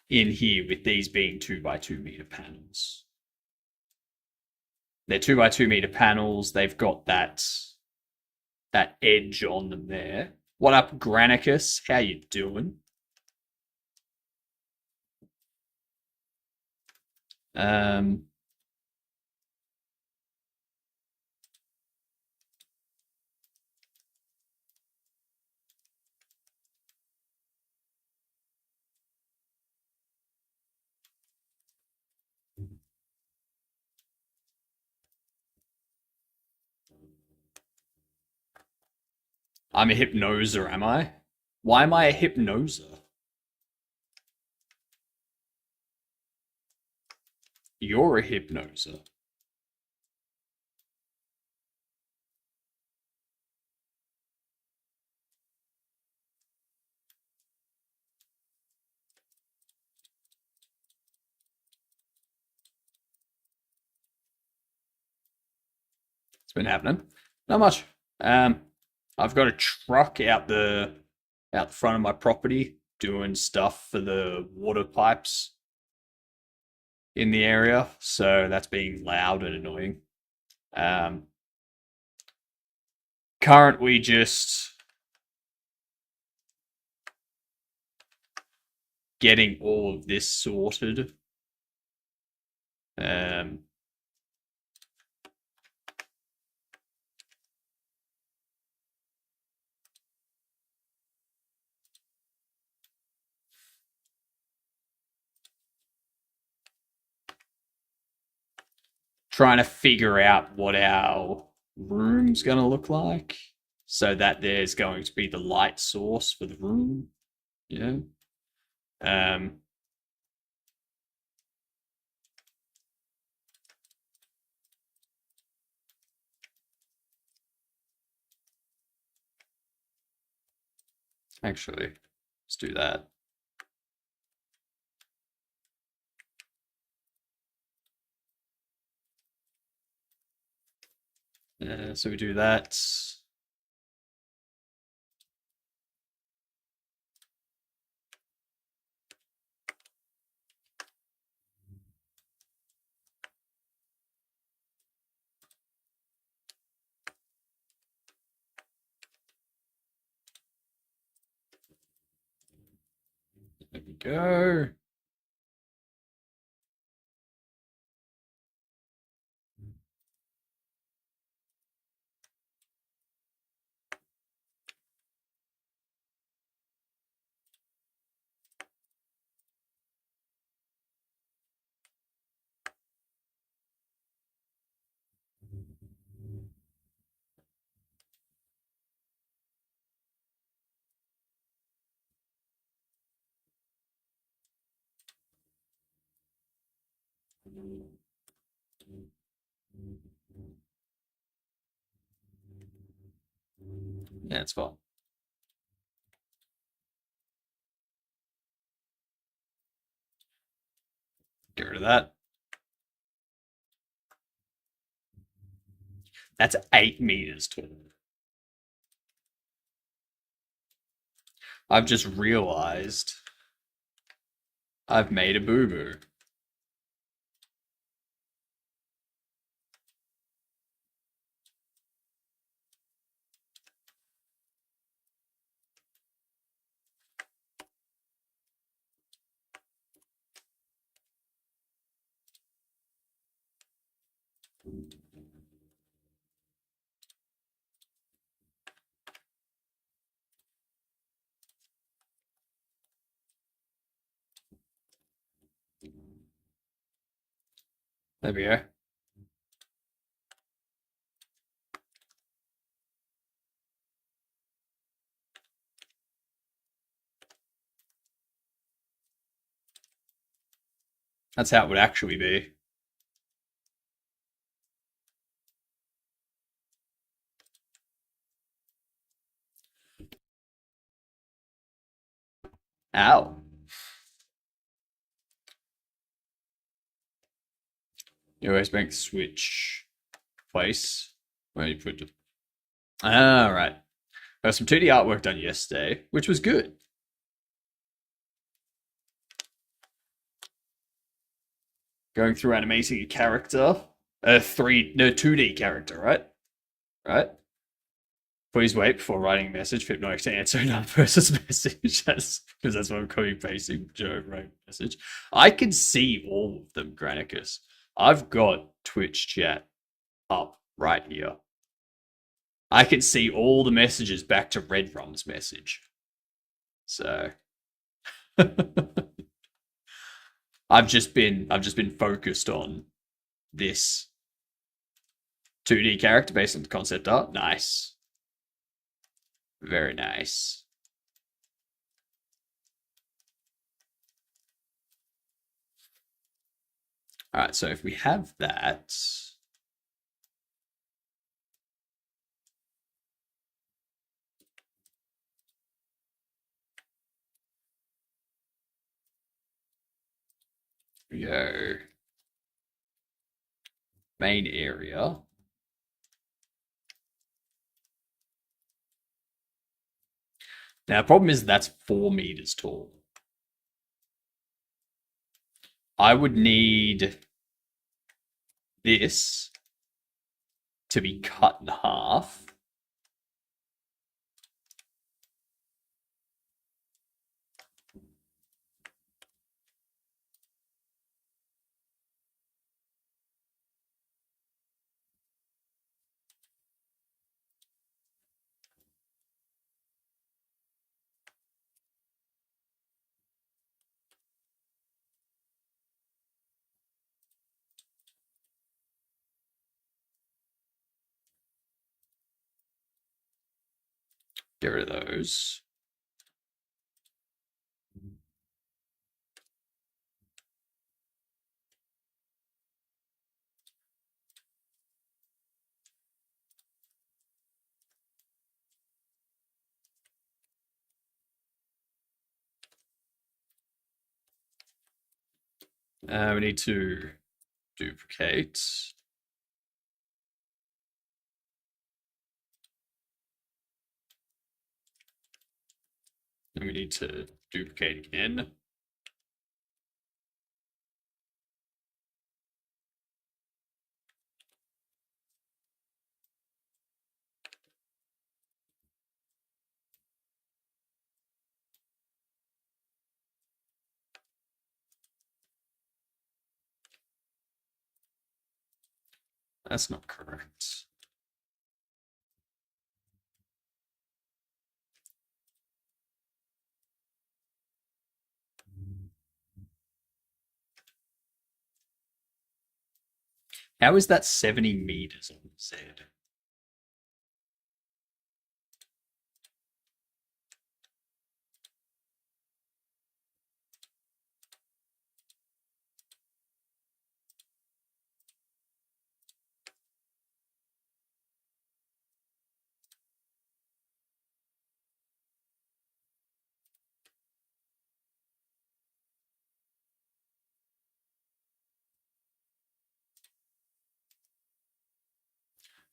here with these being 2 by 2 meter panels. They're 2 by 2 meter panels. They've got that edge on them there. What up, Granicus? How you doing? I'm a hypnoser, am I? Why am I a hypnoser? You're a hypnoser. It's been happening. Not much. I've got a truck out the front of my property doing stuff for the water pipes in the area, so that's being loud and annoying. Currently just getting all of this sorted. Trying to figure out what our room's going to look like so that there's going to be the light source for the room. Yeah. Actually, let's do that. So we do that. There we go. Yeah, it's fine. Get rid of that. That's 8 meters tall. I've just realized I've made a boo-boo. There we go. That's how it would actually be. Ow. You always make the switch place. Where you put it. Ah, right. Got some 2D artwork done yesterday, which was good. Going through animating a character. 2D character, right? Right? Please wait before writing a message for Hypnotic to answer another person's message. Because that's what I'm copy pasting Joe wrote message. I can see all of them, Granicus. I've got Twitch chat up right here. I can see all the messages back to Red Rum's message. So I've just been focused on this 2D character based on the concept art. Nice. Very nice. All right, so if we have that, we go main area. Now, the problem is that's 4 meters tall. I would need this to be cut in half. Get rid of those. We need to duplicate. And we need to duplicate again. That's not correct. How is that 70 meters on Z?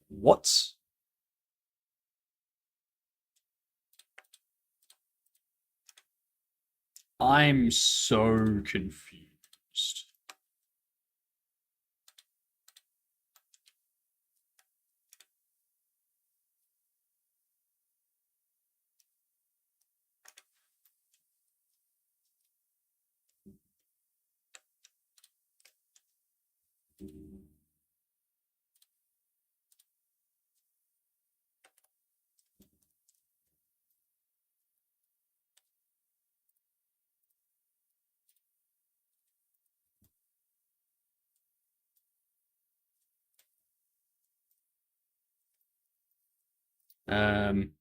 What? I'm so confused. Um,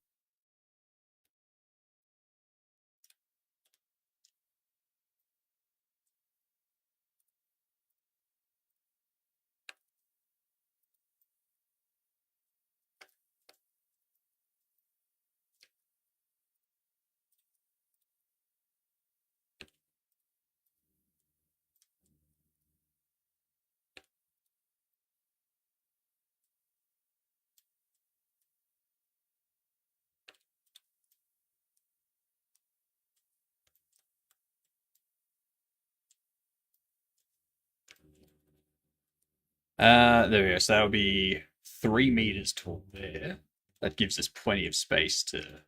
there we go. So that'll be 3 meters tall there. That gives us plenty of space to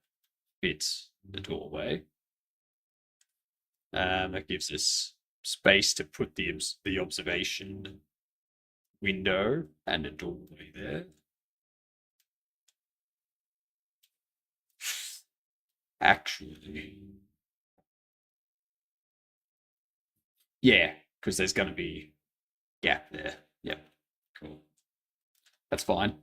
fit the doorway. That gives us space to put the observation window and a doorway there. Actually, yeah, because there's going to be gap there. Yep, cool. That's fine.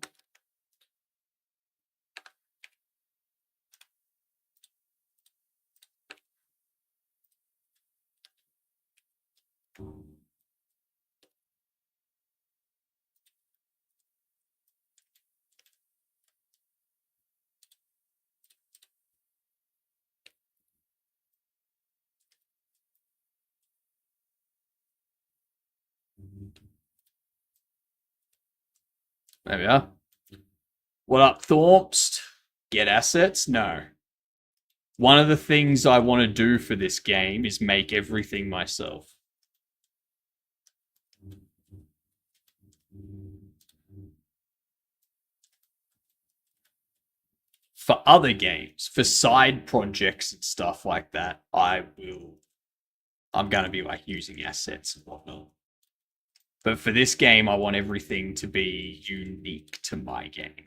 There we are. What up, Thorpst? Get assets? No. One of the things I want to do for this game is make everything myself. For other games, for side projects and stuff like that, I'm going to be like using assets and whatnot. But for this game, I want everything to be unique to my game.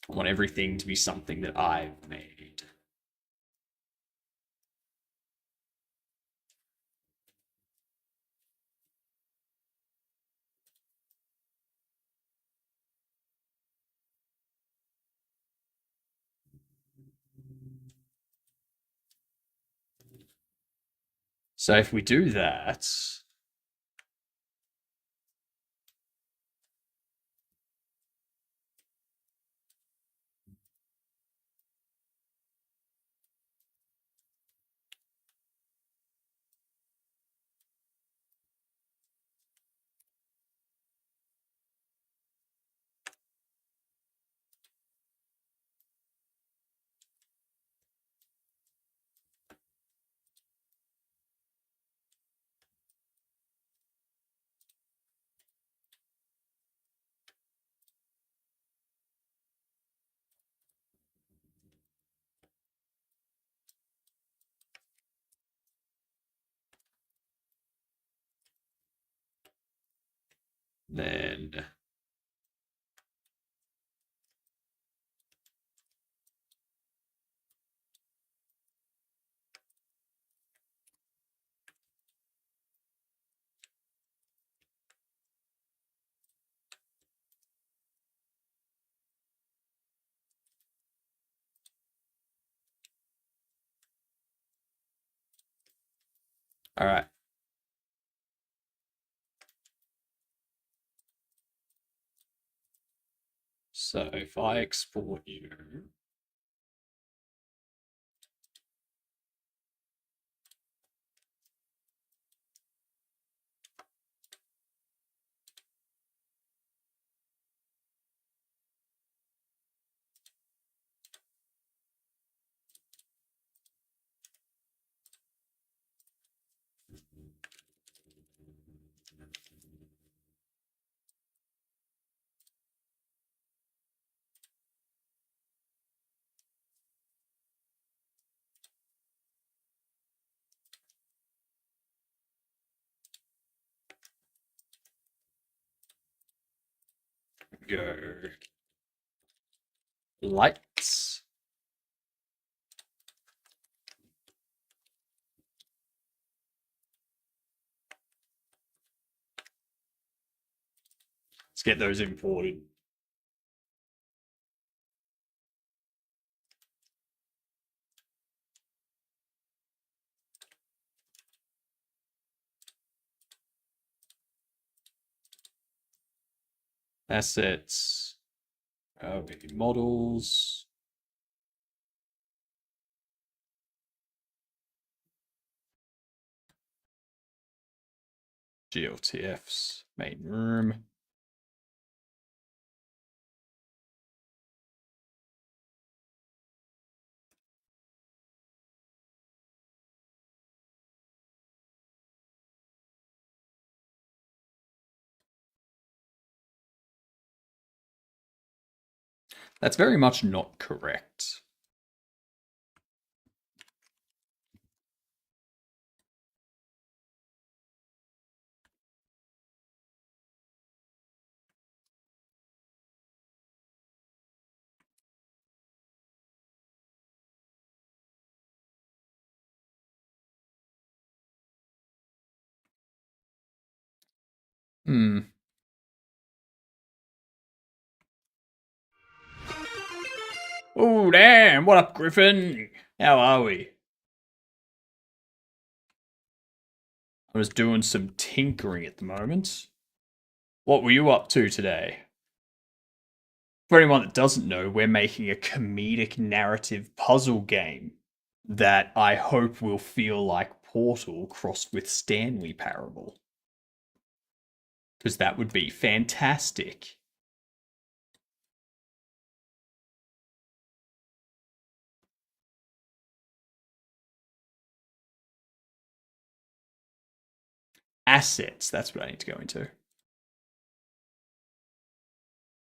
I want everything to be something that I've made. So if we do that, Then all right. So if I export you, go lights. Let's get those imported. Assets, maybe models. GLTFs, main room. That's very much not correct. Oh, damn. What up, Griffin? How are we? I was doing some tinkering at the moment. What were you up to today? For anyone that doesn't know, we're making a comedic narrative puzzle game that I hope will feel like Portal crossed with Stanley Parable. Because that would be fantastic. Assets, that's what I need to go into.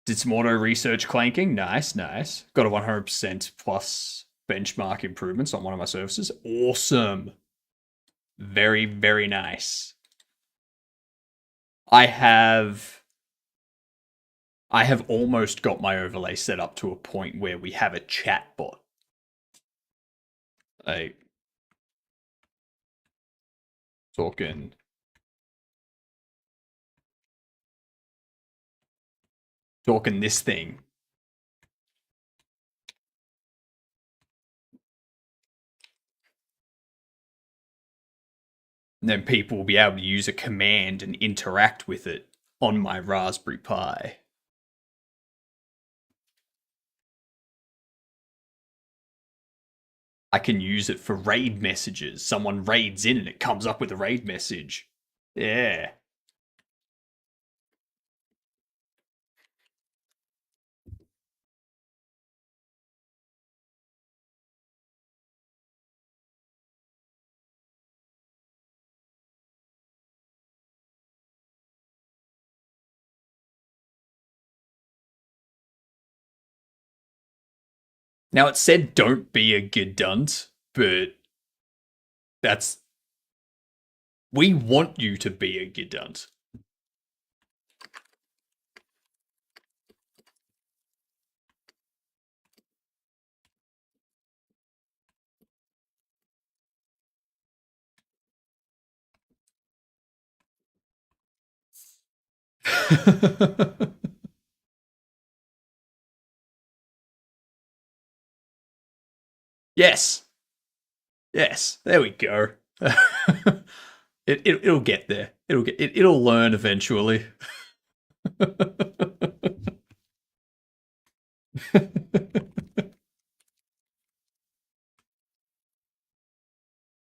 Did some auto research clanking. Nice, nice. Got a 100% plus benchmark improvements on one of my services. Awesome. Very, very nice. I have almost got my overlay set up to a point where we have a chat bot. Like talking this thing. And then people will be able to use a command and interact with it on my Raspberry Pi. I can use it for raid messages. Someone raids in and it comes up with a raid message. Yeah. Now it said don't be a gedunt, but we want you to be a gedunt. Yes. Yes. There we go. It'll get there. It'll learn eventually.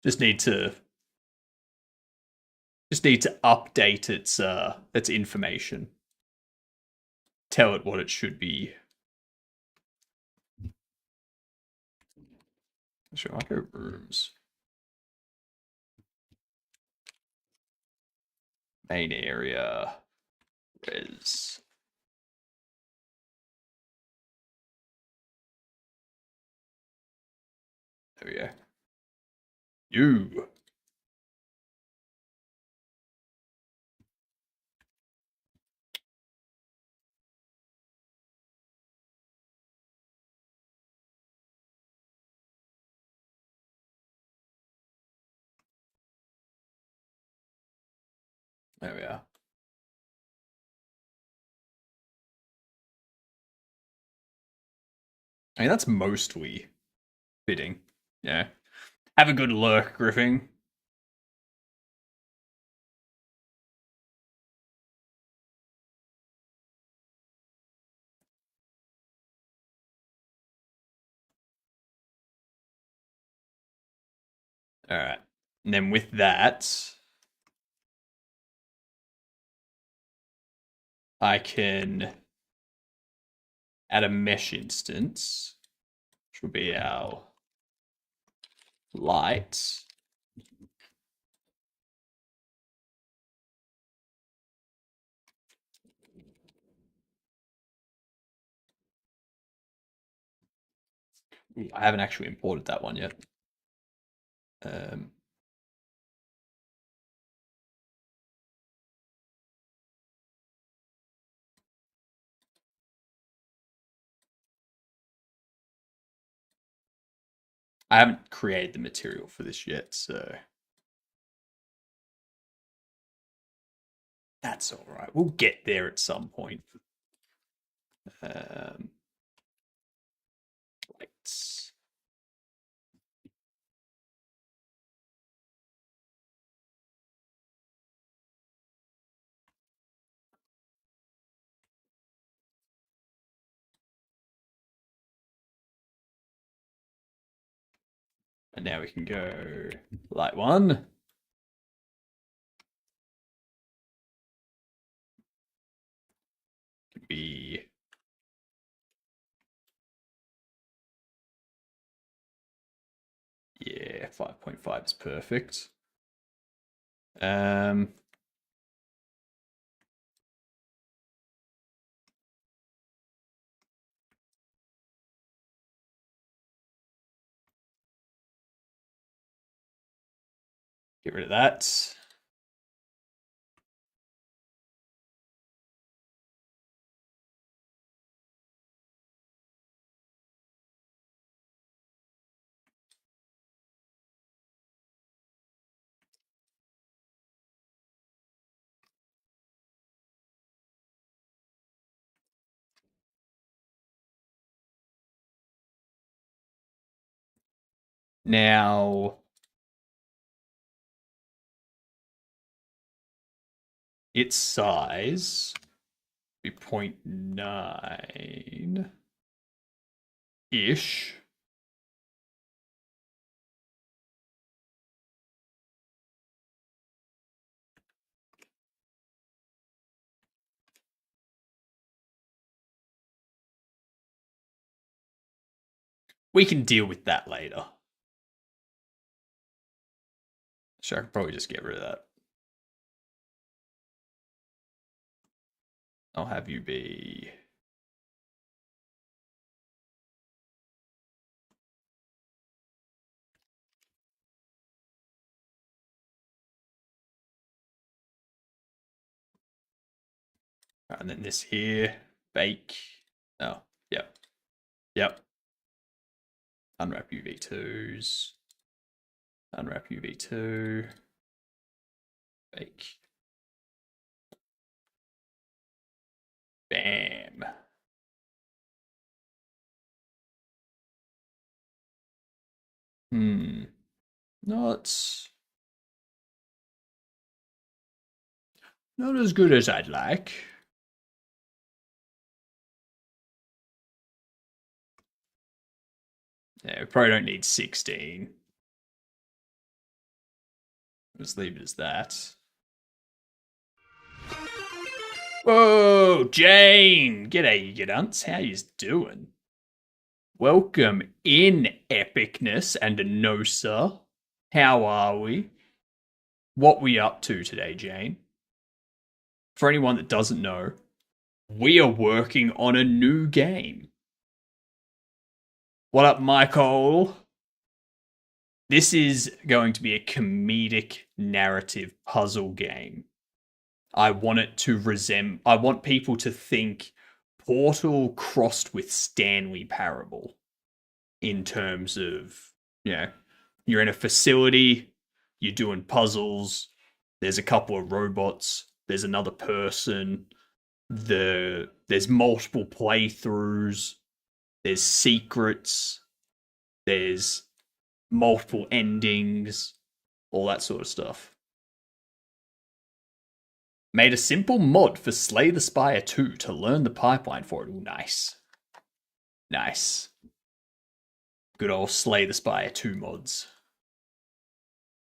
just need to update its information. Tell it what it should be. Sure, I go rooms. Main area. Res. There we go. You. There we are. I mean, that's mostly fitting. Yeah. Have a good lurk, Griffin. All right. And then with that, I can add a mesh instance, which will be our light. I haven't actually imported that one yet. I haven't created the material for this yet, so that's all right. We'll get there at some point. Lights. And now we can go light one. Could be yeah, 5.5 is perfect. Get rid of that. Now, its size be 0.9 ish. We can deal with that later. Sure, I can probably just get rid of that. I'll have you be and then this here, bake. Oh, yep. Yep. Unwrap UV2s. Unwrap UV2. Bake. Bam. Not not as good as I'd like. Yeah, we probably don't need 16. Let's leave it as that. Whoa, Jane! G'day, you g'dunts. How yous doing? Welcome in, epicness and Anosa. How are we? What we up to today, Jane? For anyone that doesn't know, we are working on a new game. What up, Michael? This is going to be a comedic narrative puzzle game. I want people to think Portal crossed with Stanley Parable in terms of, you're in a facility, you're doing puzzles, there's a couple of robots, there's another person, there's multiple playthroughs, there's secrets, there's multiple endings, all that sort of stuff. Made a simple mod for Slay the Spire 2 to learn the pipeline for it. Ooh, nice. Nice. Good old Slay the Spire 2 mods.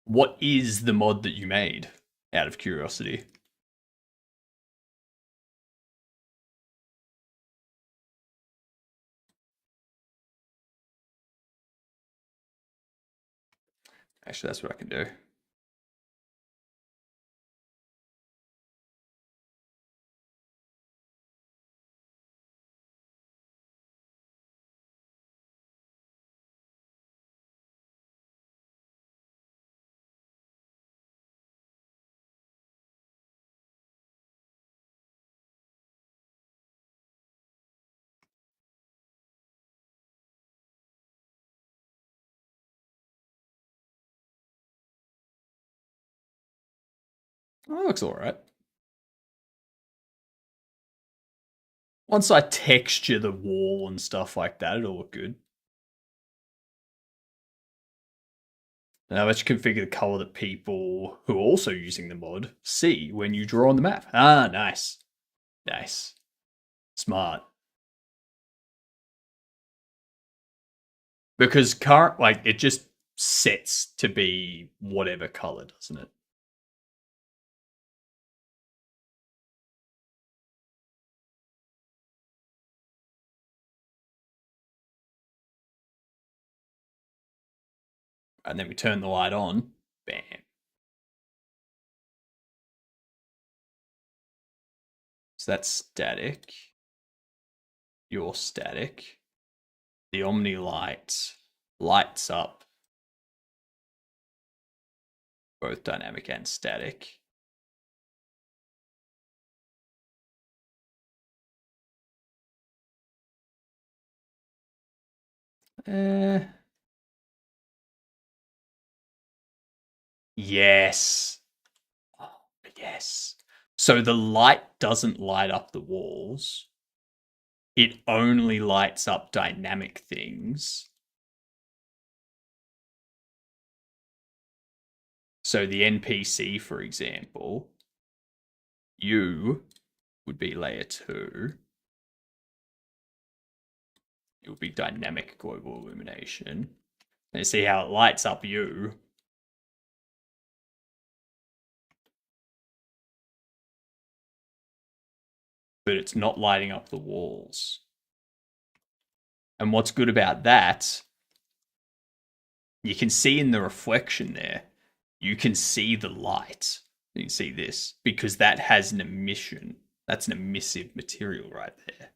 What is the mod that you made, out of curiosity? Actually, that's what I can do. Oh, that looks alright. Once I texture the wall and stuff like that, it'll look good. Now let's configure the color that people who are also using the mod see when you draw on the map. Ah, nice. Nice. Smart. Because it just sets to be whatever color, doesn't it? And then we turn the light on. Bam. So that's static. You're static. The Omni light lights up. Both dynamic and static. Yes. Oh, yes. So the light doesn't light up the walls. It only lights up dynamic things. So the NPC, for example, you would be layer 2. It would be dynamic global illumination. And you see how it lights up you. But it's not lighting up the walls. And what's good about that, you can see in the reflection there, you can see the light. You can see this, because that has an emission. That's an emissive material right there.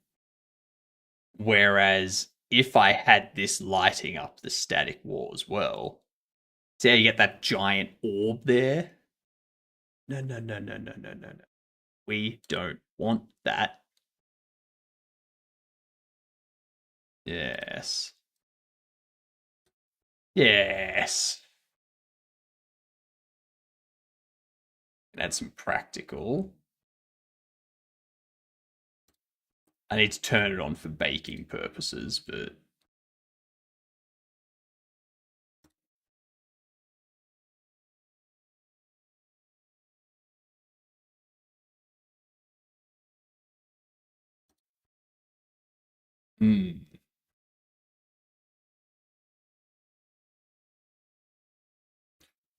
Whereas if I had this lighting up the static wall as well, see how you get that giant orb there? No. We don't want that. Yes. Yes. And add some practical. I need to turn it on for baking purposes, but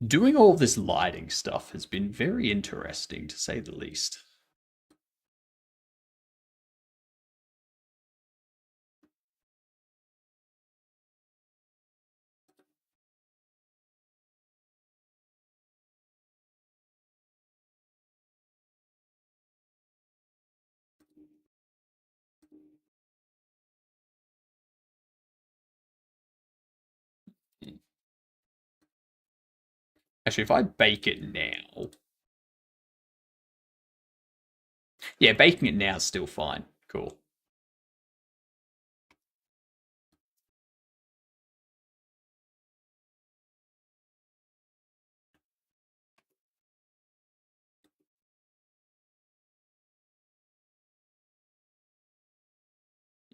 doing all this lighting stuff has been very interesting, to say the least. Actually, if I bake it now... Yeah, baking it now is still fine. Cool.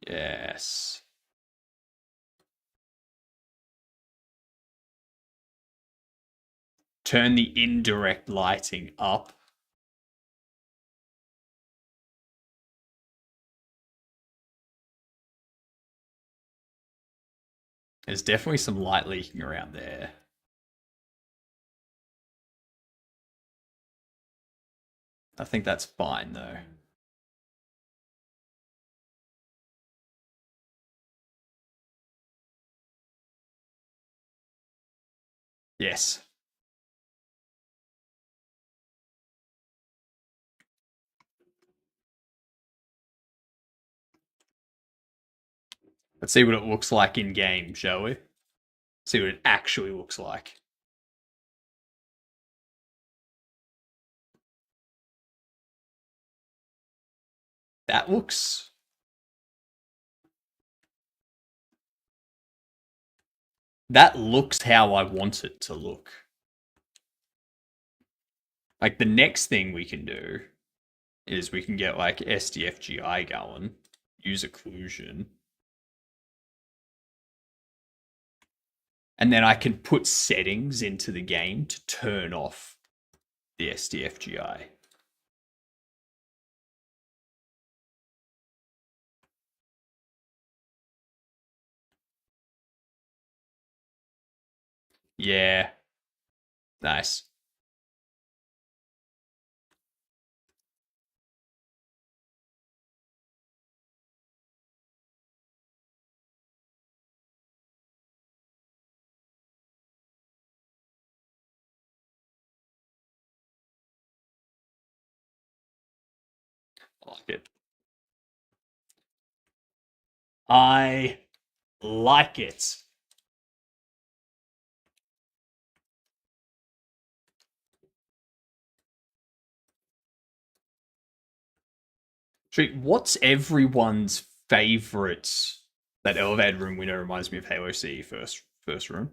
Yes. Turn the indirect lighting up. There's definitely some light leaking around there. I think that's fine, though. Yes. Let's see what it looks like in game, shall we? See what it actually looks like. That looks... That looks how I want it to look. Like, the next thing we can do is we can get, like, SDFGI going. Use occlusion. And then I can put settings into the game to turn off the SDFGI. Yeah. Nice. I like it. I like it. What's everyone's favorite? That elevated room window reminds me of Halo C first room.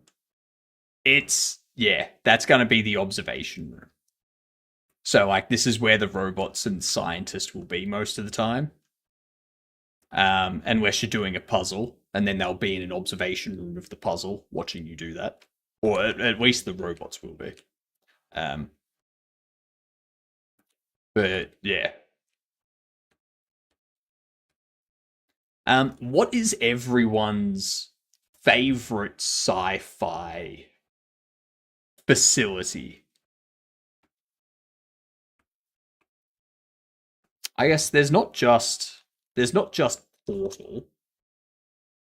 Yeah, that's gonna be the observation room. So like this is where the robots and scientists will be most of the time. Unless you're doing a puzzle, and then they'll be in an observation room of the puzzle, watching you do that, or at least the robots will be. But yeah. What is everyone's favorite sci-fi facility? I guess there's not just Portal.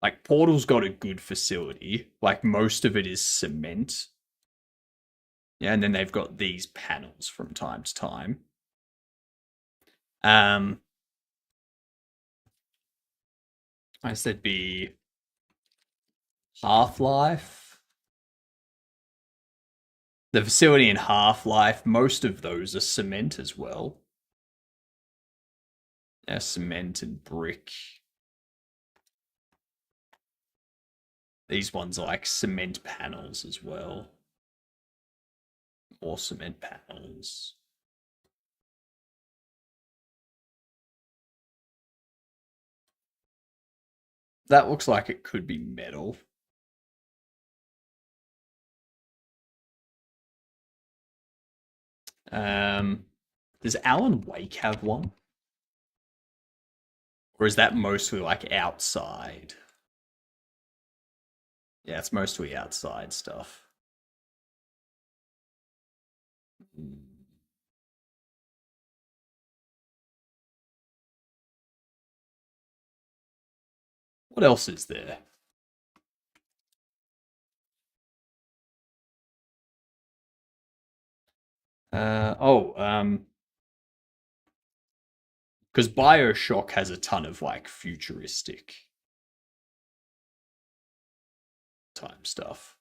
Like Portal's got a good facility. Like most of it is cement. Yeah, and then they've got these panels from time to time. I guess there'd be Half-Life. The facility in Half-Life, most of those are cement as well. Yeah, cement and brick. These ones are like cement panels as well. More cement panels. That looks like it could be metal. Does Alan Wake have one? Or is that mostly like outside? Yeah, it's mostly outside stuff. What else is there? Because Bioshock has a ton of like futuristic time stuff.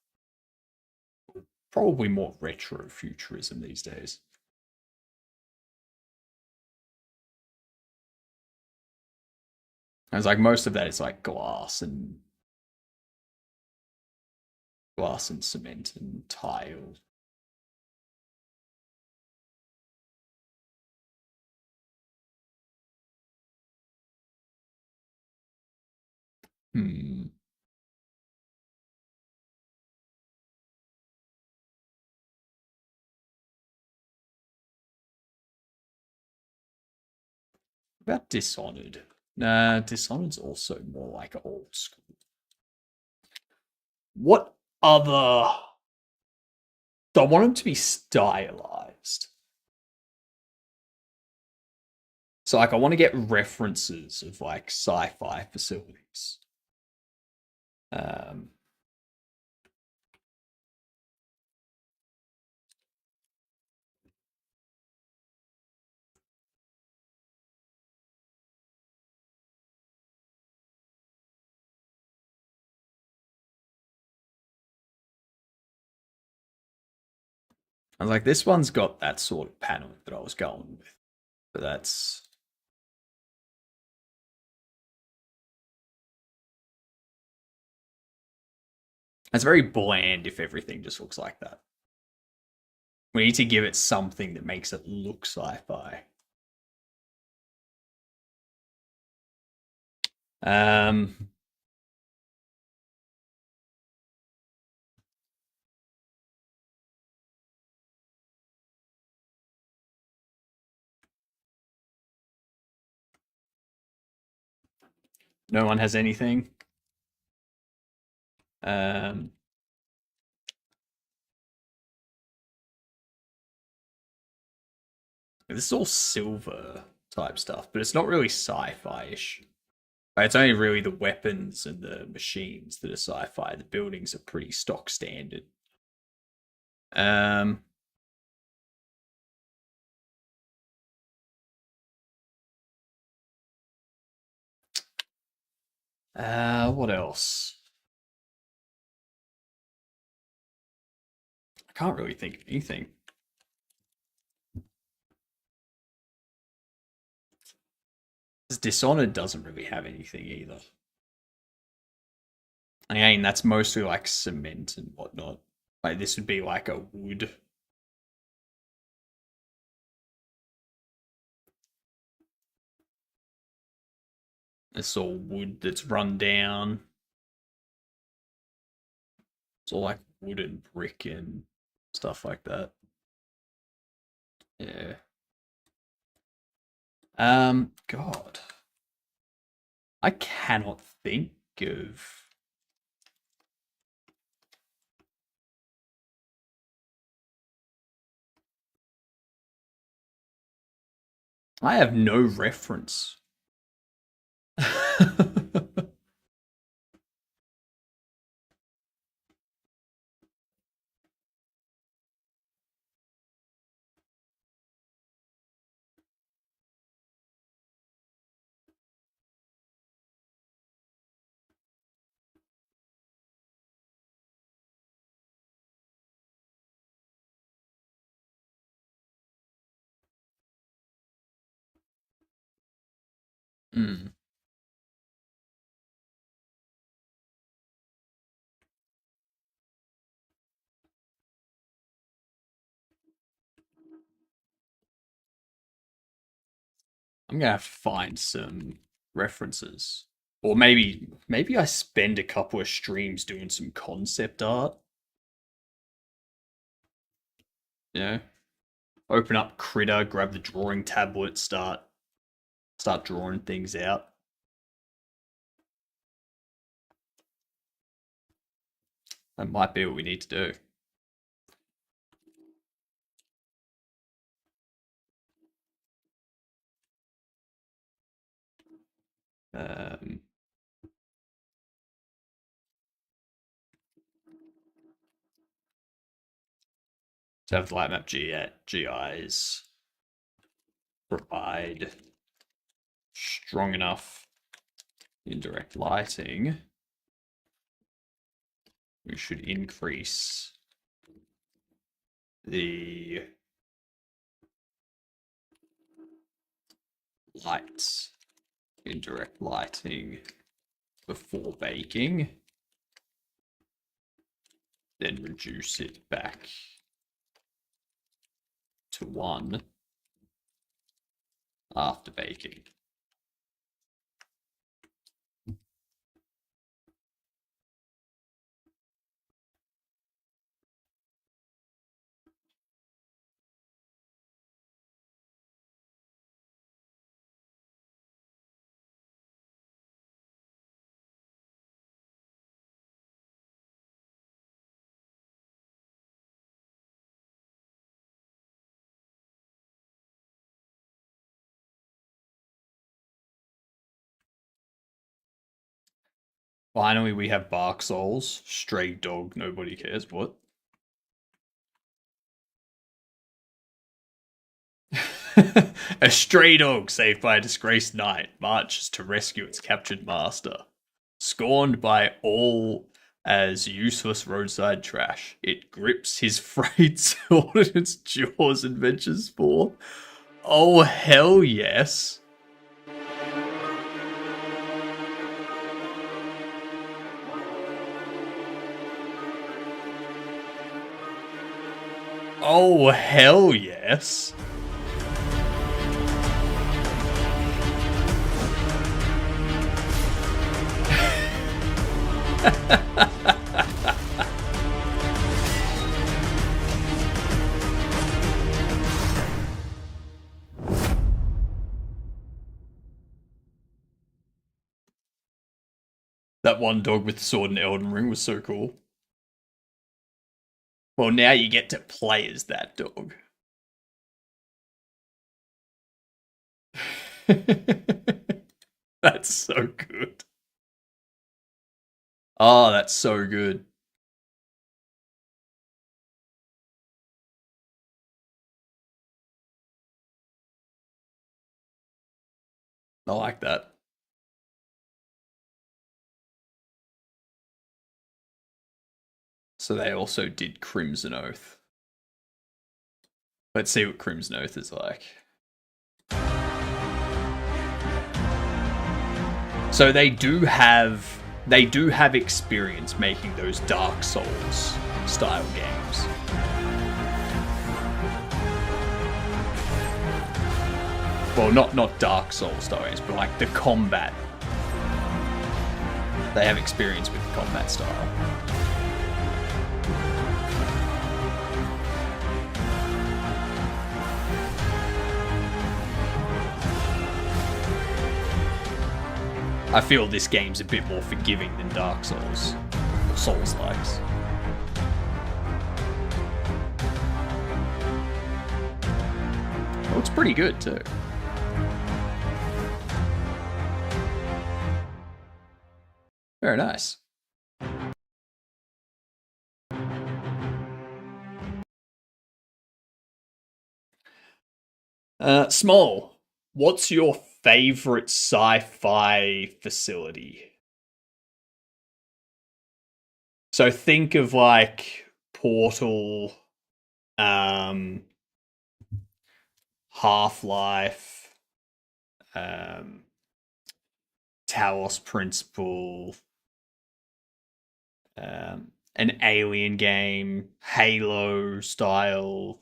Probably more retro futurism these days. And it's like most of that is like glass and cement and tile. Hmm. What about Dishonored? Nah, Dishonored's also more like old school. What other? I want them to be stylized. So like I want to get references of like sci-fi facilities. Um I was like, this one's got that sort of panel that I was going with. But that's very bland if everything just looks like that. We need to give it something that makes it look sci-fi. Um No one has anything. Um This is all silver type stuff, but it's not really sci-fi-ish. It's only really the weapons and the machines that are sci-fi. The buildings are pretty stock standard. Um, what else? I can't really think of anything. Dishonored doesn't really have anything either. Again, that's mostly like cement and whatnot. Like this would be like a wood. It's all wood that's run down. It's all like wood and brick and stuff like that. Yeah. God. I cannot think of. I have no reference. Mm. I'm gonna have to find some references. Or maybe I spend a couple of streams doing some concept art. You know? Open up Critter, grab the drawing tablet, start drawing things out. That might be what we need to do. To have the light map GIs provide strong enough indirect lighting, we should increase the lights, indirect lighting before baking, then reduce it back to 1 after baking. Finally, we have Bark Souls. Stray dog, nobody cares. What? A stray dog saved by a disgraced knight marches to rescue its captured master. Scorned by all as useless roadside trash, it grips his frayed sword in its jaws and ventures forth. Oh, hell yes. Oh, hell yes. That one dog with the sword in Elden Ring was so cool. Well, now you get to play as that dog. That's so good. Oh, that's so good. I like that. So they also did Crimson Oath. Let's see what Crimson Oath is like. So they do have experience making those Dark Souls style games. Well, not Dark Souls style games, but like the combat. They have experience with the combat style. I feel this game's a bit more forgiving than Dark Souls, or Souls-likes. Oh, it's pretty good too. Very nice. Small, what's your favorite sci-fi facility? So think of like Portal, Half-Life, Talos Principle, an Alien game, Halo style.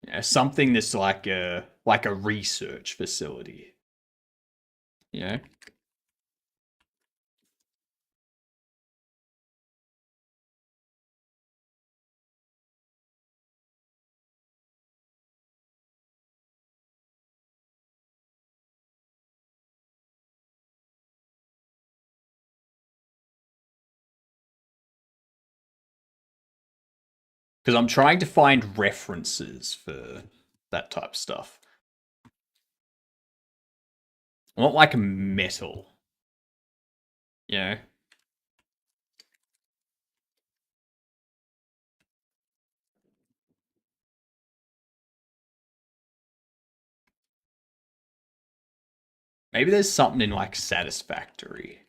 You know, something that's like a research facility. you know. Because I'm trying to find references for that type of stuff. I want like metal. You know? Maybe there's something in like satisfactory.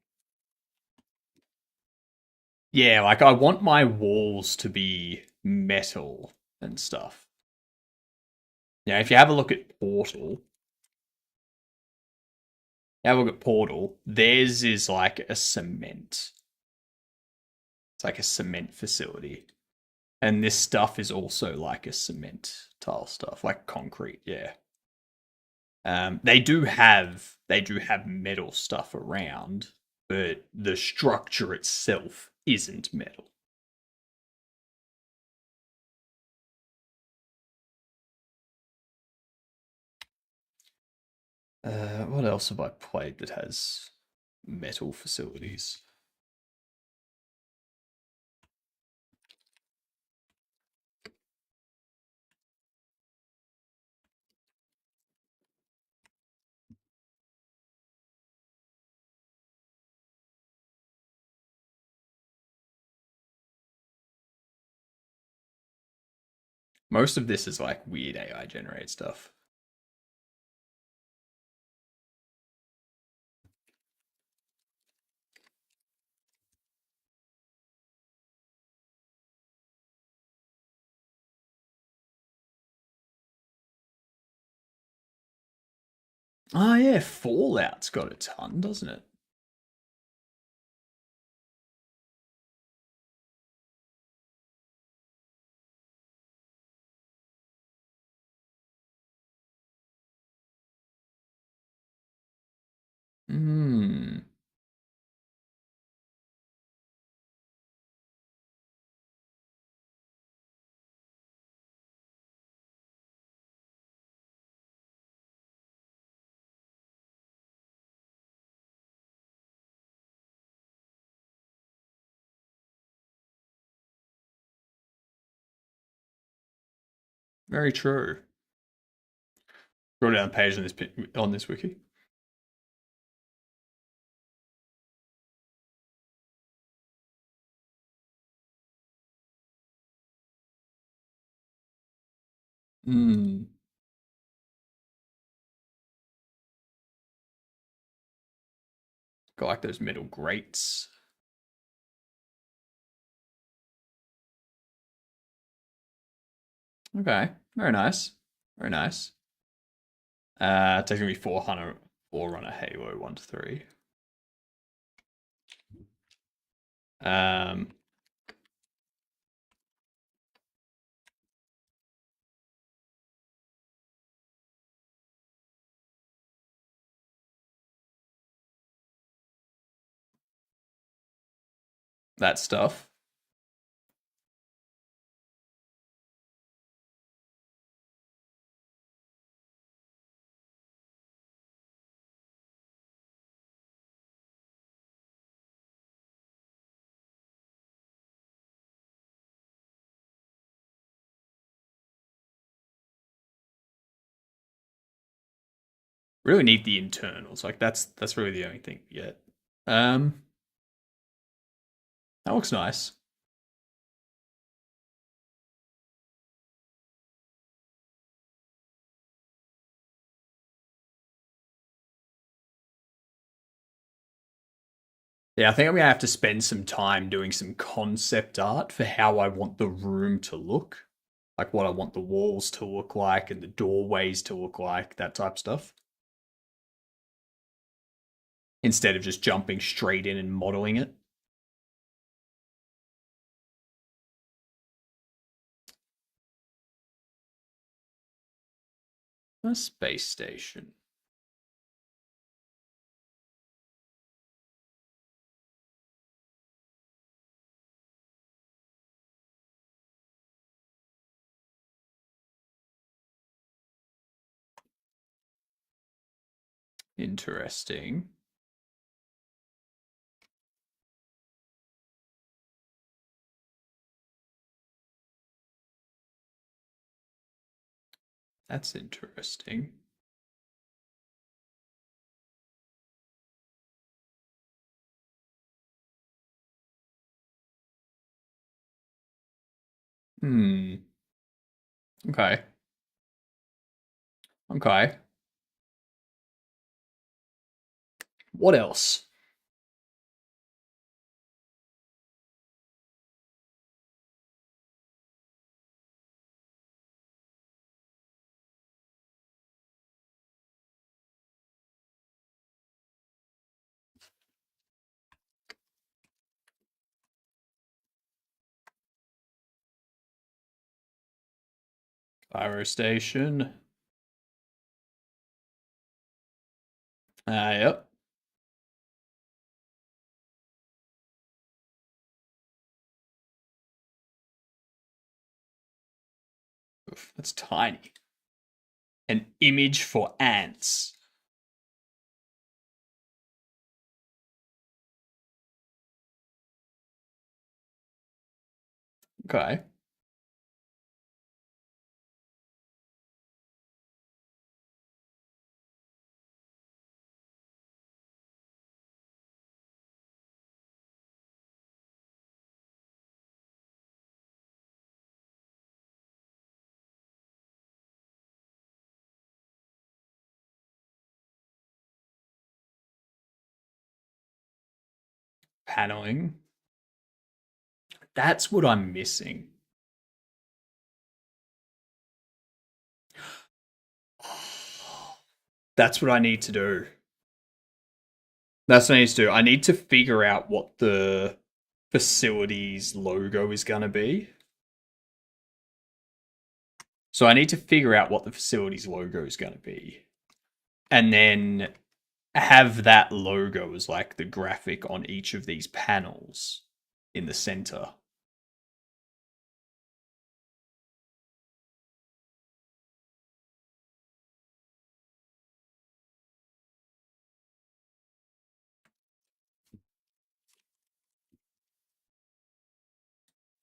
Yeah, like I want my walls to be metal and stuff. Yeah, if you have a look at Portal, theirs is like a cement. It's like a cement facility. And this stuff is also like a cement tile stuff, like concrete, yeah. They do have metal stuff around, but the structure itself isn't metal. What else have I played that has metal facilities? Most of this is like weird AI generated stuff. Oh yeah, Fallout's got a ton, doesn't it? Hmm. Very true. Scroll down the page on this wiki. Hmm. Got like those metal grates. Okay, very nice. Very nice. Taking me 400 Forerunner Halo 1 to 3. Um, that stuff. Really need the internals. Like that's really the only thing yet. Um, that looks nice. Yeah, I think I'm gonna have to spend some time doing some concept art for how I want the room to look. Like what I want the walls to look like and the doorways to look like, that type of stuff. Instead of just jumping straight in and modeling it. A space station. Interesting. That's interesting. Okay. Okay. What else? Fire station. Yep. Oof, that's tiny. An image for ants. Okay. Paneling. That's what I'm missing. That's what I need to do. That's what I need to do. I need to figure out what the facility's logo is going to be. So I need to figure out what the facility's logo is going to be. And then have that logo as like the graphic on each of these panels in the center.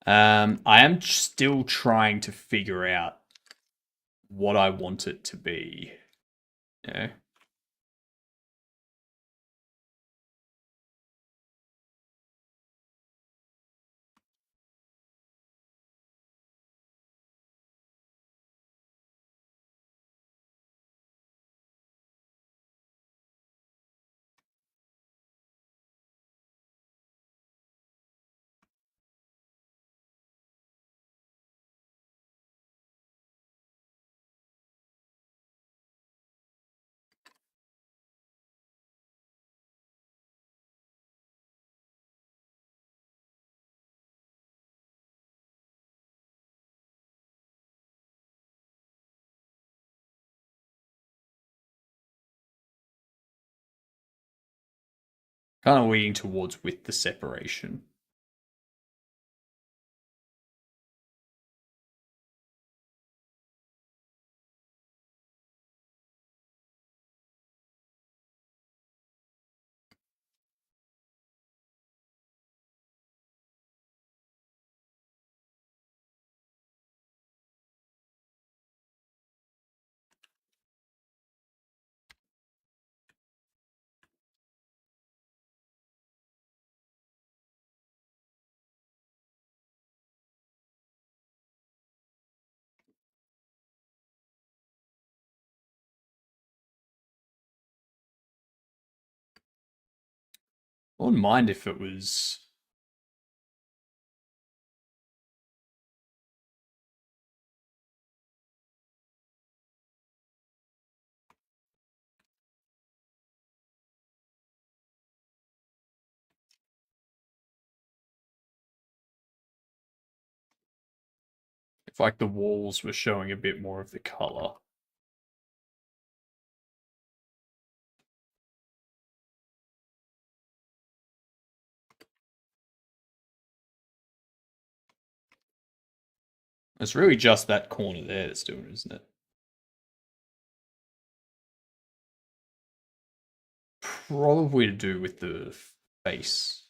I am still trying to figure out what I want it to be. Yeah. Kind of leaning towards with the separation. I wouldn't mind if it was. If like the walls were showing a bit more of the color. It's really just that corner there that's doing it, isn't it? probably to do with the face.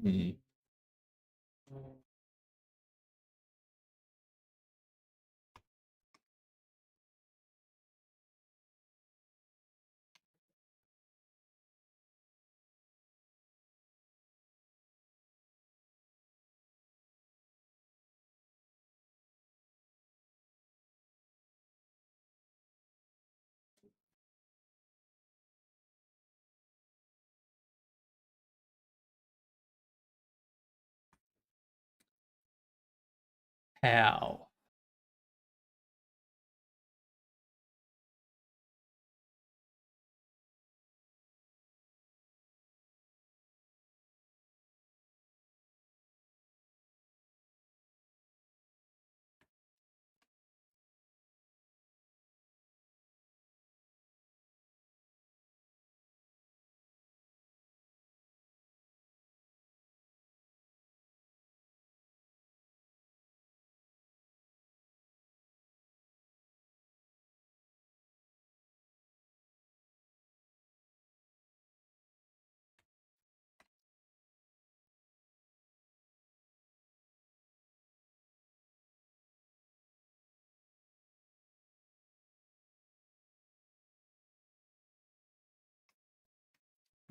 Hmm. How?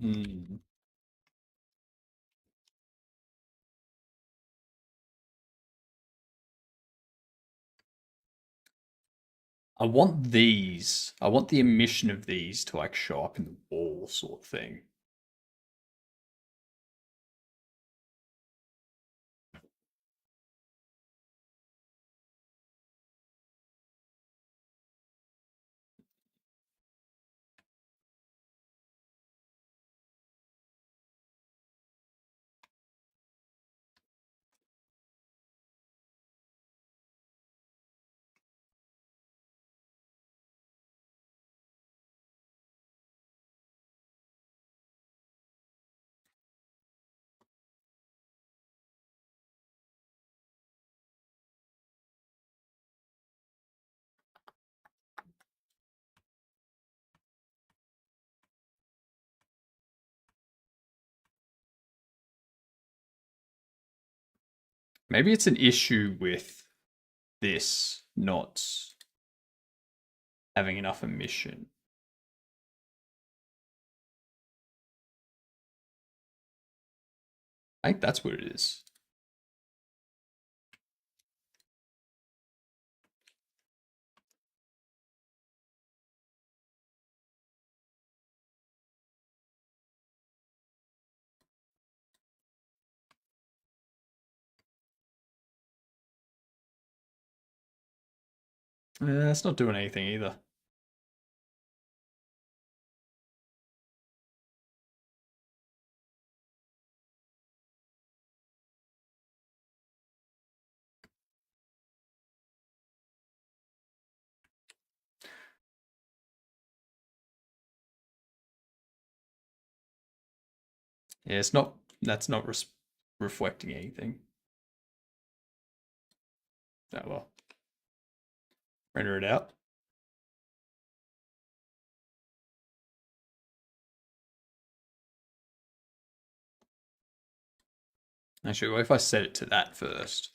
Hmm. I want these. I want the emission of these to like show up in the wall sort of thing. Maybe it's an issue with this not having enough emission. I think that's what it is. It's not doing anything either. Yeah, it's not. That's not reflecting anything. Oh well. Render it out. Actually, what if I set it to that first?